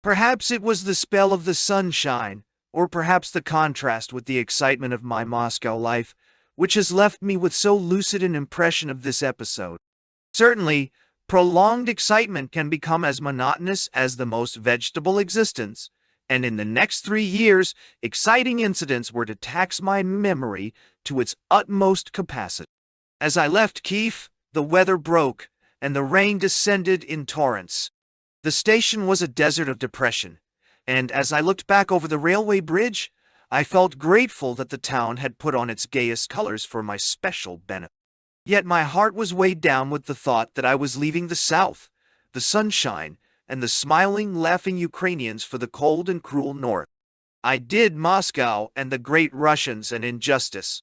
Perhaps it was the spell of the sunshine, or perhaps the contrast with the excitement of my Moscow life, which has left me with so lucid an impression of this episode. Certainly, prolonged excitement can become as monotonous as the most vegetable existence, and in the next 3 years, exciting incidents were to tax my memory to its utmost capacity. As I left Kiev, the weather broke, and the rain descended in torrents. The station was a desert of depression, and as I looked back over the railway bridge, I felt grateful that the town had put on its gayest colors for my special benefit. Yet my heart was weighed down with the thought that I was leaving the South, the sunshine, and the smiling, laughing Ukrainians for the cold and cruel north. I did Moscow and the great Russians an injustice.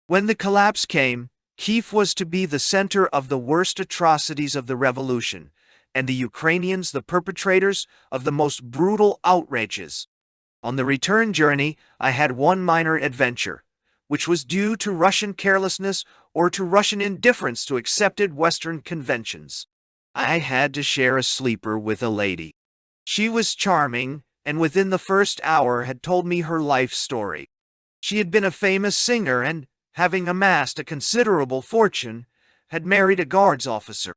When the collapse came, Kiev was to be the center of the worst atrocities of the revolution, and the Ukrainians the perpetrators of the most brutal outrages. On the return journey, I had one minor adventure, which was due to Russian carelessness or to Russian indifference to accepted Western conventions. I had to share a sleeper with a lady. She was charming, and within the first hour had told me her life story. She had been a famous singer and, having amassed a considerable fortune, had married a guards officer.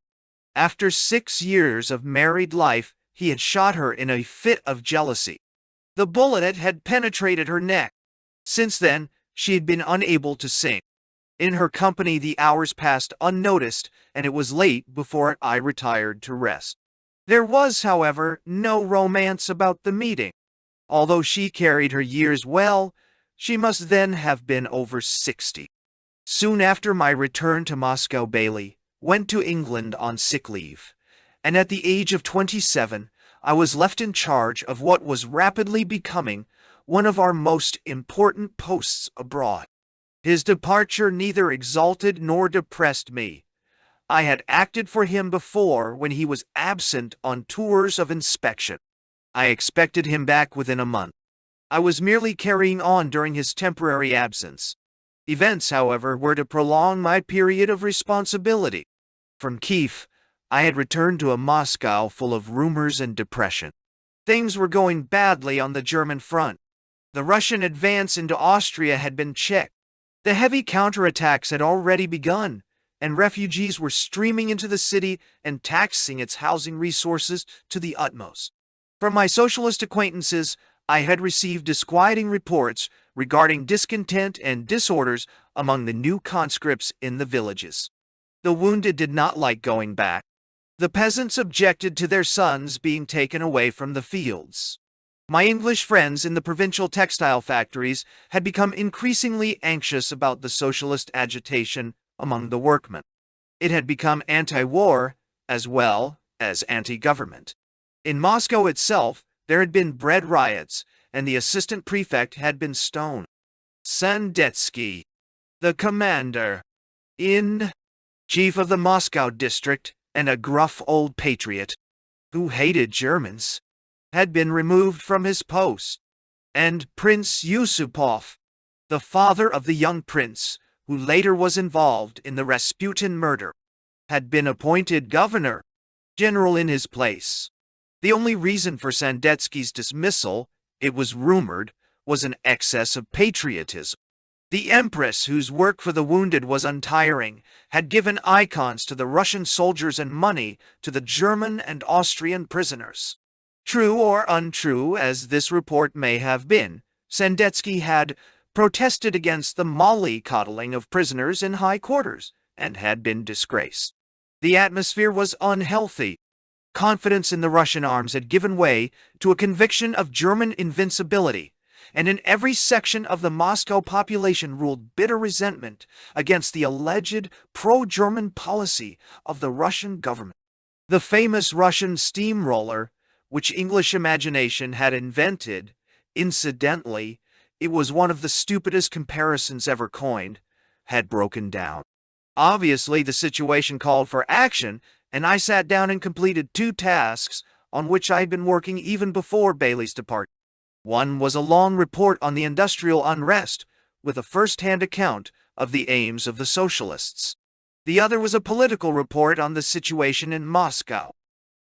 After 6 years of married life, he had shot her in a fit of jealousy. The bullet had penetrated her neck. Since then, she had been unable to sing. In her company the hours passed unnoticed, and it was late before I retired to rest. There was, however, no romance about the meeting. Although she carried her years well, she must then have been over 60. Soon after my return to Moscow, Bailey went to England on sick leave, and at the age of 27, I was left in charge of what was rapidly becoming one of our most important posts abroad. His departure neither exalted nor depressed me. I had acted for him before when he was absent on tours of inspection. I expected him back within a month. I was merely carrying on during his temporary absence. Events, however, were to prolong my period of responsibility. From Kiev, I had returned to a Moscow full of rumors and depression. Things were going badly on the German front. The Russian advance into Austria had been checked. The heavy counterattacks had already begun, and refugees were streaming into the city and taxing its housing resources to the utmost. From my socialist acquaintances, I had received disquieting reports regarding discontent and disorders among the new conscripts in the villages. The wounded did not like going back. The peasants objected to their sons being taken away from the fields. My English friends in the provincial textile factories had become increasingly anxious about the socialist agitation among the workmen. It had become anti-war as well as anti-government. In Moscow itself, there had been bread riots, and the assistant prefect had been stoned. Sandetsky, the commander-in-chief of the Moscow district, and a gruff old patriot who hated Germans, had been removed from his post, and Prince Yusupov, the father of the young prince, who later was involved in the Rasputin murder, had been appointed governor-general in his place. The only reason for Sandetsky's dismissal, it was rumored, was an excess of patriotism. The Empress, whose work for the wounded was untiring, had given icons to the Russian soldiers and money to the German and Austrian prisoners. True or untrue as this report may have been, Sandetsky had protested against the mollycoddling of prisoners in high quarters and had been disgraced. The atmosphere was unhealthy. Confidence in the Russian arms had given way to a conviction of German invincibility, and in every section of the Moscow population ruled bitter resentment against the alleged pro-German policy of the Russian government. The famous Russian steamroller, which English imagination had invented, incidentally, it was one of the stupidest comparisons ever coined, had broken down. Obviously, the situation called for action, and I sat down and completed 2 tasks on which I had been working even before Bailey's departure. One was a long report on the industrial unrest, with a first-hand account of the aims of the socialists. The other was a political report on the situation in Moscow.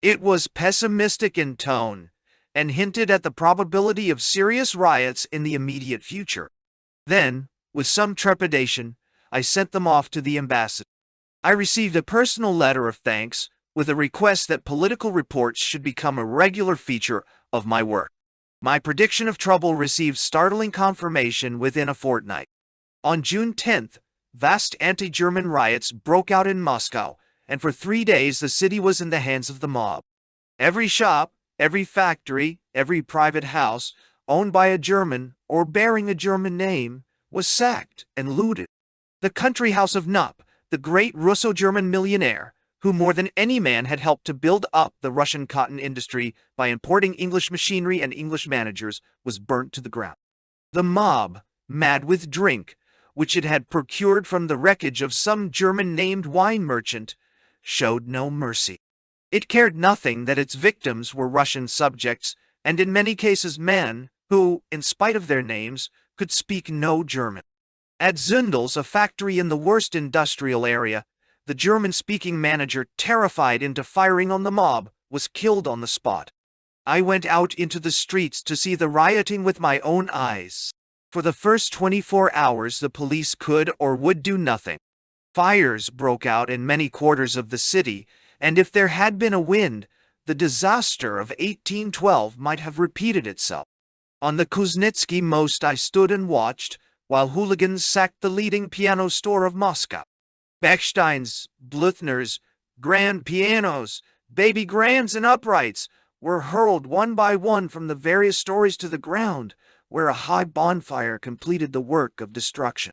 It was pessimistic in tone, and hinted at the probability of serious riots in the immediate future. Then, with some trepidation, I sent them off to the ambassador. I received a personal letter of thanks with a request that political reports should become a regular feature of my work. My prediction of trouble received startling confirmation within a fortnight. On June 10th, vast anti-German riots broke out in Moscow, and for 3 days the city was in the hands of the mob. Every shop, every factory, every private house owned by a German or bearing a German name was sacked and looted. The country house of Nup, the great Russo-German millionaire, who more than any man had helped to build up the Russian cotton industry by importing English machinery and English managers, was burnt to the ground. The mob, mad with drink, which it had procured from the wreckage of some German-named wine merchant, showed no mercy. It cared nothing that its victims were Russian subjects, and in many cases men who, in spite of their names, could speak no German. At Zündel's, a factory in the worst industrial area, the German-speaking manager, terrified into firing on the mob, was killed on the spot. I went out into the streets to see the rioting with my own eyes. For the first 24 hours the police could or would do nothing. Fires broke out in many quarters of the city, and if there had been a wind, the disaster of 1812 might have repeated itself. On the Kuznetsky most I stood and watched, while hooligans sacked the leading piano store of Moscow. Bechsteins, Bluthner's, grand pianos, baby grands and uprights were hurled one by one from the various stories to the ground, where a high bonfire completed the work of destruction.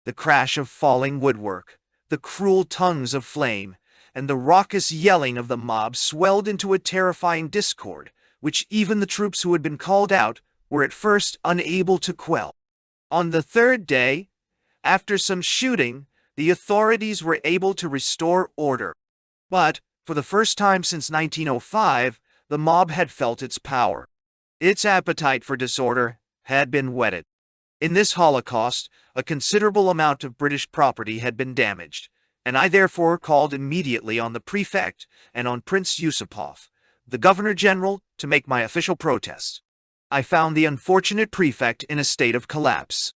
The crash of falling woodwork, the cruel tongues of flame, and the raucous yelling of the mob swelled into a terrifying discord, which even the troops who had been called out were at first unable to quell. On the third day, after some shooting, the authorities were able to restore order. But, for the first time since 1905, the mob had felt its power. Its appetite for disorder had been whetted. In this Holocaust, a considerable amount of British property had been damaged, and I therefore called immediately on the prefect and on Prince Yusupov, the Governor-General, to make my official protest. I found the unfortunate prefect in a state of collapse.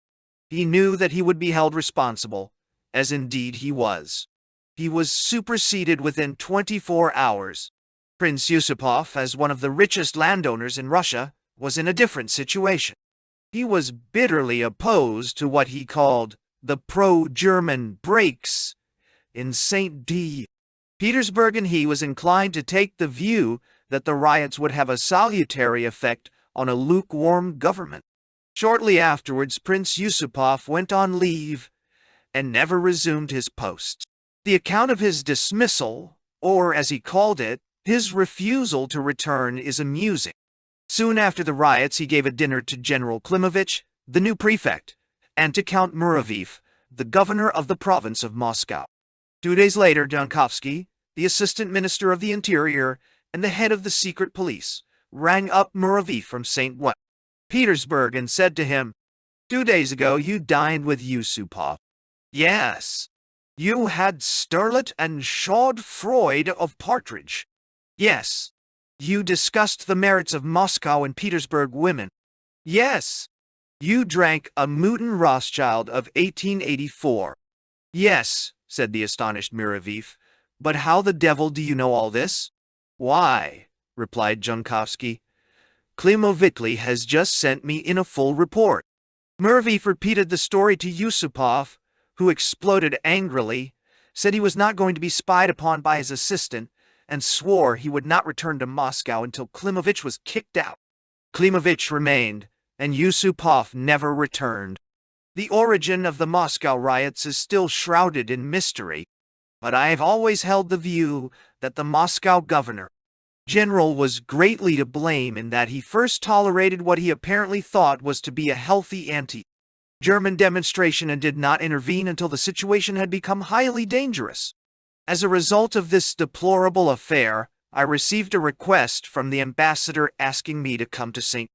He knew that he would be held responsible, as indeed he was. He was superseded within 24 hours. Prince Yusupov, as one of the richest landowners in Russia, was in a different situation. He was bitterly opposed to what he called the pro-German breaks in St. D. Petersburg, and he was inclined to take the view that the riots would have a salutary effect on a lukewarm government. Shortly afterwards, Prince Yusupov went on leave and never resumed his post. The account of his dismissal, or as he called it, his refusal to return, is amusing. Soon after the riots, he gave a dinner to General Klimovich, the new prefect, and to Count Muraviv, the governor of the province of Moscow. 2 days later, Donkovsky, the assistant minister of the interior and the head of the secret police, rang up Muraviv from St. Petersburg and said to him, "2 days ago you dined with Yusupov." "Yes." "You had sterlet and schadenfreude of partridge." "Yes." "You discussed the merits of Moscow and Petersburg women." "Yes." "You drank a Mouton Rothschild of 1884. "Yes," said the astonished Muraviv. "But how the devil do you know all this?" "Why," replied Junkovsky, "Klimovitli has just sent me in a full report." Muraviv repeated the story to Yusupov, who exploded angrily, said he was not going to be spied upon by his assistant, and swore he would not return to Moscow until Klimovich was kicked out. Klimovich remained, and Yusupov never returned. The origin of the Moscow riots is still shrouded in mystery, but I have always held the view that the Moscow governor-general was greatly to blame in that he first tolerated what he apparently thought was to be a healthy anti-German demonstration and did not intervene until the situation had become highly dangerous. As a result of this deplorable affair, I received a request from the ambassador asking me to come to St.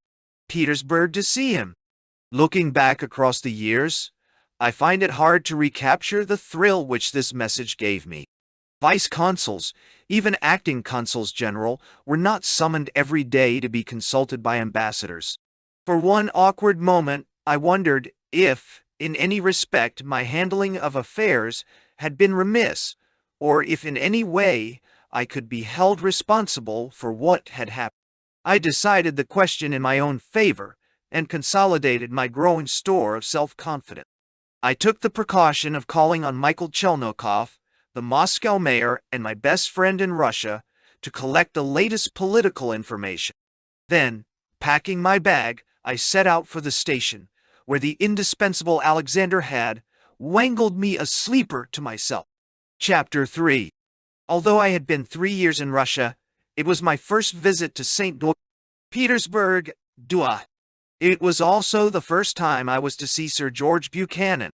Petersburg to see him. Looking back across the years, I find it hard to recapture the thrill which this message gave me. Vice-consuls, even acting consuls general, were not summoned every day to be consulted by ambassadors. For one awkward moment, I wondered if, in any respect, my handling of affairs had been remiss, or if in any way I could be held responsible for what had happened. I decided the question in my own favor and consolidated my growing store of self-confidence. I took the precaution of calling on Michael Chelnokov, the Moscow mayor and my best friend in Russia, to collect the latest political information. Then, packing my bag, I set out for the station, where the indispensable Alexander had wangled me a sleeper to myself. Chapter 3 Although I had been 3 years in Russia, it was my first visit to St. Petersburg, Dua. It was also the first time I was to see Sir George Buchanan.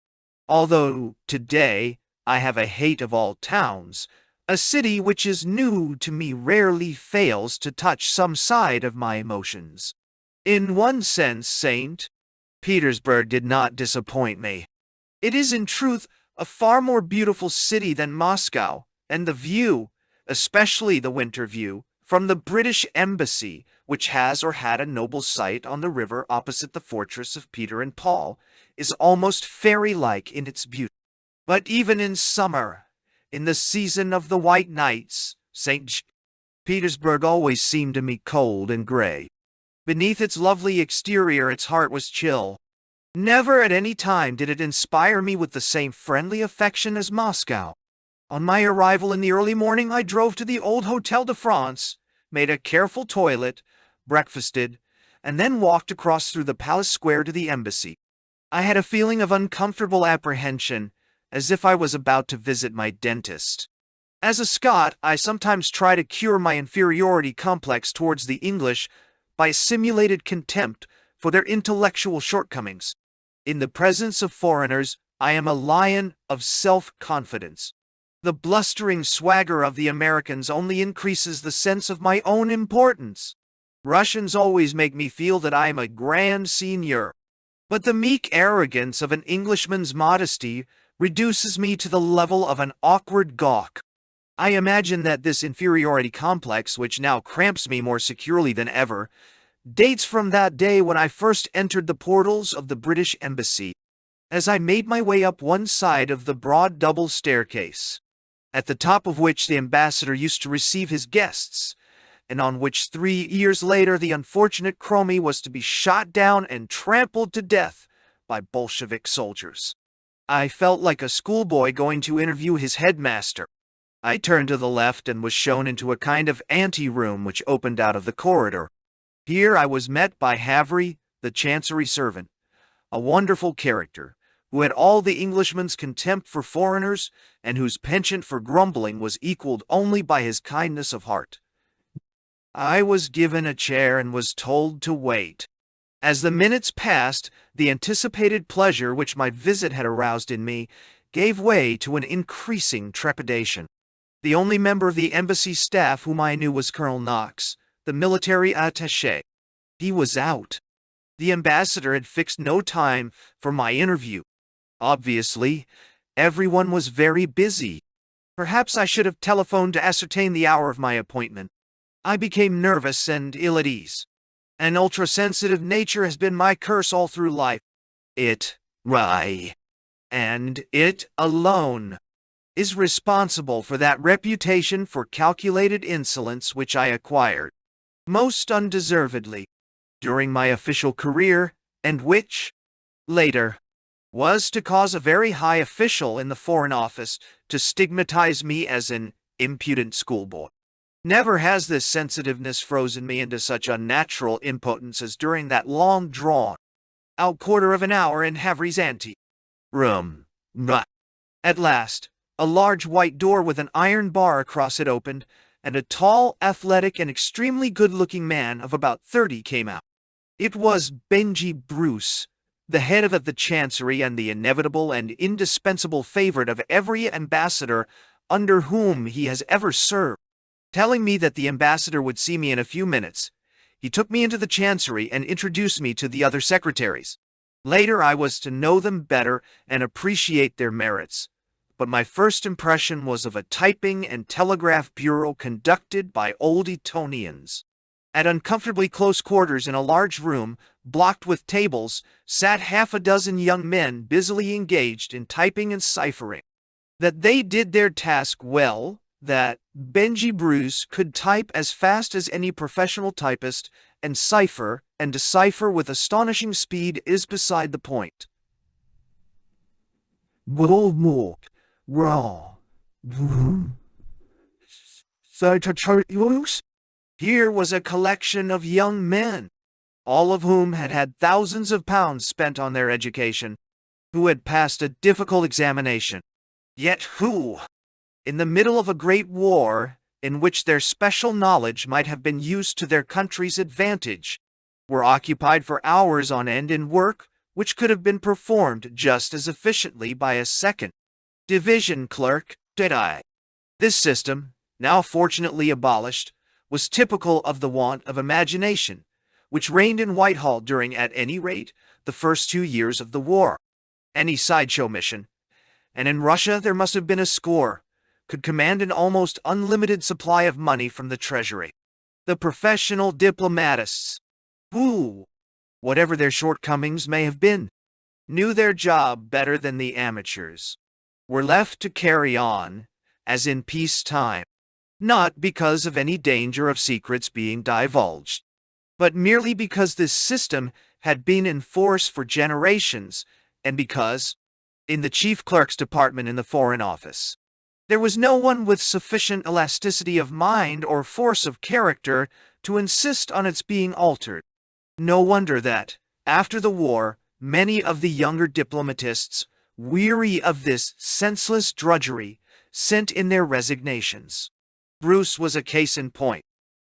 Although, today, I have a hate of all towns, a city which is new to me rarely fails to touch some side of my emotions. In one sense, St. Petersburg did not disappoint me. It is in truth a far more beautiful city than Moscow, and the view, especially the winter view, from the British Embassy, which has or had a noble site on the river opposite the fortress of Peter and Paul, is almost fairy-like in its beauty. But even in summer, in the season of the white nights, St. Petersburg always seemed to me cold and gray. Beneath its lovely exterior, its heart was chill. Never at any time did it inspire me with the same friendly affection as Moscow. On my arrival in the early morning, I drove to the old Hotel de France, made a careful toilet, breakfasted, and then walked across through the palace square to the embassy. I had a feeling of uncomfortable apprehension, as if I was about to visit my dentist. As a Scot, I sometimes try to cure my inferiority complex towards the English by simulated contempt for their intellectual shortcomings. In the presence of foreigners, I am a lion of self-confidence. The blustering swagger of the Americans only increases the sense of my own importance. Russians always make me feel that I am a grand seigneur. But the meek arrogance of an Englishman's modesty reduces me to the level of an awkward gawk. I imagine that this inferiority complex, which now cramps me more securely than ever, dates from that day when I first entered the portals of the British Embassy, as I made my way up one side of the broad double staircase, at the top of which the ambassador used to receive his guests, and on which 3 years later the unfortunate Cromie was to be shot down and trampled to death by Bolshevik soldiers. I felt like a schoolboy going to interview his headmaster. I turned to the left and was shown into a kind of ante-room which opened out of the corridor. Here I was met by Havry, the chancery servant, a wonderful character, who had all the Englishman's contempt for foreigners and whose penchant for grumbling was equaled only by his kindness of heart. I was given a chair and was told to wait. As the minutes passed, the anticipated pleasure which my visit had aroused in me gave way to an increasing trepidation. The only member of the embassy staff whom I knew was Colonel Knox, the military attaché. He was out. The ambassador had fixed no time for my interview. Obviously, everyone was very busy. Perhaps I should have telephoned to ascertain the hour of my appointment. I became nervous and ill at ease. An ultra-sensitive nature has been my curse all through life. And it alone is responsible for that reputation for calculated insolence which I acquired, most undeservedly, during my official career, and which, later, was to cause a very high official in the Foreign Office to stigmatize me as an impudent schoolboy. Never has this sensitiveness frozen me into such unnatural impotence as during that long drawn-out quarter of an hour in Havry's ante-room. At last, a large white door with an iron bar across it opened, and a tall, athletic, and extremely good-looking man of about 30 came out. It was Benji Bruce, the head of the Chancery and the inevitable and indispensable favorite of every ambassador under whom he has ever served. Telling me that the ambassador would see me in a few minutes, he took me into the Chancery and introduced me to the other secretaries. Later I was to know them better and appreciate their merits, but my first impression was of a typing and telegraph bureau conducted by old Etonians. At uncomfortably close quarters in a large room, blocked with tables, sat half a dozen young men busily engaged in typing and ciphering. That they did their task well, that Benji Bruce could type as fast as any professional typist and decipher with astonishing speed is beside the point. Here was a collection of young men, all of whom had had thousands of pounds spent on their education, who had passed a difficult examination, yet who, in the middle of a great war, in which their special knowledge might have been used to their country's advantage, were occupied for hours on end in work which could have been performed just as efficiently by a second division clerk. This system, now fortunately abolished, was typical of the want of imagination which reigned in Whitehall during, at any rate, the first 2 years of the war. Any sideshow mission, and in Russia there must have been a score, could command an almost unlimited supply of money from the treasury. The professional diplomatists, who, whatever their shortcomings may have been, knew their job better than the amateurs, were left to carry on, as in peacetime, not because of any danger of secrets being divulged, but merely because this system had been in force for generations, and because, in the chief clerk's department in the Foreign Office, there was no one with sufficient elasticity of mind or force of character to insist on its being altered. No wonder that, after the war, many of the younger diplomatists, weary of this senseless drudgery, sent in their resignations. Bruce was a case in point.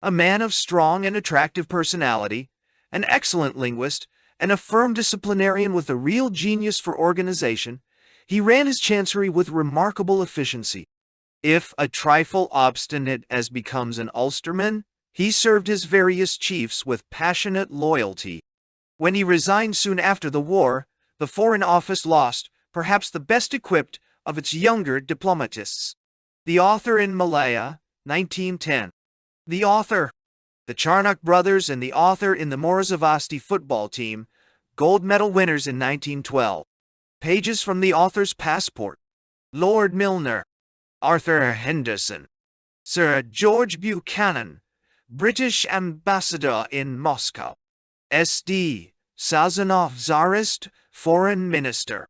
A man of strong and attractive personality, an excellent linguist, and a firm disciplinarian with a real genius for organization, he ran his chancery with remarkable efficiency. If a trifle obstinate as becomes an Ulsterman, he served his various chiefs with passionate loyalty. When he resigned soon after the war, the Foreign Office lost, perhaps the best equipped, of its younger diplomatists. The author in Malaya, 1910. The author, the Charnock brothers, and the author in the Morozovasti football team, gold medal winners in 1912. Pages from the author's passport. Lord Milner, Arthur Henderson, Sir George Buchanan, British ambassador in Moscow. S.D. Sazonov, Tsarist, Foreign Minister.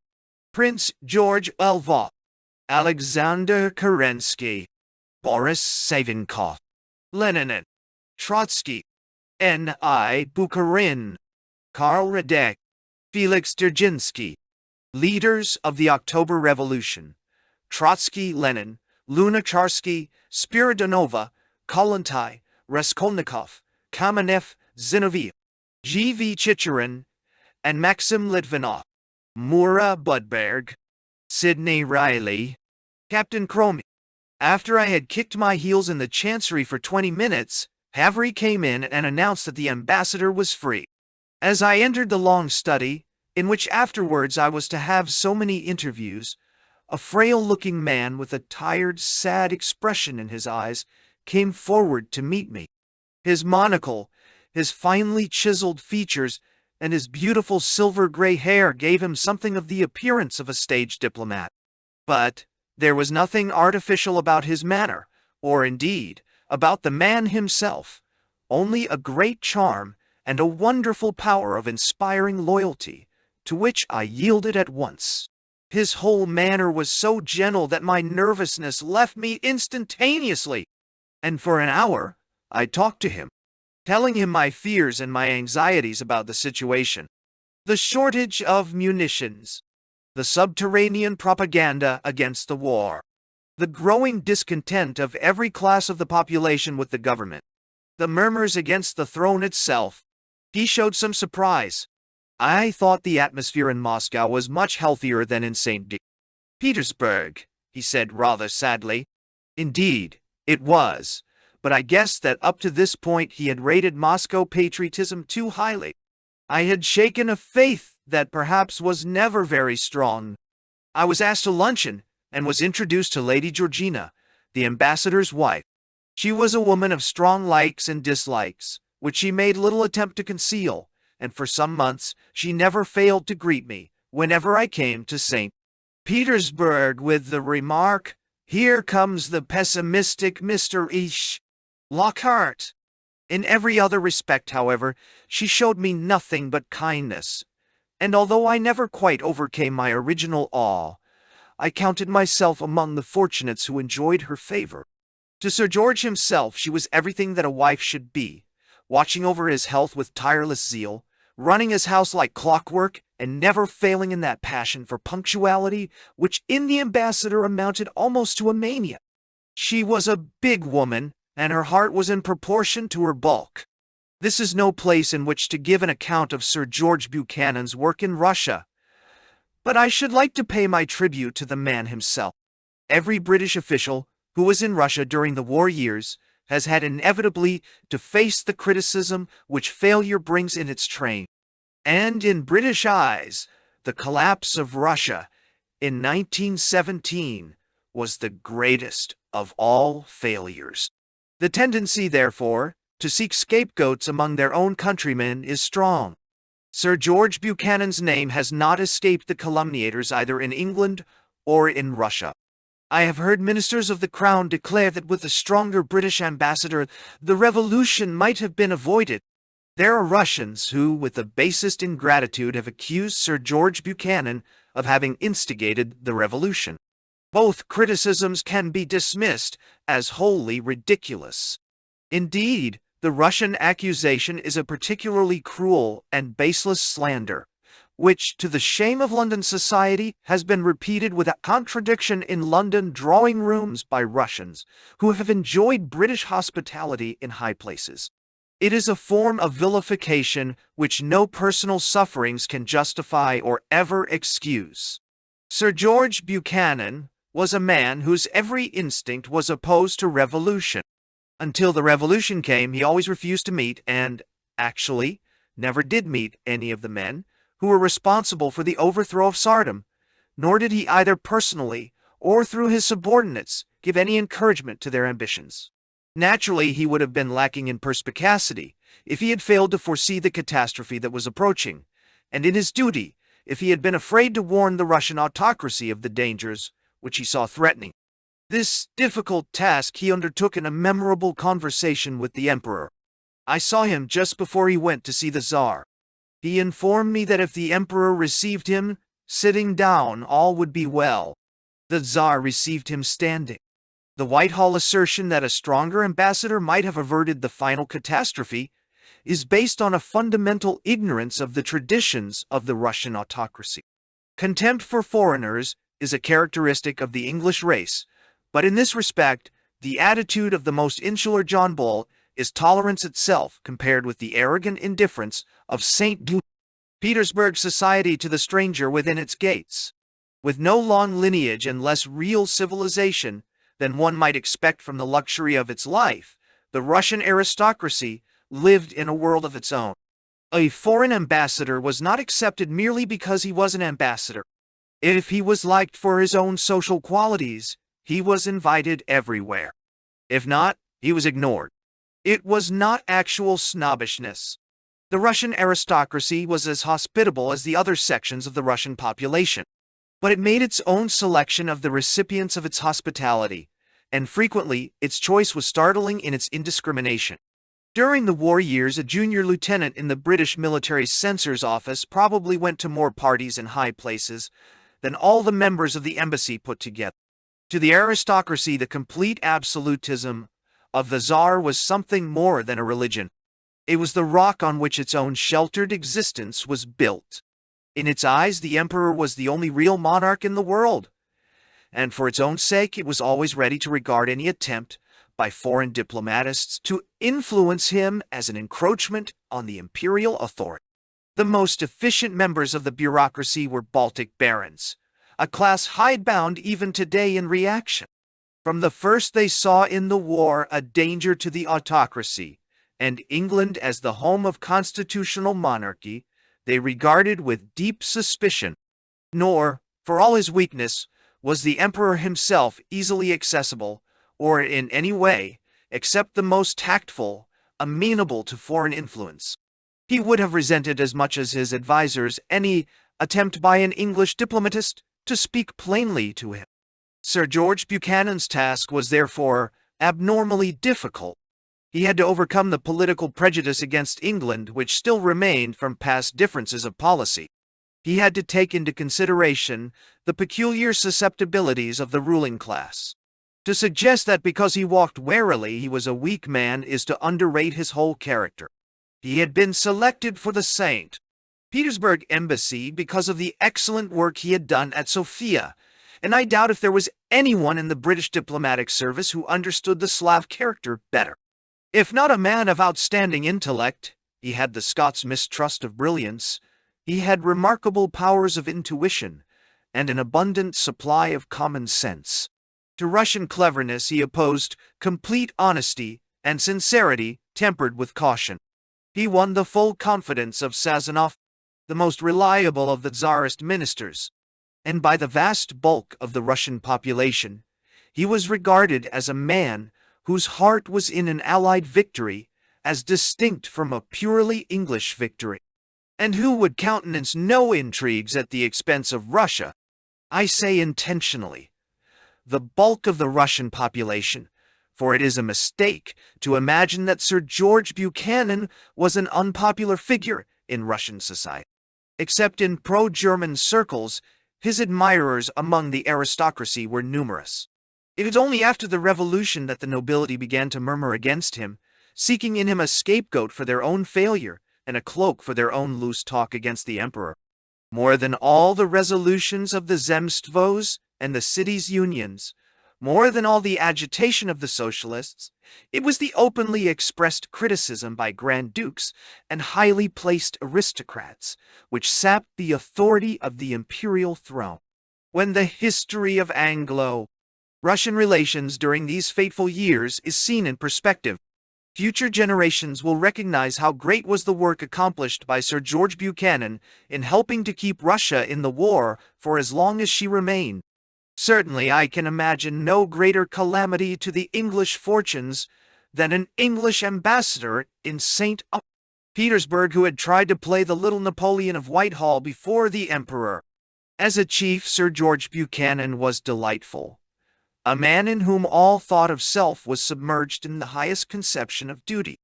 Prince George Lvov, Alexander Kerensky, Boris Savinkov, Lenin, Trotsky, N.I. Bukharin, Karl Radek, Felix Dzerzhinsky. Leaders of the October Revolution: Trotsky, Lenin, Lunacharsky, Spiridonova, Kollontai, Raskolnikov, Kamenev, Zinoviev, G.V. Chicherin, and Maxim Litvinov. Mura Budberg, Sidney Riley, Captain Cromie. After I had kicked my heels in the chancery for 20 minutes, Havry came in and announced that the ambassador was free. As I entered the long study, in which afterwards I was to have so many interviews, a frail-looking man with a tired, sad expression in his eyes came forward to meet me. His monocle, his finely chiseled features, and his beautiful silver-gray hair gave him something of the appearance of a stage diplomat. But there was nothing artificial about his manner, or indeed, about the man himself, only a great charm and a wonderful power of inspiring loyalty, to which I yielded at once. His whole manner was so gentle that my nervousness left me instantaneously, and for an hour I talked to him, telling him my fears and my anxieties about the situation. The shortage of munitions, the subterranean propaganda against the war, the growing discontent of every class of the population with the government, the murmurs against the throne itself. He showed some surprise. I thought the atmosphere in Moscow was much healthier than in St. Petersburg, he said rather sadly. Indeed, it was, but I guessed that up to this point he had rated Moscow patriotism too highly. I had shaken a faith that perhaps was never very strong. I was asked to luncheon, and was introduced to Lady Georgina, the ambassador's wife. She was a woman of strong likes and dislikes, which she made little attempt to conceal, and for some months she never failed to greet me, whenever I came to St. Petersburg, with the remark, "Here comes the pessimistic Mr. Ish. Lockhart." In every other respect, however, she showed me nothing but kindness, and although I never quite overcame my original awe, I counted myself among the fortunates who enjoyed her favor. To Sir George himself she was everything that a wife should be, watching over his health with tireless zeal, running his house like clockwork, and never failing in that passion for punctuality which in the ambassador amounted almost to a mania. She was a big woman, and her heart was in proportion to her bulk. This is no place in which to give an account of Sir George Buchanan's work in Russia, but I should like to pay my tribute to the man himself. Every British official who was in Russia during the war years has had inevitably to face the criticism which failure brings in its train. And in British eyes, the collapse of Russia in 1917 was the greatest of all failures. The tendency, therefore, to seek scapegoats among their own countrymen is strong. Sir George Buchanan's name has not escaped the calumniators either in England or in Russia. I have heard ministers of the Crown declare that with a stronger British ambassador, the revolution might have been avoided. There are Russians who, with the basest ingratitude, have accused Sir George Buchanan of having instigated the revolution. Both criticisms can be dismissed as wholly ridiculous. Indeed, the Russian accusation is a particularly cruel and baseless slander, which, to the shame of London society, has been repeated without contradiction in London drawing-rooms by Russians who have enjoyed British hospitality in high places. It is a form of vilification which no personal sufferings can justify or ever excuse. Sir George Buchanan was a man whose every instinct was opposed to revolution. Until the revolution came, he always refused to meet and, actually, never did meet any of the men who were responsible for the overthrow of Tsardom, nor did he either personally or through his subordinates give any encouragement to their ambitions. Naturally, he would have been lacking in perspicacity if he had failed to foresee the catastrophe that was approaching, and in his duty if he had been afraid to warn the Russian autocracy of the dangers which he saw threatening. This difficult task he undertook in a memorable conversation with the Emperor. I saw him just before he went to see the Tsar. He informed me that if the Emperor received him sitting down, all would be well. The Tsar received him standing. The Whitehall assertion that a stronger ambassador might have averted the final catastrophe is based on a fundamental ignorance of the traditions of the Russian autocracy. Contempt for foreigners is a characteristic of the English race, but in this respect, the attitude of the most insular John Bull is tolerance itself compared with the arrogant indifference of St. Petersburg society to the stranger within its gates. With no long lineage and less real civilization than one might expect from the luxury of its life, the Russian aristocracy lived in a world of its own. A foreign ambassador was not accepted merely because he was an ambassador. If he was liked for his own social qualities, he was invited everywhere. If not, he was ignored. It was not actual snobbishness. The Russian aristocracy was as hospitable as the other sections of the Russian population, but it made its own selection of the recipients of its hospitality, and frequently its choice was startling in its indiscrimination. During the war years, a junior lieutenant in the British military censor's office probably went to more parties in high places than all the members of the embassy put together. To the aristocracy, the complete absolutism of the Tsar was something more than a religion. It was the rock on which its own sheltered existence was built. In its eyes, the emperor was the only real monarch in the world, and for its own sake it was always ready to regard any attempt by foreign diplomatists to influence him as an encroachment on the imperial authority. The most efficient members of the bureaucracy were Baltic barons, a class hidebound even today in reaction. From the first they saw in the war a danger to the autocracy, and England as the home of constitutional monarchy they regarded with deep suspicion. Nor, for all his weakness, was the emperor himself easily accessible, or in any way, except the most tactful, amenable to foreign influence. He would have resented as much as his advisers any attempt by an English diplomatist to speak plainly to him. Sir George Buchanan's task was therefore abnormally difficult. He had to overcome the political prejudice against England which still remained from past differences of policy. He had to take into consideration the peculiar susceptibilities of the ruling class. To suggest that because he walked warily he was a weak man is to underrate his whole character. He had been selected for the St. Petersburg embassy because of the excellent work he had done at Sofia, and I doubt if there was anyone in the British diplomatic service who understood the Slav character better. If not a man of outstanding intellect, he had the Scots' mistrust of brilliance, he had remarkable powers of intuition, and an abundant supply of common sense. To Russian cleverness he opposed complete honesty and sincerity tempered with caution. He won the full confidence of Sazonov, the most reliable of the Tsarist ministers, and by the vast bulk of the Russian population, he was regarded as a man whose heart was in an Allied victory as distinct from a purely English victory, and who would countenance no intrigues at the expense of Russia. I say intentionally, the bulk of the Russian population, for it is a mistake to imagine that Sir George Buchanan was an unpopular figure in Russian society. Except in pro-German circles, his admirers among the aristocracy were numerous. It was only after the revolution that the nobility began to murmur against him, seeking in him a scapegoat for their own failure and a cloak for their own loose talk against the emperor. More than all the resolutions of the Zemstvos and the cities' unions, more than all the agitation of the socialists, it was the openly expressed criticism by Grand Dukes and highly placed aristocrats which sapped the authority of the imperial throne. When the history of Anglo-Russian relations during these fateful years is seen in perspective, future generations will recognize how great was the work accomplished by Sir George Buchanan in helping to keep Russia in the war for as long as she remained. Certainly I can imagine no greater calamity to the English fortunes than an English ambassador in St. Petersburg who had tried to play the little Napoleon of Whitehall before the emperor. As a chief, Sir George Buchanan was delightful, a man in whom all thought of self was submerged in the highest conception of duty.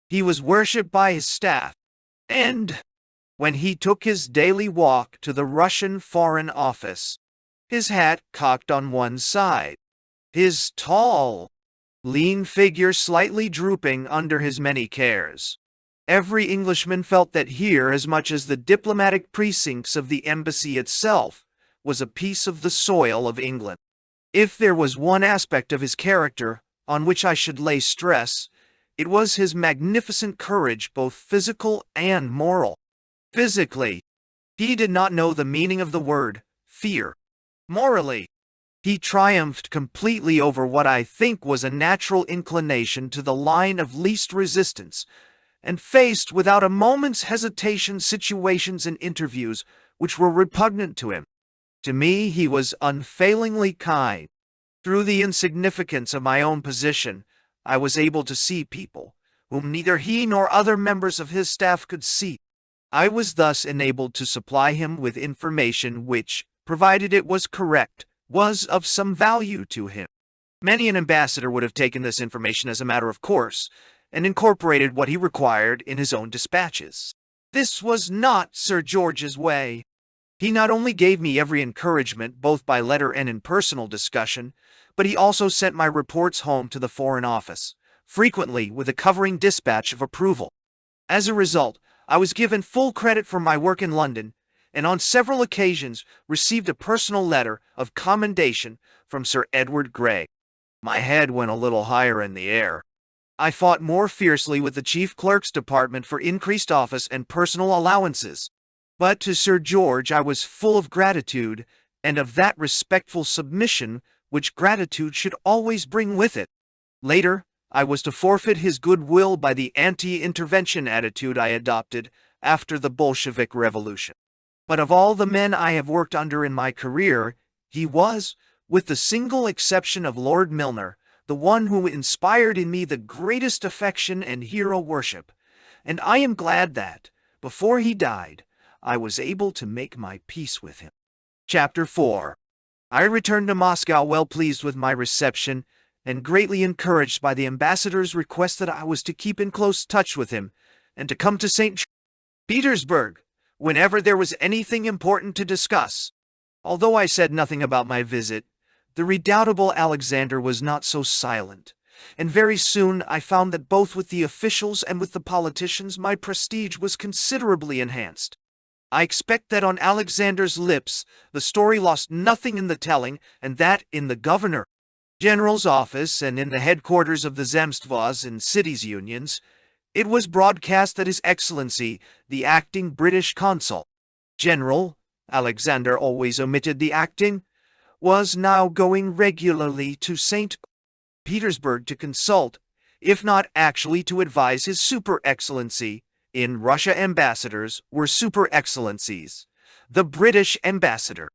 He was worshipped by his staff, and when he took his daily walk to the Russian Foreign Office, his hat cocked on one side, his tall, lean figure slightly drooping under his many cares, every Englishman felt that here, as much as the diplomatic precincts of the embassy itself, was a piece of the soil of England. If there was one aspect of his character on which I should lay stress, it was his magnificent courage, both physical and moral. Physically, he did not know the meaning of the word fear. Morally, he triumphed completely over what I think was a natural inclination to the line of least resistance, and faced without a moment's hesitation situations and interviews which were repugnant to him. To me he was unfailingly kind. Through the insignificance of my own position, I was able to see people whom neither he nor other members of his staff could see. I was thus enabled to supply him with information which, provided it was correct, was of some value to him. Many an ambassador would have taken this information as a matter of course, and incorporated what he required in his own dispatches. This was not Sir George's way. He not only gave me every encouragement, both by letter and in personal discussion, but he also sent my reports home to the Foreign Office, frequently with a covering dispatch of approval. As a result, I was given full credit for my work in London, and on several occasions received a personal letter of commendation from Sir Edward Grey. My head went a little higher in the air. I fought more fiercely with the Chief Clerk's Department for increased office and personal allowances. But to Sir George I was full of gratitude, and of that respectful submission which gratitude should always bring with it. Later, I was to forfeit his goodwill by the anti-intervention attitude I adopted after the Bolshevik Revolution. But of all the men I have worked under in my career, he was, with the single exception of Lord Milner, the one who inspired in me the greatest affection and hero worship, and I am glad that, before he died, I was able to make my peace with him. Chapter 4. I returned to Moscow well pleased with my reception, and greatly encouraged by the ambassador's request that I was to keep in close touch with him, and to come to St. Petersburg whenever there was anything important to discuss. Although I said nothing about my visit, the redoubtable Alexander was not so silent, and very soon I found that both with the officials and with the politicians my prestige was considerably enhanced. I expect that on Alexander's lips the story lost nothing in the telling, and that in the governor general's office and in the headquarters of the Zemstvos and cities unions, it was broadcast that His Excellency, the acting British consul general, Alexander always omitted the acting, was now going regularly to St. Petersburg to consult, if not actually to advise His Super Excellency. In Russia, ambassadors were Super Excellencies. The British ambassador.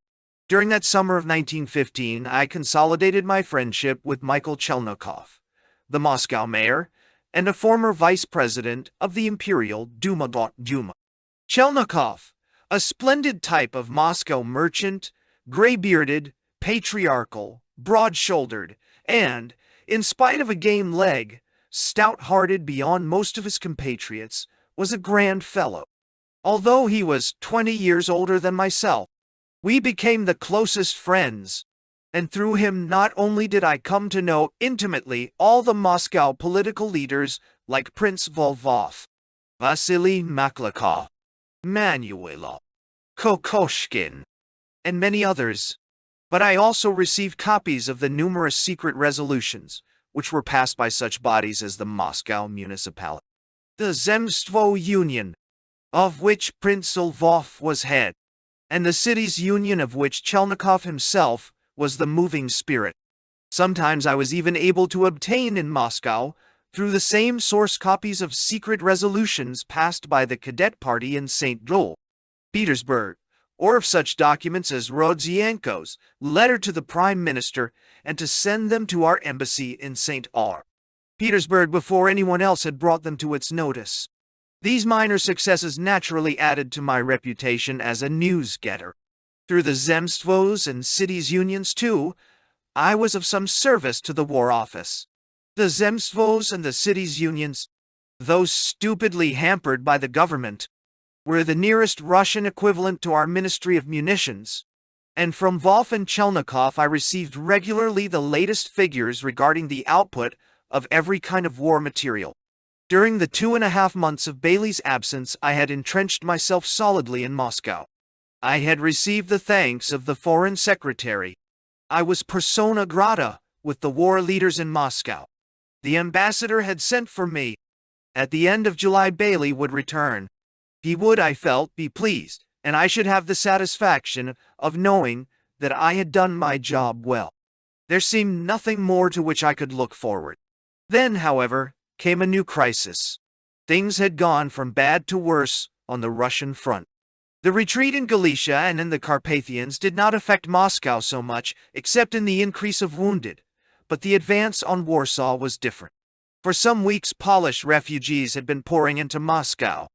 During that summer of 1915, I consolidated my friendship with Michael Chelnikov, the Moscow mayor, and a former vice president of the Imperial Duma. Chelnikov, a splendid type of Moscow merchant, gray-bearded, patriarchal, broad-shouldered, and, in spite of a game leg, stout-hearted beyond most of his compatriots, was a grand fellow. Although he was 20 years older than myself, we became the closest friends, and through him not only did I come to know intimately all the Moscow political leaders like Prince Volvov, Vasily Maklakov, Manuelov, Kokoshkin, and many others, but I also received copies of the numerous secret resolutions which were passed by such bodies as the Moscow Municipality, the Zemstvo Union, of which Prince Volvov was head, and the cities union of which Chelnikov himself was the moving spirit. Sometimes I was even able to obtain in Moscow, through the same source, copies of secret resolutions passed by the cadet party in St. Petersburg, or of such documents as Rodzianko's letter to the Prime Minister, and to send them to our embassy in St. Petersburg before anyone else had brought them to its notice. These minor successes naturally added to my reputation as a news-getter. Through the Zemstvos and cities unions, too, I was of some service to the War Office. The Zemstvos and the cities unions, though stupidly hampered by the government, were the nearest Russian equivalent to our Ministry of Munitions, and from Volf and Chelnikov I received regularly the latest figures regarding the output of every kind of war material. During the 2.5 months of Bailey's absence, I had entrenched myself solidly in Moscow. I had received the thanks of the Foreign Secretary. I was persona grata with the war leaders in Moscow. The ambassador had sent for me. At the end of July, Bailey would return. He would, I felt, be pleased, and I should have the satisfaction of knowing that I had done my job well. There seemed nothing more to which I could look forward. Then, however, came a new crisis. Things had gone from bad to worse on the Russian front. The retreat in Galicia and in the Carpathians did not affect Moscow so much, except in the increase of wounded, but the advance on Warsaw was different. For some weeks Polish refugees had been pouring into Moscow.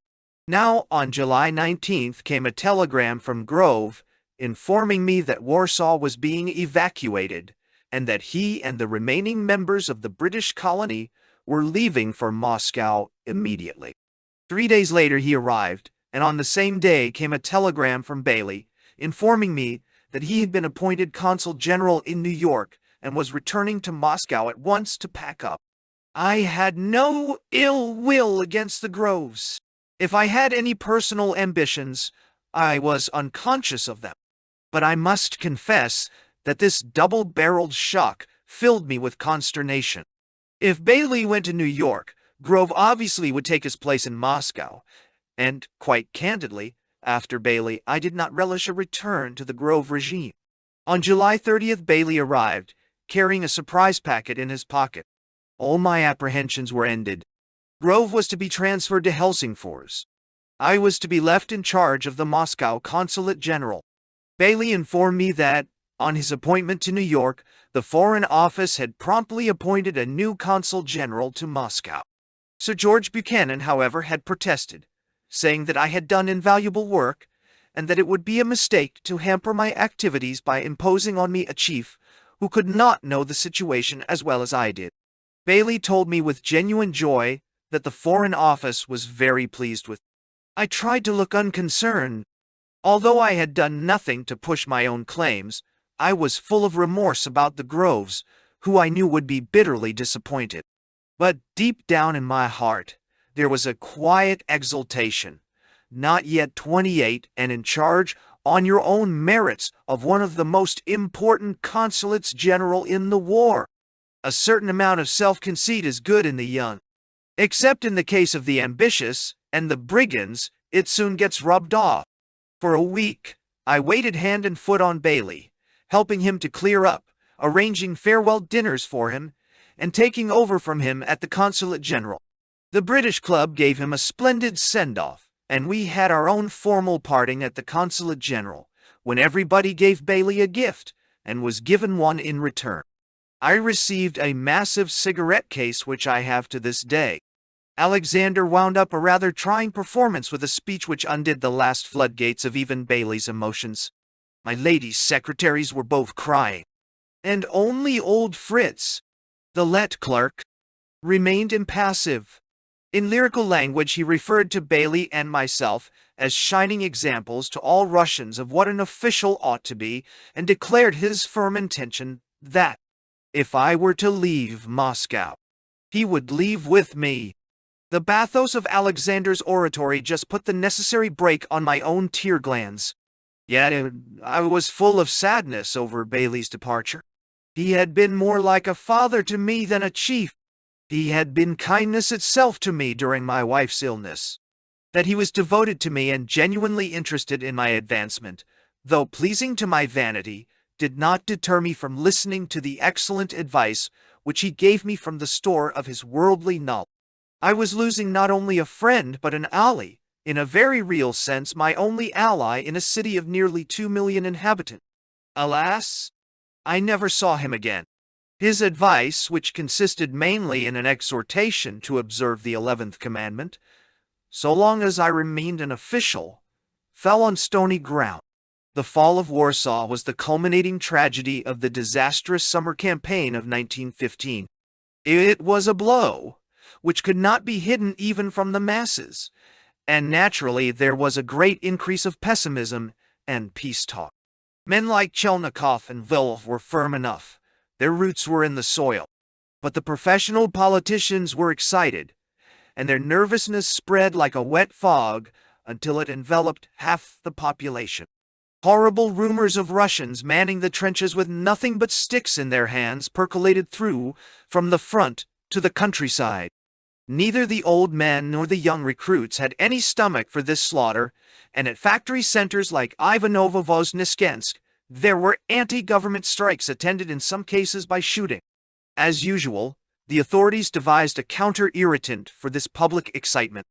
Now, on July 19th, came a telegram from Grove informing me that Warsaw was being evacuated, and that he and the remaining members of the British colony were leaving for Moscow immediately. 3 days later he arrived, and on the same day came a telegram from Bailey, informing me that he had been appointed Consul General in New York and was returning to Moscow at once to pack up. I had no ill will against the Groves. If I had any personal ambitions, I was unconscious of them. But I must confess that this double-barreled shock filled me with consternation. If Bailey went to New York, Grove obviously would take his place in Moscow, and, quite candidly, after Bailey, I did not relish a return to the Grove regime. On July 30th, Bailey arrived, carrying a surprise packet in his pocket. All my apprehensions were ended. Grove was to be transferred to Helsingfors. I was to be left in charge of the Moscow Consulate General. Bailey informed me that, on his appointment to New York, the Foreign Office had promptly appointed a new Consul General to Moscow. Sir George Buchanan, however, had protested, saying that I had done invaluable work, and that it would be a mistake to hamper my activities by imposing on me a chief who could not know the situation as well as I did. Bailey told me with genuine joy that the Foreign Office was very pleased with me. I tried to look unconcerned. Although I had done nothing to push my own claims, I was full of remorse about the Groves, who I knew would be bitterly disappointed. But deep down in my heart, there was a quiet exultation. not yet 28, and in charge, on your own merits, of one of the most important consulates general in the war. A certain amount of self-conceit is good in the young. Except in the case of the ambitious and the brigands, it soon gets rubbed off. For a week, I waited hand and foot on Bailey, helping him to clear up, arranging farewell dinners for him, and taking over from him at the Consulate General. The British Club gave him a splendid send-off, and we had our own formal parting at the Consulate General, when everybody gave Bailey a gift, and was given one in return. I received a massive cigarette case which I have to this day. Alexander wound up a rather trying performance with a speech which undid the last floodgates of even Bailey's emotions. My lady's secretaries were both crying. And only old Fritz, the let clerk, remained impassive. In lyrical language he referred to Bailey and myself as shining examples to all Russians of what an official ought to be, and declared his firm intention that, if I were to leave Moscow, he would leave with me. The bathos of Alexander's oratory just put the necessary brake on my own tear glands. Yet I was full of sadness over Bailey's departure. He had been more like a father to me than a chief. He had been kindness itself to me during my wife's illness. That he was devoted to me and genuinely interested in my advancement, though pleasing to my vanity, did not deter me from listening to the excellent advice which he gave me from the store of his worldly knowledge. I was losing not only a friend but an ally, in a very real sense my only ally in a city of nearly 2 million inhabitants. Alas, I never saw him again. His advice, which consisted mainly in an exhortation to observe the 11th commandment, so long as I remained an official, fell on stony ground. The fall of Warsaw was the culminating tragedy of the disastrous summer campaign of 1915. It was a blow which could not be hidden even from the masses, and naturally there was a great increase of pessimism and peace talk. Men like Chelnikov and Vilf were firm enough. Their roots were in the soil. But the professional politicians were excited, and their nervousness spread like a wet fog until it enveloped half the population. Horrible rumors of Russians manning the trenches with nothing but sticks in their hands percolated through from the front to the countryside. Neither the old men nor the young recruits had any stomach for this slaughter, and at factory centers like Ivanovo-Voznesensk, there were anti-government strikes attended in some cases by shooting. As usual, the authorities devised a counter-irritant for this public excitement.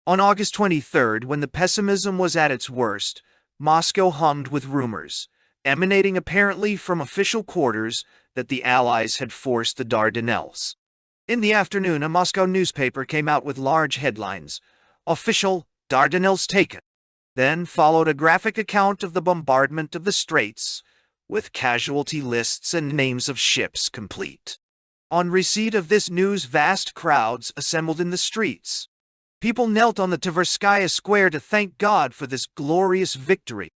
On August 23rd, when the pessimism was at its worst, Moscow hummed with rumors, emanating apparently from official quarters, that the Allies had forced the Dardanelles. In the afternoon, a Moscow newspaper came out with large headlines, "Official, Dardanelles taken." Then followed a graphic account of the bombardment of the straits, with casualty lists and names of ships complete. On receipt of this news, vast crowds assembled in the streets. People knelt on the Tverskaya Square to thank God for this glorious victory.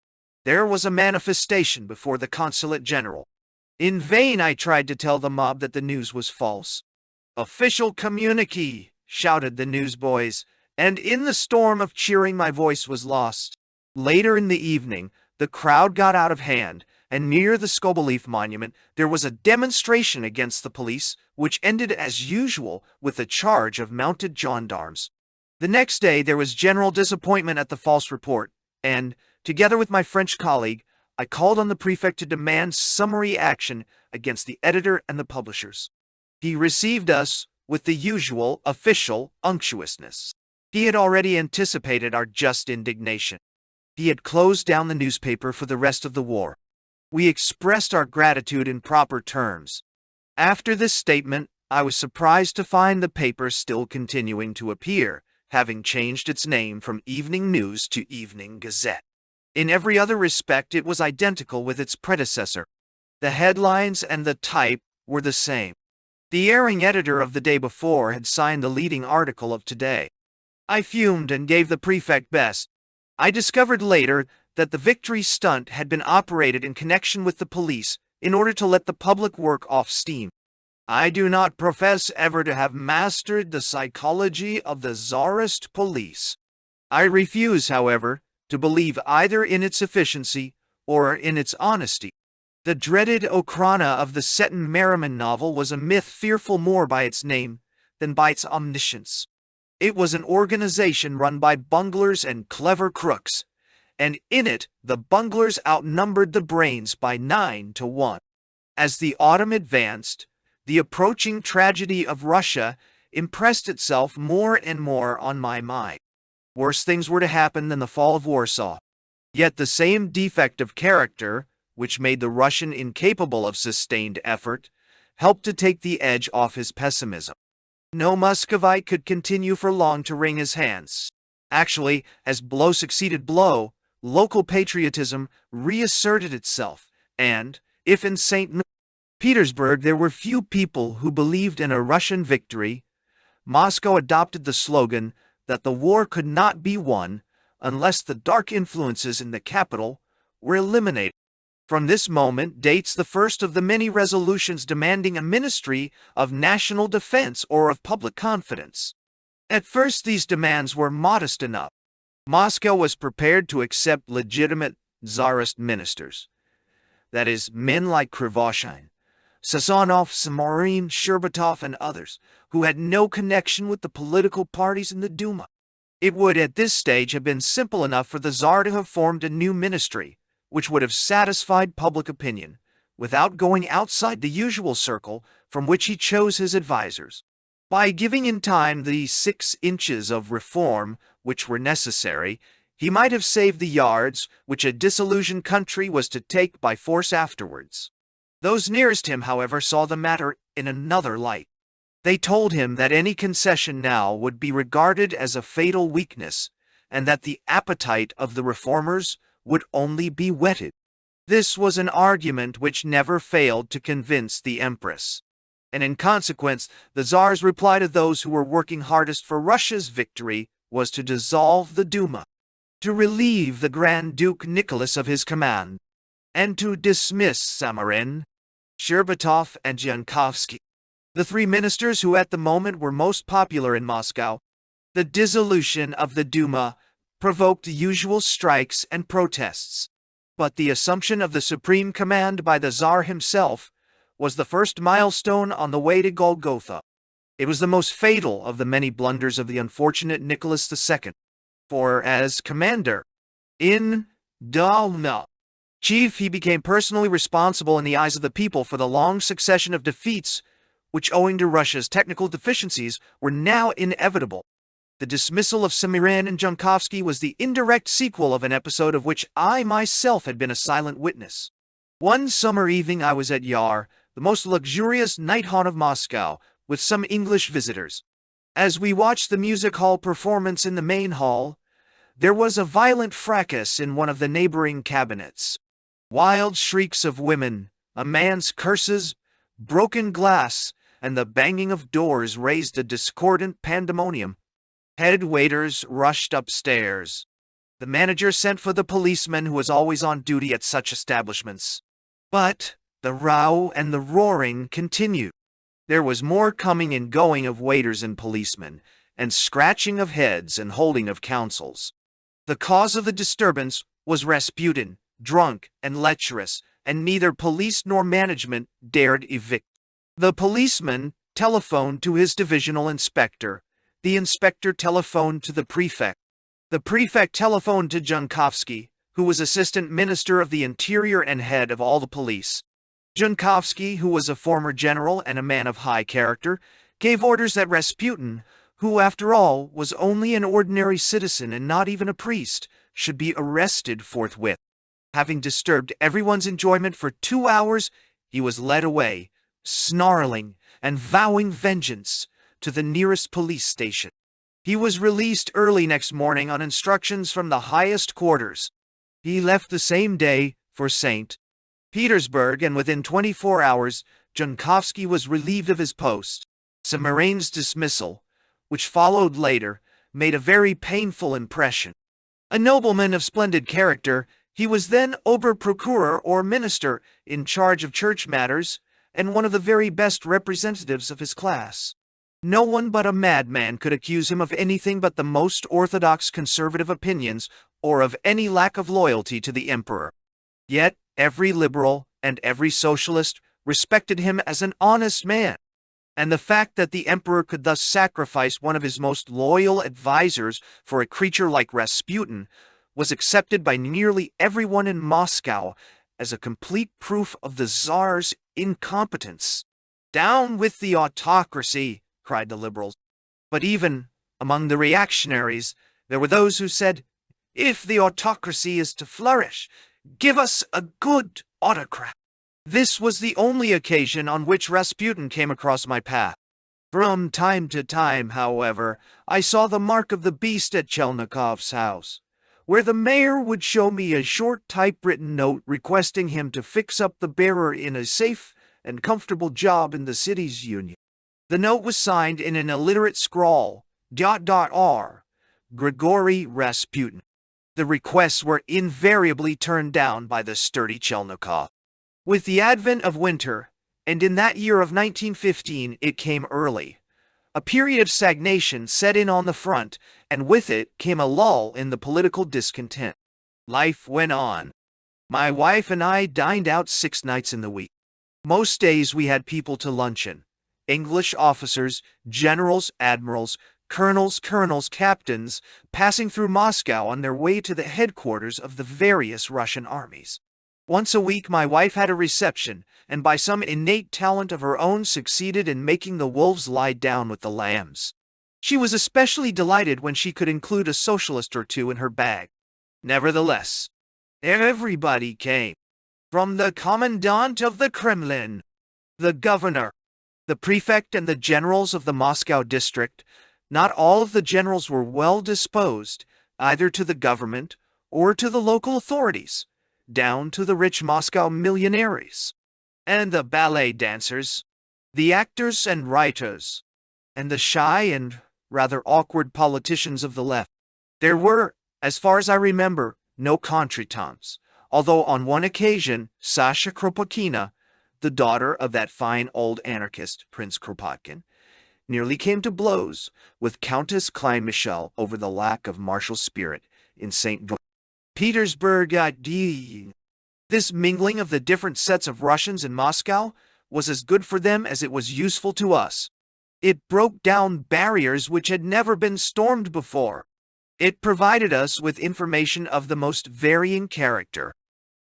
There was a manifestation before the Consulate General. In vain I tried to tell the mob that the news was false. "Official communique," shouted the newsboys, and in the storm of cheering my voice was lost. Later in the evening, the crowd got out of hand, and near the Skobelev monument there was a demonstration against the police, which ended as usual with a charge of mounted gendarmes. The next day there was general disappointment at the false report, and, together with my French colleague, I called on the prefect to demand summary action against the editor and the publishers. He received us with the usual official unctuousness. He had already anticipated our just indignation. He had closed down the newspaper for the rest of the war. We expressed our gratitude in proper terms. After this statement, I was surprised to find the paper still continuing to appear, having changed its name from Evening News to Evening Gazette. In every other respect it was identical with its predecessor. The headlines and the type were the same. The erring editor of the day before had signed the leading article of today. I fumed and gave the prefect best. I discovered later that the victory stunt had been operated in connection with the police in order to let the public work off steam. I do not profess ever to have mastered the psychology of the Tsarist police. I refuse, however, to believe either in its efficiency or in its honesty. The dreaded Okhrana of the Seton Merriman novel was a myth fearful more by its name than by its omniscience. It was an organization run by bunglers and clever crooks, and in it the bunglers outnumbered the brains by 9-1. As the autumn advanced, the approaching tragedy of Russia impressed itself more and more on my mind. Worse things were to happen than the fall of Warsaw. Yet the same defect of character, which made the Russian incapable of sustained effort, helped to take the edge off his pessimism. No Muscovite could continue for long to wring his hands. Actually, as blow succeeded blow, local patriotism reasserted itself, and, if in St. Petersburg there were few people who believed in a Russian victory, Moscow adopted the slogan that the war could not be won unless the dark influences in the capital were eliminated. From this moment dates the first of the many resolutions demanding a ministry of national defense or of public confidence. At first these demands were modest enough. Moscow was prepared to accept legitimate Tsarist ministers, that is, men like Krivoshein, Sazonov, Samorin, Sherbatov, and others, who had no connection with the political parties in the Duma. It would at this stage have been simple enough for the Tsar to have formed a new ministry, which would have satisfied public opinion, without going outside the usual circle from which he chose his advisers. By giving in time the 6 inches of reform which were necessary, he might have saved the yards which a disillusioned country was to take by force afterwards. Those nearest him, however, saw the matter in another light. They told him that any concession now would be regarded as a fatal weakness, and that the appetite of the reformers would only be whetted. This was an argument which never failed to convince the Empress, and in consequence the Tsar's reply to those who were working hardest for Russia's victory was to dissolve the Duma, to relieve the Grand Duke Nicholas of his command, and to dismiss Samorin, Sherbatov, and Jankovsky, the 3 ministers who at the moment were most popular in Moscow. The dissolution of the Duma provoked the usual strikes and protests, but the assumption of the supreme command by the Tsar himself was the first milestone on the way to Golgotha. It was the most fatal of the many blunders of the unfortunate Nicholas II, for as commander in Duma chief he became personally responsible in the eyes of the people for the long succession of defeats which, owing to Russia's technical deficiencies, were now inevitable. The dismissal of Samorin and Jankovsky was the indirect sequel of an episode of which I myself had been a silent witness. One summer evening I was at Yar, the most luxurious night haunt of Moscow, with some English visitors. As we watched the music hall performance in the main hall, there was a violent fracas in one of the neighboring cabinets. Wild shrieks of women, a man's curses, broken glass, and the banging of doors raised a discordant pandemonium. Head waiters rushed upstairs. The manager sent for the policeman who was always on duty at such establishments. But the row and the roaring continued. There was more coming and going of waiters and policemen, and scratching of heads and holding of councils. The cause of the disturbance was Rasputin, drunk and lecherous, and neither police nor management dared evict. The policeman telephoned to his divisional inspector. The inspector telephoned to the prefect. The prefect telephoned to Jankovsky, who was assistant minister of the interior and head of all the police. Jankovsky, who was a former general and a man of high character, gave orders that Rasputin, who after all was only an ordinary citizen and not even a priest, should be arrested forthwith. Having disturbed everyone's enjoyment for 2 hours, he was led away, snarling and vowing vengeance, to the nearest police station. He was released early next morning on instructions from the highest quarters. He left the same day for St. Petersburg, and within 24 hours, Jankovsky was relieved of his post. Samorin's dismissal, which followed later, made a very painful impression. A nobleman of splendid character, he was then Oberprokuror or minister in charge of church matters, and one of the very best representatives of his class. No one but a madman could accuse him of anything but the most orthodox conservative opinions or of any lack of loyalty to the emperor. Yet every liberal and every socialist respected him as an honest man, and the fact that the emperor could thus sacrifice one of his most loyal advisors for a creature like Rasputin was accepted by nearly everyone in Moscow as a complete proof of the Tsar's incompetence. "Down with the autocracy!" cried the liberals. But even among the reactionaries, there were those who said, "If the autocracy is to flourish, give us a good autocrat." This was the only occasion on which Rasputin came across my path. From time to time, however, I saw the mark of the beast at Chelnikov's house, where the mayor would show me a short typewritten note requesting him to fix up the bearer in a safe and comfortable job in the city's union. The note was signed in an illiterate scrawl, R. Grigory Rasputin. The requests were invariably turned down by the sturdy Chelnikov. With the advent of winter, and in that year of 1915 it came early, a period of stagnation set in on the front, and with it came a lull in the political discontent. Life went on. My wife and I dined out 6 nights in the week. Most days we had people to luncheon. English officers, generals, admirals, colonels, captains, passing through Moscow on their way to the headquarters of the various Russian armies. Once a week my wife had a reception, and by some innate talent of her own succeeded in making the wolves lie down with the lambs. She was especially delighted when she could include a socialist or two in her bag. Nevertheless, everybody came. From the commandant of the Kremlin, the governor, the prefect, and the generals of the Moscow district. Not all of the generals were well disposed, either to the government or to the local authorities, down to the rich Moscow millionaires, and the ballet dancers, the actors and writers, and the shy and rather awkward politicians of the left. There were, as far as I remember, no contretemps, although on one occasion Sasha Kropotkin, the daughter of that fine old anarchist, Prince Kropotkin, nearly came to blows with Countess Klein-Michel over the lack of martial spirit in St. Petersburg. This mingling of the different sets of Russians in Moscow was as good for them as it was useful to us. It broke down barriers which had never been stormed before. It provided us with information of the most varying character.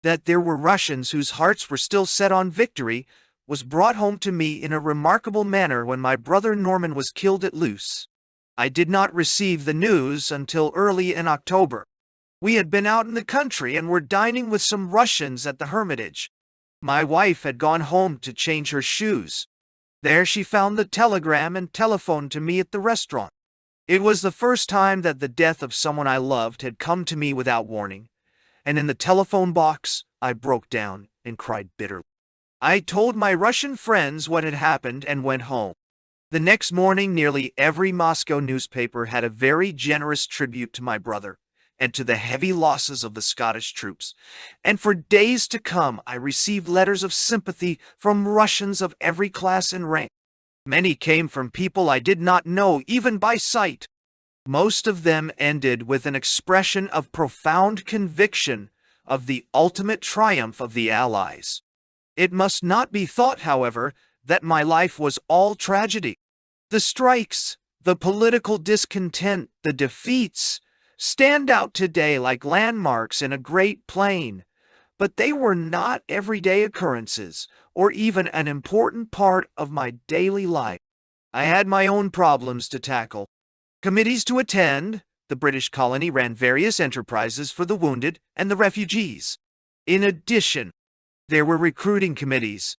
That there were Russians whose hearts were still set on victory was brought home to me in a remarkable manner when my brother Norman was killed at Loos. I did not receive the news until early in October. We had been out in the country and were dining with some Russians at the Hermitage. My wife had gone home to change her shoes. There she found the telegram and telephoned to me at the restaurant. It was the first time that the death of someone I loved had come to me without warning, and in the telephone box I broke down and cried bitterly. I told my Russian friends what had happened and went home. The next morning nearly every Moscow newspaper had a very generous tribute to my brother and to the heavy losses of the Scottish troops, and for days to come I received letters of sympathy from Russians of every class and rank. Many came from people I did not know even by sight. Most of them ended with an expression of profound conviction of the ultimate triumph of the Allies. It must not be thought, however, that my life was all tragedy. The strikes, the political discontent, the defeats, stand out today like landmarks in a great plain, but they were not everyday occurrences, or even an important part of my daily life. I had my own problems to tackle. Committees to attend. The British colony ran various enterprises for the wounded and the refugees. In addition, there were recruiting committees,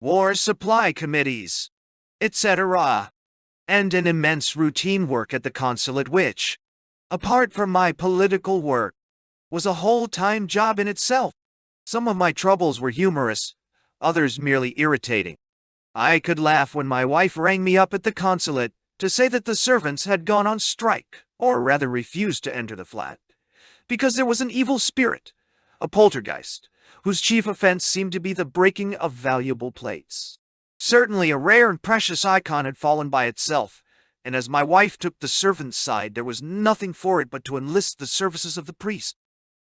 war supply committees, etc., and an immense routine work at the consulate which, apart from my political work, was a whole-time job in itself. Some of my troubles were humorous, others merely irritating. I could laugh when my wife rang me up at the consulate to say that the servants had gone on strike, or rather refused to enter the flat, because there was an evil spirit, a poltergeist, whose chief offense seemed to be the breaking of valuable plates. Certainly a rare and precious icon had fallen by itself, and as my wife took the servant's side, there was nothing for it but to enlist the services of the priest.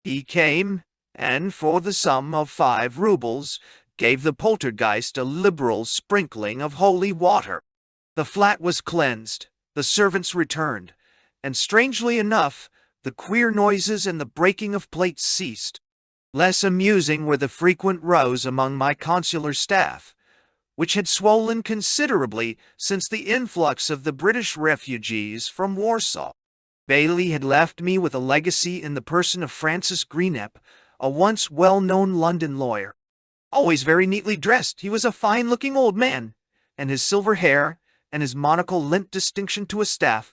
He came, and for the sum of 5 rubles, gave the poltergeist a liberal sprinkling of holy water. The flat was cleansed, the servants returned, and strangely enough, the queer noises and the breaking of plates ceased. Less amusing were the frequent rows among my consular staff, which had swollen considerably since the influx of the British refugees from Warsaw. Bailey had left me with a legacy in the person of Francis Greenep, a once well-known London lawyer. Always very neatly dressed, he was a fine-looking old man, and his silver hair and his monocle lent distinction to a staff,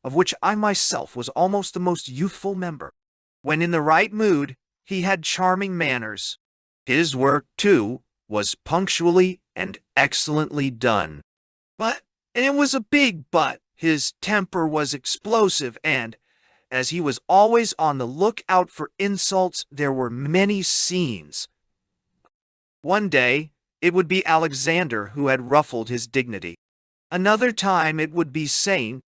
of which I myself was almost the most youthful member. When in the right mood, he had charming manners. His work, too, was punctually and excellently done. But, and it was a big but, his temper was explosive, and, as he was always on the lookout for insults, there were many scenes. One day, it would be Alexander who had ruffled his dignity. Another time it would be Saint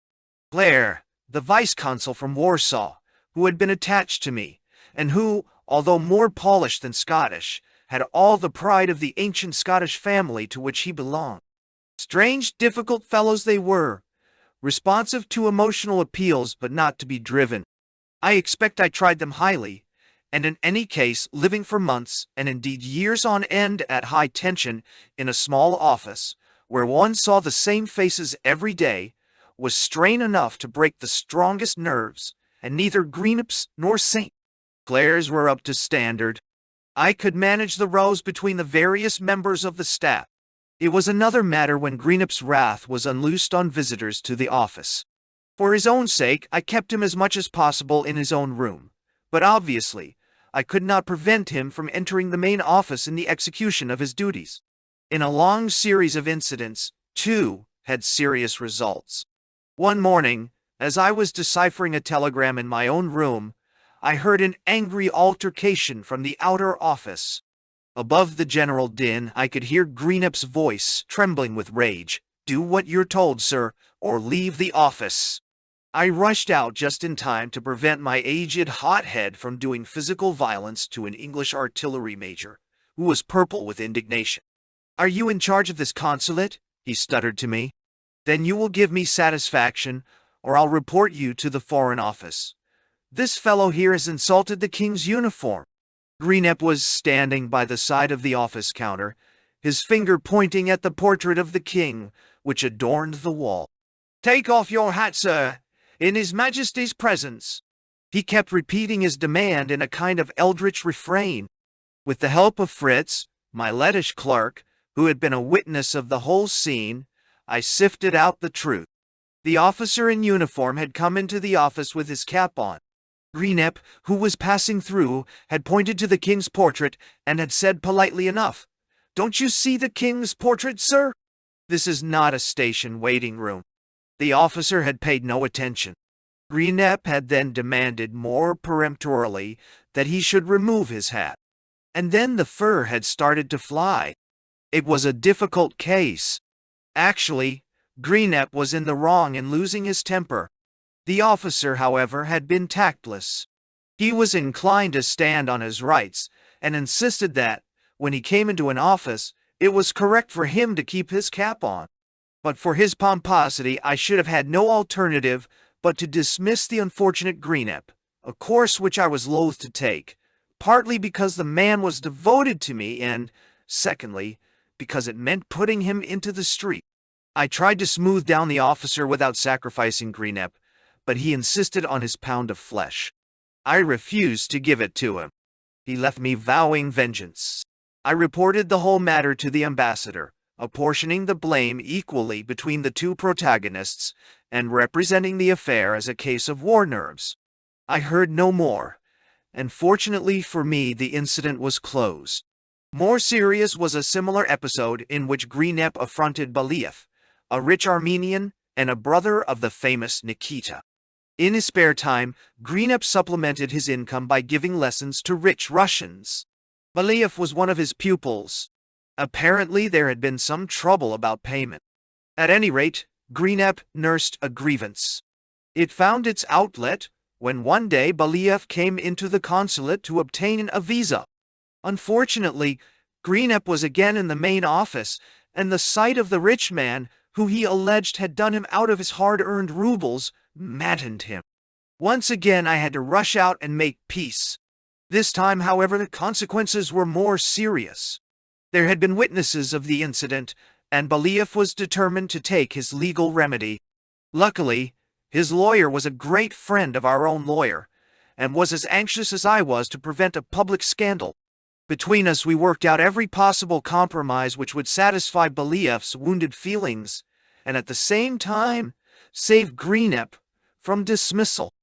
Clair, the vice-consul from Warsaw, who had been attached to me, and who, although more polished than Scottish, had all the pride of the ancient Scottish family to which he belonged. Strange, difficult fellows they were, responsive to emotional appeals but not to be driven. I expect I tried them highly, and in any case, living for months, and indeed years on end at high tension in a small office, where one saw the same faces every day, was strain enough to break the strongest nerves, and neither Greenups nor St. Clair's were up to standard. I could manage the rows between the various members of the staff. It was another matter when Greenup's wrath was unloosed on visitors to the office. For his own sake, I kept him as much as possible in his own room, but obviously, I could not prevent him from entering the main office in the execution of his duties. In a long series of incidents, 2 had serious results. One morning, as I was deciphering a telegram in my own room, I heard an angry altercation from the outer office. Above the general din, I could hear Greenup's voice, trembling with rage. "Do what you're told, sir, or leave the office." I rushed out just in time to prevent my aged hothead from doing physical violence to an English artillery major, who was purple with indignation. "Are you in charge of this consulate?" he stuttered to me. "Then you will give me satisfaction, or I'll report you to the Foreign Office. This fellow here has insulted the king's uniform." Greenup was standing by the side of the office counter, his finger pointing at the portrait of the king, which adorned the wall. "Take off your hat, sir, in His Majesty's presence." He kept repeating his demand in a kind of eldritch refrain. With the help of Fritz, my lettish clerk, who had been a witness of the whole scene, I sifted out the truth. The officer in uniform had come into the office with his cap on. Greenup, who was passing through, had pointed to the king's portrait and had said politely enough, "Don't you see the king's portrait, sir? This is not a station waiting room." The officer had paid no attention. Greenup had then demanded more peremptorily that he should remove his hat. And then the fur had started to fly. It was a difficult case. Actually, Greenup was in the wrong in losing his temper. The officer, however, had been tactless. He was inclined to stand on his rights, and insisted that, when he came into an office, it was correct for him to keep his cap on. But for his pomposity, I should have had no alternative but to dismiss the unfortunate Greenup, a course which I was loath to take, partly because the man was devoted to me, and, secondly, because it meant putting him into the street. I tried to smooth down the officer without sacrificing Greenup, but he insisted on his pound of flesh. I refused to give it to him. He left me vowing vengeance. I reported the whole matter to the ambassador, apportioning the blame equally between the 2 protagonists, and representing the affair as a case of war nerves. I heard no more, and fortunately for me the incident was closed. More serious was a similar episode in which Greenup affronted Believ, a rich Armenian and a brother of the famous Nikita. In his spare time, Greenup supplemented his income by giving lessons to rich Russians. Believ was one of his pupils. Apparently there had been some trouble about payment. At any rate, Greenep nursed a grievance. It found its outlet when one day Believ came into the consulate to obtain a visa. Unfortunately, Greenep was again in the main office, and the sight of the rich man, who he alleged had done him out of his hard-earned rubles, maddened him. Once again I had to rush out and make peace. This time, however, the consequences were more serious. There had been witnesses of the incident, and Believ was determined to take his legal remedy. Luckily, his lawyer was a great friend of our own lawyer, and was as anxious as I was to prevent a public scandal. Between us we worked out every possible compromise which would satisfy Believ's wounded feelings, and at the same time save Greenep from dismissal.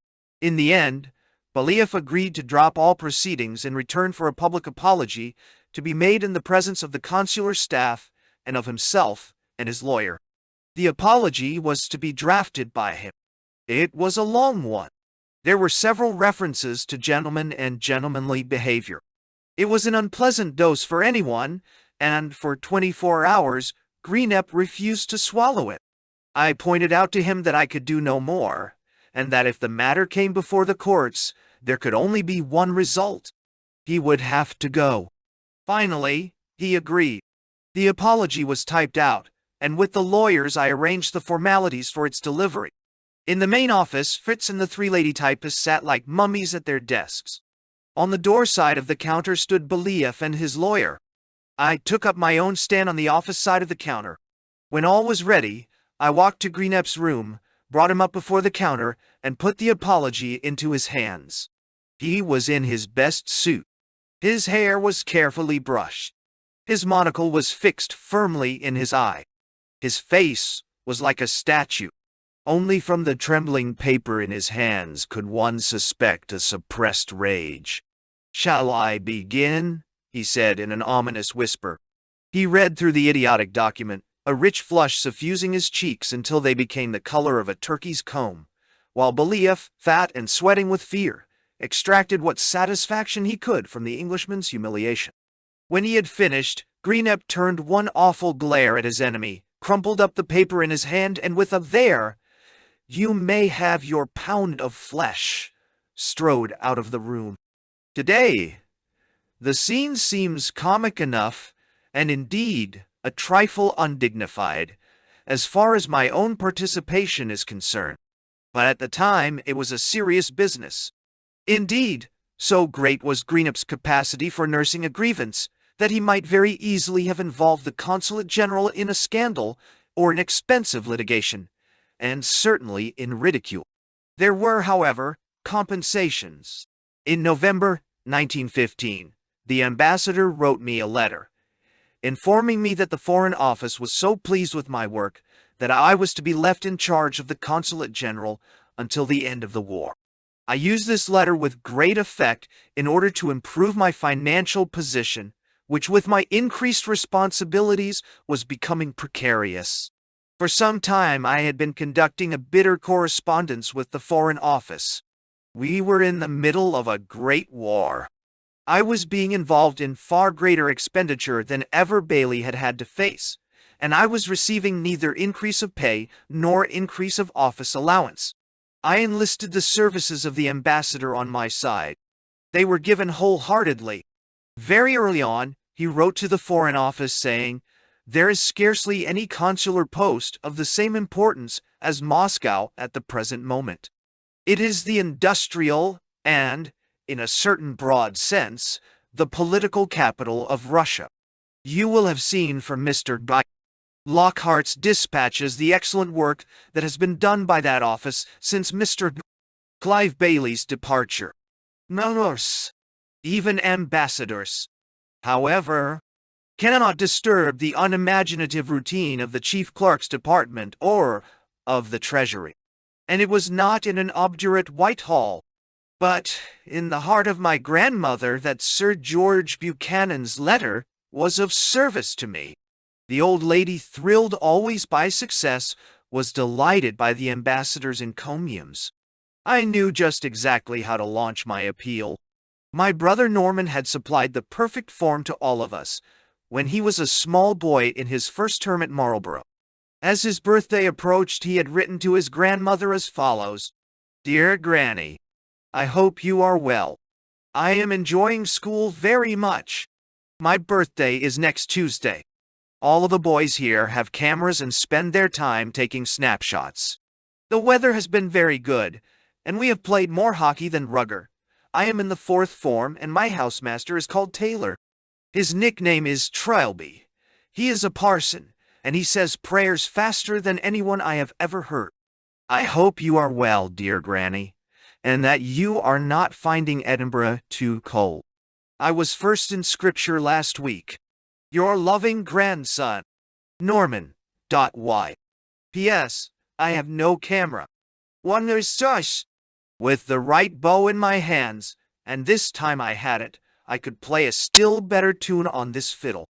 In the end, Believ agreed to drop all proceedings in return for a public apology to be made in the presence of the consular staff and of himself and his lawyer. The apology was to be drafted by him. It was a long one. There were several references to gentlemen and gentlemanly behavior. It was an unpleasant dose for anyone, and for 24 hours Greenep refused to swallow it. I pointed out to him that I could do no more, and that if the matter came before the courts, there could only be one result. He would have to go. Finally, he agreed. The apology was typed out, and with the lawyers I arranged the formalities for its delivery. In the main office, Fritz and the three lady typists sat like mummies at their desks. On the door side of the counter stood Believ and his lawyer. I took up my own stand on the office side of the counter. When all was ready, I walked to Greenep's room, brought him up before the counter, and put the apology into his hands. He was in his best suit. His hair was carefully brushed. His monocle was fixed firmly in his eye. His face was like a statue. Only from the trembling paper in his hands could one suspect a suppressed rage. "Shall I begin?" he said in an ominous whisper. He read through the idiotic document, a rich flush suffusing his cheeks until they became the color of a turkey's comb, while Believ, fat and sweating with fear, extracted what satisfaction he could from the Englishman's humiliation. When he had finished, Greenep turned one awful glare at his enemy, crumpled up the paper in his hand, and with a "There, you may have your pound of flesh," strode out of the room. Today, the scene seems comic enough, and indeed a trifle undignified, as far as my own participation is concerned. But at the time it was a serious business. Indeed, so great was Greenep's capacity for nursing a grievance, that he might very easily have involved the consulate general in a scandal or an expensive litigation, and certainly in ridicule. There were, however, compensations. In November 1915, the ambassador wrote me a letter, informing me that the Foreign Office was so pleased with my work that I was to be left in charge of the consulate general until the end of the war. I used this letter with great effect in order to improve my financial position, which with my increased responsibilities was becoming precarious. For some time I had been conducting a bitter correspondence with the Foreign Office. We were in the middle of a great war. I was being involved in far greater expenditure than ever Bailey had had to face, and I was receiving neither increase of pay nor increase of office allowance. I enlisted the services of the ambassador on my side. They were given wholeheartedly. Very early on, he wrote to the Foreign Office saying, "There is scarcely any consular post of the same importance as Moscow at the present moment. It is the industrial and, in a certain broad sense, the political capital of Russia. You will have seen from Mr. Lockhart's dispatches the excellent work that has been done by that office since Mr. Clive Bailey's departure. Memoirs, even ambassadors, however, cannot disturb the unimaginative routine of the chief clerk's department or of the treasury. And it was not in an obdurate Whitehall, but in the heart of my grandmother that Sir George Buchanan's letter was of service to me." The old lady, thrilled always by success, was delighted by the ambassador's encomiums. I knew just exactly how to launch my appeal. My brother Norman had supplied the perfect form to all of us, when he was a small boy in his first term at Marlborough. As his birthday approached, he had written to his grandmother as follows: "Dear Granny, I hope you are well. I am enjoying school very much. My birthday is next Tuesday. All of the boys here have cameras and spend their time taking snapshots. The weather has been very good, and we have played more hockey than rugger. I am in the 4th form, and my housemaster is called Taylor. His nickname is Trilby. He is a parson, and he says prayers faster than anyone I have ever heard. I hope you are well, dear Granny, and that you are not finding Edinburgh too cold. I was first in Scripture last week. Your loving grandson, Norman. Y. P.S. I have no camera. Wonder sush. With the right bow in my hands, and this time I had it, I could play a still better tune on this fiddle."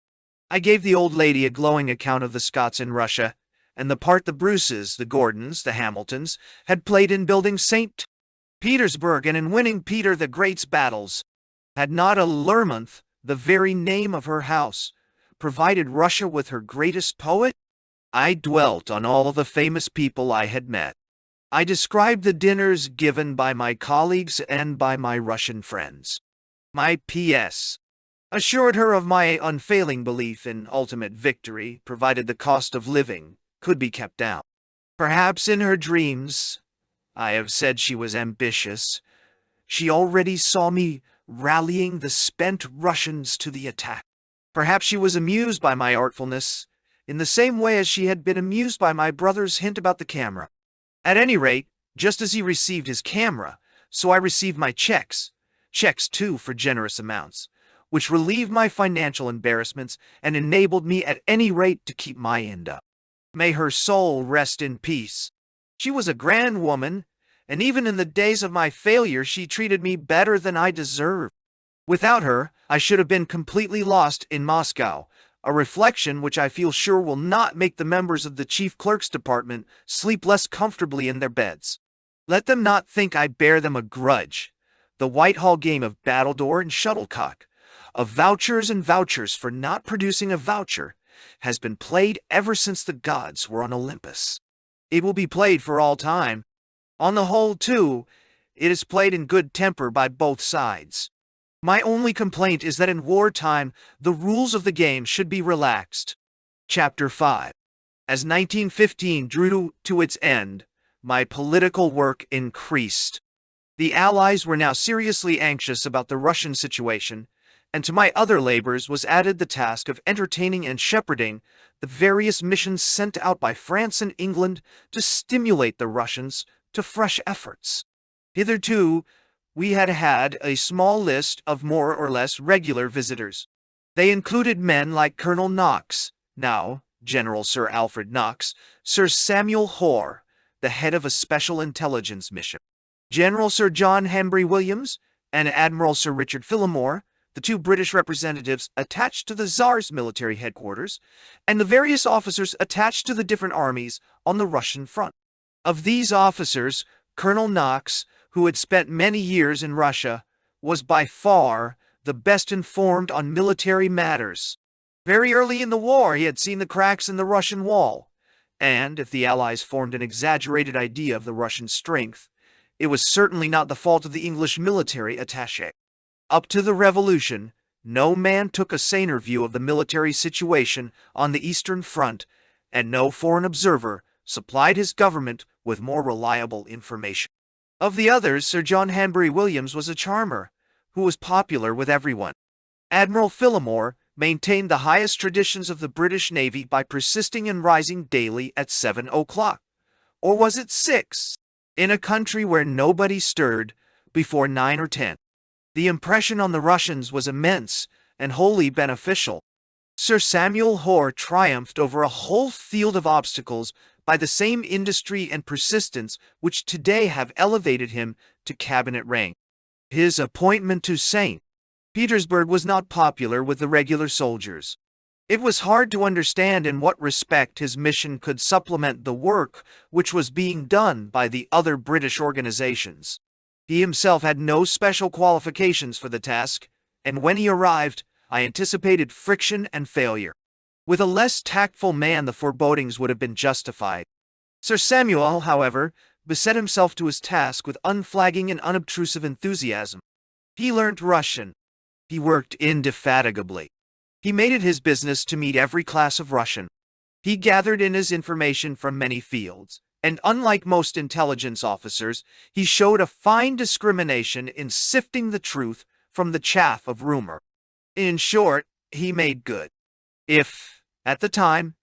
I gave the old lady a glowing account of the Scots in Russia, and the part the Bruces, the Gordons, the Hamiltons had played in building St. Petersburg and in winning Peter the Great's battles. Had not a Lermonth, the very name of her house, provided Russia with her greatest poet? I dwelt on all the famous people I had met. I described the dinners given by my colleagues and by my Russian friends. My P.S. assured her of my unfailing belief in ultimate victory, provided the cost of living could be kept down. Perhaps in her dreams, I have said she was ambitious, she already saw me rallying the spent Russians to the attack. Perhaps she was amused by my artfulness, in the same way as she had been amused by my brother's hint about the camera. At any rate, just as he received his camera, so I received my checks too for generous amounts, which relieved my financial embarrassments and enabled me at any rate to keep my end up. May her soul rest in peace. She was a grand woman, and even in the days of my failure she treated me better than I deserved. Without her, I should have been completely lost in Moscow, a reflection which I feel sure will not make the members of the Chief Clerk's Department sleep less comfortably in their beds. Let them not think I bear them a grudge. The Whitehall game of battledore and shuttlecock, of vouchers and vouchers for not producing a voucher, has been played ever since the gods were on Olympus. It will be played for all time. On the whole, too, it is played in good temper by both sides. My only complaint is that in wartime, the rules of the game should be relaxed. Chapter 5. As 1915 drew to its end, my political work increased. The Allies were now seriously anxious about the Russian situation, and to my other labors was added the task of entertaining and shepherding the various missions sent out by France and England to stimulate the Russians to fresh efforts. Hitherto, we had had a small list of more or less regular visitors. They included men like Colonel Knox, now General Sir Alfred Knox, Sir Samuel Hoare, the head of a special intelligence mission, General Sir John Henry Williams, and Admiral Sir Richard Phillimore, the 2 British representatives attached to the Tsar's military headquarters, and the various officers attached to the different armies on the Russian front. Of these officers, Colonel Knox, who had spent many years in Russia, was by far the best informed on military matters. Very early in the war he had seen the cracks in the Russian wall, and if the Allies formed an exaggerated idea of the Russian strength, it was certainly not the fault of the English military attaché. Up to the Revolution, no man took a saner view of the military situation on the Eastern Front, and no foreign observer supplied his government with more reliable information. Of the others, Sir John Henry Williams was a charmer, who was popular with everyone. Admiral Phillimore maintained the highest traditions of the British Navy by persisting in rising daily at 7 o'clock, or was it 6, in a country where nobody stirred before 9 or 10. The impression on the Russians was immense and wholly beneficial. Sir Samuel Hoare triumphed over a whole field of obstacles by the same industry and persistence which today have elevated him to cabinet rank. His appointment to St. Petersburg was not popular with the regular soldiers. It was hard to understand in what respect his mission could supplement the work which was being done by the other British organizations. He himself had no special qualifications for the task, and when he arrived, I anticipated friction and failure. With a less tactful man, the forebodings would have been justified. Sir Samuel, however, beset himself to his task with unflagging and unobtrusive enthusiasm. He learnt Russian. He worked indefatigably. He made it his business to meet every class of Russian. He gathered in his information from many fields, and unlike most intelligence officers, he showed a fine discrimination in sifting the truth from the chaff of rumor. In short, he made good. If, at the time,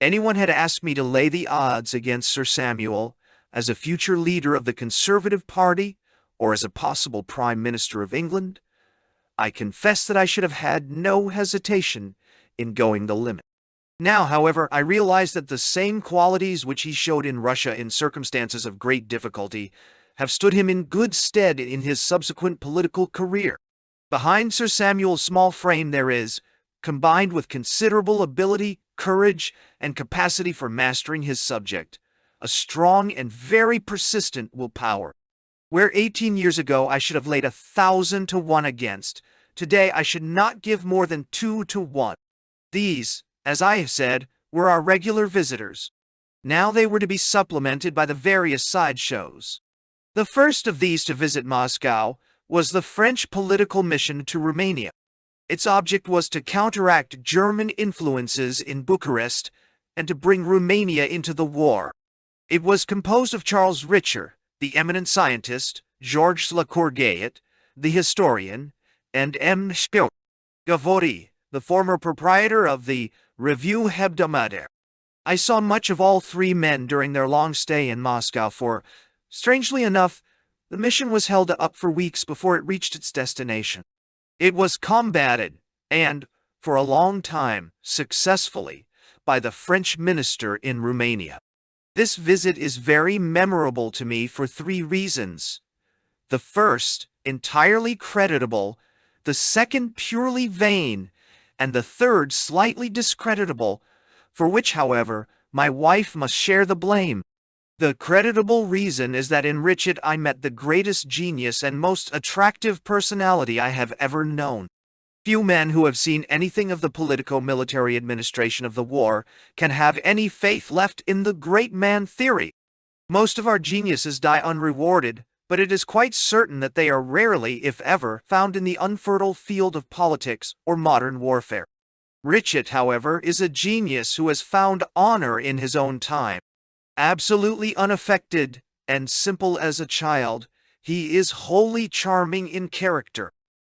anyone had asked me to lay the odds against Sir Samuel as a future leader of the Conservative Party or as a possible Prime Minister of England, I confess that I should have had no hesitation in going the limit. Now, however, I realize that the same qualities which he showed in Russia in circumstances of great difficulty have stood him in good stead in his subsequent political career. Behind Sir Samuel's small frame there is, combined with considerable ability, courage, and capacity for mastering his subject, a strong and very persistent willpower. Where 18 years ago I should have laid 1,000 to 1 against, today I should not give more than 2 to 1. These, as I have said, were our regular visitors. Now they were to be supplemented by the various sideshows. The first of these to visit Moscow was the French political mission to Romania. Its object was to counteract German influences in Bucharest and to bring Romania into the war. It was composed of Charles Richer, the eminent scientist, Georges Lecourgayet, the historian, and M. Gavotti, the former proprietor of the Revue Hebdomadaire. I saw much of all three men during their long stay in Moscow, for, strangely enough, the mission was held up for weeks before it reached its destination. It was combated, and, for a long time, successfully, by the French minister in Romania. This visit is very memorable to me for 3 reasons. The first, entirely creditable, the second purely vain, and the third slightly discreditable, for which, however, my wife must share the blame. The creditable reason is that in Richard I met the greatest genius and most attractive personality I have ever known. Few men who have seen anything of the politico-military administration of the war can have any faith left in the great man theory. Most of our geniuses die unrewarded, but it is quite certain that they are rarely, if ever, found in the unfertile field of politics or modern warfare. Richard, however, is a genius who has found honor in his own time. Absolutely unaffected and simple as a child, he is wholly charming in character.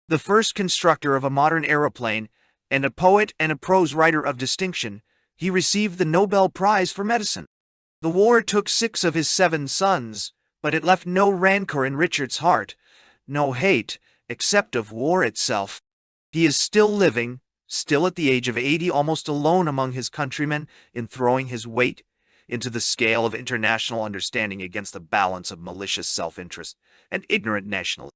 The first constructor of a modern aeroplane, and a poet and a prose writer of distinction, he received the Nobel Prize for medicine. The war took 6 of his 7 sons, but it left no rancor in Richard's heart, no hate, except of war itself. He is still living, still at the age of 80, almost alone among his countrymen in throwing his weight into the scale of international understanding against the balance of malicious self-interest and ignorant nationalism.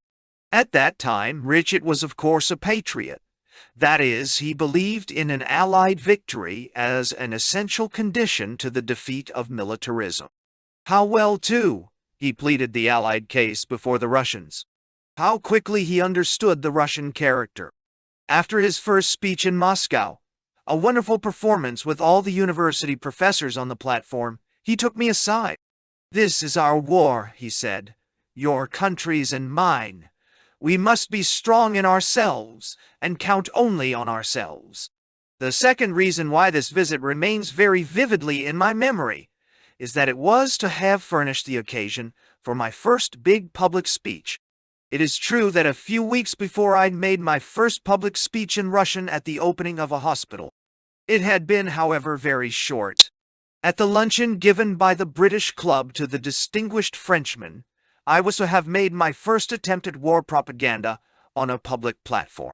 At that time, Richard was of course a patriot. That is, he believed in an Allied victory as an essential condition to the defeat of militarism. How well, too, he pleaded the Allied case before the Russians. How quickly he understood the Russian character. After his first speech in Moscow, a wonderful performance with all the university professors on the platform, he took me aside. "This is our war," he said, "your country's and mine. We must be strong in ourselves and count only on ourselves." The second reason why this visit remains very vividly in my memory is that it was to have furnished the occasion for my first big public speech. It is true that a few weeks before I'd made my first public speech in Russian at the opening of a hospital. It had been, however, very short. At the luncheon given by the British Club to the distinguished Frenchmen, I was to have made my first attempt at war propaganda on a public platform.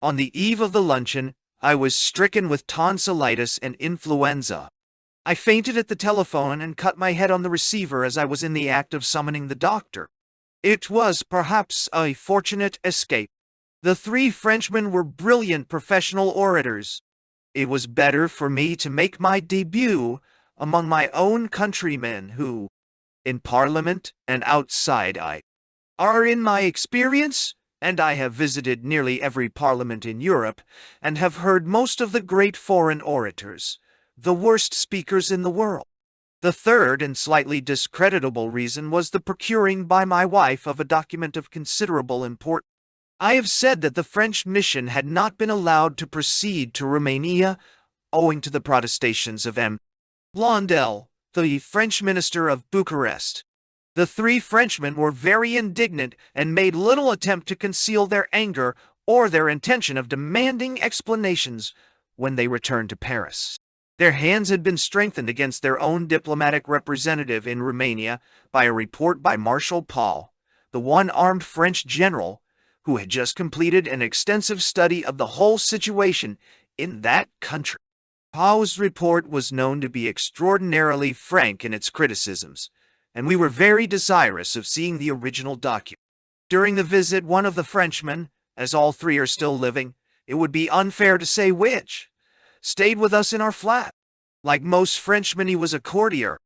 On the eve of the luncheon, I was stricken with tonsillitis and influenza. I fainted at the telephone and cut my head on the receiver as I was in the act of summoning the doctor. It was perhaps a fortunate escape. The 3 Frenchmen were brilliant professional orators. It was better for me to make my debut among my own countrymen who, in Parliament and outside, are, in my experience, and I have visited nearly every parliament in Europe, and have heard most of the great foreign orators, the worst speakers in the world. The third and slightly discreditable reason was the procuring by my wife of a document of considerable importance. I have said that the French mission had not been allowed to proceed to Romania, owing to the protestations of M. Blondel, the French minister of Bucharest. The three Frenchmen were very indignant and made little attempt to conceal their anger or their intention of demanding explanations when they returned to Paris. Their hands had been strengthened against their own diplomatic representative in Romania by a report by Marshal Paul, the one-armed French general, who had just completed an extensive study of the whole situation in that country. Paul's report was known to be extraordinarily frank in its criticisms, and we were very desirous of seeing the original document. During the visit, one of the Frenchmen, as all three are still living, it would be unfair to say which, stayed with us in our flat. Like most Frenchmen, he was a courtier.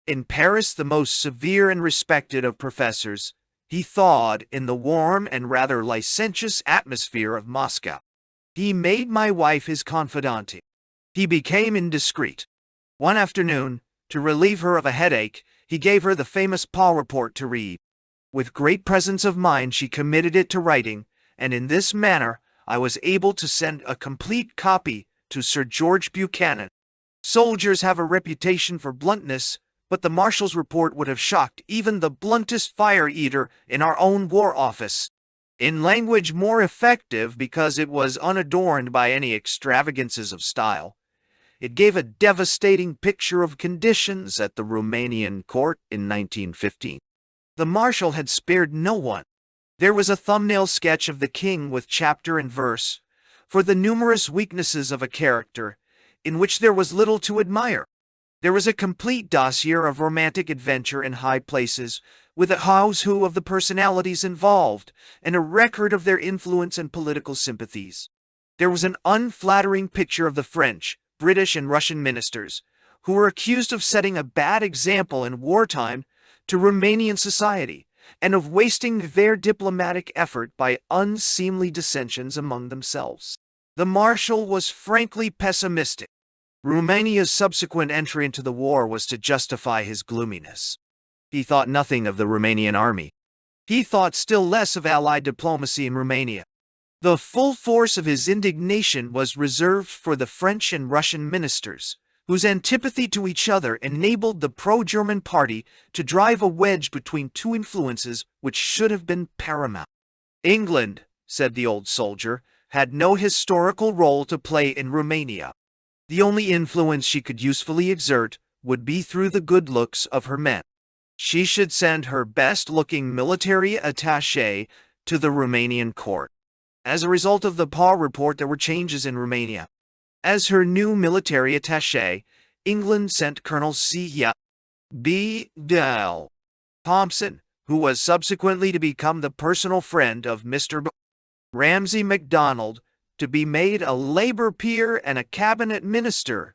In Paris, the most severe and respected of professors, he thawed in the warm and rather licentious atmosphere of Moscow. He made my wife his confidante. He became indiscreet. One afternoon, to relieve her of a headache, he gave her the famous Paul report to read. With great presence of mind, she committed it to writing, and in this manner I was able to send a complete copy to Sir George Buchanan. Soldiers have a reputation for bluntness, but the Marshal's report would have shocked even the bluntest fire-eater in our own War Office. In language more effective because it was unadorned by any extravagances of style, it gave a devastating picture of conditions at the Romanian court in 1915. The Marshal had spared no one. There was a thumbnail sketch of the king with chapter and verse, for the numerous weaknesses of a character, in which there was little to admire. There was a complete dossier of romantic adventure in high places, with a who's who of the personalities involved, and a record of their influence and political sympathies. There was an unflattering picture of the French, British, and Russian ministers, who were accused of setting a bad example in wartime to Romanian society, and of wasting their diplomatic effort by unseemly dissensions among themselves. The Marshal was frankly pessimistic. Romania's subsequent entry into the war was to justify his gloominess. He thought nothing of the Romanian army. He thought still less of Allied diplomacy in Romania. The full force of his indignation was reserved for the French and Russian ministers, whose antipathy to each other enabled the pro-German party to drive a wedge between two influences which should have been paramount. England, said the old soldier, had no historical role to play in Romania. The only influence she could usefully exert would be through the good looks of her men. She should send her best-looking military attaché to the Romanian court. As a result of the Paul report, there were changes in Romania. As her new military attaché, England sent Colonel C. Del Thompson, who was subsequently to become the personal friend of Mr. Ramsay MacDonald, to be made a Labour peer and a cabinet minister,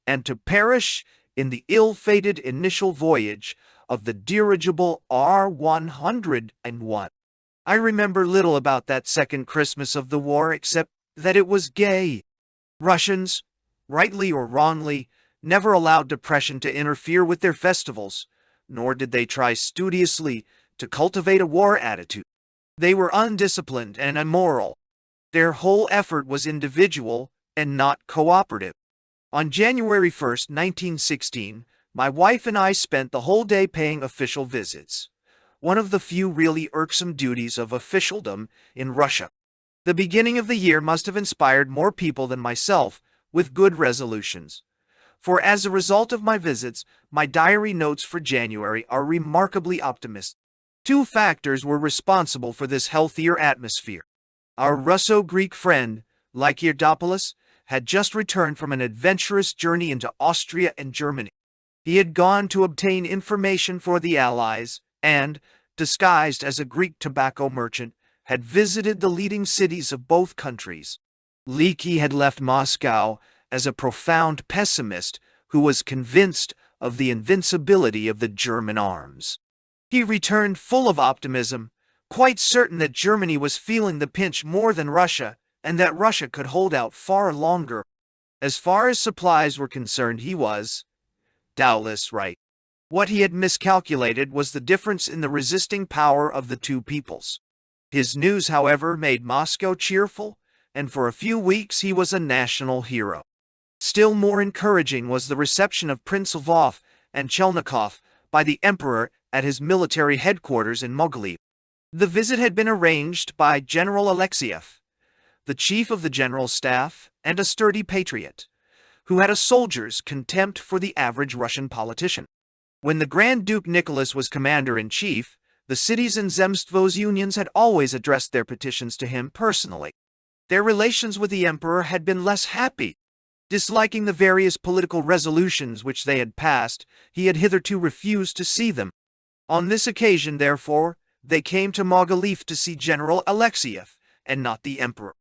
and to perish in the ill-fated initial voyage of the dirigible R-101. I remember little about that second Christmas of the war except that it was gay. Russians, rightly or wrongly, never allowed depression to interfere with their festivals, nor did they try studiously to cultivate a war attitude. They were undisciplined and immoral. Their whole effort was individual and not cooperative. On January 1st, 1916, my wife and I spent the whole day paying official visits, one of the few really irksome duties of officialdom in Russia. The beginning of the year must have inspired more people than myself with good resolutions, for as a result of my visits, my diary notes for January are remarkably optimistic. Two factors were responsible for this healthier atmosphere. Our Russo-Greek friend, Lykirdopoulos, had just returned from an adventurous journey into Austria and Germany. He had gone to obtain information for the Allies and, disguised as a Greek tobacco merchant, had visited the leading cities of both countries. Leaky had left Moscow as a profound pessimist who was convinced of the invincibility of the German arms. He returned full of optimism, quite certain that Germany was feeling the pinch more than Russia, and that Russia could hold out far longer. As far as supplies were concerned, he was, doubtless, right. What he had miscalculated was the difference in the resisting power of the two peoples. His news, however, made Moscow cheerful, and for a few weeks he was a national hero. Still more encouraging was the reception of Prince Lvov and Chelnikov by the Emperor at his military headquarters in Mogilev. The visit had been arranged by General Alexiev, the chief of the general staff and a sturdy patriot, who had a soldier's contempt for the average Russian politician. When the Grand Duke Nicholas was commander-in-chief, the cities and Zemstvos unions had always addressed their petitions to him personally. Their relations with the emperor had been less happy. Disliking the various political resolutions which they had passed, he had hitherto refused to see them. On this occasion, therefore, they came to Mogilev to see General Alexiev, and not the emperor.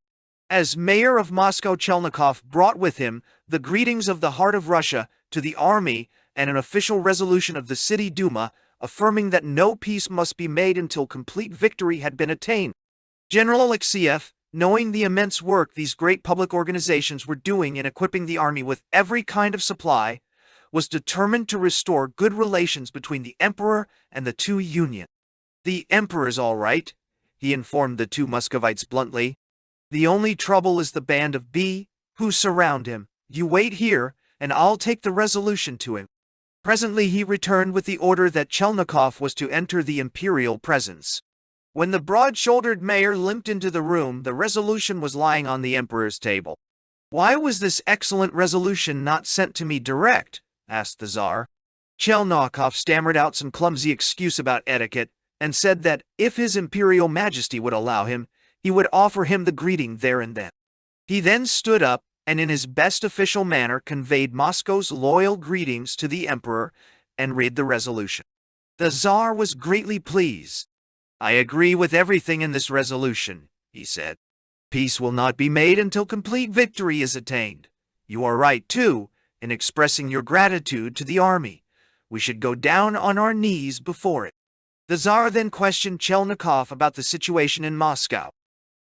As mayor of Moscow, Chelnikov brought with him the greetings of the heart of Russia to the army and an official resolution of the City Duma affirming that no peace must be made until complete victory had been attained. General Alexiev, knowing the immense work these great public organizations were doing in equipping the army with every kind of supply, was determined to restore good relations between the emperor and the two unions. "The emperor's all right," he informed the two Muscovites bluntly. "The only trouble is the band of B, who surround him. You wait here, and I'll take the resolution to him." Presently he returned with the order that Chelnikov was to enter the imperial presence. When the broad-shouldered mayor limped into the room, the resolution was lying on the emperor's table. "Why was this excellent resolution not sent to me direct?" asked the Tsar. Chelnikov stammered out some clumsy excuse about etiquette, and said that if his imperial majesty would allow him, he would offer him the greeting there and then. He then stood up, and in his best official manner conveyed Moscow's loyal greetings to the emperor and read the resolution. The Tsar was greatly pleased. "I agree with everything in this resolution," he said. "Peace will not be made until complete victory is attained. You are right, too, in expressing your gratitude to the army. We should go down on our knees before it." The Tsar then questioned Chelnikov about the situation in Moscow.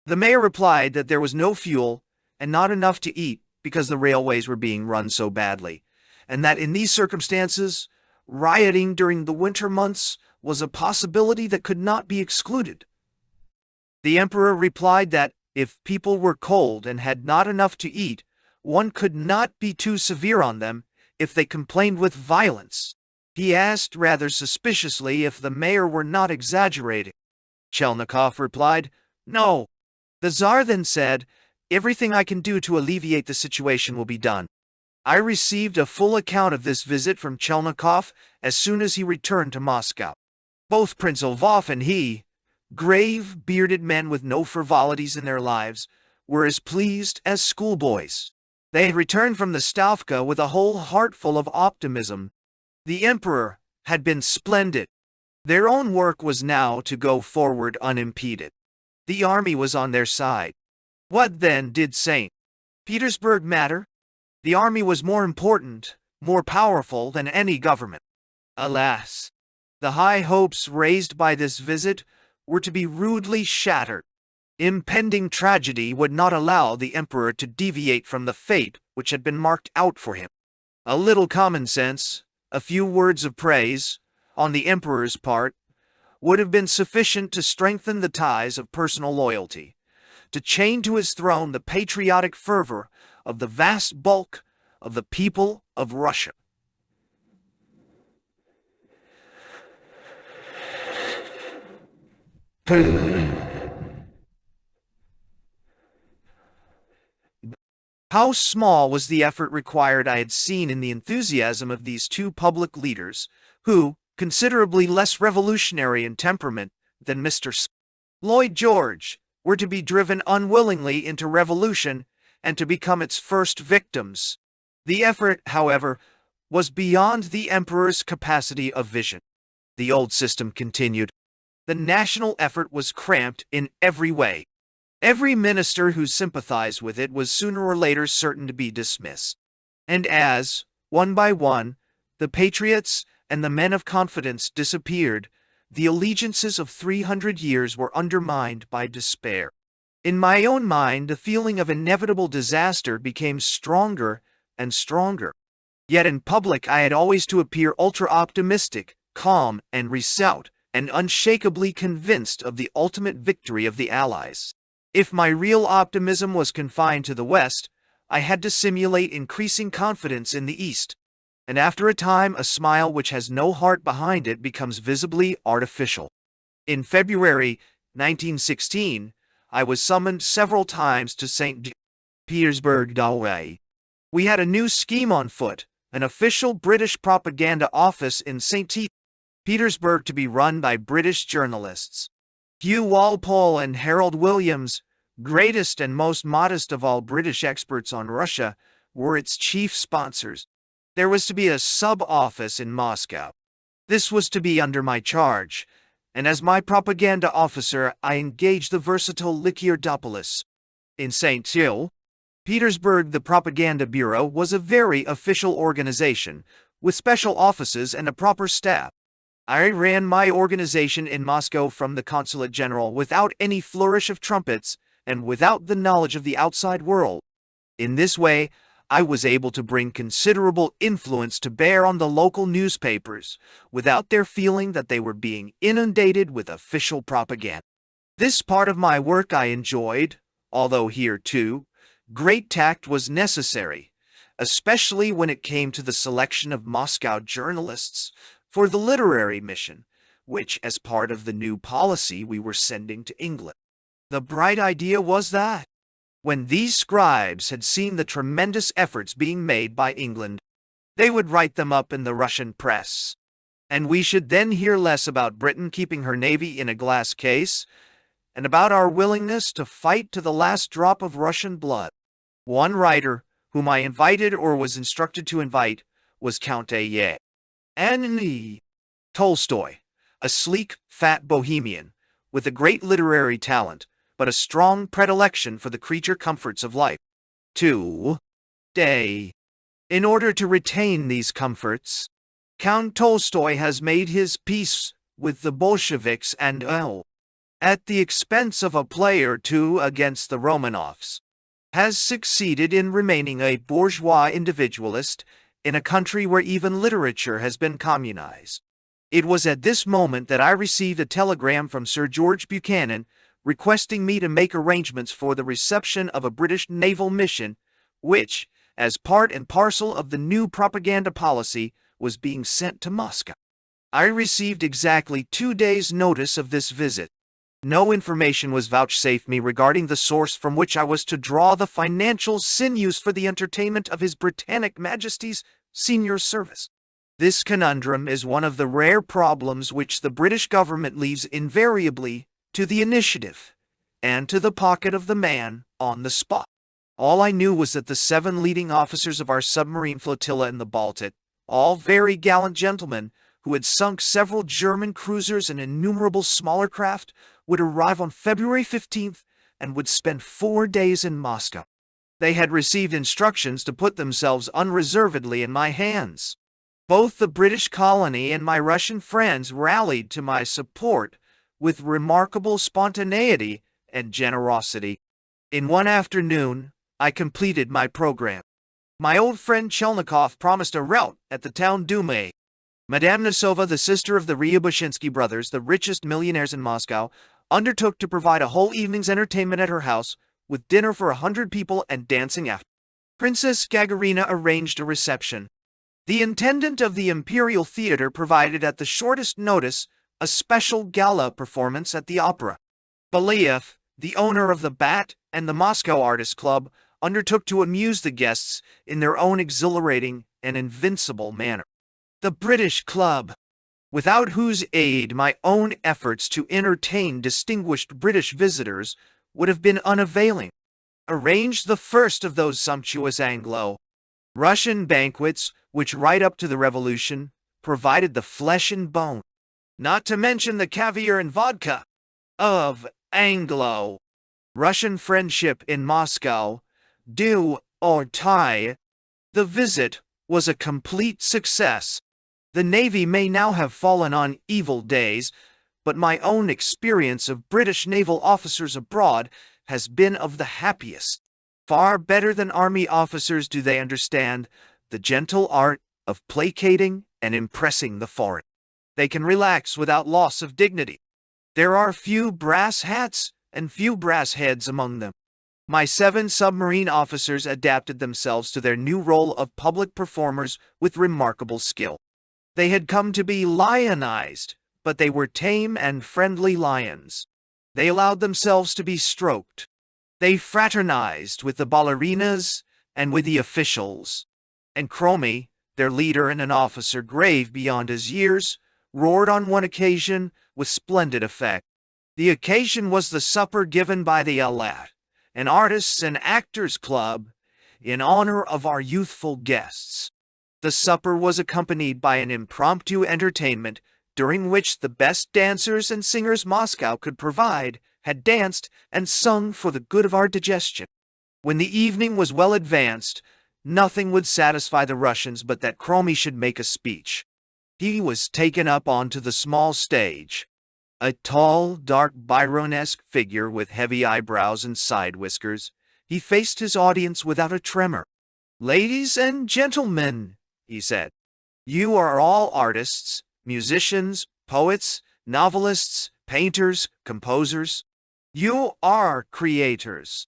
The mayor replied that there was no fuel and not enough to eat because the railways were being run so badly, and that in these circumstances, rioting during the winter months was a possibility that could not be excluded. The emperor replied that if people were cold and had not enough to eat, one could not be too severe on them if they complained with violence. He asked rather suspiciously if the mayor were not exaggerating. Chelnikov replied, "No." The Tsar then said, "Everything I can do to alleviate the situation will be done." I received a full account of this visit from Chelnikov as soon as he returned to Moscow. Both Prince Lvov and he, grave, bearded men with no frivolities in their lives, were as pleased as schoolboys. They had returned from the Stavka with a whole heart full of optimism. The emperor had been splendid. Their own work was now to go forward unimpeded. The army was on their side. What then did St. Petersburg matter? The army was more important, more powerful than any government. Alas! The high hopes raised by this visit were to be rudely shattered. Impending tragedy would not allow the emperor to deviate from the fate which had been marked out for him. A little common sense, a few words of praise, on the emperor's part, would have been sufficient to strengthen the ties of personal loyalty, to chain to his throne the patriotic fervor of the vast bulk of the people of Russia. How small was the effort required I had seen in the enthusiasm of these two public leaders, who, considerably less revolutionary in temperament than Mr. Lloyd George, were to be driven unwillingly into revolution and to become its first victims. The effort, however, was beyond the emperor's capacity of vision. The old system continued. The national effort was cramped in every way. Every minister who sympathized with it was sooner or later certain to be dismissed. And as, one by one, the patriots and the men of confidence disappeared, the allegiances of 300 years were undermined by despair. In my own mind, the feeling of inevitable disaster became stronger and stronger. Yet in public I had always to appear ultra-optimistic, calm, and resolute, and unshakably convinced of the ultimate victory of the Allies. If my real optimism was confined to the West, I had to simulate increasing confidence in the East. And after a time, a smile which has no heart behind it becomes visibly artificial. In February 1916, I was summoned several times to St. Petersburg. We had a new scheme on foot, an official British propaganda office in St. Petersburg to be run by British journalists. Hugh Walpole and Harold Williams, greatest and most modest of all British experts on Russia, were its chief sponsors. There was to be a sub-office in Moscow. This was to be under my charge, and as my propaganda officer I engaged the versatile Lockhart. In St. Petersburg, the Propaganda Bureau was a very official organization, with special offices and a proper staff. I ran my organization in Moscow from the Consulate General without any flourish of trumpets and without the knowledge of the outside world. In this way, I was able to bring considerable influence to bear on the local newspapers, without their feeling that they were being inundated with official propaganda. This part of my work I enjoyed, although here, too, great tact was necessary, especially when it came to the selection of Moscow journalists for the literary mission, which, as part of the new policy, we were sending to England. The bright idea was that, when these scribes had seen the tremendous efforts being made by England, they would write them up in the Russian press, and we should then hear less about Britain keeping her navy in a glass case, and about our willingness to fight to the last drop of Russian blood. One writer, whom I invited or was instructed to invite, was Count A. N. Tolstoy, a sleek, fat bohemian, with a great literary talent, but a strong predilection for the creature comforts of life. 2. In order to retain these comforts, Count Tolstoy has made his peace with the Bolsheviks and at the expense of a play or two against the Romanovs, has succeeded in remaining a bourgeois individualist in a country where even literature has been communized. It was at this moment that I received a telegram from Sir George Buchanan requesting me to make arrangements for the reception of a British naval mission, which, as part and parcel of the new propaganda policy, was being sent to Moscow. I received exactly 2 days' notice of this visit. No information was vouchsafed me regarding the source from which I was to draw the financial sinews for the entertainment of His Britannic Majesty's senior service. This conundrum is one of the rare problems which the British government leaves invariably to the initiative, and to the pocket of the man on the spot. All I knew was that the 7 leading officers of our submarine flotilla in the Baltic, all very gallant gentlemen who had sunk several German cruisers and innumerable smaller craft, would arrive on February 15th and would spend 4 days in Moscow. They had received instructions to put themselves unreservedly in my hands. Both the British colony and my Russian friends rallied to my support with remarkable spontaneity and generosity. In one afternoon, I completed my program. My old friend Chelnikov promised a rout at the town Duma. Madame Nasova, the sister of the Ryabushinsky brothers, the richest millionaires in Moscow, undertook to provide a whole evening's entertainment at her house, with dinner for 100 people and dancing after. Princess Gagarina arranged a reception. The intendant of the Imperial Theater provided at the shortest notice a special gala performance at the opera. Belyaev, the owner of the Bat and the Moscow Artists Club, undertook to amuse the guests in their own exhilarating and invincible manner. The British Club, without whose aid my own efforts to entertain distinguished British visitors would have been unavailing, arranged the first of those sumptuous Anglo-Russian banquets which, right up to the Revolution, provided the flesh and bone, not to mention the caviar and vodka, of Anglo-Russian friendship in Moscow, do or die. The visit was a complete success. The Navy may now have fallen on evil days, but my own experience of British naval officers abroad has been of the happiest. Far better than army officers do they understand the gentle art of placating and impressing the foreign. They can relax without loss of dignity. There are few brass hats and few brass heads among them. My 7 submarine officers adapted themselves to their new role of public performers with remarkable skill. They had come to be lionized, but they were tame and friendly lions. They allowed themselves to be stroked. They fraternized with the ballerinas and with the officials. And Cromy, their leader and an officer grave beyond his years, roared on one occasion with splendid effect. The occasion was the supper given by the Alat, an artists' and actors' club, in honor of our youthful guests. The supper was accompanied by an impromptu entertainment during which the best dancers and singers Moscow could provide had danced and sung for the good of our digestion. When the evening was well advanced, nothing would satisfy the Russians but that Cromy should make a speech. He was taken up onto the small stage. A tall, dark Byronesque figure with heavy eyebrows and side whiskers, he faced his audience without a tremor. "Ladies and gentlemen," he said, "you are all artists, musicians, poets, novelists, painters, composers. You are creators.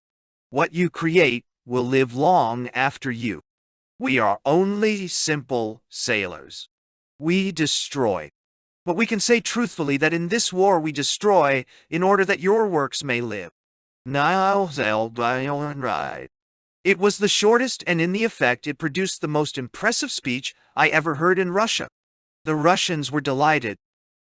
What you create will live long after you. We are only simple sailors. We destroy. But we can say truthfully that in this war we destroy in order that your works may live." It was the shortest, and in the effect it produced the most impressive speech I ever heard in Russia. The Russians were delighted.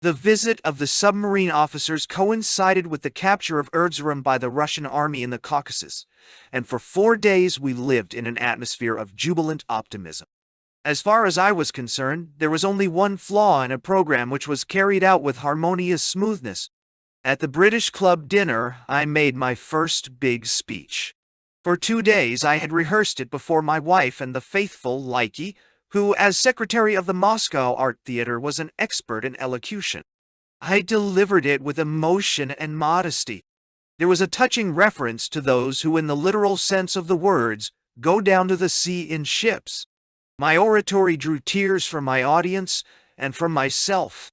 The visit of the submarine officers coincided with the capture of Erzurum by the Russian army in the Caucasus, and for 4 days we lived in an atmosphere of jubilant optimism. As far as I was concerned, there was only one flaw in a program which was carried out with harmonious smoothness. At the British Club dinner, I made my first big speech. For 2 days I had rehearsed it before my wife and the faithful Likey, who, as secretary of the Moscow Art Theatre, was an expert in elocution. I delivered it with emotion and modesty. There was a touching reference to those who, in the literal sense of the words, go down to the sea in ships. My oratory drew tears from my audience and from myself.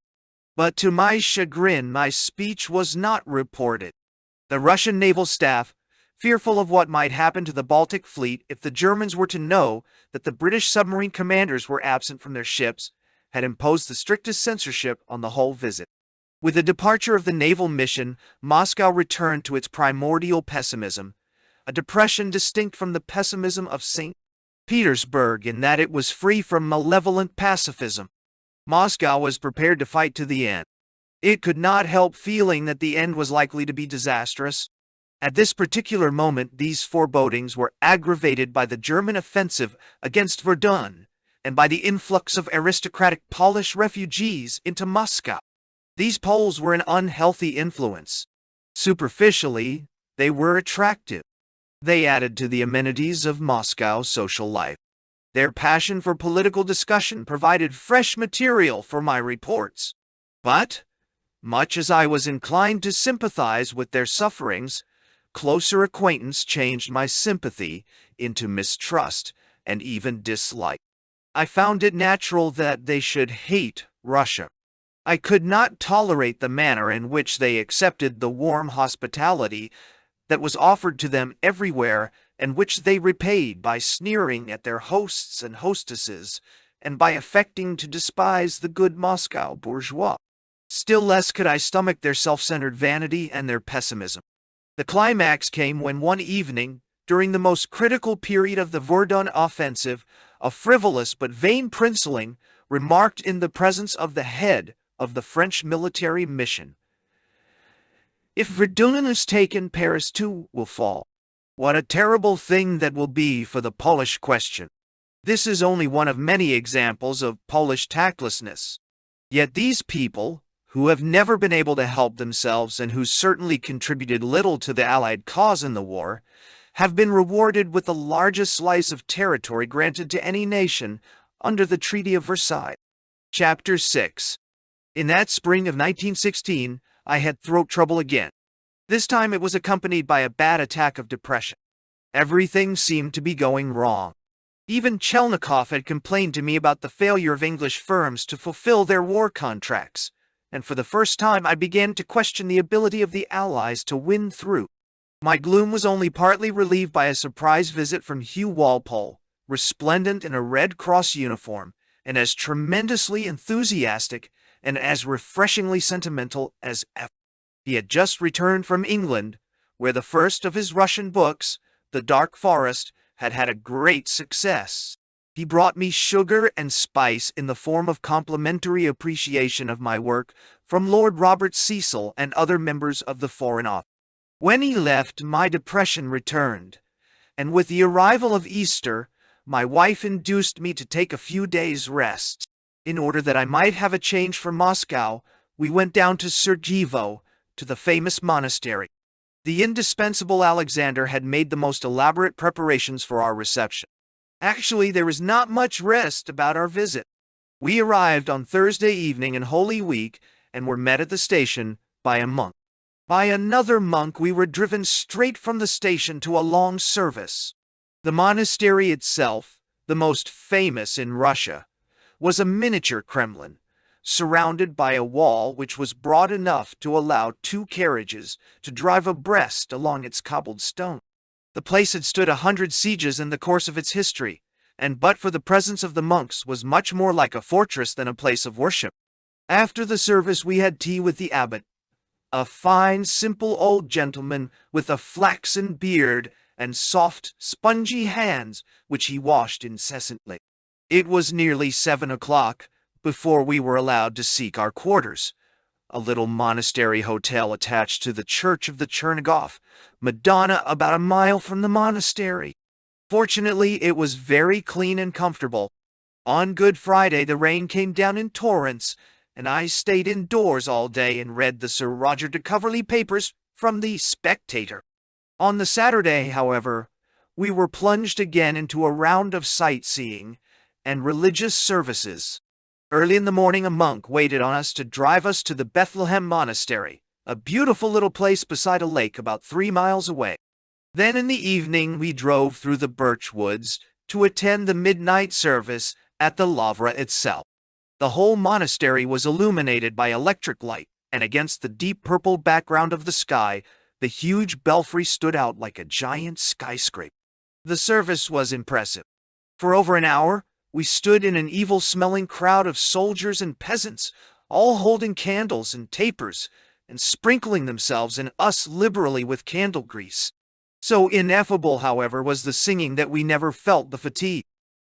But to my chagrin, my speech was not reported. The Russian naval staff, fearful of what might happen to the Baltic fleet if the Germans were to know that the British submarine commanders were absent from their ships, had imposed the strictest censorship on the whole visit. With the departure of the naval mission, Moscow returned to its primordial pessimism, a depression distinct from the pessimism of St. Petersburg in that it was free from malevolent pacifism. Moscow was prepared to fight to the end. It could not help feeling that the end was likely to be disastrous. At this particular moment, these forebodings were aggravated by the German offensive against Verdun and by the influx of aristocratic Polish refugees into Moscow. These Poles were an unhealthy influence. Superficially, they were attractive. They added to the amenities of Moscow's social life. Their passion for political discussion provided fresh material for my reports. But, much as I was inclined to sympathize with their sufferings, closer acquaintance changed my sympathy into mistrust and even dislike. I found it natural that they should hate Russia. I could not tolerate the manner in which they accepted the warm hospitality that was offered to them everywhere, and which they repaid by sneering at their hosts and hostesses, and by affecting to despise the good Moscow bourgeois. Still less could I stomach their self-centered vanity and their pessimism. The climax came when one evening, during the most critical period of the Verdun offensive, a frivolous but vain princeling remarked in the presence of the head of the French military mission, "If Verdun is taken, Paris too will fall. What a terrible thing that will be for the Polish question." This is only one of many examples of Polish tactlessness. Yet these people, who have never been able to help themselves and who certainly contributed little to the Allied cause in the war, have been rewarded with the largest slice of territory granted to any nation under the Treaty of Versailles. Chapter 6. In that spring of 1916, I had throat trouble again. This time it was accompanied by a bad attack of depression. Everything seemed to be going wrong. Even Chelnikov had complained to me about the failure of English firms to fulfill their war contracts, and for the first time I began to question the ability of the Allies to win through. My gloom was only partly relieved by a surprise visit from Hugh Walpole, resplendent in a Red Cross uniform, and as tremendously enthusiastic and as refreshingly sentimental as ever. He had just returned from England, where the first of his Russian books, The Dark Forest, had had a great success. He brought me sugar and spice in the form of complimentary appreciation of my work from Lord Robert Cecil and other members of the Foreign Office. When he left, my depression returned, and with the arrival of Easter, my wife induced me to take a few days' rest. In order that I might have a change from Moscow, we went down to Sergevo, to the famous monastery. The indispensable Alexander had made the most elaborate preparations for our reception. Actually, there was not much rest about our visit. We arrived on Thursday evening in Holy Week and were met at the station by a monk. By another monk, we were driven straight from the station to a long service. The monastery itself, the most famous in Russia, was a miniature Kremlin, surrounded by a wall which was broad enough to allow 2 carriages to drive abreast along its cobbled stone. The place had stood 100 sieges in the course of its history, and but for the presence of the monks was much more like a fortress than a place of worship. After the service we had tea with the abbot, a fine, simple old gentleman with a flaxen beard and soft, spongy hands which he washed incessantly. It was nearly 7 o'clock before we were allowed to seek our quarters, a little monastery hotel attached to the Church of the Chernigov, Madonna, about a mile from the monastery. Fortunately, it was very clean and comfortable. On Good Friday the rain came down in torrents, and I stayed indoors all day and read the Sir Roger de Coverley papers from the Spectator. On the Saturday, however, we were plunged again into a round of sightseeing and religious services. Early in the morning a monk waited on us to drive us to the Bethlehem Monastery, a beautiful little place beside a lake about 3 miles away. Then in the evening we drove through the birch woods to attend the midnight service at the Lavra itself. The whole monastery was illuminated by electric light, and against the deep purple background of the sky, the huge belfry stood out like a giant skyscraper. The service was impressive. For over an hour, we stood in an evil-smelling crowd of soldiers and peasants, all holding candles and tapers, and sprinkling themselves and us liberally with candle grease. So ineffable, however, was the singing that we never felt the fatigue.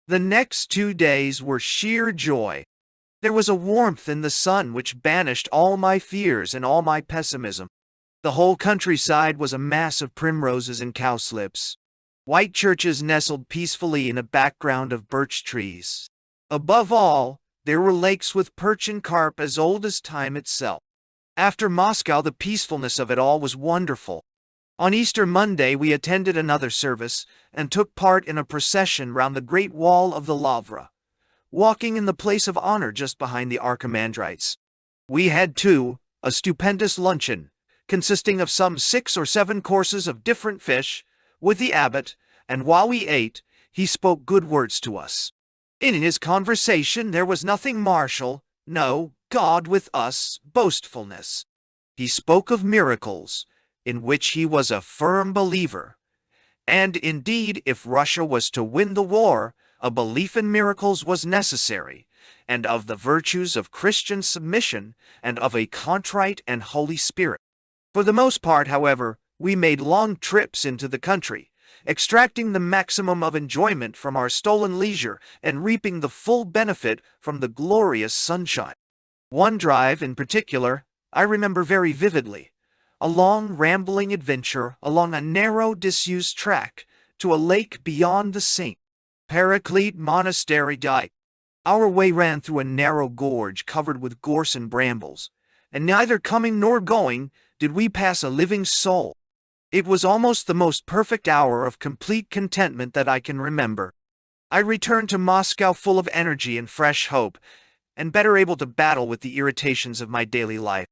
The next 2 days were sheer joy. There was a warmth in the sun which banished all my fears and all my pessimism. The whole countryside was a mass of primroses and cowslips. White churches nestled peacefully in a background of birch trees. Above all, there were lakes with perch and carp as old as time itself. After Moscow, the peacefulness of it all was wonderful. On Easter Monday we attended another service and took part in a procession round the great wall of the Lavra, walking in the place of honor just behind the Archimandrites. We had, too, a stupendous luncheon, consisting of some 6 or 7 courses of different fish, with the abbot, and while we ate, he spoke good words to us. In his conversation there was nothing martial, no, God with us, boastfulness. He spoke of miracles, in which he was a firm believer. And indeed, if Russia was to win the war, a belief in miracles was necessary, and of the virtues of Christian submission, and of a contrite and holy spirit. For the most part, however, we made long trips into the country, extracting the maximum of enjoyment from our stolen leisure and reaping the full benefit from the glorious sunshine. One drive, in particular, I remember very vividly, a long rambling adventure along a narrow disused track to a lake beyond the St. Paraclete Monastery dike. Our way ran through a narrow gorge covered with gorse and brambles, and neither coming nor going did we pass a living soul. It was almost the most perfect hour of complete contentment that I can remember. I returned to Moscow full of energy and fresh hope, and better able to battle with the irritations of my daily life.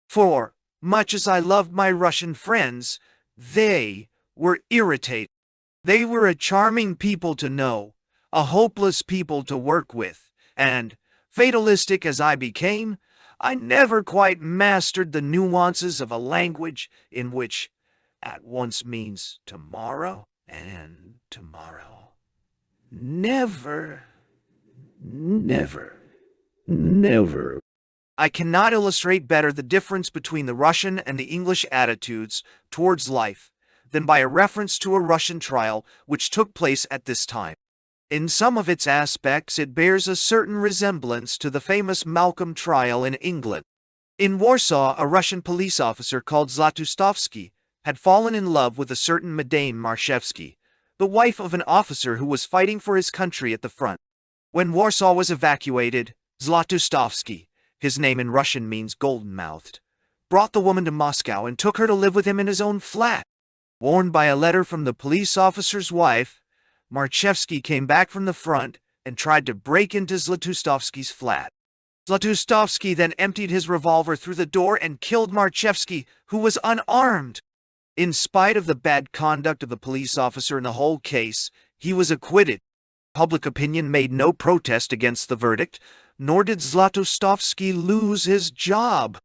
For, much as I loved my Russian friends, they were irritated. They were a charming people to know, a hopeless people to work with, and, fatalistic as I became, I never quite mastered the nuances of a language in which at once means tomorrow and tomorrow. Never, never, never. I cannot illustrate better the difference between the Russian and the English attitudes towards life than by a reference to a Russian trial which took place at this time. In some of its aspects it bears a certain resemblance to the famous Malcolm trial in England. In Warsaw, a Russian police officer called Zlatostovsky had fallen in love with a certain Madame Marshevsky, the wife of an officer who was fighting for his country at the front. When Warsaw was evacuated, Zlatostovsky, his name in Russian means golden-mouthed, brought the woman to Moscow and took her to live with him in his own flat. Warned by a letter from the police officer's wife, Marshevsky came back from the front and tried to break into Zlatostovsky's flat. Zlatostovsky then emptied his revolver through the door and killed Marshevsky, who was unarmed. In spite of the bad conduct of the police officer in the whole case, he was acquitted. Public opinion made no protest against the verdict, nor did Zlatostovsky lose his job.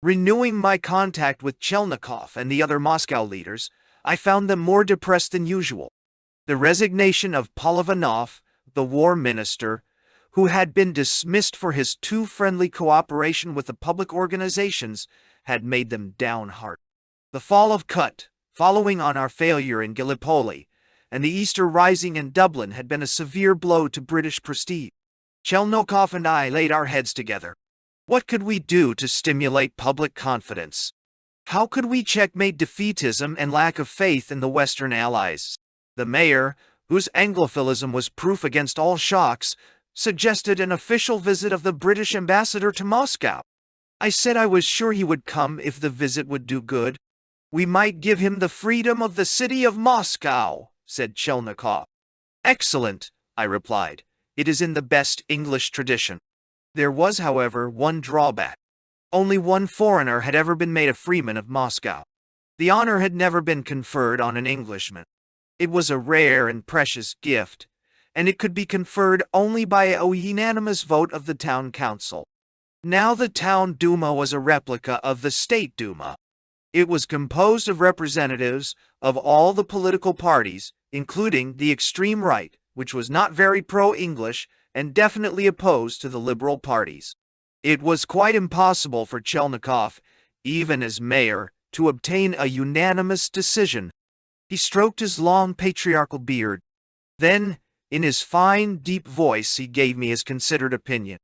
Renewing my contact with Chelnikov and the other Moscow leaders, I found them more depressed than usual. The resignation of Polivanov, the war minister, who had been dismissed for his too friendly cooperation with the public organizations, had made them downhearted. The fall of Kut, following on our failure in Gallipoli, and the Easter Rising in Dublin had been a severe blow to British prestige. Chelnikov and I laid our heads together. What could we do to stimulate public confidence? How could we checkmate defeatism and lack of faith in the Western Allies? The mayor, whose Anglophilism was proof against all shocks, suggested an official visit of the British ambassador to Moscow. I said I was sure he would come if the visit would do good. We might give him the freedom of the city of Moscow, said Chelnikov. Excellent, I replied. It is in the best English tradition. There was, however, one drawback. Only one foreigner had ever been made a freeman of Moscow. The honor had never been conferred on an Englishman. It was a rare and precious gift, and it could be conferred only by a unanimous vote of the town council. Now the town Duma was a replica of the State Duma. It was composed of representatives of all the political parties, including the extreme right, which was not very pro-English and definitely opposed to the liberal parties. It was quite impossible for Chelnikov, even as mayor, to obtain a unanimous decision. He stroked his long patriarchal beard. Then, in his fine, deep voice, he gave me his considered opinion.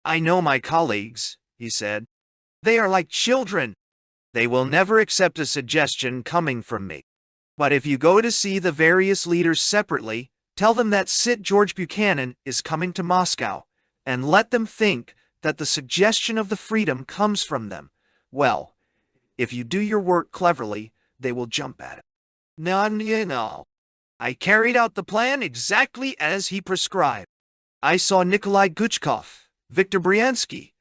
I know my colleagues, he said. They are like children. They will never accept a suggestion coming from me. But if you go to see the various leaders separately, tell them that Cit George Buchanan is coming to Moscow, and let them think that the suggestion of the freedom comes from them. Well, if you do your work cleverly, they will jump at it. No. I carried out the plan exactly as he prescribed. I saw Nikolai Guchkov, Viktor Bryansky,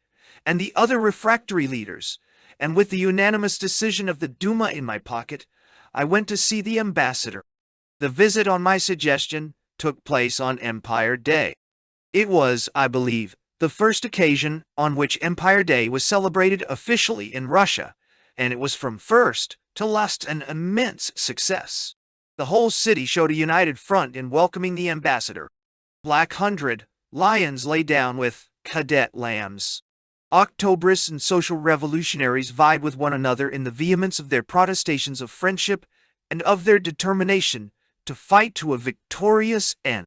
and the other refractory leaders, and with the unanimous decision of the Duma in my pocket, I went to see the ambassador. The visit on my suggestion took place on Empire Day. It was, I believe, the first occasion on which Empire Day was celebrated officially in Russia, and it was from first to last an immense success. The whole city showed a united front in welcoming the ambassador. Black Hundred lions lay down with cadet lambs. Octobrists and social revolutionaries vied with one another in the vehemence of their protestations of friendship and of their determination to fight to a victorious end.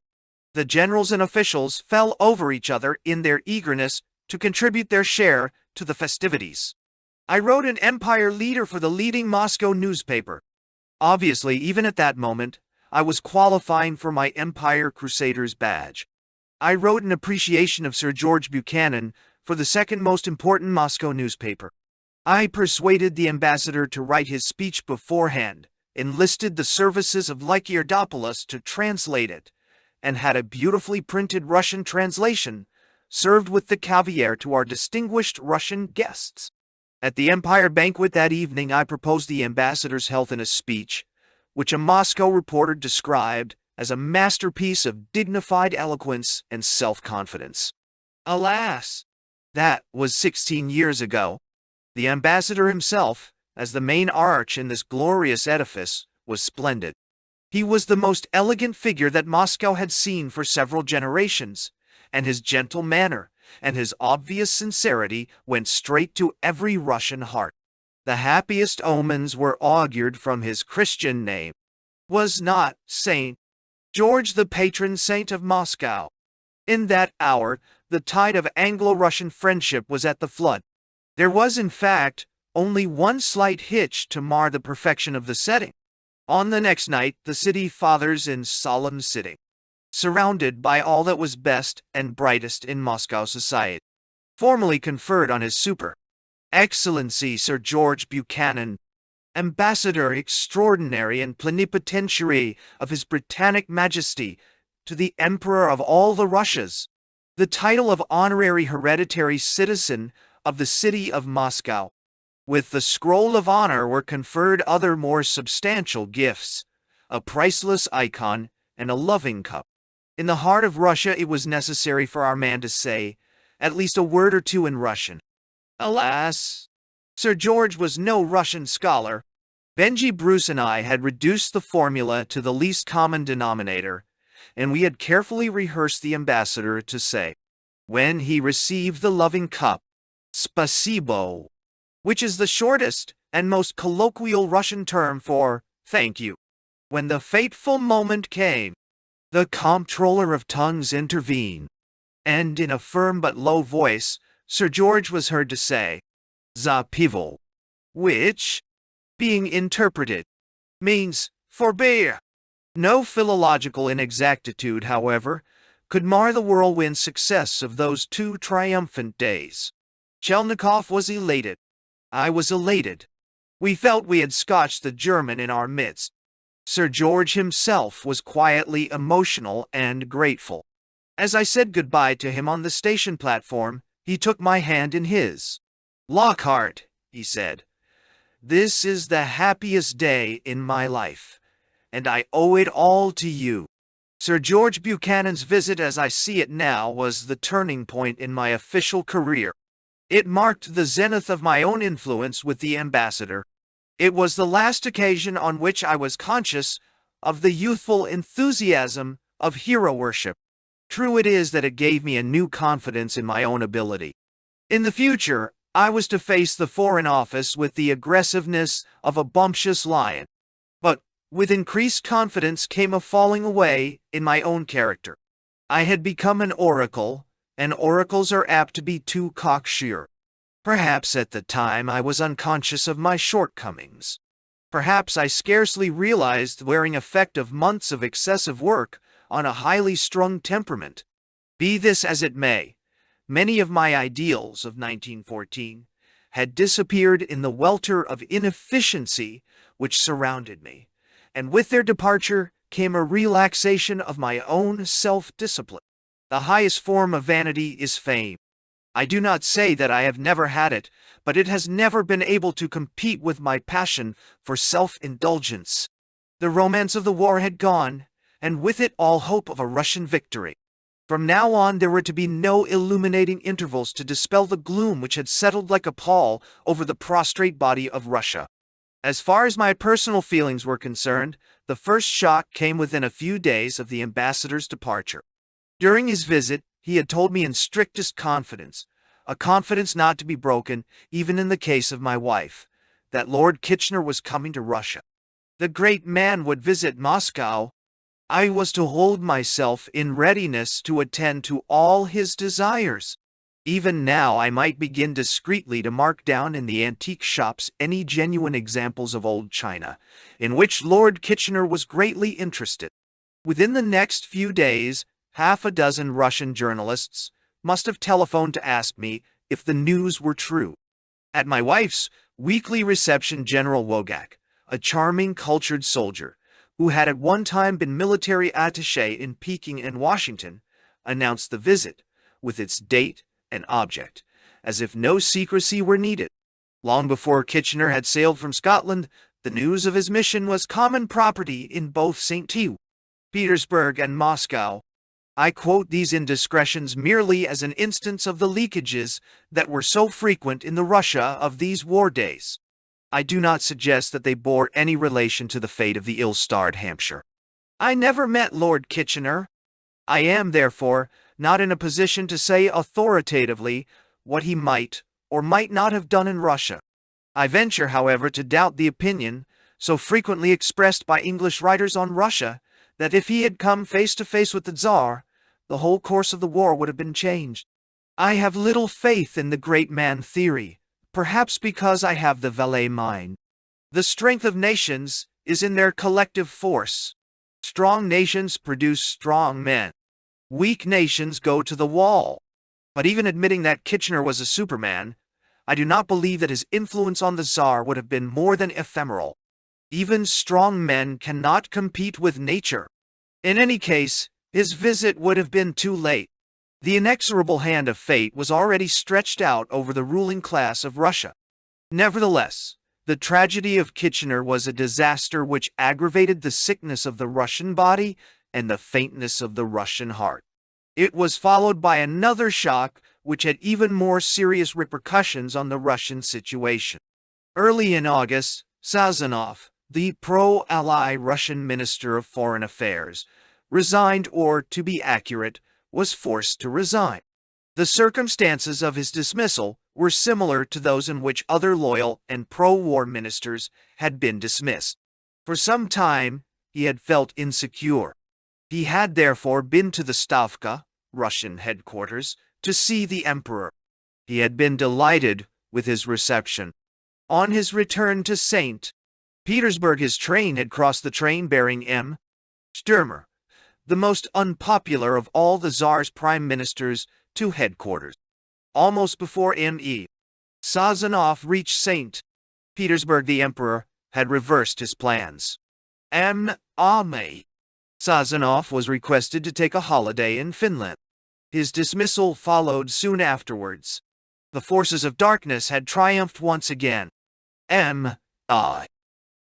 The generals and officials fell over each other in their eagerness to contribute their share to the festivities. I wrote an Empire leader for the leading Moscow newspaper. Obviously, even at that moment, I was qualifying for my Empire Crusaders badge. I wrote an appreciation of Sir George Buchanan for the second most important Moscow newspaper. I persuaded the ambassador to write his speech beforehand, enlisted the services of Lykierdopoulos to translate it, and had a beautifully printed Russian translation, served with the caviar to our distinguished Russian guests. At the Empire banquet that evening, I proposed the ambassador's health in a speech, which a Moscow reporter described as a masterpiece of dignified eloquence and self-confidence. Alas, that was 16 years ago. The ambassador himself, as the main arch in this glorious edifice, was splendid. He was the most elegant figure that Moscow had seen for several generations, and his gentle manner and his obvious sincerity went straight to every Russian heart. The happiest omens were augured from his Christian name. Was not Saint George the patron saint of Moscow? In that hour, the tide of Anglo-Russian friendship was at the flood. There was, in fact, only one slight hitch to mar the perfection of the setting. On the next night, the city fathers in solemn sitting, surrounded by all that was best and brightest in Moscow society, formally conferred on his super Excellency Sir George Buchanan, Ambassador Extraordinary and Plenipotentiary of His Britannic Majesty, to the Emperor of all the Russias, the title of Honorary Hereditary Citizen of the City of Moscow. With the Scroll of Honor were conferred other more substantial gifts, a priceless icon and a loving cup. In the heart of Russia, it was necessary for our man to say at least a word or two in Russian. Alas, Sir George was no Russian scholar. Benji Bruce and I had reduced the formula to the least common denominator, and we had carefully rehearsed the ambassador to say, when he received the loving cup, Spasibo, which is the shortest and most colloquial Russian term for thank you. When the fateful moment came, the comptroller of tongues intervened, and in a firm but low voice, Sir George was heard to say, Za pivo, which, being interpreted, means forbear. No philological inexactitude, however, could mar the whirlwind success of those 2 triumphant days. Chelnikov was elated. I was elated. We felt we had scotched the German in our midst. Sir George himself was quietly emotional and grateful. As I said goodbye to him on the station platform, he took my hand in his. Lockhart, he said, this is the happiest day in my life, and I owe it all to you. Sir George Buchanan's visit, as I see it now, was the turning point in my official career. It marked the zenith of my own influence with the ambassador. It was the last occasion on which I was conscious of the youthful enthusiasm of hero worship. True it is that it gave me a new confidence in my own ability. In the future, I was to face the Foreign Office with the aggressiveness of a bumptious lion. But with increased confidence came a falling away in my own character. I had become an oracle, and oracles are apt to be too cocksure. Perhaps at the time I was unconscious of my shortcomings. Perhaps I scarcely realized the wearing effect of months of excessive work on a highly strung temperament. Be this as it may, many of my ideals of 1914 had disappeared in the welter of inefficiency which surrounded me, and with their departure came a relaxation of my own self-discipline. The highest form of vanity is fame. I do not say that I have never had it, but it has never been able to compete with my passion for self-indulgence. The romance of the war had gone, and with it all hope of a Russian victory. From now on there were to be no illuminating intervals to dispel the gloom which had settled like a pall over the prostrate body of Russia. As far as my personal feelings were concerned, the first shock came within a few days of the ambassador's departure. During his visit, he had told me in strictest confidence, a confidence not to be broken even in the case of my wife, that Lord Kitchener was coming to Russia. The great man would visit Moscow. I was to hold myself in readiness to attend to all his desires. Even now I might begin discreetly to mark down in the antique shops any genuine examples of old china, in which Lord Kitchener was greatly interested. Within the next few days, half a dozen Russian journalists must have telephoned to ask me if the news were true. At my wife's weekly reception, General Wogak, a charming, cultured soldier, who had at one time been military attaché in Peking and Washington, announced the visit, with its date and object, as if no secrecy were needed. Long before Kitchener had sailed from Scotland, the news of his mission was common property in both St. Petersburg and Moscow. I quote these indiscretions merely as an instance of the leakages that were so frequent in the Russia of these war days. I do not suggest that they bore any relation to the fate of the ill-starred Hampshire. I never met Lord Kitchener. I am, therefore, not in a position to say authoritatively what he might or might not have done in Russia. I venture, however, to doubt the opinion, so frequently expressed by English writers on Russia, that if he had come face to face with the Tsar, the whole course of the war would have been changed. I have little faith in the great man theory, perhaps because I have the valet mind. The strength of nations is in their collective force. Strong nations produce strong men. Weak nations go to the wall. But even admitting that Kitchener was a superman, I do not believe that his influence on the Tsar would have been more than ephemeral. Even strong men cannot compete with nature. In any case, his visit would have been too late. The inexorable hand of fate was already stretched out over the ruling class of Russia. Nevertheless, the tragedy of Kitchener was a disaster which aggravated the sickness of the Russian body and the faintness of the Russian heart. It was followed by another shock which had even more serious repercussions on the Russian situation. Early in August, Sazonov, the pro-Ally Russian Minister of Foreign Affairs, resigned, or, to be accurate, was forced to resign. The circumstances of his dismissal were similar to those in which other loyal and pro-war ministers had been dismissed. For some time, he had felt insecure. He had therefore been to the Stavka, Russian headquarters, to see the emperor. He had been delighted with his reception. On his return to St. Petersburg, his train had crossed the train bearing M. Sturmer, the most unpopular of all the Tsar's prime ministers, to headquarters. Almost before M.E. Sazonov reached St. Petersburg, the emperor had reversed his plans. Sazonov was requested to take a holiday in Finland. His dismissal followed soon afterwards. The forces of darkness had triumphed once again.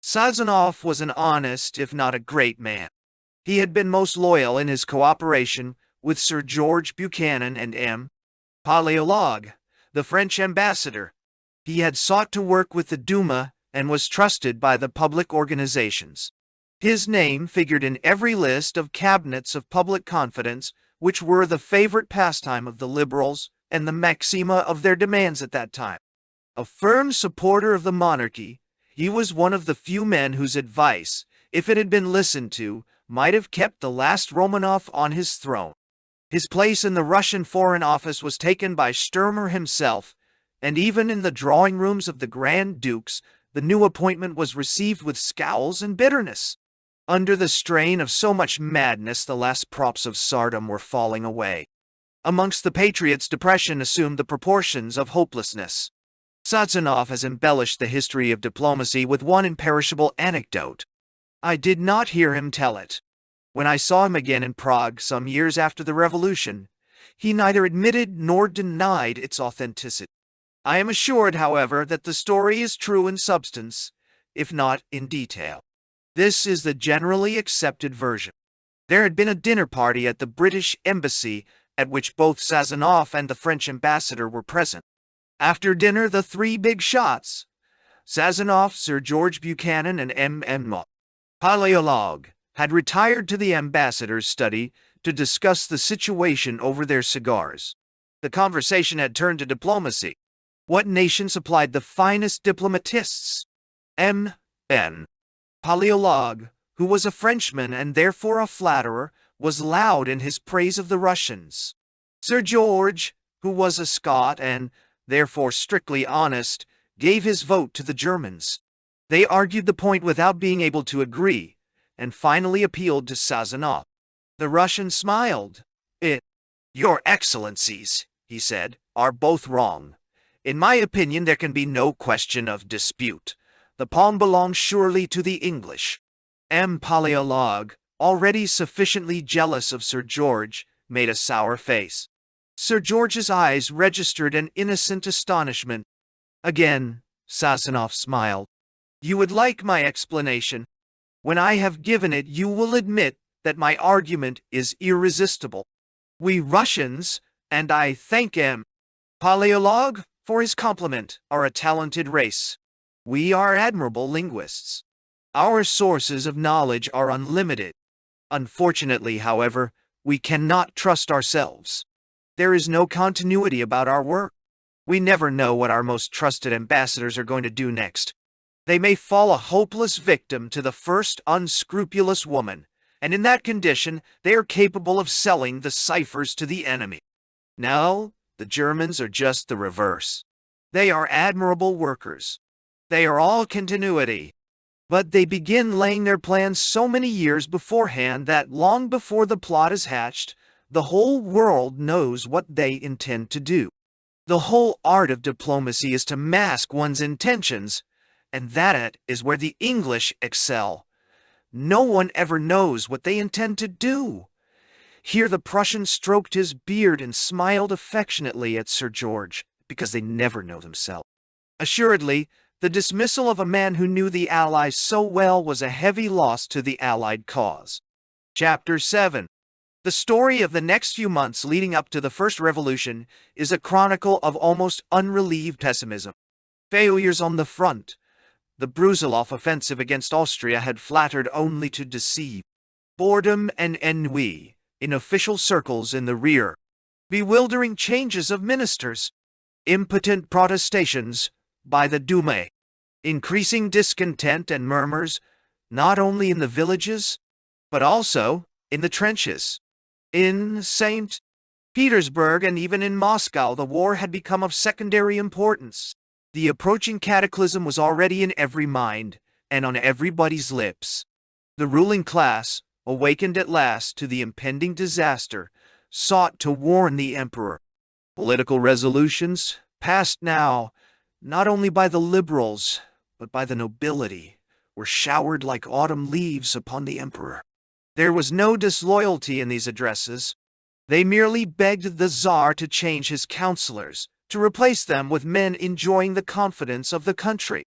Sazonov was an honest, if not a great man. He had been most loyal in his cooperation with Sir George Buchanan and M. Paleolog, the French ambassador. He had sought to work with the Duma and was trusted by the public organizations. His name figured in every list of cabinets of public confidence, which were the favorite pastime of the liberals and the maxima of their demands at that time. A firm supporter of the monarchy, he was one of the few men whose advice, if it had been listened to, might have kept the last Romanov on his throne. His place in the Russian Foreign Office was taken by Sturmer himself, and even in the drawing rooms of the Grand Dukes, the new appointment was received with scowls and bitterness. Under the strain of so much madness, the last props of tsardom were falling away. Amongst the patriots, depression assumed the proportions of hopelessness. Sazonov has embellished the history of diplomacy with one imperishable anecdote. I did not hear him tell it. When I saw him again in Prague some years after the revolution, he neither admitted nor denied its authenticity. I am assured, however, that the story is true in substance, if not in detail. This is the generally accepted version. There had been a dinner party at the British Embassy at which both Sazonov and the French ambassador were present. After dinner, the three big shots, Sazonov, Sir George Buchanan, and M. Paleolog, had retired to the ambassador's study to discuss the situation over their cigars. The conversation had turned to diplomacy. What nation supplied the finest diplomatists? M. Paleolog, who was a Frenchman and therefore a flatterer, was loud in his praise of the Russians. Sir George, who was a Scot and, therefore strictly honest, gave his vote to the Germans. They argued the point without being able to agree, and finally appealed to Sazonov. The Russian smiled. Your Excellencies, he said, are both wrong. In my opinion, there can be no question of dispute. The palm belongs surely to the English. M. Paleolog, already sufficiently jealous of Sir George, made a sour face. Sir George's eyes registered an innocent astonishment. Again, Sassanov smiled. You would like my explanation. When I have given it, you will admit that my argument is irresistible. We Russians, and I thank M. Paleolog for his compliment, are a talented race. We are admirable linguists. Our sources of knowledge are unlimited. Unfortunately, however, we cannot trust ourselves. There is no continuity about our work. We never know what our most trusted ambassadors are going to do next. They may fall a hopeless victim to the first unscrupulous woman, and in that condition they are capable of selling the ciphers to the enemy. Now, the Germans are just the reverse. They are admirable workers. They are all continuity. But they begin laying their plans so many years beforehand that long before the plot is hatched, the whole world knows what they intend to do. The whole art of diplomacy is to mask one's intentions, and that is where the English excel. No one ever knows what they intend to do. Here the Prussian stroked his beard and smiled affectionately at Sir George, because they never know themselves. Assuredly, the dismissal of a man who knew the Allies so well was a heavy loss to the Allied cause. Chapter 7. The story of the next few months leading up to the First Revolution is a chronicle of almost unrelieved pessimism. Failures on the front. The Brusilov offensive against Austria had flattered only to deceive. Boredom and ennui in official circles in the rear. Bewildering changes of ministers. Impotent protestations by the Duma. Increasing discontent and murmurs, not only in the villages, but also in the trenches. In St. Petersburg and even in Moscow, the war had become of secondary importance. The approaching cataclysm was already in every mind and on everybody's lips. The ruling class, awakened at last to the impending disaster, sought to warn the emperor. Political resolutions, passed now, not only by the liberals, but by the nobility, were showered like autumn leaves upon the emperor. There was no disloyalty in these addresses. They merely begged the Tsar to change his counselors, to replace them with men enjoying the confidence of the country.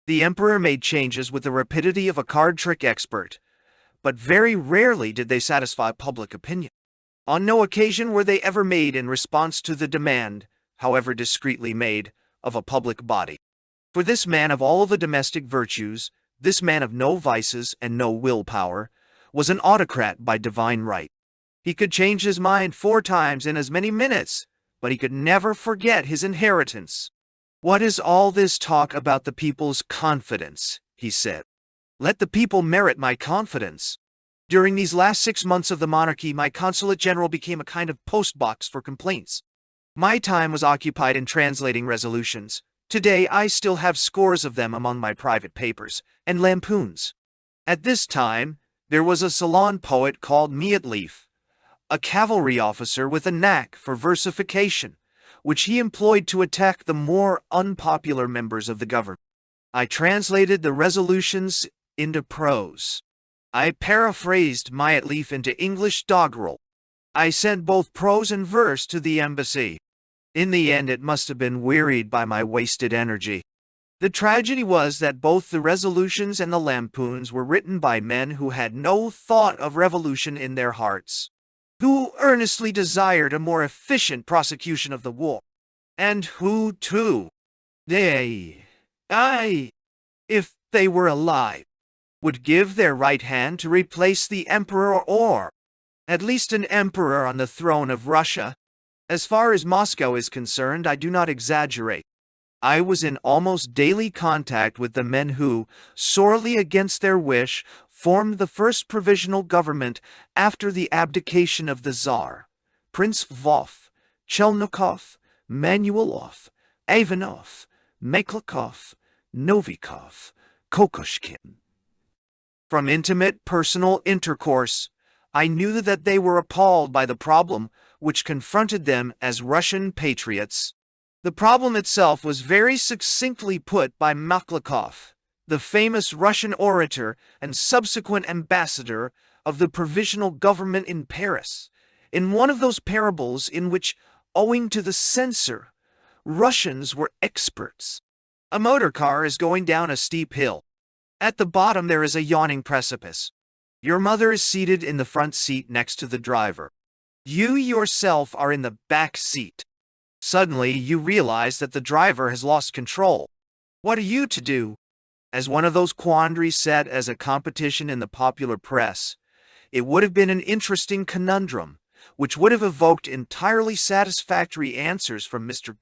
The emperor made changes with the rapidity of a card trick expert, but very rarely did they satisfy public opinion. On no occasion were they ever made in response to the demand, however discreetly made, of a public body. For this man of all the domestic virtues, this man of no vices and no willpower, was an autocrat by divine right. He could change his mind 4 times in as many minutes, but he could never forget his inheritance. What is all this talk about the people's confidence? He said. Let the people merit my confidence. During these last 6 months of the monarchy, my consulate general became a kind of postbox for complaints. My time was occupied in translating resolutions. Today I still have scores of them among my private papers and lampoons. At this time, there was a salon poet called Meatleaf, a cavalry officer with a knack for versification, which he employed to attack the more unpopular members of the government. I translated the resolutions into prose. I paraphrased Meatleaf into English doggerel. I sent both prose and verse to the embassy. In the end, it must have been wearied by my wasted energy. The tragedy was that both the resolutions and the lampoons were written by men who had no thought of revolution in their hearts, who earnestly desired a more efficient prosecution of the war, and who, too, if they were alive, would give their right hand to replace the emperor or, at least an emperor on the throne of Russia. As far as Moscow is concerned, I do not exaggerate. I was in almost daily contact with the men who, sorely against their wish, formed the first provisional government after the abdication of the Tsar. Prince Lvov, Chelnikov, Manuelov, Ivanov, Mekhlikov, Novikov, Kokoshkin. From intimate personal intercourse, I knew that they were appalled by the problem which confronted them as Russian patriots. The problem itself was very succinctly put by Mekhlikov, the famous Russian orator and subsequent ambassador of the provisional government in Paris, in one of those parables in which owing to the censor. Russians were experts. A motor car is going down a steep hill. At the bottom there is a yawning precipice. Your mother is seated in the front seat next to the driver. You yourself are in the back seat. Suddenly you realize that the driver has lost control. What are you to do? As one of those quandaries set as a competition in the popular press, it would have been an interesting conundrum, which would have evoked entirely satisfactory answers from Mr.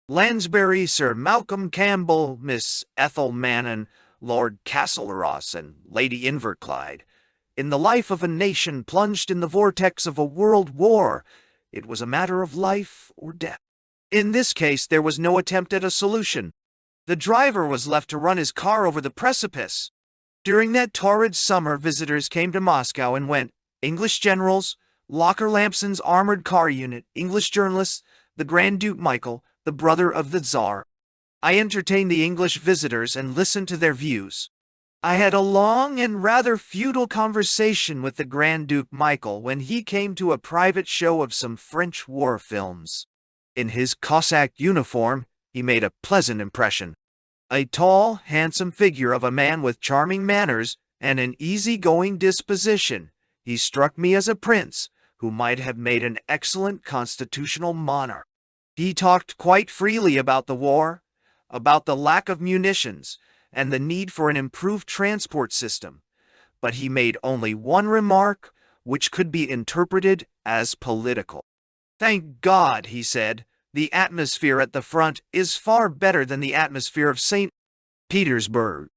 Lansbury, Sir Malcolm Campbell, Miss Ethel Mannon, Lord Castleross, and Lady Inverclyde. In the life of a nation plunged in the vortex of a world war, it was a matter of life or death. In this case, there was no attempt at a solution. The driver was left to run his car over the precipice. During that torrid summer, visitors came to Moscow and went. English generals, Locker Lampson's armored car unit, English journalists, the Grand Duke Michael, the brother of the Tsar. I entertained the English visitors and listened to their views. I had a long and rather futile conversation with the Grand Duke Michael when he came to a private show of some French war films. In his Cossack uniform, he made a pleasant impression. A tall, handsome figure of a man with charming manners and an easy-going disposition, he struck me as a prince who might have made an excellent constitutional monarch. He talked quite freely about the war, about the lack of munitions, and the need for an improved transport system, but he made only one remark which could be interpreted as political. "Thank God," he said, "the atmosphere at the front is far better than the atmosphere of St. Petersburg."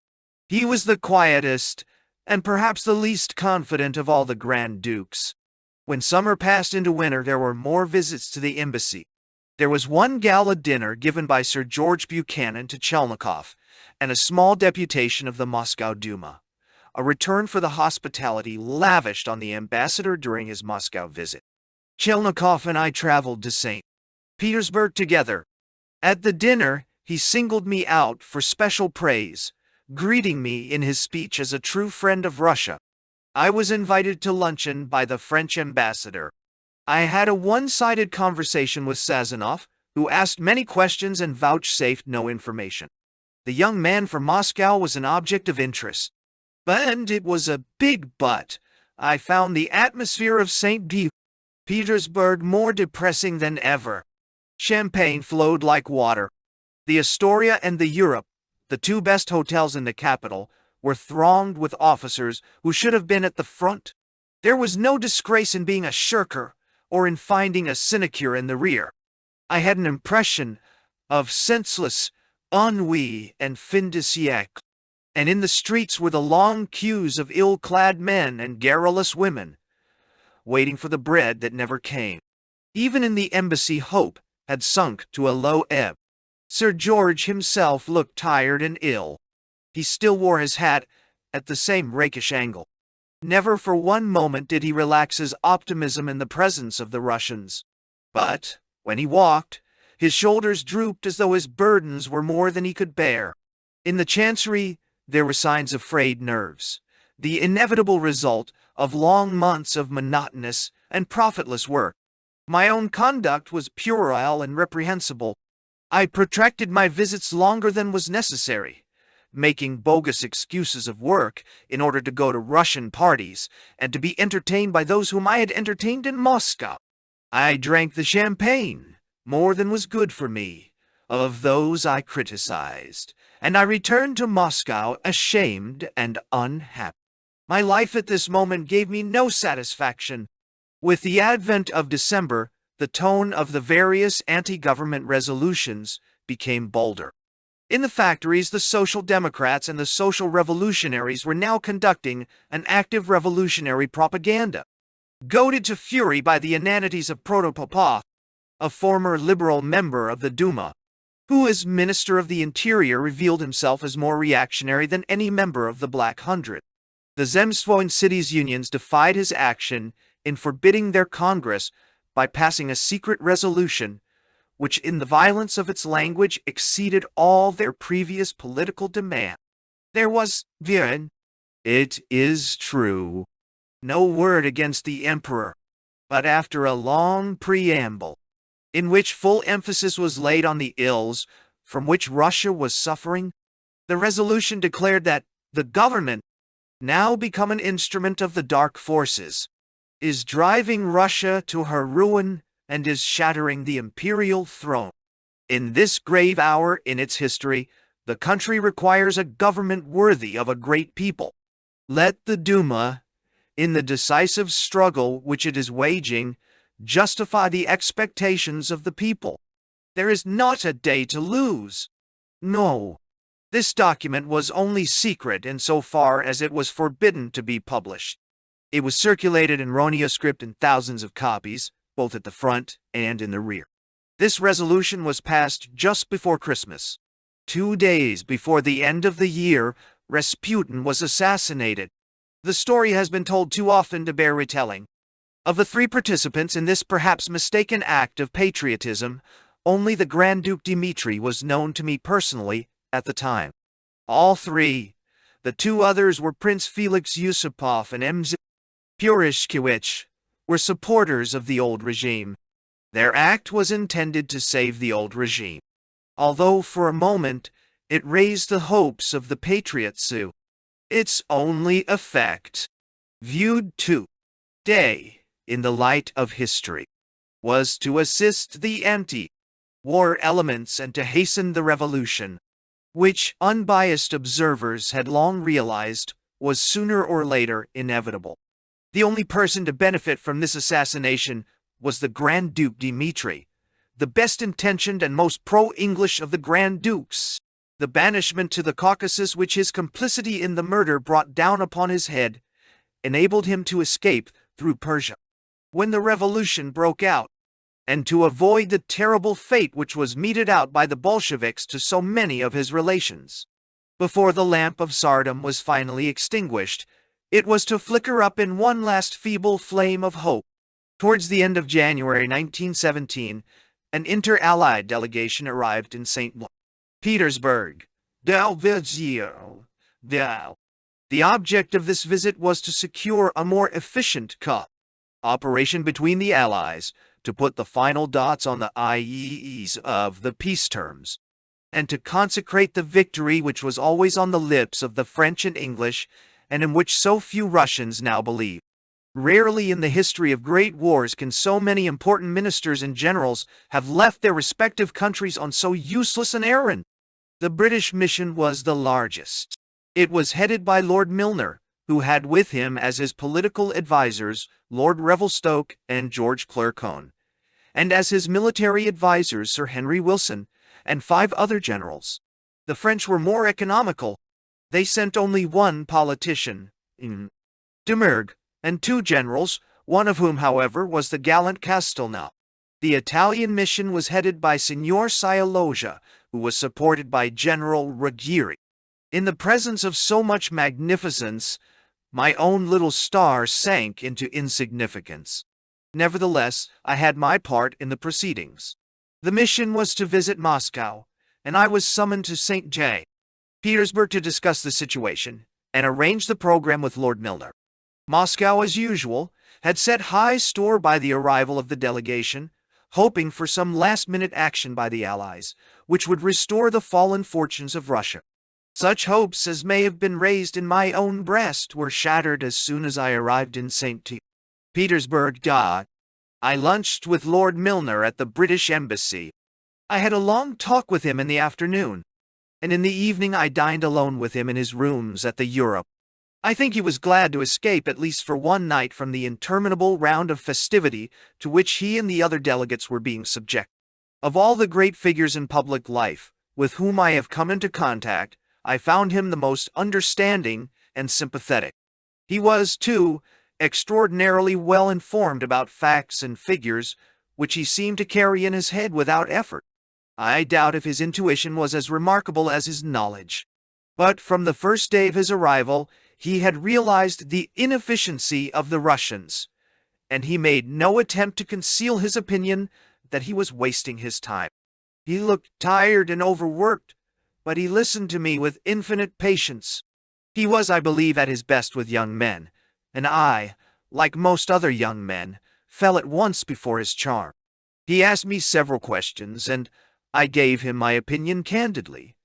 He was the quietest and perhaps the least confident of all the Grand Dukes. When summer passed into winter, there were more visits to the embassy. There was one gala dinner given by Sir George Buchanan to Chelnikov, and a small deputation of the Moscow Duma, a return for the hospitality lavished on the ambassador during his Moscow visit. Chelnikov and I traveled to St. Petersburg together. At the dinner, he singled me out for special praise, greeting me in his speech as a true friend of Russia. I was invited to luncheon by the French ambassador. I had a one-sided conversation with Sazonov, who asked many questions and vouchsafed no information. The young man from Moscow was an object of interest. And it was a big but. I found the atmosphere of St. Petersburg more depressing than ever. Champagne flowed like water. The Astoria and the Europe, the two best hotels in the capital, were thronged with officers who should have been at the front. There was no disgrace in being a shirker, or in finding a sinecure in the rear. I had an impression of senseless ennui and fin de siècle, and in the streets were the long queues of ill-clad men and garrulous women, waiting for the bread that never came. Even in the embassy, hope had sunk to a low ebb. Sir George himself looked tired and ill. He still wore his hat at the same rakish angle. Never for one moment did he relax his optimism in the presence of the Russians. But, when he walked, his shoulders drooped as though his burdens were more than he could bear. In the chancery, there were signs of frayed nerves, the inevitable result of long months of monotonous and profitless work. My own conduct was puerile and reprehensible. I protracted my visits longer than was necessary, making bogus excuses of work in order to go to Russian parties and to be entertained by those whom I had entertained in Moscow. I drank the champagne, more than was good for me, of those I criticized, and I returned to Moscow ashamed and unhappy. My life at this moment gave me no satisfaction. With the advent of December, the tone of the various anti-government resolutions became bolder. In the factories, the Social Democrats and the Social Revolutionaries were now conducting an active revolutionary propaganda. Goaded to fury by the inanities of Protopopov, a former liberal member of the Duma, who as Minister of the Interior revealed himself as more reactionary than any member of the Black Hundred, the Zemstvo and cities unions defied his action in forbidding their Congress by passing a secret resolution which in the violence of its language exceeded all their previous political demand. There was, it is true, no word against the emperor, but after a long preamble, in which full emphasis was laid on the ills from which Russia was suffering. The resolution declared that the government, now become an instrument of the dark forces, is driving Russia to her ruin and is shattering the imperial throne. In this grave hour in its history, the country requires a government worthy of a great people. Let the Duma, in the decisive struggle which it is waging, justify the expectations of the people. There is not a day to lose. No. This document was only secret in so far as it was forbidden to be published. It was circulated in Ronio script in thousands of copies, both at the front and in the rear. This resolution was passed just before Christmas. 2 days before the end of the year, Rasputin was assassinated. The story has been told too often to bear retelling. Of the 3 participants in this perhaps mistaken act of patriotism, only the Grand Duke Dmitri was known to me personally at the time. All 3, the 2 others were Prince Felix Yusupov and M. Purishkevich, were supporters of the old regime. Their act was intended to save the old regime, although for a moment it raised the hopes of the patriots. Its only effect, viewed today in the light of history, was to assist the anti-war elements and to hasten the revolution, which unbiased observers had long realized was sooner or later inevitable. The only person to benefit from this assassination was the Grand Duke Dmitri, the best-intentioned and most pro-English of the Grand Dukes. The banishment to the Caucasus which his complicity in the murder brought down upon his head enabled him to escape through Persia when the revolution broke out, and to avoid the terrible fate which was meted out by the Bolsheviks to so many of his relations. Before the lamp of Tsardom was finally extinguished, it was to flicker up in one last feeble flame of hope. Towards the end of January 1917, an inter-Allied delegation arrived in St. Petersburg. The object of this visit was to secure a more efficient cooperation between the Allies, to put the final dots on the i's of the peace terms, and to consecrate the victory which was always on the lips of the French and English, and in which so few Russians now believe. Rarely in the history of great wars can so many important ministers and generals have left their respective countries on so useless an errand. The British mission was the largest. It was headed by Lord Milner, who had with him as his political advisers Lord Revelstoke and George Clercone, and as his military advisers Sir Henry Wilson and 5 other generals. The French were more economical. They sent only 1 politician, Demergue, and 2 generals, one of whom, however, was the gallant Castelnau. The Italian mission was headed by Signor Cialoja, who was supported by General Ruggieri. In the presence of so much magnificence, my own little star sank into insignificance. Nevertheless, I had my part in the proceedings. The mission was to visit Moscow, and I was summoned to St. Petersburg to discuss the situation and arrange the program with Lord Milner. Moscow, as usual, had set high store by the arrival of the delegation, hoping for some last-minute action by the Allies, which would restore the fallen fortunes of Russia. Such hopes as may have been raised in my own breast were shattered as soon as I arrived in St. Petersburg. I lunched with Lord Milner at the British Embassy. I had a long talk with him in the afternoon, and in the evening I dined alone with him in his rooms at the Europe. I think he was glad to escape at least for one night from the interminable round of festivity to which he and the other delegates were being subject. Of all the great figures in public life with whom I have come into contact, I found him the most understanding and sympathetic. He was, too, extraordinarily well informed about facts and figures, which he seemed to carry in his head without effort. I doubt if his intuition was as remarkable as his knowledge. But from the first day of his arrival, he had realized the inefficiency of the Russians, and he made no attempt to conceal his opinion that he was wasting his time. He looked tired and overworked, but he listened to me with infinite patience. He was, I believe, at his best with young men, and I, like most other young men, fell at once before his charm. He asked me several questions, and I gave him my opinion candidly,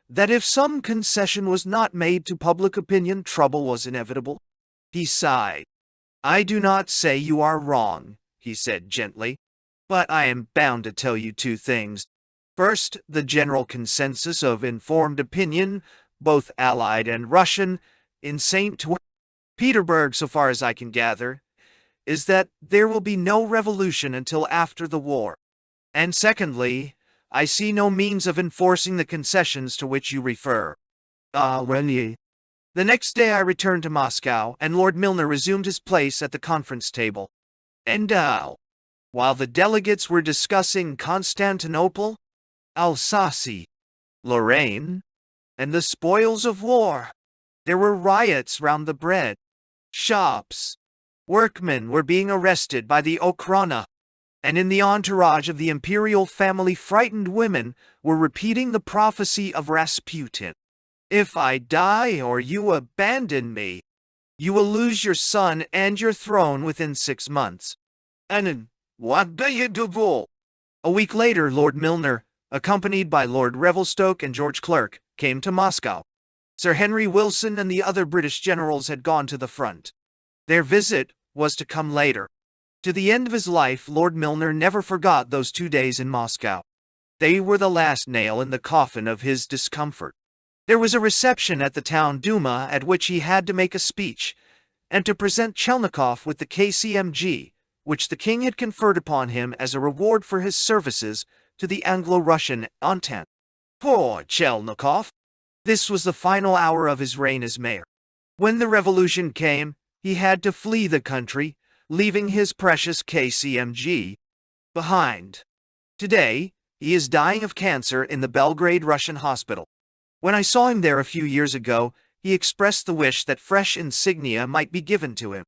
that if some concession was not made to public opinion, trouble was inevitable. He sighed. "I do not say you are wrong," he said gently, "but I am bound to tell you two things. First, the general consensus of informed opinion, both Allied and Russian, in St. Petersburg, so far as I can gather, is that there will be no revolution until after the war. And secondly, I see no means of enforcing the concessions to which you refer." Really? The next day I returned to Moscow, and Lord Milner resumed his place at the conference table. And while the delegates were discussing Constantinople, Alsace, Lorraine, and the spoils of war, there were riots round the bread shops. Workmen were being arrested by the Okhrana, and in the entourage of the imperial family frightened women were repeating the prophecy of Rasputin. "If I die or you abandon me, you will lose your son and your throne within 6 months. And what do you do?" A week later, Lord Milner, accompanied by Lord Revelstoke and George Clerk, came to Moscow. Sir Henry Wilson and the other British generals had gone to the front. Their visit was to come later. To the end of his life, Lord Milner never forgot those 2 days in Moscow. They were the last nail in the coffin of his discomfort. There was a reception at the town Duma at which he had to make a speech, and to present Chelnikov with the KCMG, which the king had conferred upon him as a reward for his services to the Anglo-Russian Entente. Poor Chelnikov! This was the final hour of his reign as mayor. When the revolution came, he had to flee the country, leaving his precious KCMG behind. Today, he is dying of cancer in the Belgrade Russian hospital. When I saw him there a few years ago, he expressed the wish that fresh insignia might be given to him.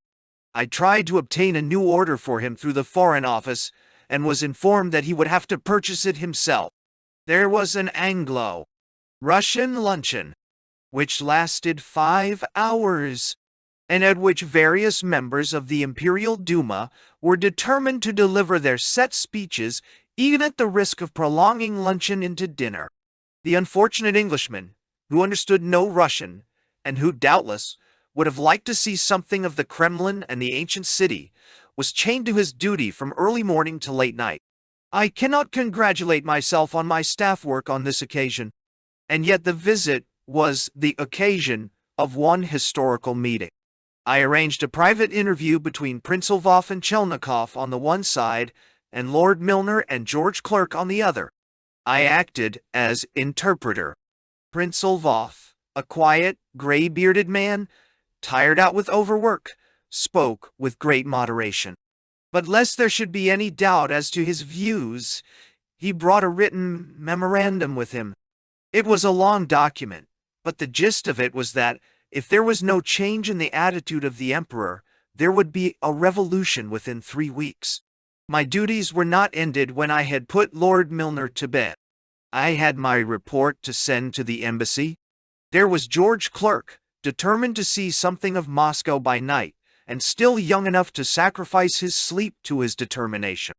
I tried to obtain a new order for him through the Foreign Office, and was informed that he would have to purchase it himself. There was an Anglo-Russian luncheon, which lasted 5 hours, and at which various members of the Imperial Duma were determined to deliver their set speeches even at the risk of prolonging luncheon into dinner. The unfortunate Englishman, who understood no Russian, and who doubtless would have liked to see something of the Kremlin and the ancient city, was chained to his duty from early morning to late night. I cannot congratulate myself on my staff work on this occasion, and yet the visit was the occasion of one historical meeting. I arranged a private interview between Prince Lvov and Chelnikov on the one side, and Lord Milner and George Clerk on the other. I acted as interpreter. Prince Lvov, a quiet, gray-bearded man, tired out with overwork, spoke with great moderation. But lest there should be any doubt as to his views, he brought a written memorandum with him. It was a long document, but the gist of it was that if there was no change in the attitude of the emperor, there would be a revolution within 3 weeks. My duties were not ended when I had put Lord Milner to bed. I had my report to send to the embassy. There was George Clerk, determined to see something of Moscow by night, and still young enough to sacrifice his sleep to his determination.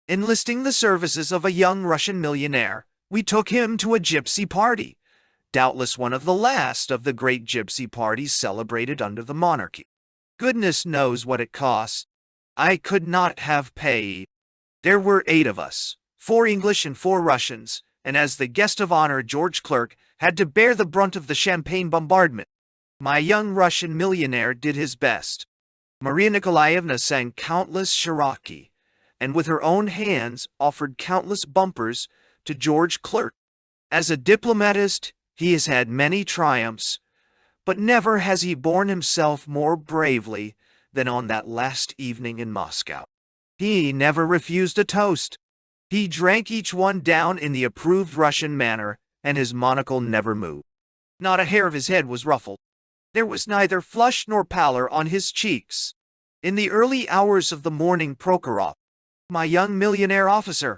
Enlisting the services of a young Russian millionaire, we took him to a gypsy party, doubtless one of the last of the great gypsy parties celebrated under the monarchy. Goodness knows what it cost. I could not have paid. There were 8 of us, 4 English and 4 Russians, and as the guest of honor, George Clerk had to bear the brunt of the champagne bombardment. My young Russian millionaire did his best. Maria Nikolaevna sang countless Cherokee, and with her own hands offered countless bumpers to George Clerk. As a diplomatist, he has had many triumphs, but never has he borne himself more bravely than on that last evening in Moscow. He never refused a toast. He drank each one down in the approved Russian manner, and his monocle never moved. Not a hair of his head was ruffled. There was neither flush nor pallor on his cheeks. In the early hours of the morning, Prokhorov, my young millionaire officer,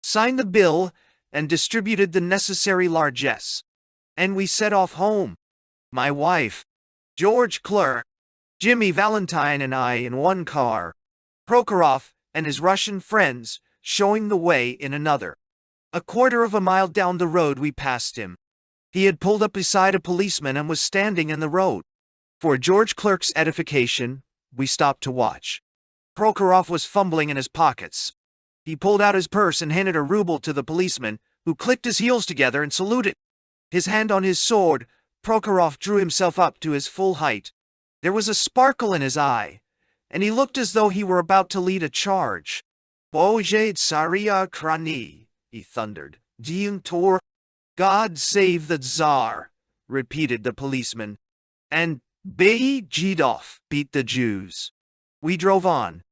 signed the bill and distributed the necessary largesse, and we set off home. My wife, George Clerk, Jimmy Valentine and I in one car, Prokhorov and his Russian friends showing the way in another. A quarter of a mile down the road we passed him. He had pulled up beside a policeman and was standing in the road. For George Clerk's edification, we stopped to watch. Prokhorov was fumbling in his pockets. He pulled out his purse and handed a ruble to the policeman, who clicked his heels together and saluted. His hand on his sword, Prokhorov drew himself up to his full height. There was a sparkle in his eye, and he looked as though he were about to lead a charge. Bože Tsaria Krani, he thundered. Dien Tor. God save the Tsar, repeated the policeman. And Bei Jidov, beat the Jews. We drove on.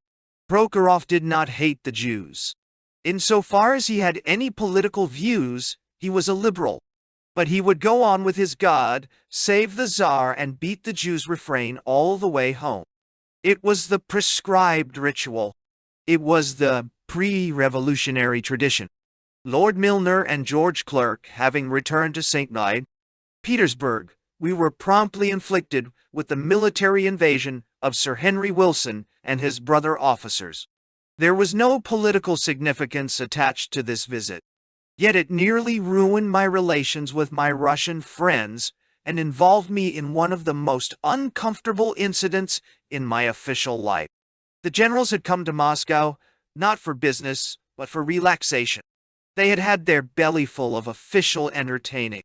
Prokhorov did not hate the Jews. Insofar as he had any political views, he was a liberal. But he would go on with his God, save the Tsar, and beat the Jews refrain all the way home. It was the prescribed ritual. It was the pre-revolutionary tradition. Lord Milner and George Clerk having returned to St. Petersburg, we were promptly inflicted with the military invasion of Sir Henry Wilson and his brother officers. There was no political significance attached to this visit, yet it nearly ruined my relations with my Russian friends and involved me in one of the most uncomfortable incidents in my official life. The generals had come to Moscow, not for business, but for relaxation. They had had their bellyful of official entertaining.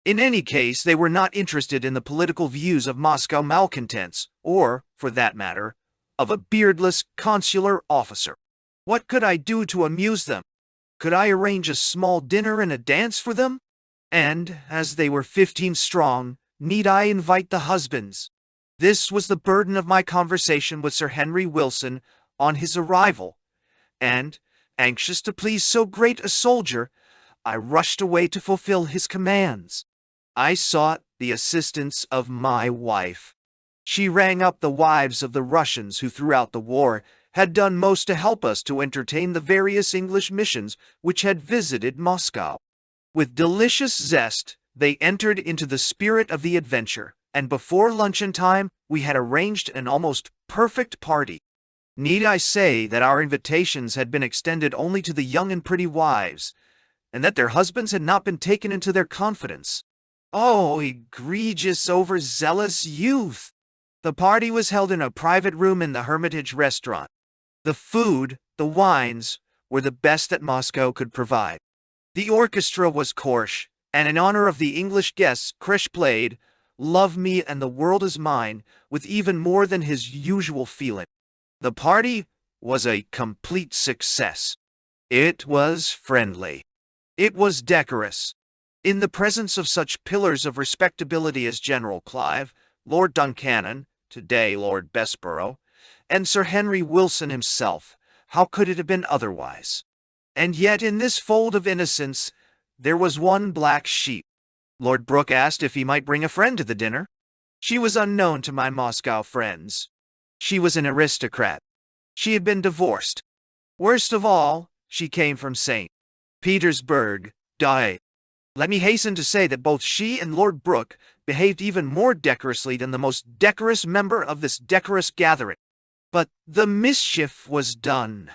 In any case, they were not interested in the political views of Moscow malcontents, or, for that matter, of a beardless consular officer. What could I do to amuse them? Could I arrange a small dinner and a dance for them? And, as they were 15 strong, need I invite the husbands? This was the burden of my conversation with Sir Henry Wilson on his arrival, and, anxious to please so great a soldier, I rushed away to fulfill his commands. I sought the assistance of my wife. She rang up the wives of the Russians who throughout the war had done most to help us to entertain the various English missions which had visited Moscow. With delicious zest, they entered into the spirit of the adventure, and before luncheon time we had arranged an almost perfect party. Need I say that our invitations had been extended only to the young and pretty wives, and that their husbands had not been taken into their confidence? Oh, egregious, overzealous youth! The party was held in a private room in the Hermitage restaurant. The food, the wines, were the best that Moscow could provide. The orchestra was coarse, and in honor of the English guests, Krish played "Love Me and the World Is Mine" with even more than his usual feeling. The party was a complete success. It was friendly. It was decorous. In the presence of such pillars of respectability as General Clive, Lord Duncannon, today Lord Bessborough, and Sir Henry Wilson himself, how could it have been otherwise? And yet in this fold of innocence there was one black sheep. Lord Brooke asked if he might bring a friend to the dinner. She was unknown to my Moscow friends. She was an aristocrat. She had been divorced. Worst of all, she came from St. Petersburg. Let me hasten to say that both she and Lord Brooke behaved even more decorously than the most decorous member of this decorous gathering. But the mischief was done.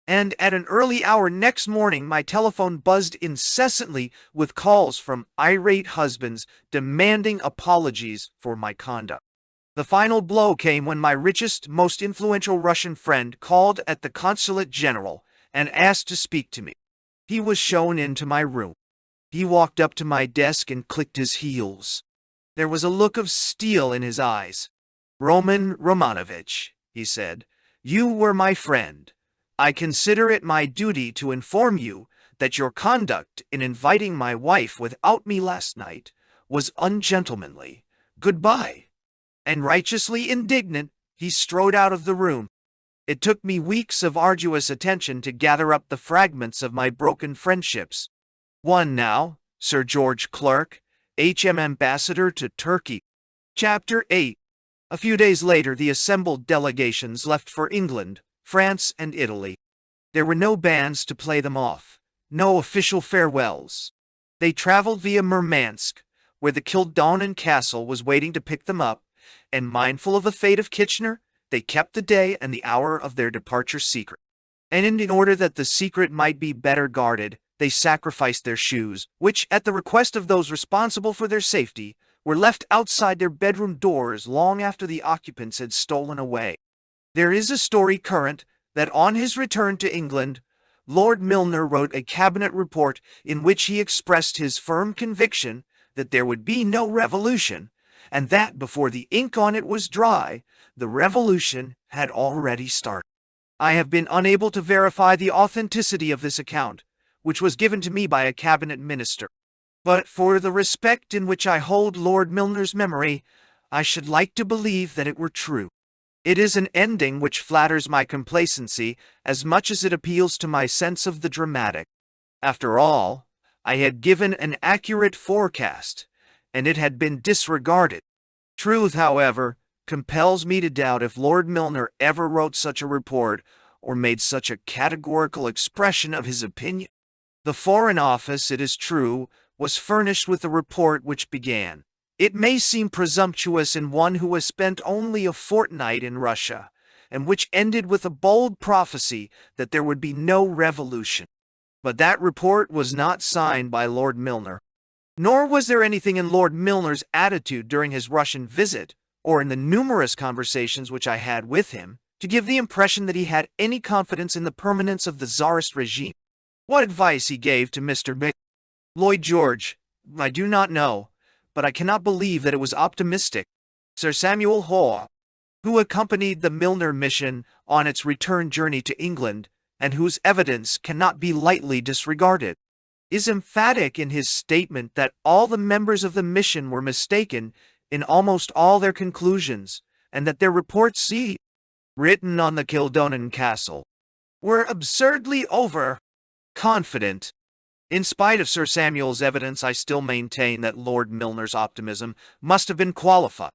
And at an early hour next morning my telephone buzzed incessantly with calls from irate husbands demanding apologies for my conduct. The final blow came when my richest, most influential Russian friend called at the Consulate General and asked to speak to me. He was shown into my room. He walked up to my desk and clicked his heels. There was a look of steel in his eyes. "Roman Romanovich," he said, "you were my friend. I consider it my duty to inform you that your conduct in inviting my wife without me last night was ungentlemanly. Goodbye." And righteously indignant, he strode out of the room. It took me weeks of arduous attention to gather up the fragments of my broken friendships. One now, Sir George Clerk, HM Ambassador to Turkey. Chapter 8. A few days later, the assembled delegations left for England, France, and Italy. There were no bands to play them off, no official farewells. They traveled via Murmansk, where the Kildonan Castle was waiting to pick them up, and mindful of the fate of Kitchener, they kept the day and the hour of their departure secret. and in order that the secret might be better guarded, they sacrificed their shoes, which, at the request of those responsible for their safety, were left outside their bedroom doors long after the occupants had stolen away. There is a story current that on his return to England, Lord Milner wrote a cabinet report in which he expressed his firm conviction that there would be no revolution, and that before the ink on it was dry, the revolution had already started. I have been unable to verify the authenticity of this account, which was given to me by a cabinet minister. But for the respect in which I hold Lord Milner's memory, I should like to believe that it were true. It is an ending which flatters my complacency as much as it appeals to my sense of the dramatic. After all, I had given an accurate forecast, and it had been disregarded. Truth, however, compels me to doubt if Lord Milner ever wrote such a report or made such a categorical expression of his opinion. The Foreign Office, it is true, was furnished with a report which began, "It may seem presumptuous in one who has spent only a fortnight in Russia," and which ended with a bold prophecy that there would be no revolution. But that report was not signed by Lord Milner. Nor was there anything in Lord Milner's attitude during his Russian visit, or in the numerous conversations which I had with him, to give the impression that he had any confidence in the permanence of the Tsarist regime. What advice he gave to Mr. Lloyd George, I do not know, but I cannot believe that it was optimistic. Sir Samuel Hoare, who accompanied the Milner mission on its return journey to England, and whose evidence cannot be lightly disregarded, is emphatic in his statement that all the members of the mission were mistaken in almost all their conclusions, and that their reports written on the Kildonan Castle were absurdly overconfident. In spite of Sir Samuel's evidence, I still maintain that Lord Milner's optimism must have been qualified.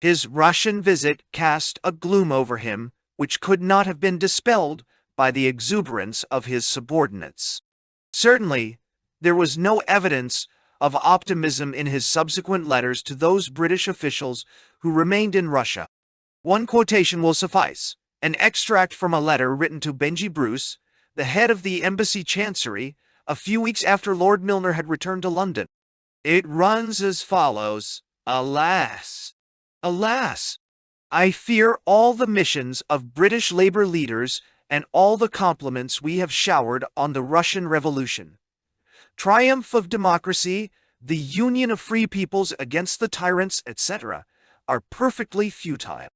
His Russian visit cast a gloom over him which could not have been dispelled by the exuberance of his subordinates. Certainly, there was no evidence of optimism in his subsequent letters to those British officials who remained in Russia. One quotation will suffice, an extract from a letter written to Benjy Bruce, the head of the Embassy Chancery, a few weeks after Lord Milner had returned to London. It runs as follows: "Alas! Alas! I fear all the missions of British labor leaders and all the compliments we have showered on the Russian Revolution. Triumph of democracy, the union of free peoples against the tyrants, etc., are perfectly futile.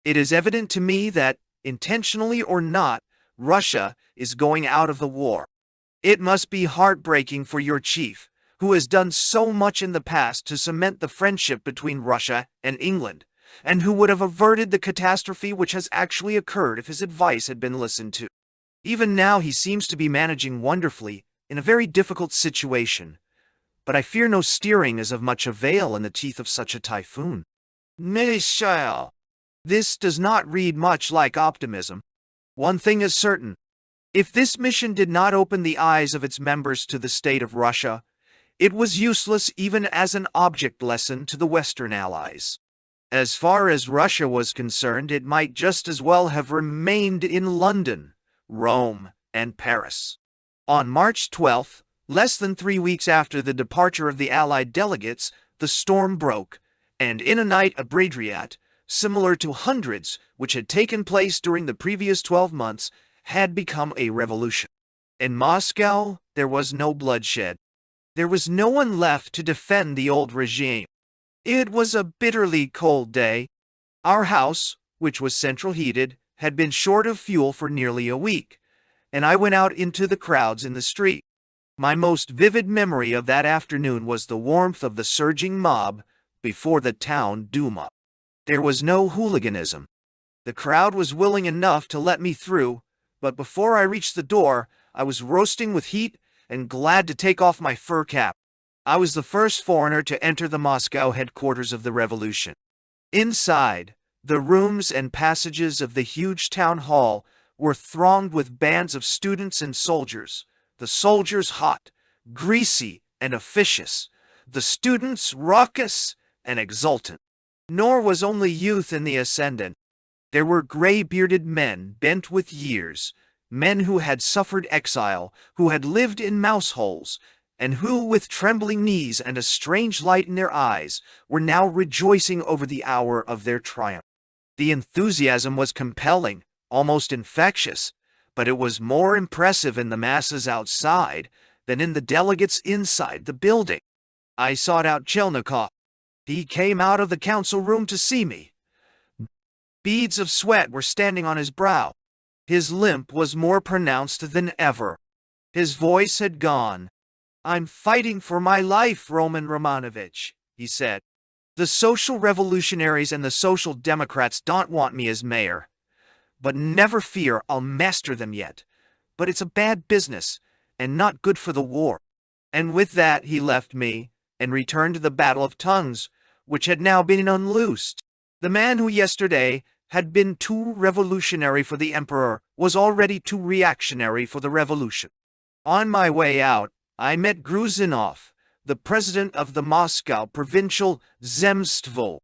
It is evident to me that, intentionally or not, Russia is going out of the war. It must be heartbreaking for your chief, who has done so much in the past to cement the friendship between Russia and England, and who would have averted the catastrophe which has actually occurred if his advice had been listened to. Even now he seems to be managing wonderfully in a very difficult situation, but I fear no steering is of much avail in the teeth of such a typhoon. Michel, this does not read much like optimism. One thing is certain. If this mission did not open the eyes of its members to the state of Russia, it was useless even as an object lesson to the Western Allies. As far as Russia was concerned, it might just as well have remained in London, Rome, and Paris. On March 12th, less than 3 weeks after the departure of the Allied delegates, the storm broke, and in a night of Bradriat, similar to hundreds which had taken place during the previous 12 months, had become a revolution. In Moscow, there was no bloodshed. There was no one left to defend the old regime. It was a bitterly cold day. Our house, which was central heated, had been short of fuel for nearly a week, and I went out into the crowds in the street. My most vivid memory of that afternoon was the warmth of the surging mob before the town Duma. There was no hooliganism. The crowd was willing enough to let me through, but before I reached the door, I was roasting with heat and glad to take off my fur cap. I was the first foreigner to enter the Moscow headquarters of the revolution. Inside, the rooms and passages of the huge town hall were thronged with bands of students and soldiers, the soldiers hot, greasy, and officious, the students raucous and exultant. Nor was only youth in the ascendant. There were gray-bearded men bent with years, men who had suffered exile, who had lived in mouse holes, and who, with trembling knees and a strange light in their eyes, were now rejoicing over the hour of their triumph. The enthusiasm was compelling, almost infectious, but it was more impressive in the masses outside than in the delegates inside the building. I sought out Chelnikov. He came out of the council room to see me. Beads of sweat were standing on his brow. His limp was more pronounced than ever. His voice had gone. "I'm fighting for my life, Roman Romanovich," he said. "The social revolutionaries and the social democrats don't want me as mayor. But never fear, I'll master them yet. But it's a bad business, and not good for the war." And with that he left me, and returned to the battle of tongues, which had now been unloosed. The man who yesterday had been too revolutionary for the emperor was already too reactionary for the revolution. On my way out, I met Gruzinov, the president of the Moscow provincial Zemstvo.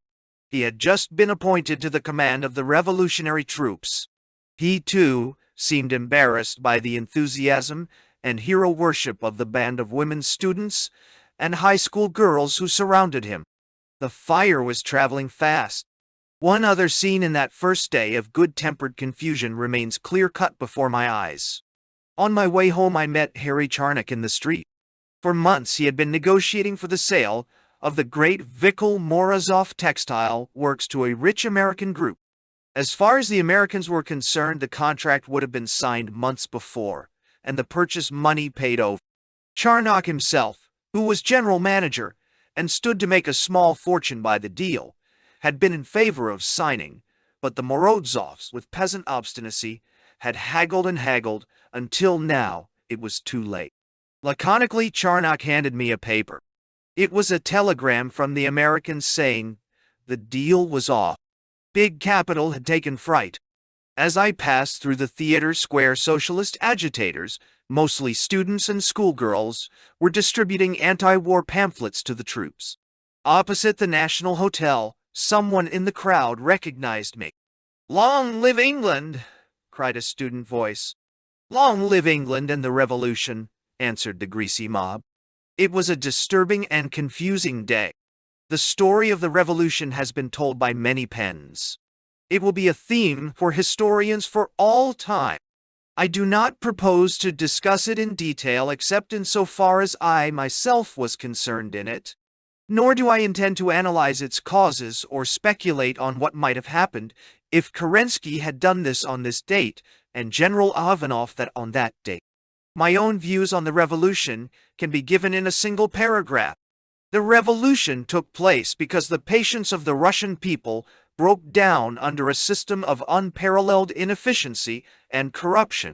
He had just been appointed to the command of the revolutionary troops. He, too, seemed embarrassed by the enthusiasm and hero worship of the band of women students and high school girls who surrounded him. The fire was traveling fast. One other scene in that first day of good-tempered confusion remains clear-cut before my eyes. On my way home I met Harry Charnock in the street. For months he had been negotiating for the sale of the great Vikhl Morozov textile works to a rich American group. As far as the Americans were concerned, the contract would have been signed months before, and the purchase money paid over. Charnock himself, who was general manager and stood to make a small fortune by the deal, had been in favor of signing, but the Morozovs, with peasant obstinacy, had haggled and haggled until now it was too late. Laconically, Charnock handed me a paper. It was a telegram from the Americans saying the deal was off. Big capital had taken fright. As I passed through the theater square, socialist agitators, mostly students and schoolgirls, were distributing anti-war pamphlets to the troops. Opposite the National Hotel, someone in the crowd recognized me. "Long live England!" cried a student voice. "Long live England and the revolution!" answered the greasy mob. It was a disturbing and confusing day. The story of the revolution has been told by many pens. It will be a theme for historians for all time. I do not propose to discuss it in detail except insofar as I myself was concerned in it. Nor do I intend to analyze its causes or speculate on what might have happened if Kerensky had done this on this date and General Ivanov that on that date. My own views on the revolution can be given in a single paragraph. The revolution took place because the patience of the Russian people broke down under a system of unparalleled inefficiency and corruption.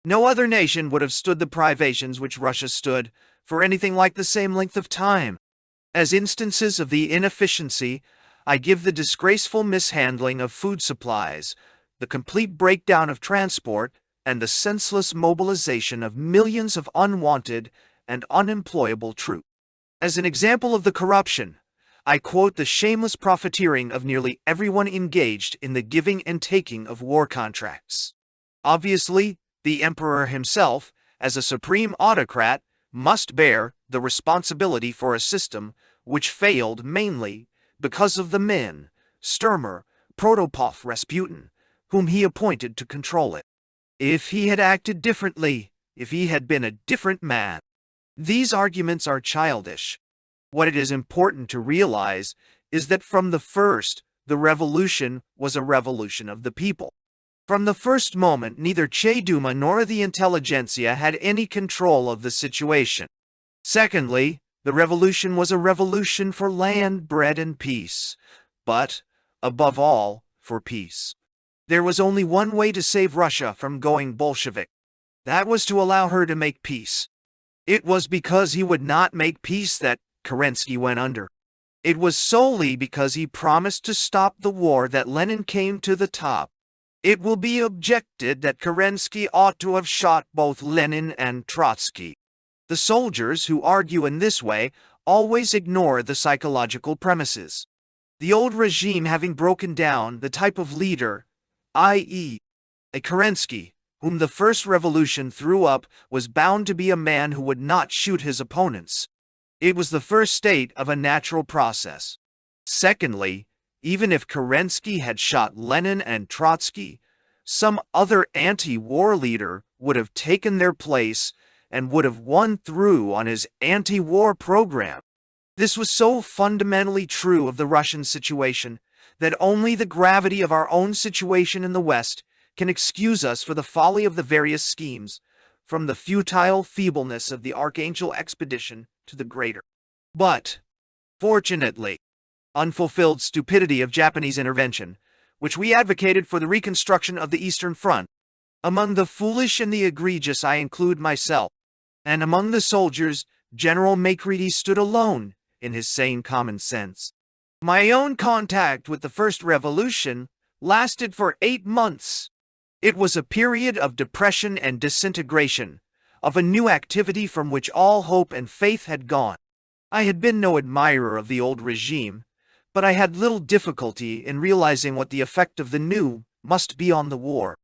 No other nation would have stood the privations which Russia stood for anything like the same length of time. As instances of the inefficiency, I give the disgraceful mishandling of food supplies, the complete breakdown of transport, and the senseless mobilization of millions of unwanted and unemployable troops. As an example of the corruption, I quote the shameless profiteering of nearly everyone engaged in the giving and taking of war contracts. Obviously, the emperor himself, as a supreme autocrat, must bear the responsibility for a system which failed mainly because of the men, Sturmer, Protopop, Rasputin, whom he appointed to control it. If he had acted differently, if he had been a different man. These arguments are childish. What it is important to realize is that from the first, the revolution was a revolution of the people. From the first moment, neither Che Duma nor the intelligentsia had any control of the situation. Secondly, the revolution was a revolution for land, bread, and peace, but, above all, for peace. There was only one way to save Russia from going Bolshevik. That was to allow her to make peace. It was because he would not make peace that Kerensky went under. It was solely because he promised to stop the war that Lenin came to the top. It will be objected that Kerensky ought to have shot both Lenin and Trotsky. The soldiers who argue in this way always ignore the psychological premises. The old regime having broken down, the type of leader, i.e., a Kerensky, whom the first revolution threw up, was bound to be a man who would not shoot his opponents. It was the first state of a natural process. Secondly, even if Kerensky had shot Lenin and Trotsky, some other anti-war leader would have taken their place and would have won through on his anti-war program. This was so fundamentally true of the Russian situation that only the gravity of our own situation in the West can excuse us for the folly of the various schemes, from the futile feebleness of the Archangel expedition to the greater, but, fortunately, unfulfilled stupidity of Japanese intervention, which we advocated for the reconstruction of the Eastern Front. Among the foolish and the egregious I include myself, and among the soldiers, General Macready stood alone in his sane common sense. My own contact with the First Revolution lasted for 8 months. It was a period of depression and disintegration, of a new activity from which all hope and faith had gone. I had been no admirer of the old regime, but I had little difficulty in realizing what the effect of the new must be on the war.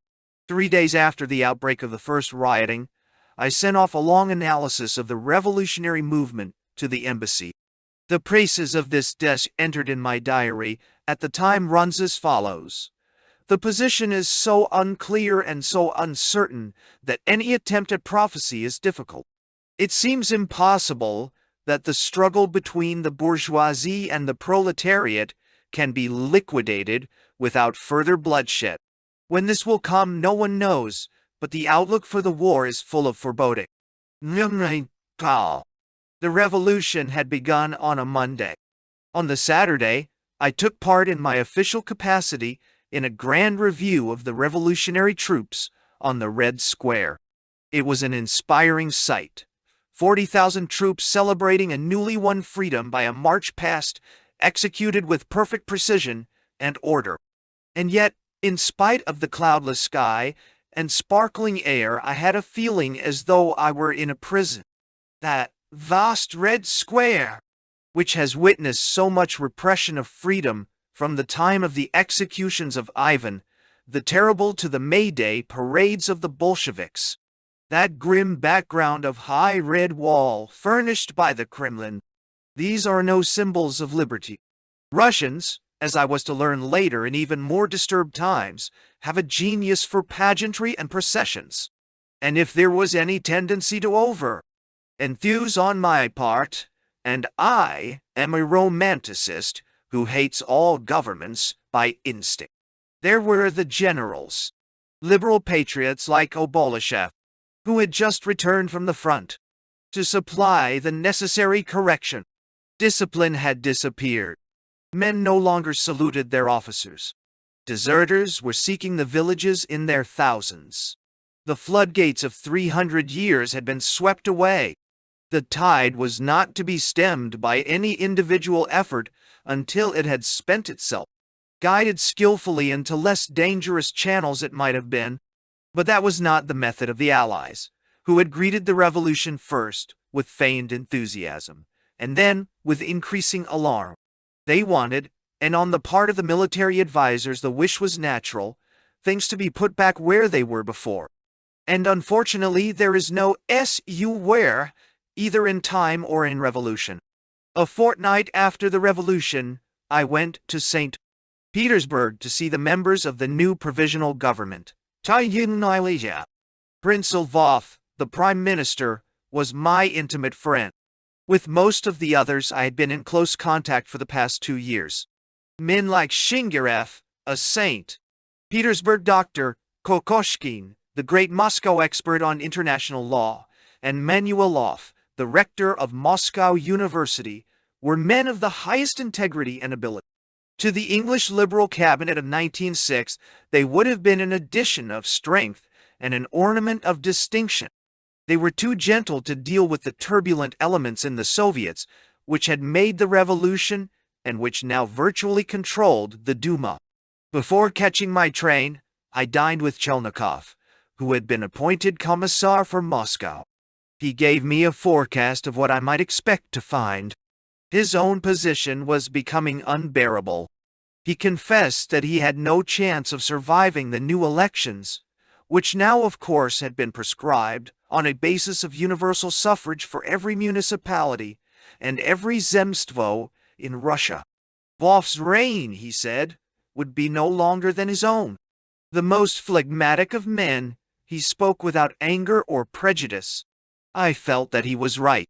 3 days after the outbreak of the first rioting, I sent off a long analysis of the revolutionary movement to the embassy. The traces of this desk entered in my diary at the time runs as follows. The position is so unclear and so uncertain that any attempt at prophecy is difficult. It seems impossible that the struggle between the bourgeoisie and the proletariat can be liquidated without further bloodshed. When this will come, no one knows, but the outlook for the war is full of foreboding. The revolution had begun on a Monday. On the Saturday, I took part in my official capacity in a grand review of the revolutionary troops on the Red Square. It was an inspiring sight. 40,000 troops celebrating a newly won freedom by a march past, executed with perfect precision and order. And yet, in spite of the cloudless sky and sparkling air, I had a feeling as though I were in a prison. That vast Red Square, which has witnessed so much repression of freedom from the time of the executions of Ivan the Terrible to the May Day parades of the Bolsheviks. That grim background of high red wall furnished by the Kremlin. These are no symbols of liberty. Russians, as I was to learn later in even more disturbed times, have a genius for pageantry and processions. And if there was any tendency to enthuse on my part, and I am a romanticist who hates all governments by instinct, there were the generals, liberal patriots like Bolshevik, who had just returned from the front to supply the necessary correction. Discipline had disappeared. Men no longer saluted their officers. Deserters were seeking the villages in their thousands. The floodgates of 300 years had been swept away. The tide was not to be stemmed by any individual effort until it had spent itself, guided skillfully into less dangerous channels it might have been. But that was not the method of the Allies, who had greeted the revolution first with feigned enthusiasm, and then with increasing alarm. They wanted, and on the part of the military advisers the wish was natural, things to be put back where they were before. And unfortunately there is no where, either in time or in revolution. A fortnight after the revolution, I went to St. Petersburg to see the members of the new provisional government. Prince Lvov, the Prime Minister, was my intimate friend. With most of the others I had been in close contact for the past 2 years. Men like Shingarev, a St. Petersburg doctor, Kokoshkin, the great Moscow expert on international law, and Manuelov, the rector of Moscow University, were men of the highest integrity and ability. To the English Liberal cabinet of 1906, they would have been an addition of strength and an ornament of distinction. They were too gentle to deal with the turbulent elements in the Soviets, which had made the revolution and which now virtually controlled the Duma. Before catching my train, I dined with Chelnikov, who had been appointed commissar for Moscow. He gave me a forecast of what I might expect to find. His own position was becoming unbearable. He confessed that he had no chance of surviving the new elections, which now of course had been prescribed on a basis of universal suffrage for every municipality and every zemstvo in Russia. Lvov's reign, he said, would be no longer than his own. The most phlegmatic of men, he spoke without anger or prejudice. I felt that he was right.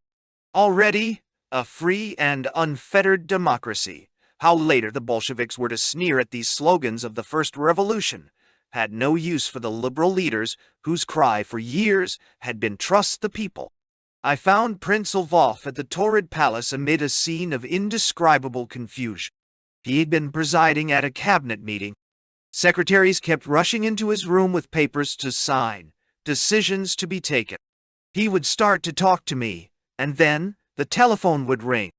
Already, a free and unfettered democracy, how later the Bolsheviks were to sneer at these slogans of the First Revolution, had no use for the liberal leaders whose cry for years had been "Trust the people." I found Prince Lvov at the Torrid Palace amid a scene of indescribable confusion. He had been presiding at a cabinet meeting. Secretaries kept rushing into his room with papers to sign, decisions to be taken. He would start to talk to me, and then the telephone would ring.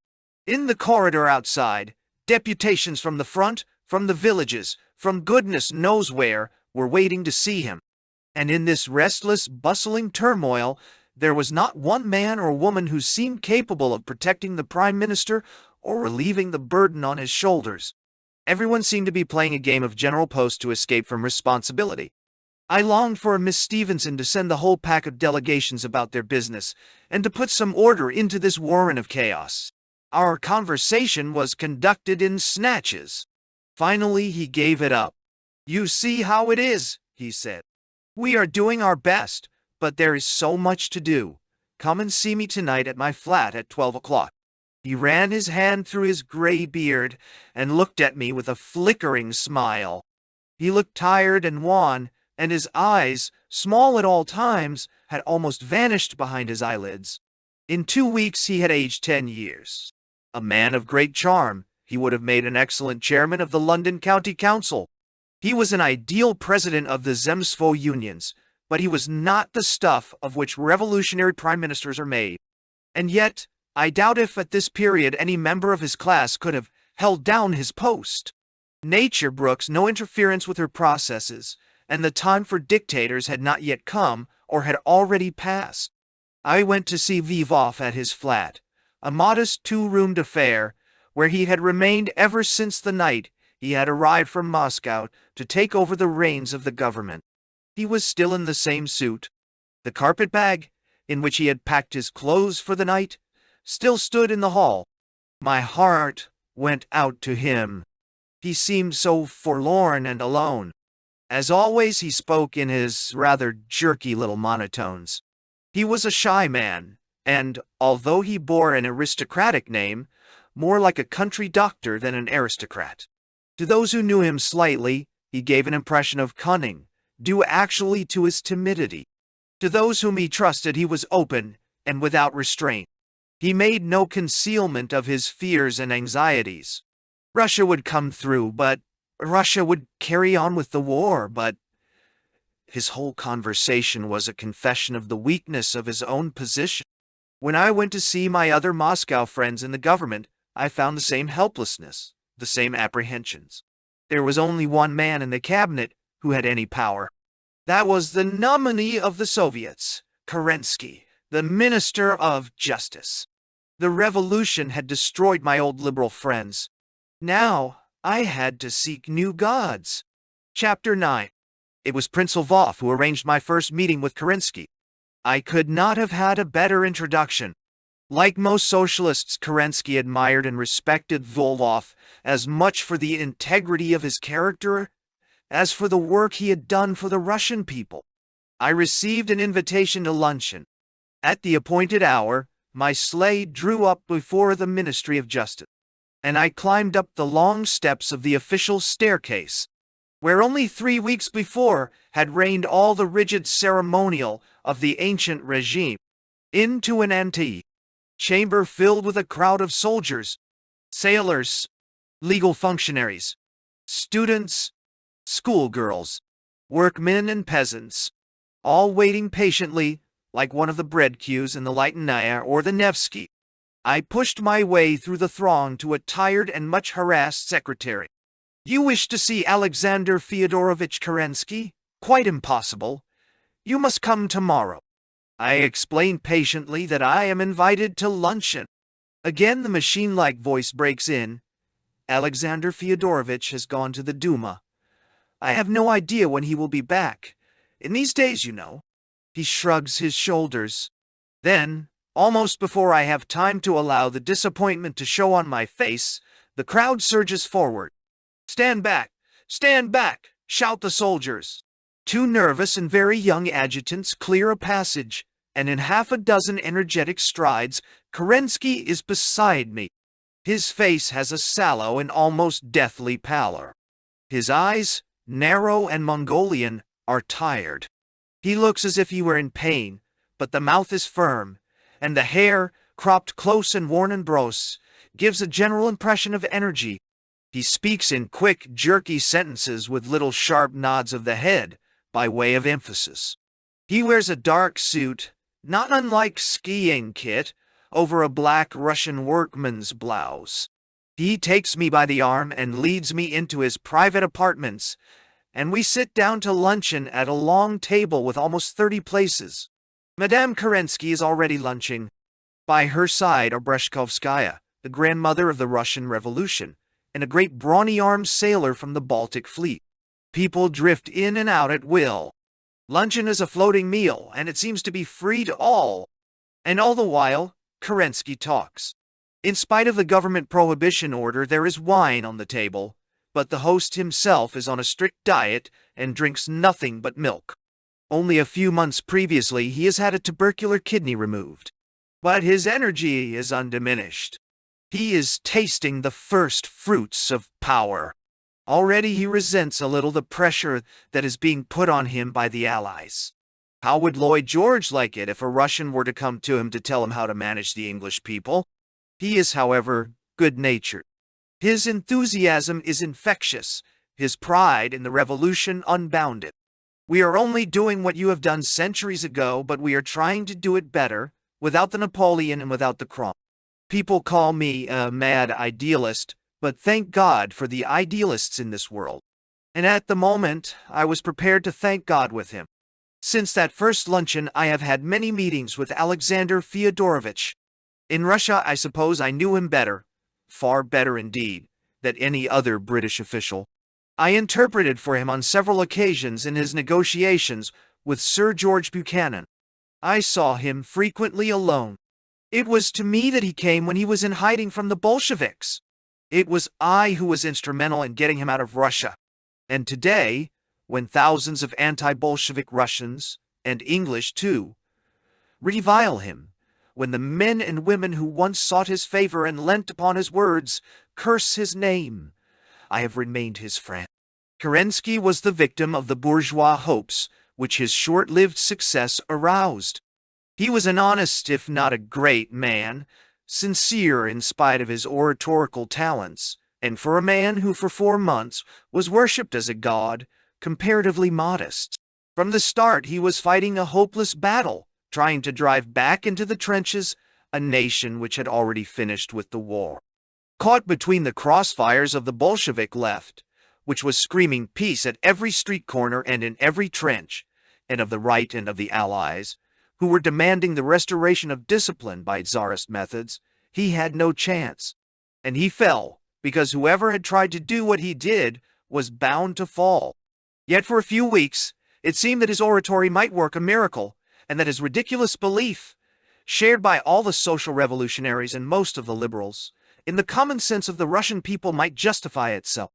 In the corridor outside, deputations from the front, from the villages, from goodness knows where, were waiting to see him. And in this restless, bustling turmoil, there was not one man or woman who seemed capable of protecting the Prime Minister or relieving the burden on his shoulders. Everyone seemed to be playing a game of general post to escape from responsibility. I longed for Miss Stevenson to send the whole pack of delegations about their business, and to put some order into this warren of chaos. Our conversation was conducted in snatches. Finally, he gave it up. "You see how it is," he said. "We are doing our best, but there is so much to do. Come and see me tonight at my flat at 12 o'clock. He ran his hand through his gray beard and looked at me with a flickering smile. He looked tired and wan, and his eyes, small at all times, had almost vanished behind his eyelids. In 2 weeks he had aged 10 years. A man of great charm, he would have made an excellent chairman of the London County Council. He was an ideal president of the Zemstvo unions, but he was not the stuff of which revolutionary prime ministers are made. And yet, I doubt if at this period any member of his class could have held down his post. Nature brooks no interference with her processes, and the time for dictators had not yet come or had already passed. I went to see Lvov at his flat, a modest 2-roomed affair, where he had remained ever since the night he had arrived from Moscow to take over the reins of the government. He was still in the same suit. The carpet-bag, in which he had packed his clothes for the night, still stood in the hall. My heart went out to him. He seemed so forlorn and alone. As always, he spoke in his rather jerky little monotones. He was a shy man, and, although he bore an aristocratic name, more like a country doctor than an aristocrat. To those who knew him slightly, he gave an impression of cunning, due actually to his timidity. To those whom he trusted, he was open and without restraint. He made no concealment of his fears and anxieties. Russia would come through, but Russia would carry on with the war, but his whole conversation was a confession of the weakness of his own position. When I went to see my other Moscow friends in the government, I found the same helplessness, the same apprehensions. There was only one man in the cabinet who had any power. That was the nominee of the Soviets, Kerensky, the Minister of Justice. The revolution had destroyed my old liberal friends. Now I had to seek new gods. Chapter 9. It was Prince Lvov who arranged my first meeting with Kerensky. I could not have had a better introduction. Like most socialists, Kerensky admired and respected Lvov as much for the integrity of his character as for the work he had done for the Russian people. I received an invitation to luncheon. At the appointed hour, my sleigh drew up before the Ministry of Justice, and I climbed up the long steps of the official staircase, where only 3 weeks before had reigned all the rigid ceremonial of the ancient regime, into an ante-chamber filled with a crowd of soldiers, sailors, legal functionaries, students, schoolgirls, workmen and peasants, all waiting patiently, like one of the bread queues in the Litanaya or the Nevsky. I pushed my way through the throng to a tired and much harassed secretary. "You wish to see Alexander Fyodorovich Kerensky? Quite impossible. You must come tomorrow." I explained patiently that I am invited to luncheon. Again the machine-like voice breaks in. "Alexander Fyodorovich has gone to the Duma. I have no idea when he will be back. In these days, you know. He shrugs his shoulders. Then, almost before I have time to allow the disappointment to show on my face, the crowd surges forward. "Stand back! Stand back!" shout the soldiers. Two nervous and very young adjutants clear a passage, and in half a dozen energetic strides, Kerensky is beside me. His face has a sallow and almost deathly pallor. His eyes, narrow and Mongolian, are tired. He looks as if he were in pain, but the mouth is firm, and the hair, cropped close and worn in brows, gives a general impression of energy. He speaks in quick, jerky sentences with little sharp nods of the head, by way of emphasis. He wears a dark suit, not unlike skiing kit, over a black Russian workman's blouse. He takes me by the arm and leads me into his private apartments, and we sit down to luncheon at a long table with almost 30 places. Madame Kerensky is already lunching. By her side are Breshkovskaya, the grandmother of the Russian Revolution, and a great brawny-armed sailor from the Baltic fleet. People drift in and out at will. Luncheon is a floating meal, and it seems to be free to all. And all the while, Kerensky talks. In spite of the government prohibition order, there is wine on the table, but the host himself is on a strict diet and drinks nothing but milk. Only a few months previously, he has had a tubercular kidney removed. But his energy is undiminished. He is tasting the first fruits of power. Already he resents a little the pressure that is being put on him by the Allies. How would Lloyd George like it if a Russian were to come to him to tell him how to manage the English people? He is, however, good-natured. His enthusiasm is infectious, his pride in the revolution unbounded. "We are only doing what you have done centuries ago, but we are trying to do it better, without the Napoleon and without the Crown. People call me a mad idealist, but thank God for the idealists in this world." And at the moment, I was prepared to thank God with him. Since that first luncheon, I have had many meetings with Alexander Fyodorovich. In Russia, I suppose I knew him better, far better indeed, than any other British official. I interpreted for him on several occasions in his negotiations with Sir George Buchanan. I saw him frequently alone. It was to me that he came when he was in hiding from the Bolsheviks. It was I who was instrumental in getting him out of Russia. And today, when thousands of anti-Bolshevik Russians, and English too, revile him, when the men and women who once sought his favor and leant upon his words curse his name, I have remained his friend. Kerensky was the victim of the bourgeois hopes which his short-lived success aroused. He was an honest, if not a great man, sincere in spite of his oratorical talents, and for a man who for 4 months was worshipped as a god, comparatively modest. From the start he was fighting a hopeless battle, trying to drive back into the trenches a nation which had already finished with the war. Caught between the crossfires of the Bolshevik left, which was screaming peace at every street corner and in every trench, and of the right and of the Allies, who were demanding the restoration of discipline by Tsarist methods, he had no chance. And he fell, because whoever had tried to do what he did was bound to fall. Yet for a few weeks, it seemed that his oratory might work a miracle, and that his ridiculous belief, shared by all the social revolutionaries and most of the liberals, in the common sense of the Russian people might justify itself.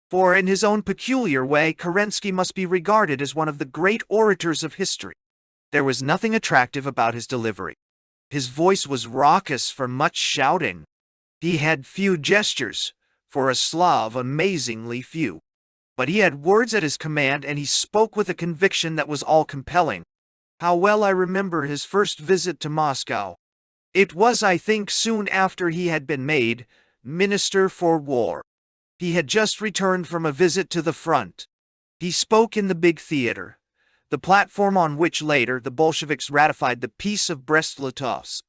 For in his own peculiar way, Kerensky must be regarded as one of the great orators of history. There was nothing attractive about his delivery. His voice was raucous from much shouting. He had few gestures, for a Slav amazingly few. But he had words at his command, and he spoke with a conviction that was all-compelling. How well I remember his first visit to Moscow. It was, I think, soon after he had been made Minister for War. He had just returned from a visit to the front. He spoke in the big theater, the platform on which later the Bolsheviks ratified the Peace of Brest-Litovsk.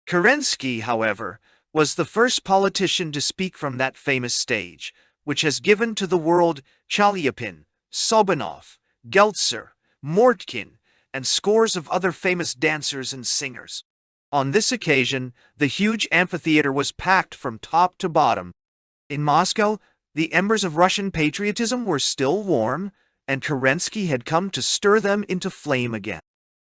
Kerensky, however, was the first politician to speak from that famous stage, which has given to the world Chalyapin, Sobanov, Geltser, Mortkin, and scores of other famous dancers and singers. On this occasion, the huge amphitheater was packed from top to bottom. In Moscow, the embers of Russian patriotism were still warm, and Kerensky had come to stir them into flame again.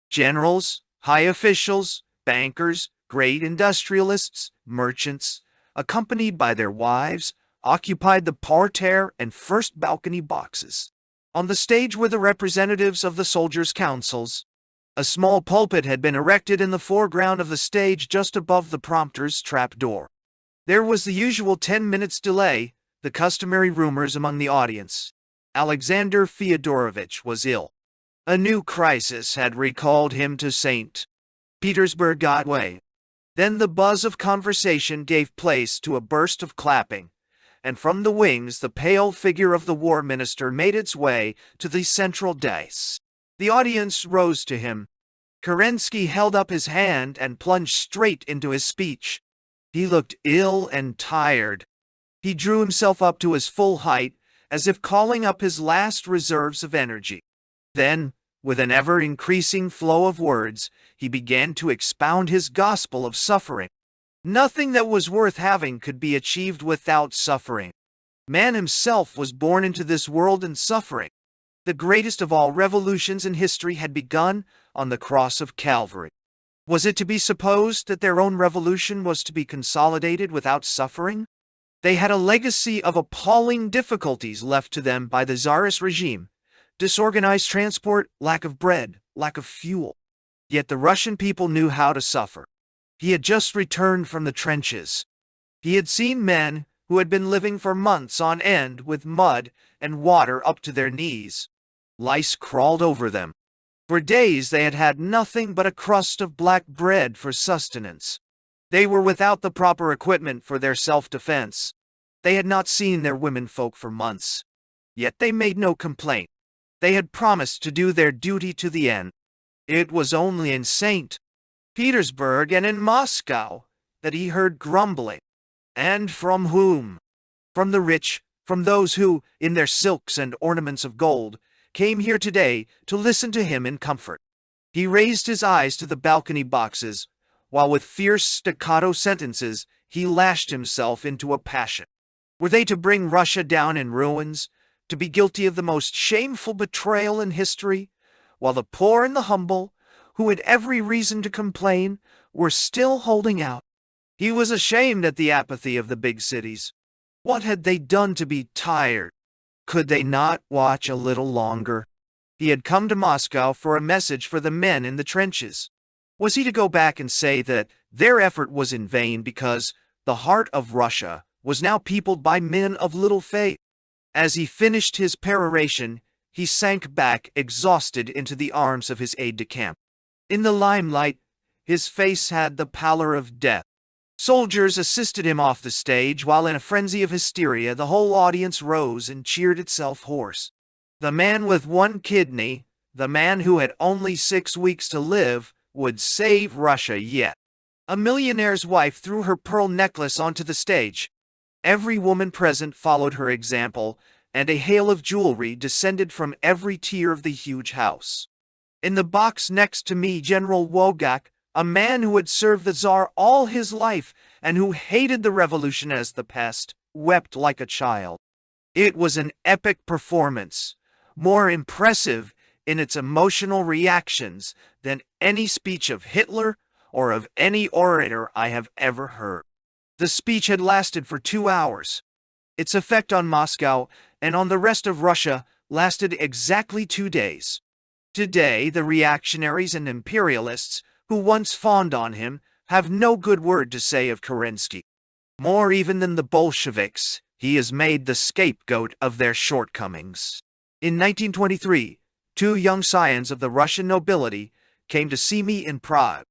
Generals, high officials, bankers, great industrialists, merchants, accompanied by their wives, occupied the parterre and first balcony boxes. On the stage were the representatives of the soldiers' councils. A small pulpit had been erected in the foreground of the stage just above the prompter's trapdoor. There was the usual 10 minutes delay, the customary rumors among the audience. Alexander Fyodorovich was ill. A new crisis had recalled him to St. Petersburg Gateway. Then the buzz of conversation gave place to a burst of clapping, and from the wings the pale figure of the war minister made its way to the central dais. The audience rose to him. Kerensky held up his hand and plunged straight into his speech. He looked ill and tired. He drew himself up to his full height, as if calling up his last reserves of energy. Then, with an ever-increasing flow of words, he began to expound his gospel of suffering. Nothing that was worth having could be achieved without suffering. Man himself was born into this world in suffering. The greatest of all revolutions in history had begun on the cross of Calvary. Was it to be supposed that their own revolution was to be consolidated without suffering? They had a legacy of appalling difficulties left to them by the Tsarist regime: disorganized transport, lack of bread, lack of fuel. Yet the Russian people knew how to suffer. He had just returned from the trenches. He had seen men who had been living for months on end with mud and water up to their knees. Lice crawled over them. For days they had had nothing but a crust of black bread for sustenance. They were without the proper equipment for their self-defense. They had not seen their womenfolk for months. Yet they made no complaint. They had promised to do their duty to the end. It was only in St. Petersburg and in Moscow that he heard grumbling. And from whom? From the rich, from those who, in their silks and ornaments of gold, came here today to listen to him in comfort. He raised his eyes to the balcony boxes, while with fierce staccato sentences he lashed himself into a passion. Were they to bring Russia down in ruins, to be guilty of the most shameful betrayal in history, while the poor and the humble, who had every reason to complain, were still holding out? He was ashamed at the apathy of the big cities. What had they done to be tired? Could they not watch a little longer? He had come to Moscow for a message for the men in the trenches. Was he to go back and say that their effort was in vain because the heart of Russia was now peopled by men of little faith? As he finished his peroration, he sank back exhausted into the arms of his aide-de-camp. In the limelight, his face had the pallor of death. Soldiers assisted him off the stage, while in a frenzy of hysteria the whole audience rose and cheered itself hoarse. The man with one kidney, the man who had only 6 weeks to live, would save Russia yet. A millionaire's wife threw her pearl necklace onto the stage. Every woman present followed her example, and a hail of jewelry descended from every tier of the huge house. In the box next to me, General Wogak, a man who had served the Tsar all his life and who hated the revolution as the pest, wept like a child. It was an epic performance, more impressive in its emotional reactions than any speech of Hitler or of any orator I have ever heard. The speech had lasted for 2 hours. Its effect on Moscow and on the rest of Russia lasted exactly 2 days. Today, the reactionaries and imperialists who once fawned on him have no good word to say of Kerensky. More even than the Bolsheviks, he is made the scapegoat of their shortcomings. In 1923, 2 young scions of the Russian nobility came to see me in Prague.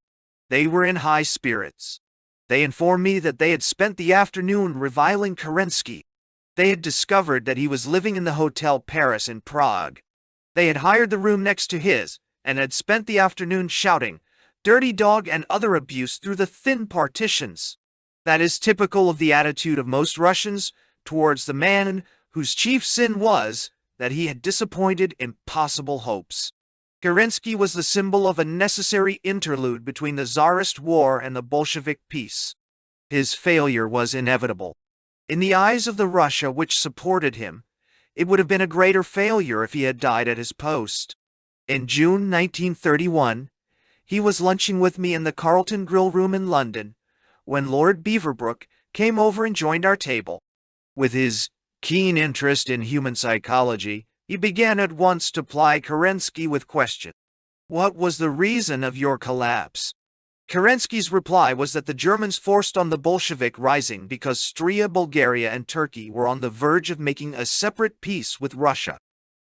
They were in high spirits. They informed me that they had spent the afternoon reviling Kerensky. They had discovered that he was living in the Hotel Paris in Prague. They had hired the room next to his and had spent the afternoon shouting "dirty dog" and other abuse through the thin partitions. That is typical of the attitude of most Russians towards the man whose chief sin was that he had disappointed impossible hopes. Kerensky was the symbol of a necessary interlude between the Tsarist war and the Bolshevik peace. His failure was inevitable. In the eyes of the Russia which supported him, It would have been a greater failure if he had died at his post. In June 1931, he was lunching with me in the Carlton Grill Room in London, when Lord Beaverbrook came over and joined our table. With his keen interest in human psychology, he began at once to ply Kerensky with questions. What was the reason of your collapse? Kerensky's reply was that the Germans forced on the Bolshevik rising because Styria, Bulgaria, and Turkey were on the verge of making a separate peace with Russia.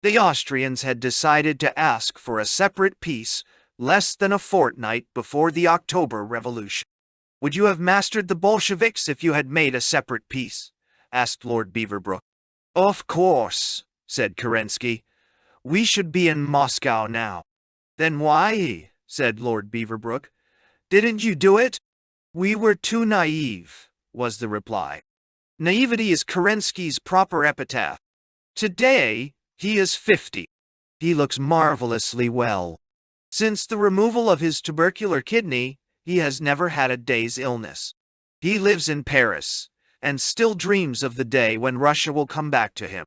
The Austrians had decided to ask for a separate peace less than a fortnight before the October Revolution. Would you have mastered the Bolsheviks if you had made a separate peace? Asked Lord Beaverbrook. Of course, said Kerensky. We should be in Moscow now. Then why, said Lord Beaverbrook, didn't you do it? We were too naive, was the reply. Naivety is Kerensky's proper epitaph. Today, he is 50. He looks marvelously well. Since the removal of his tubercular kidney, he has never had a day's illness. He lives in Paris, and still dreams of the day when Russia will come back to him.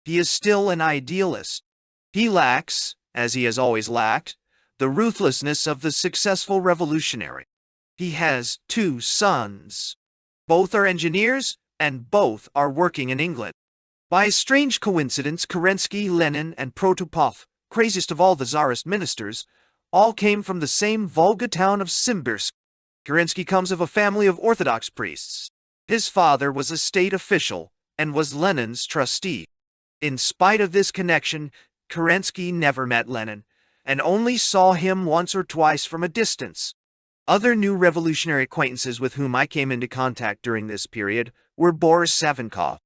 He is still an idealist. He lacks, as he has always lacked, the ruthlessness of the successful revolutionary. He has 2 sons. Both are engineers, and both are working in England. By a strange coincidence, Kerensky, Lenin, and Protopopov, craziest of all the Tsarist ministers, all came from the same Volga town of Simbirsk. Kerensky comes of a family of Orthodox priests. His father was a state official and was Lenin's trustee. In spite of this connection, Kerensky never met Lenin, and only saw him once or twice from a distance. Other new revolutionary acquaintances with whom I came into contact during this period were Boris Savinkov,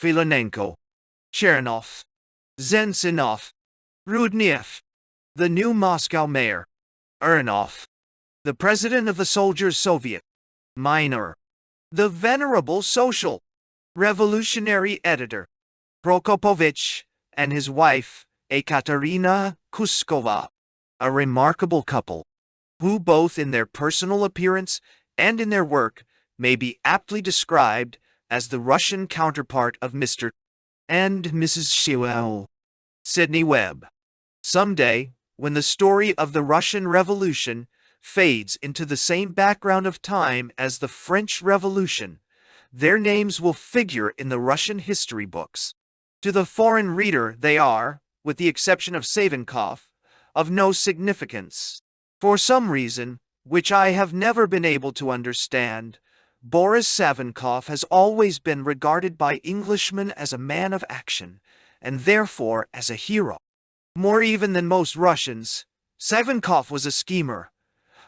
Filonenko, Chernov, Zensinov, Rudniev, the new Moscow mayor, Urnov, the president of the Soldiers' Soviet, Minor, the venerable social, revolutionary editor, Prokopovich, and his wife, Ekaterina Kuskova, a remarkable couple, who both in their personal appearance and in their work may be aptly described as the Russian counterpart of Mr. and Mrs. Sewell. Sidney Webb. Someday, when the story of the Russian Revolution fades into the same background of time as the French Revolution, their names will figure in the Russian history books. To the foreign reader, they are, with the exception of Savinkov, of no significance. For some reason, which I have never been able to understand, Boris Savinkov has always been regarded by Englishmen as a man of action, and therefore as a hero. More even than most Russians, Savinkov was a schemer,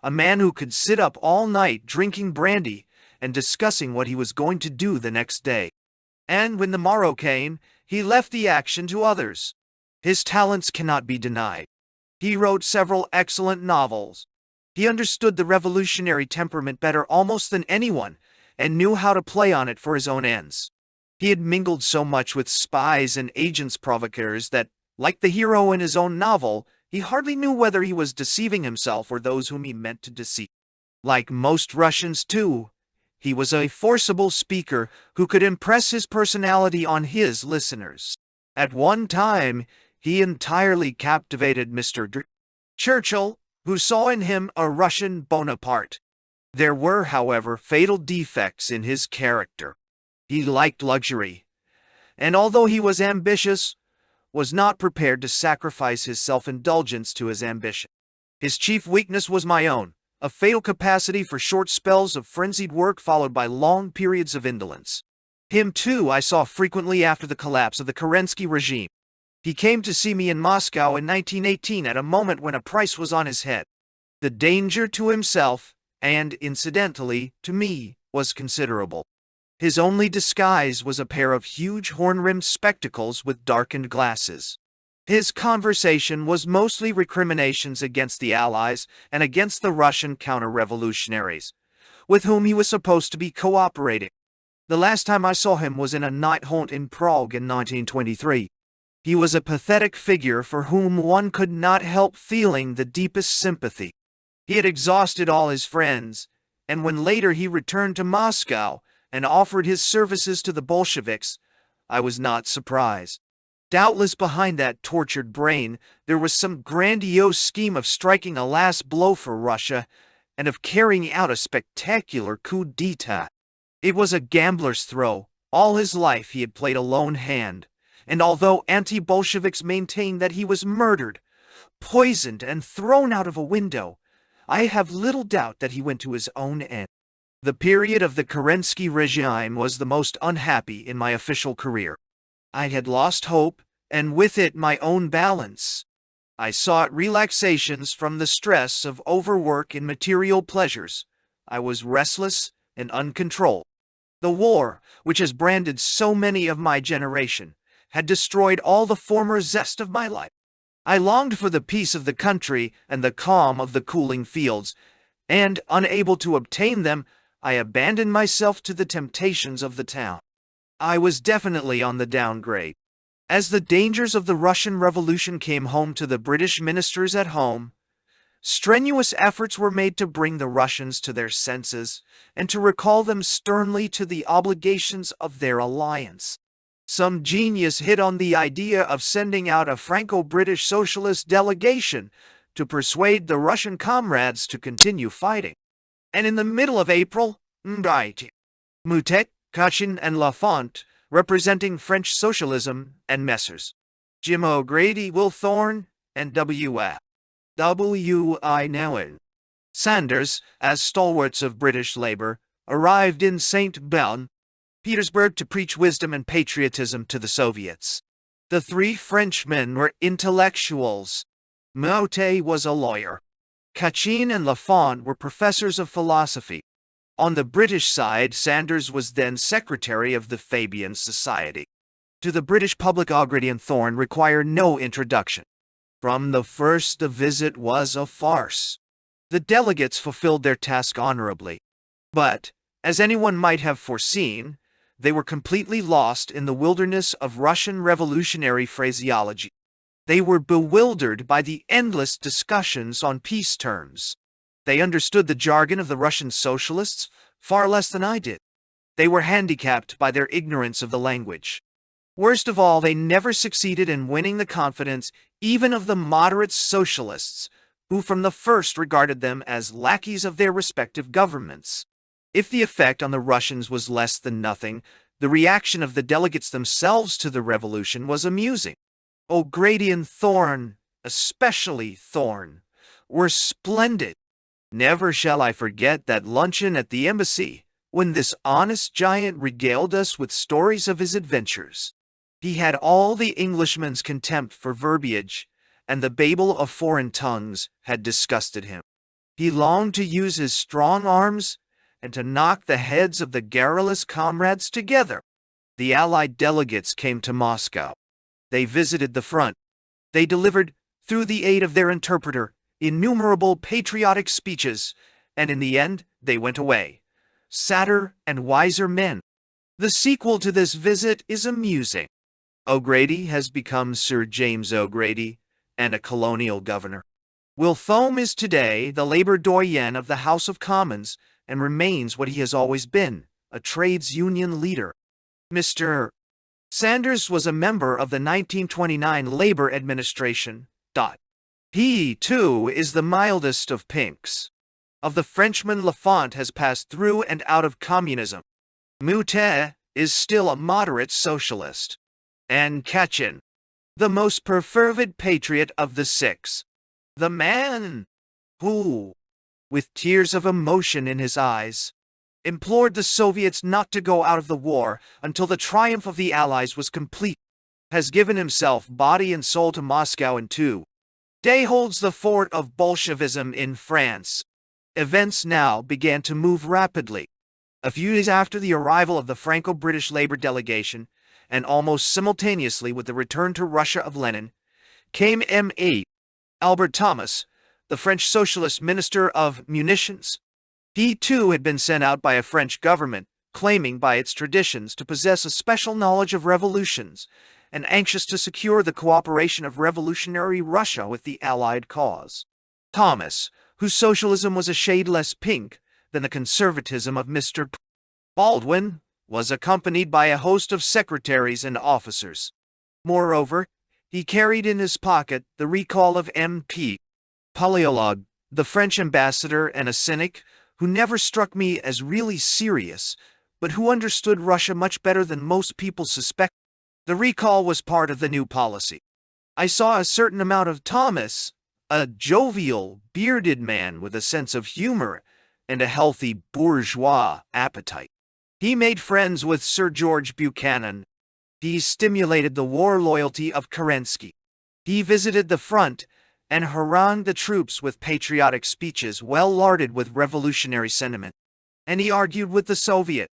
a man who could sit up all night drinking brandy and discussing what he was going to do the next day. And when the morrow came, he left the action to others. His talents cannot be denied. He wrote several excellent novels. He understood the revolutionary temperament better almost than anyone, and knew how to play on it for his own ends. He had mingled so much with spies and agents provocateurs that, like the hero in his own novel, he hardly knew whether he was deceiving himself or those whom he meant to deceive. Like most Russians, too, he was a forcible speaker who could impress his personality on his listeners. At one time, he entirely captivated Mr. Churchill, who saw in him a Russian Bonaparte. There were, however, fatal defects in his character. He liked luxury, and although he was ambitious, was not prepared to sacrifice his self-indulgence to his ambition. His chief weakness was my own, a fatal capacity for short spells of frenzied work followed by long periods of indolence. Him, too, I saw frequently after the collapse of the Kerensky regime. He came to see me in Moscow in 1918 at a moment when a price was on his head. The danger to himself, and incidentally to me, was considerable. His only disguise was a pair of huge horn-rimmed spectacles with darkened glasses. His conversation was mostly recriminations against the Allies and against the Russian counter-revolutionaries, with whom he was supposed to be cooperating. The last time I saw him was in a night haunt in Prague in 1923. He was a pathetic figure for whom one could not help feeling the deepest sympathy. He had exhausted all his friends, and when later he returned to Moscow and offered his services to the Bolsheviks, I was not surprised. Doubtless behind that tortured brain, there was some grandiose scheme of striking a last blow for Russia and of carrying out a spectacular coup d'etat. It was a gambler's throw. All his life he had played a lone hand, and although anti-Bolsheviks maintained that he was murdered, poisoned, and thrown out of a window, I have little doubt that he went to his own end. The period of the Kerensky regime was the most unhappy in my official career. I had lost hope, and with it my own balance. I sought relaxations from the stress of overwork and material pleasures. I was restless and uncontrolled. The war, which has branded so many of my generation, had destroyed all the former zest of my life. I longed for the peace of the country and the calm of the cooling fields, and, unable to obtain them, I abandoned myself to the temptations of the town. I was definitely on the downgrade. As the dangers of the Russian Revolution came home to the British ministers at home, strenuous efforts were made to bring the Russians to their senses and to recall them sternly to the obligations of their alliance. Some genius hit on the idea of sending out a Franco-British socialist delegation to persuade the Russian comrades to continue fighting. And in the middle of April, Moutet, Kachin, and Lafont, representing French socialism, and Messrs. Jim O'Grady, Will Thorne, and W.I. Nowen Sanders, as stalwarts of British Labour, arrived in St. Petersburg to preach wisdom and patriotism to the Soviets. The three Frenchmen were intellectuals. Moutet was a lawyer. Kachin and Lafont were professors of philosophy. On the British side, Sanders was then secretary of the Fabian Society. To the British public, O'Grady and Thorne require no introduction. From the first, the visit was a farce. The delegates fulfilled their task honorably. But, as anyone might have foreseen, they were completely lost in the wilderness of Russian revolutionary phraseology. They were bewildered by the endless discussions on peace terms. They understood the jargon of the Russian socialists far less than I did. They were handicapped by their ignorance of the language. Worst of all, they never succeeded in winning the confidence even of the moderate socialists, who from the first regarded them as lackeys of their respective governments. If the effect on the Russians was less than nothing, the reaction of the delegates themselves to the revolution was amusing. O'Grady and Thorne, especially Thorne, were splendid. Never shall I forget that luncheon at the embassy, when this honest giant regaled us with stories of his adventures. He had all the Englishman's contempt for verbiage, and the babel of foreign tongues had disgusted him. He longed to use his strong arms and to knock the heads of the garrulous comrades together. The Allied delegates came to Moscow. They visited the front. They delivered, through the aid of their interpreter, innumerable patriotic speeches, and in the end they went away, sadder and wiser men. The sequel to this visit is amusing. O'Grady has become Sir James O'Grady and a colonial governor. Will Thome is today the Labour doyen of the House of Commons and remains what he has always been, a trades union leader. Mr. Sanders was a member of the 1929 Labour administration. He, too, is the mildest of pinks. Of the Frenchman, Lafont has passed through and out of communism. Moutet is still a moderate socialist. And Kachin, the most perfervid patriot of the six. The man who, with tears of emotion in his eyes, implored the Soviets not to go out of the war until the triumph of the Allies was complete, has given himself body and soul to Moscow in 2 days holds the fort of Bolshevism in France. Events now began to move rapidly. A few days after the arrival of the Franco-British Labour delegation, and almost simultaneously with the return to Russia of Lenin, came M.A. Albert Thomas, the French socialist minister of munitions. He too had been sent out by a French government, claiming by its traditions to possess a special knowledge of revolutions, and anxious to secure the cooperation of revolutionary Russia with the Allied cause. Thomas, whose socialism was a shade less pink than the conservatism of Mr. Baldwin, was accompanied by a host of secretaries and officers. Moreover, he carried in his pocket the recall of M.P. Paléologue, the French ambassador and a cynic who never struck me as really serious, but who understood Russia much better than most people suspect. The recall was part of the new policy. I saw a certain amount of Thomas, a jovial, bearded man with a sense of humor and a healthy bourgeois appetite. He made friends with Sir George Buchanan. He stimulated the war loyalty of Kerensky. He visited the front and harangued the troops with patriotic speeches well larded with revolutionary sentiment. And he argued with the Soviet.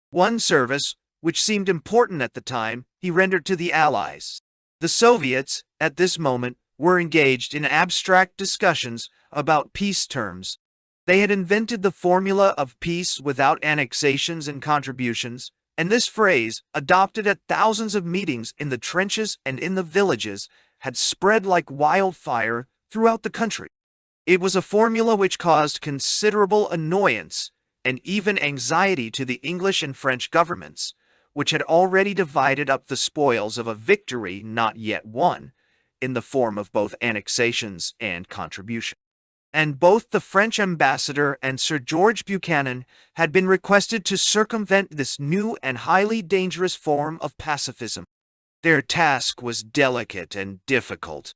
One service, which seemed important at the time, he rendered to the Allies. The Soviets, at this moment, were engaged in abstract discussions about peace terms. They had invented the formula of peace without annexations and contributions, and this phrase, adopted at thousands of meetings in the trenches and in the villages, had spread like wildfire throughout the country. It was a formula which caused considerable annoyance and even anxiety to the English and French governments, which had already divided up the spoils of a victory not yet won, in the form of both annexations and contribution. And both the French ambassador and Sir George Buchanan had been requested to circumvent this new and highly dangerous form of pacifism. Their task was delicate and difficult.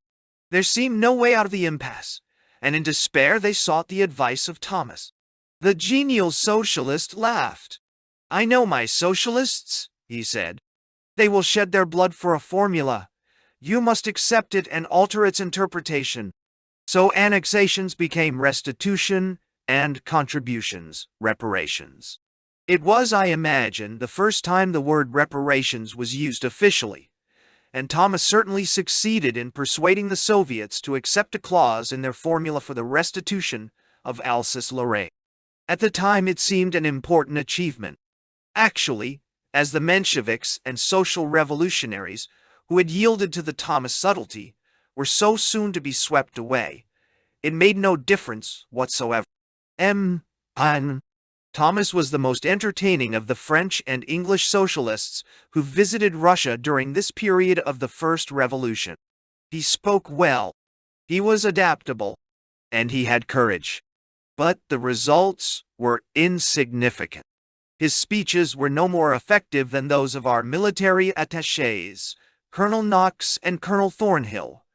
There seemed no way out of the impasse, and in despair they sought the advice of Thomas. The genial socialist laughed. "I know my socialists," he said. "They will shed their blood for a formula. You must accept it and alter its interpretation." So annexations became restitution and contributions, reparations. It was, I imagine, the first time the word reparations was used officially, and Thomas certainly succeeded in persuading the Soviets to accept a clause in their formula for the restitution of Alsace-Lorraine. At the time it seemed an important achievement. Actually, as the Mensheviks and social revolutionaries, who had yielded to the Thomas subtlety, were so soon to be swept away, it made no difference whatsoever. Thomas was the most entertaining of the French and English socialists who visited Russia during this period of the First Revolution. He spoke well, he was adaptable, and he had courage. But the results were insignificant. His speeches were no more effective than those of our military attachés, Colonel Knox and Colonel Thornhill,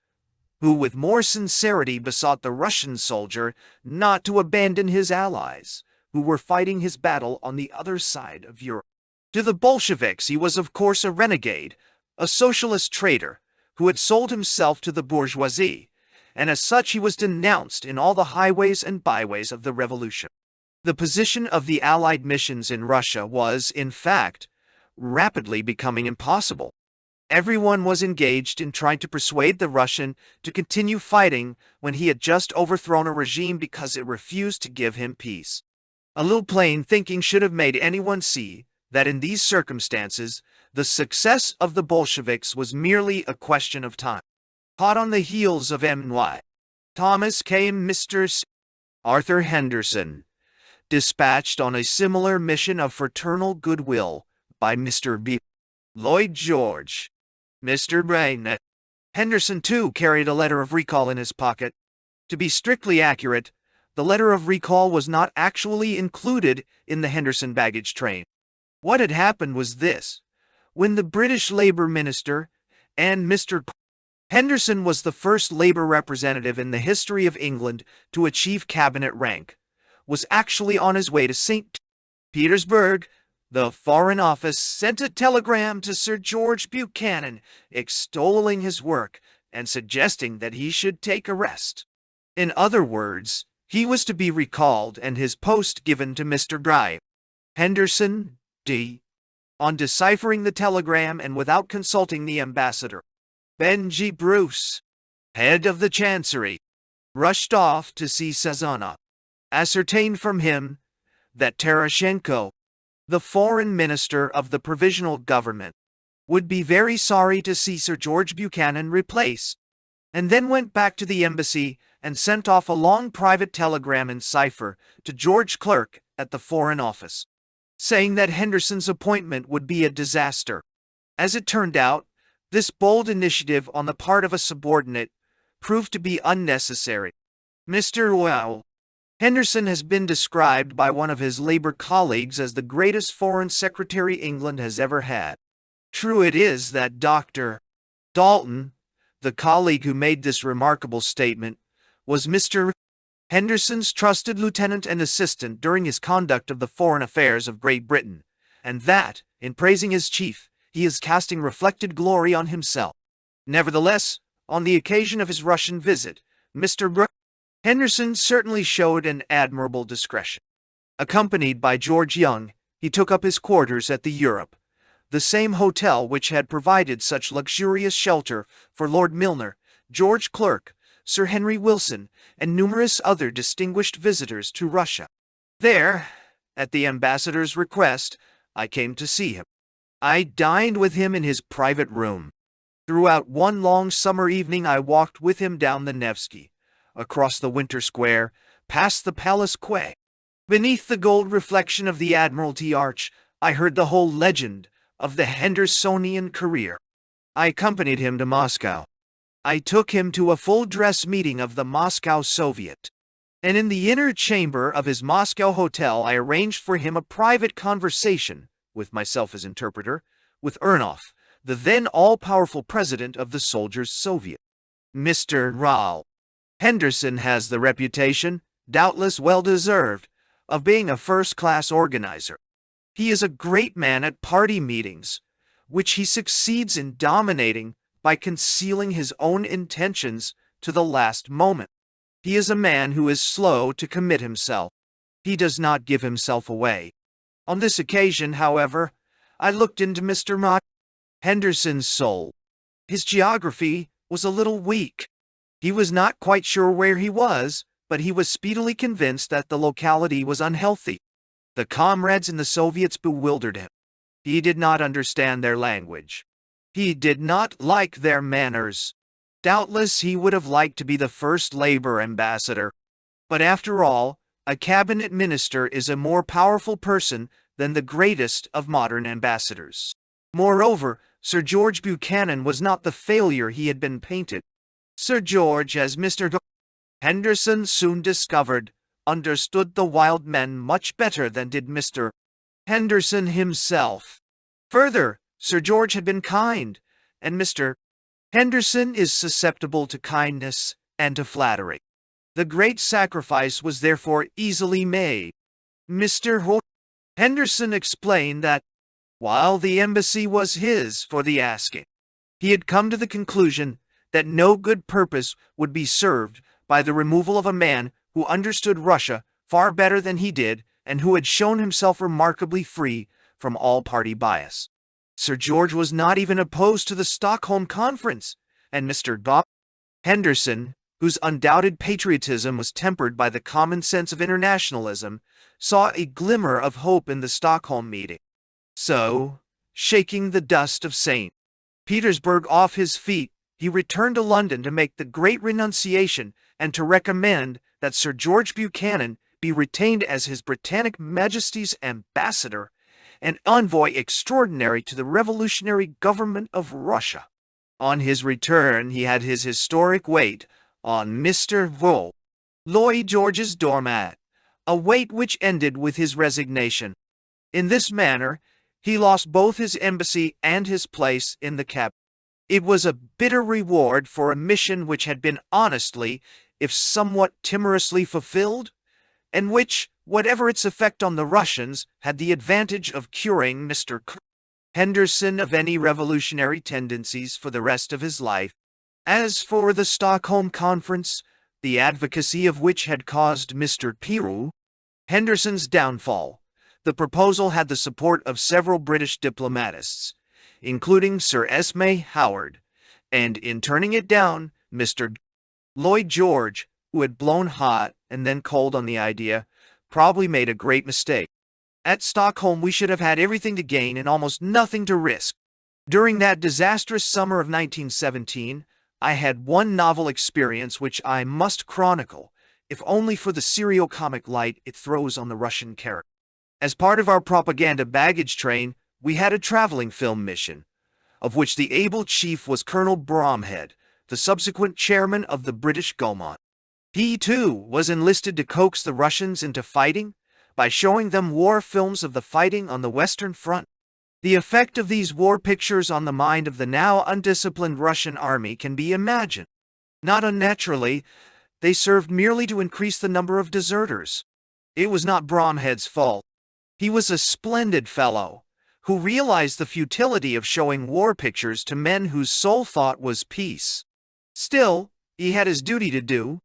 who with more sincerity besought the Russian soldier not to abandon his allies, who were fighting his battle on the other side of Europe. To the Bolsheviks he was of course a renegade, a socialist traitor, who had sold himself to the bourgeoisie, and as such he was denounced in all the highways and byways of the revolution. The position of the Allied missions in Russia was, in fact, rapidly becoming impossible. Everyone was engaged in trying to persuade the Russian to continue fighting when he had just overthrown a regime because it refused to give him peace. A little plain thinking should have made anyone see that in these circumstances, the success of the Bolsheviks was merely a question of time. Hot on the heels of M.Y. Thomas came Mr. Arthur Henderson, dispatched on a similar mission of fraternal goodwill by Mr. B. Lloyd George. Mr. Brain. Henderson, too, carried a letter of recall in his pocket. To be strictly accurate, the letter of recall was not actually included in the Henderson baggage train. What had happened was this. When the British Labour Minister and Mr. Henderson was the first Labour representative in the history of England to achieve cabinet rank, was actually on his way to St. Petersburg, the Foreign Office sent a telegram to Sir George Buchanan extolling his work and suggesting that he should take a rest. In other words, he was to be recalled and his post given to Mr. Bry. Henderson, D. On deciphering the telegram and without consulting the ambassador, Benji Bruce, head of the Chancery, rushed off to see Sazonov. Ascertained from him that Tereshchenko, the foreign minister of the provisional government, would be very sorry to see Sir George Buchanan replaced, and then went back to the embassy and sent off a long private telegram in cipher to George Clerk at the Foreign Office, saying that Henderson's appointment would be a disaster. As it turned out, This bold initiative on the part of a subordinate proved to be unnecessary. Mr. Henderson has been described by one of his Labour colleagues as the greatest Foreign Secretary England has ever had. True it is that Dr. Dalton, the colleague who made this remarkable statement, was Mr. Henderson's trusted lieutenant and assistant during his conduct of the foreign affairs of Great Britain, and that, in praising his chief, he is casting reflected glory on himself. Nevertheless, on the occasion of his Russian visit, Mr. Henderson certainly showed an admirable discretion. Accompanied by George Young, he took up his quarters at the Europe, the same hotel which had provided such luxurious shelter for Lord Milner, George Clerk, Sir Henry Wilson, and numerous other distinguished visitors to Russia. There, at the ambassador's request, I came to see him. I dined with him in his private room. Throughout one long summer evening I walked with him down the Nevsky, across the Winter Square, past the Palace Quay. Beneath the gold reflection of the Admiralty Arch, I heard the whole legend of the Hendersonian career. I accompanied him to Moscow. I took him to a full-dress meeting of the Moscow Soviet, and in the inner chamber of his Moscow hotel I arranged for him a private conversation, with myself as interpreter, with Ernov, the then all-powerful president of the Soldiers' Soviet. Mr. Henderson has the reputation, doubtless well-deserved, of being a first-class organizer. He is a great man at party meetings, which he succeeds in dominating by concealing his own intentions to the last moment. He is a man who is slow to commit himself. He does not give himself away. On this occasion, however, I looked into Mr. Henderson's soul. His geography was a little weak. He was not quite sure where he was, but he was speedily convinced that the locality was unhealthy. The comrades in the Soviets bewildered him. He did not understand their language. He did not like their manners. Doubtless he would have liked to be the first Labour ambassador. But after all, a cabinet minister is a more powerful person than the greatest of modern ambassadors. Moreover, Sir George Buchanan was not the failure he had been painted. Sir George, as Mr. Henderson soon discovered, understood the wild men much better than did Mr. Henderson himself. Further, Sir George had been kind, and Mr. Henderson is susceptible to kindness and to flattery. The great sacrifice was therefore easily made. Mr. Henderson explained that, while the embassy was his for the asking, he had come to the conclusion that no good purpose would be served by the removal of a man who understood Russia far better than he did and who had shown himself remarkably free from all party bias. Sir George was not even opposed to the Stockholm Conference, and Mr. Henderson, whose undoubted patriotism was tempered by the common sense of internationalism, saw a glimmer of hope in the Stockholm meeting. So, shaking the dust of St. Petersburg off his feet, he returned to London to make the great renunciation and to recommend that Sir George Buchanan be retained as His Britannic Majesty's ambassador and envoy extraordinary to the revolutionary government of Russia. On his return, he had his historic wait on Mr. Lloyd George's doormat, a wait which ended with his resignation. In this manner, he lost both his embassy and his place in the cabinet. It was a bitter reward for a mission which had been honestly, if somewhat timorously fulfilled, and which, whatever its effect on the Russians, had the advantage of curing Mr. Henderson of any revolutionary tendencies for the rest of his life. As for the Stockholm Conference, the advocacy of which had caused Mr. Henderson's downfall, the proposal had the support of several British diplomatists, including Sir Esme Howard, and in turning it down, Mr. Lloyd George, who had blown hot and then cold on the idea, probably made a great mistake. At Stockholm we should have had everything to gain and almost nothing to risk. During that disastrous summer of 1917, I had one novel experience which I must chronicle, if only for the serio-comic light it throws on the Russian character. As part of our propaganda baggage train, we had a traveling film mission. of which the able chief was Colonel Bromhead, the subsequent chairman of the British Gaumont. He, too, was enlisted to coax the Russians into fighting by showing them war films of the fighting on the Western Front. The effect of these war pictures on the mind of the now undisciplined Russian army can be imagined. Not unnaturally, they served merely to increase the number of deserters. It was not Bromhead's fault. He was a splendid fellow, who realized the futility of showing war pictures to men whose sole thought was peace. Still, he had his duty to do.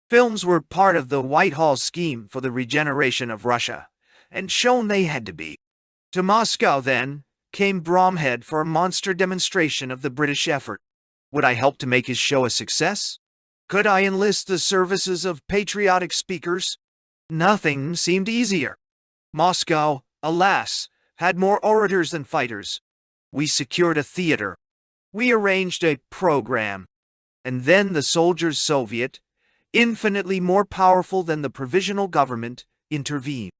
Films were part of the Whitehall scheme for the regeneration of Russia, and shown they had to be. To Moscow, then, came Bromhead for a monster demonstration of the British effort. Would I help to make his show a success? Could I enlist the services of patriotic speakers? Nothing seemed easier. Moscow, alas, had more orators than fighters. We secured a theater. We arranged a program. And then the Soldiers' Soviet, infinitely more powerful than the provisional government, intervened.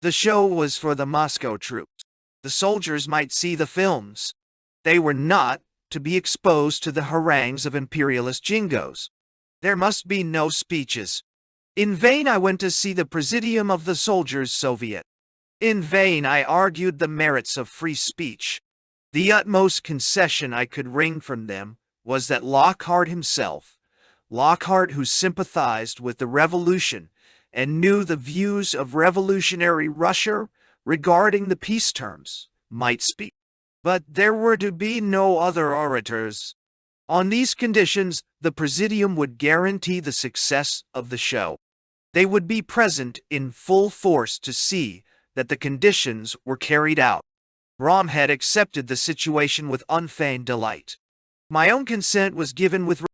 The show was for the Moscow troops. The soldiers might see the films. They were not to be exposed to the harangues of imperialist jingos. There must be no speeches. In vain I went to see the Presidium of the Soldiers' Soviet. In vain I argued the merits of free speech. The utmost concession I could wring from them was that Lockhart himself, Lockhart who sympathized with the revolution and knew the views of revolutionary Russia regarding the peace terms, might speak. But there were to be no other orators. On these conditions, the Presidium would guarantee the success of the show. They would be present in full force to see that the conditions were carried out. Bromhead accepted the situation with unfeigned delight. My own consent was given with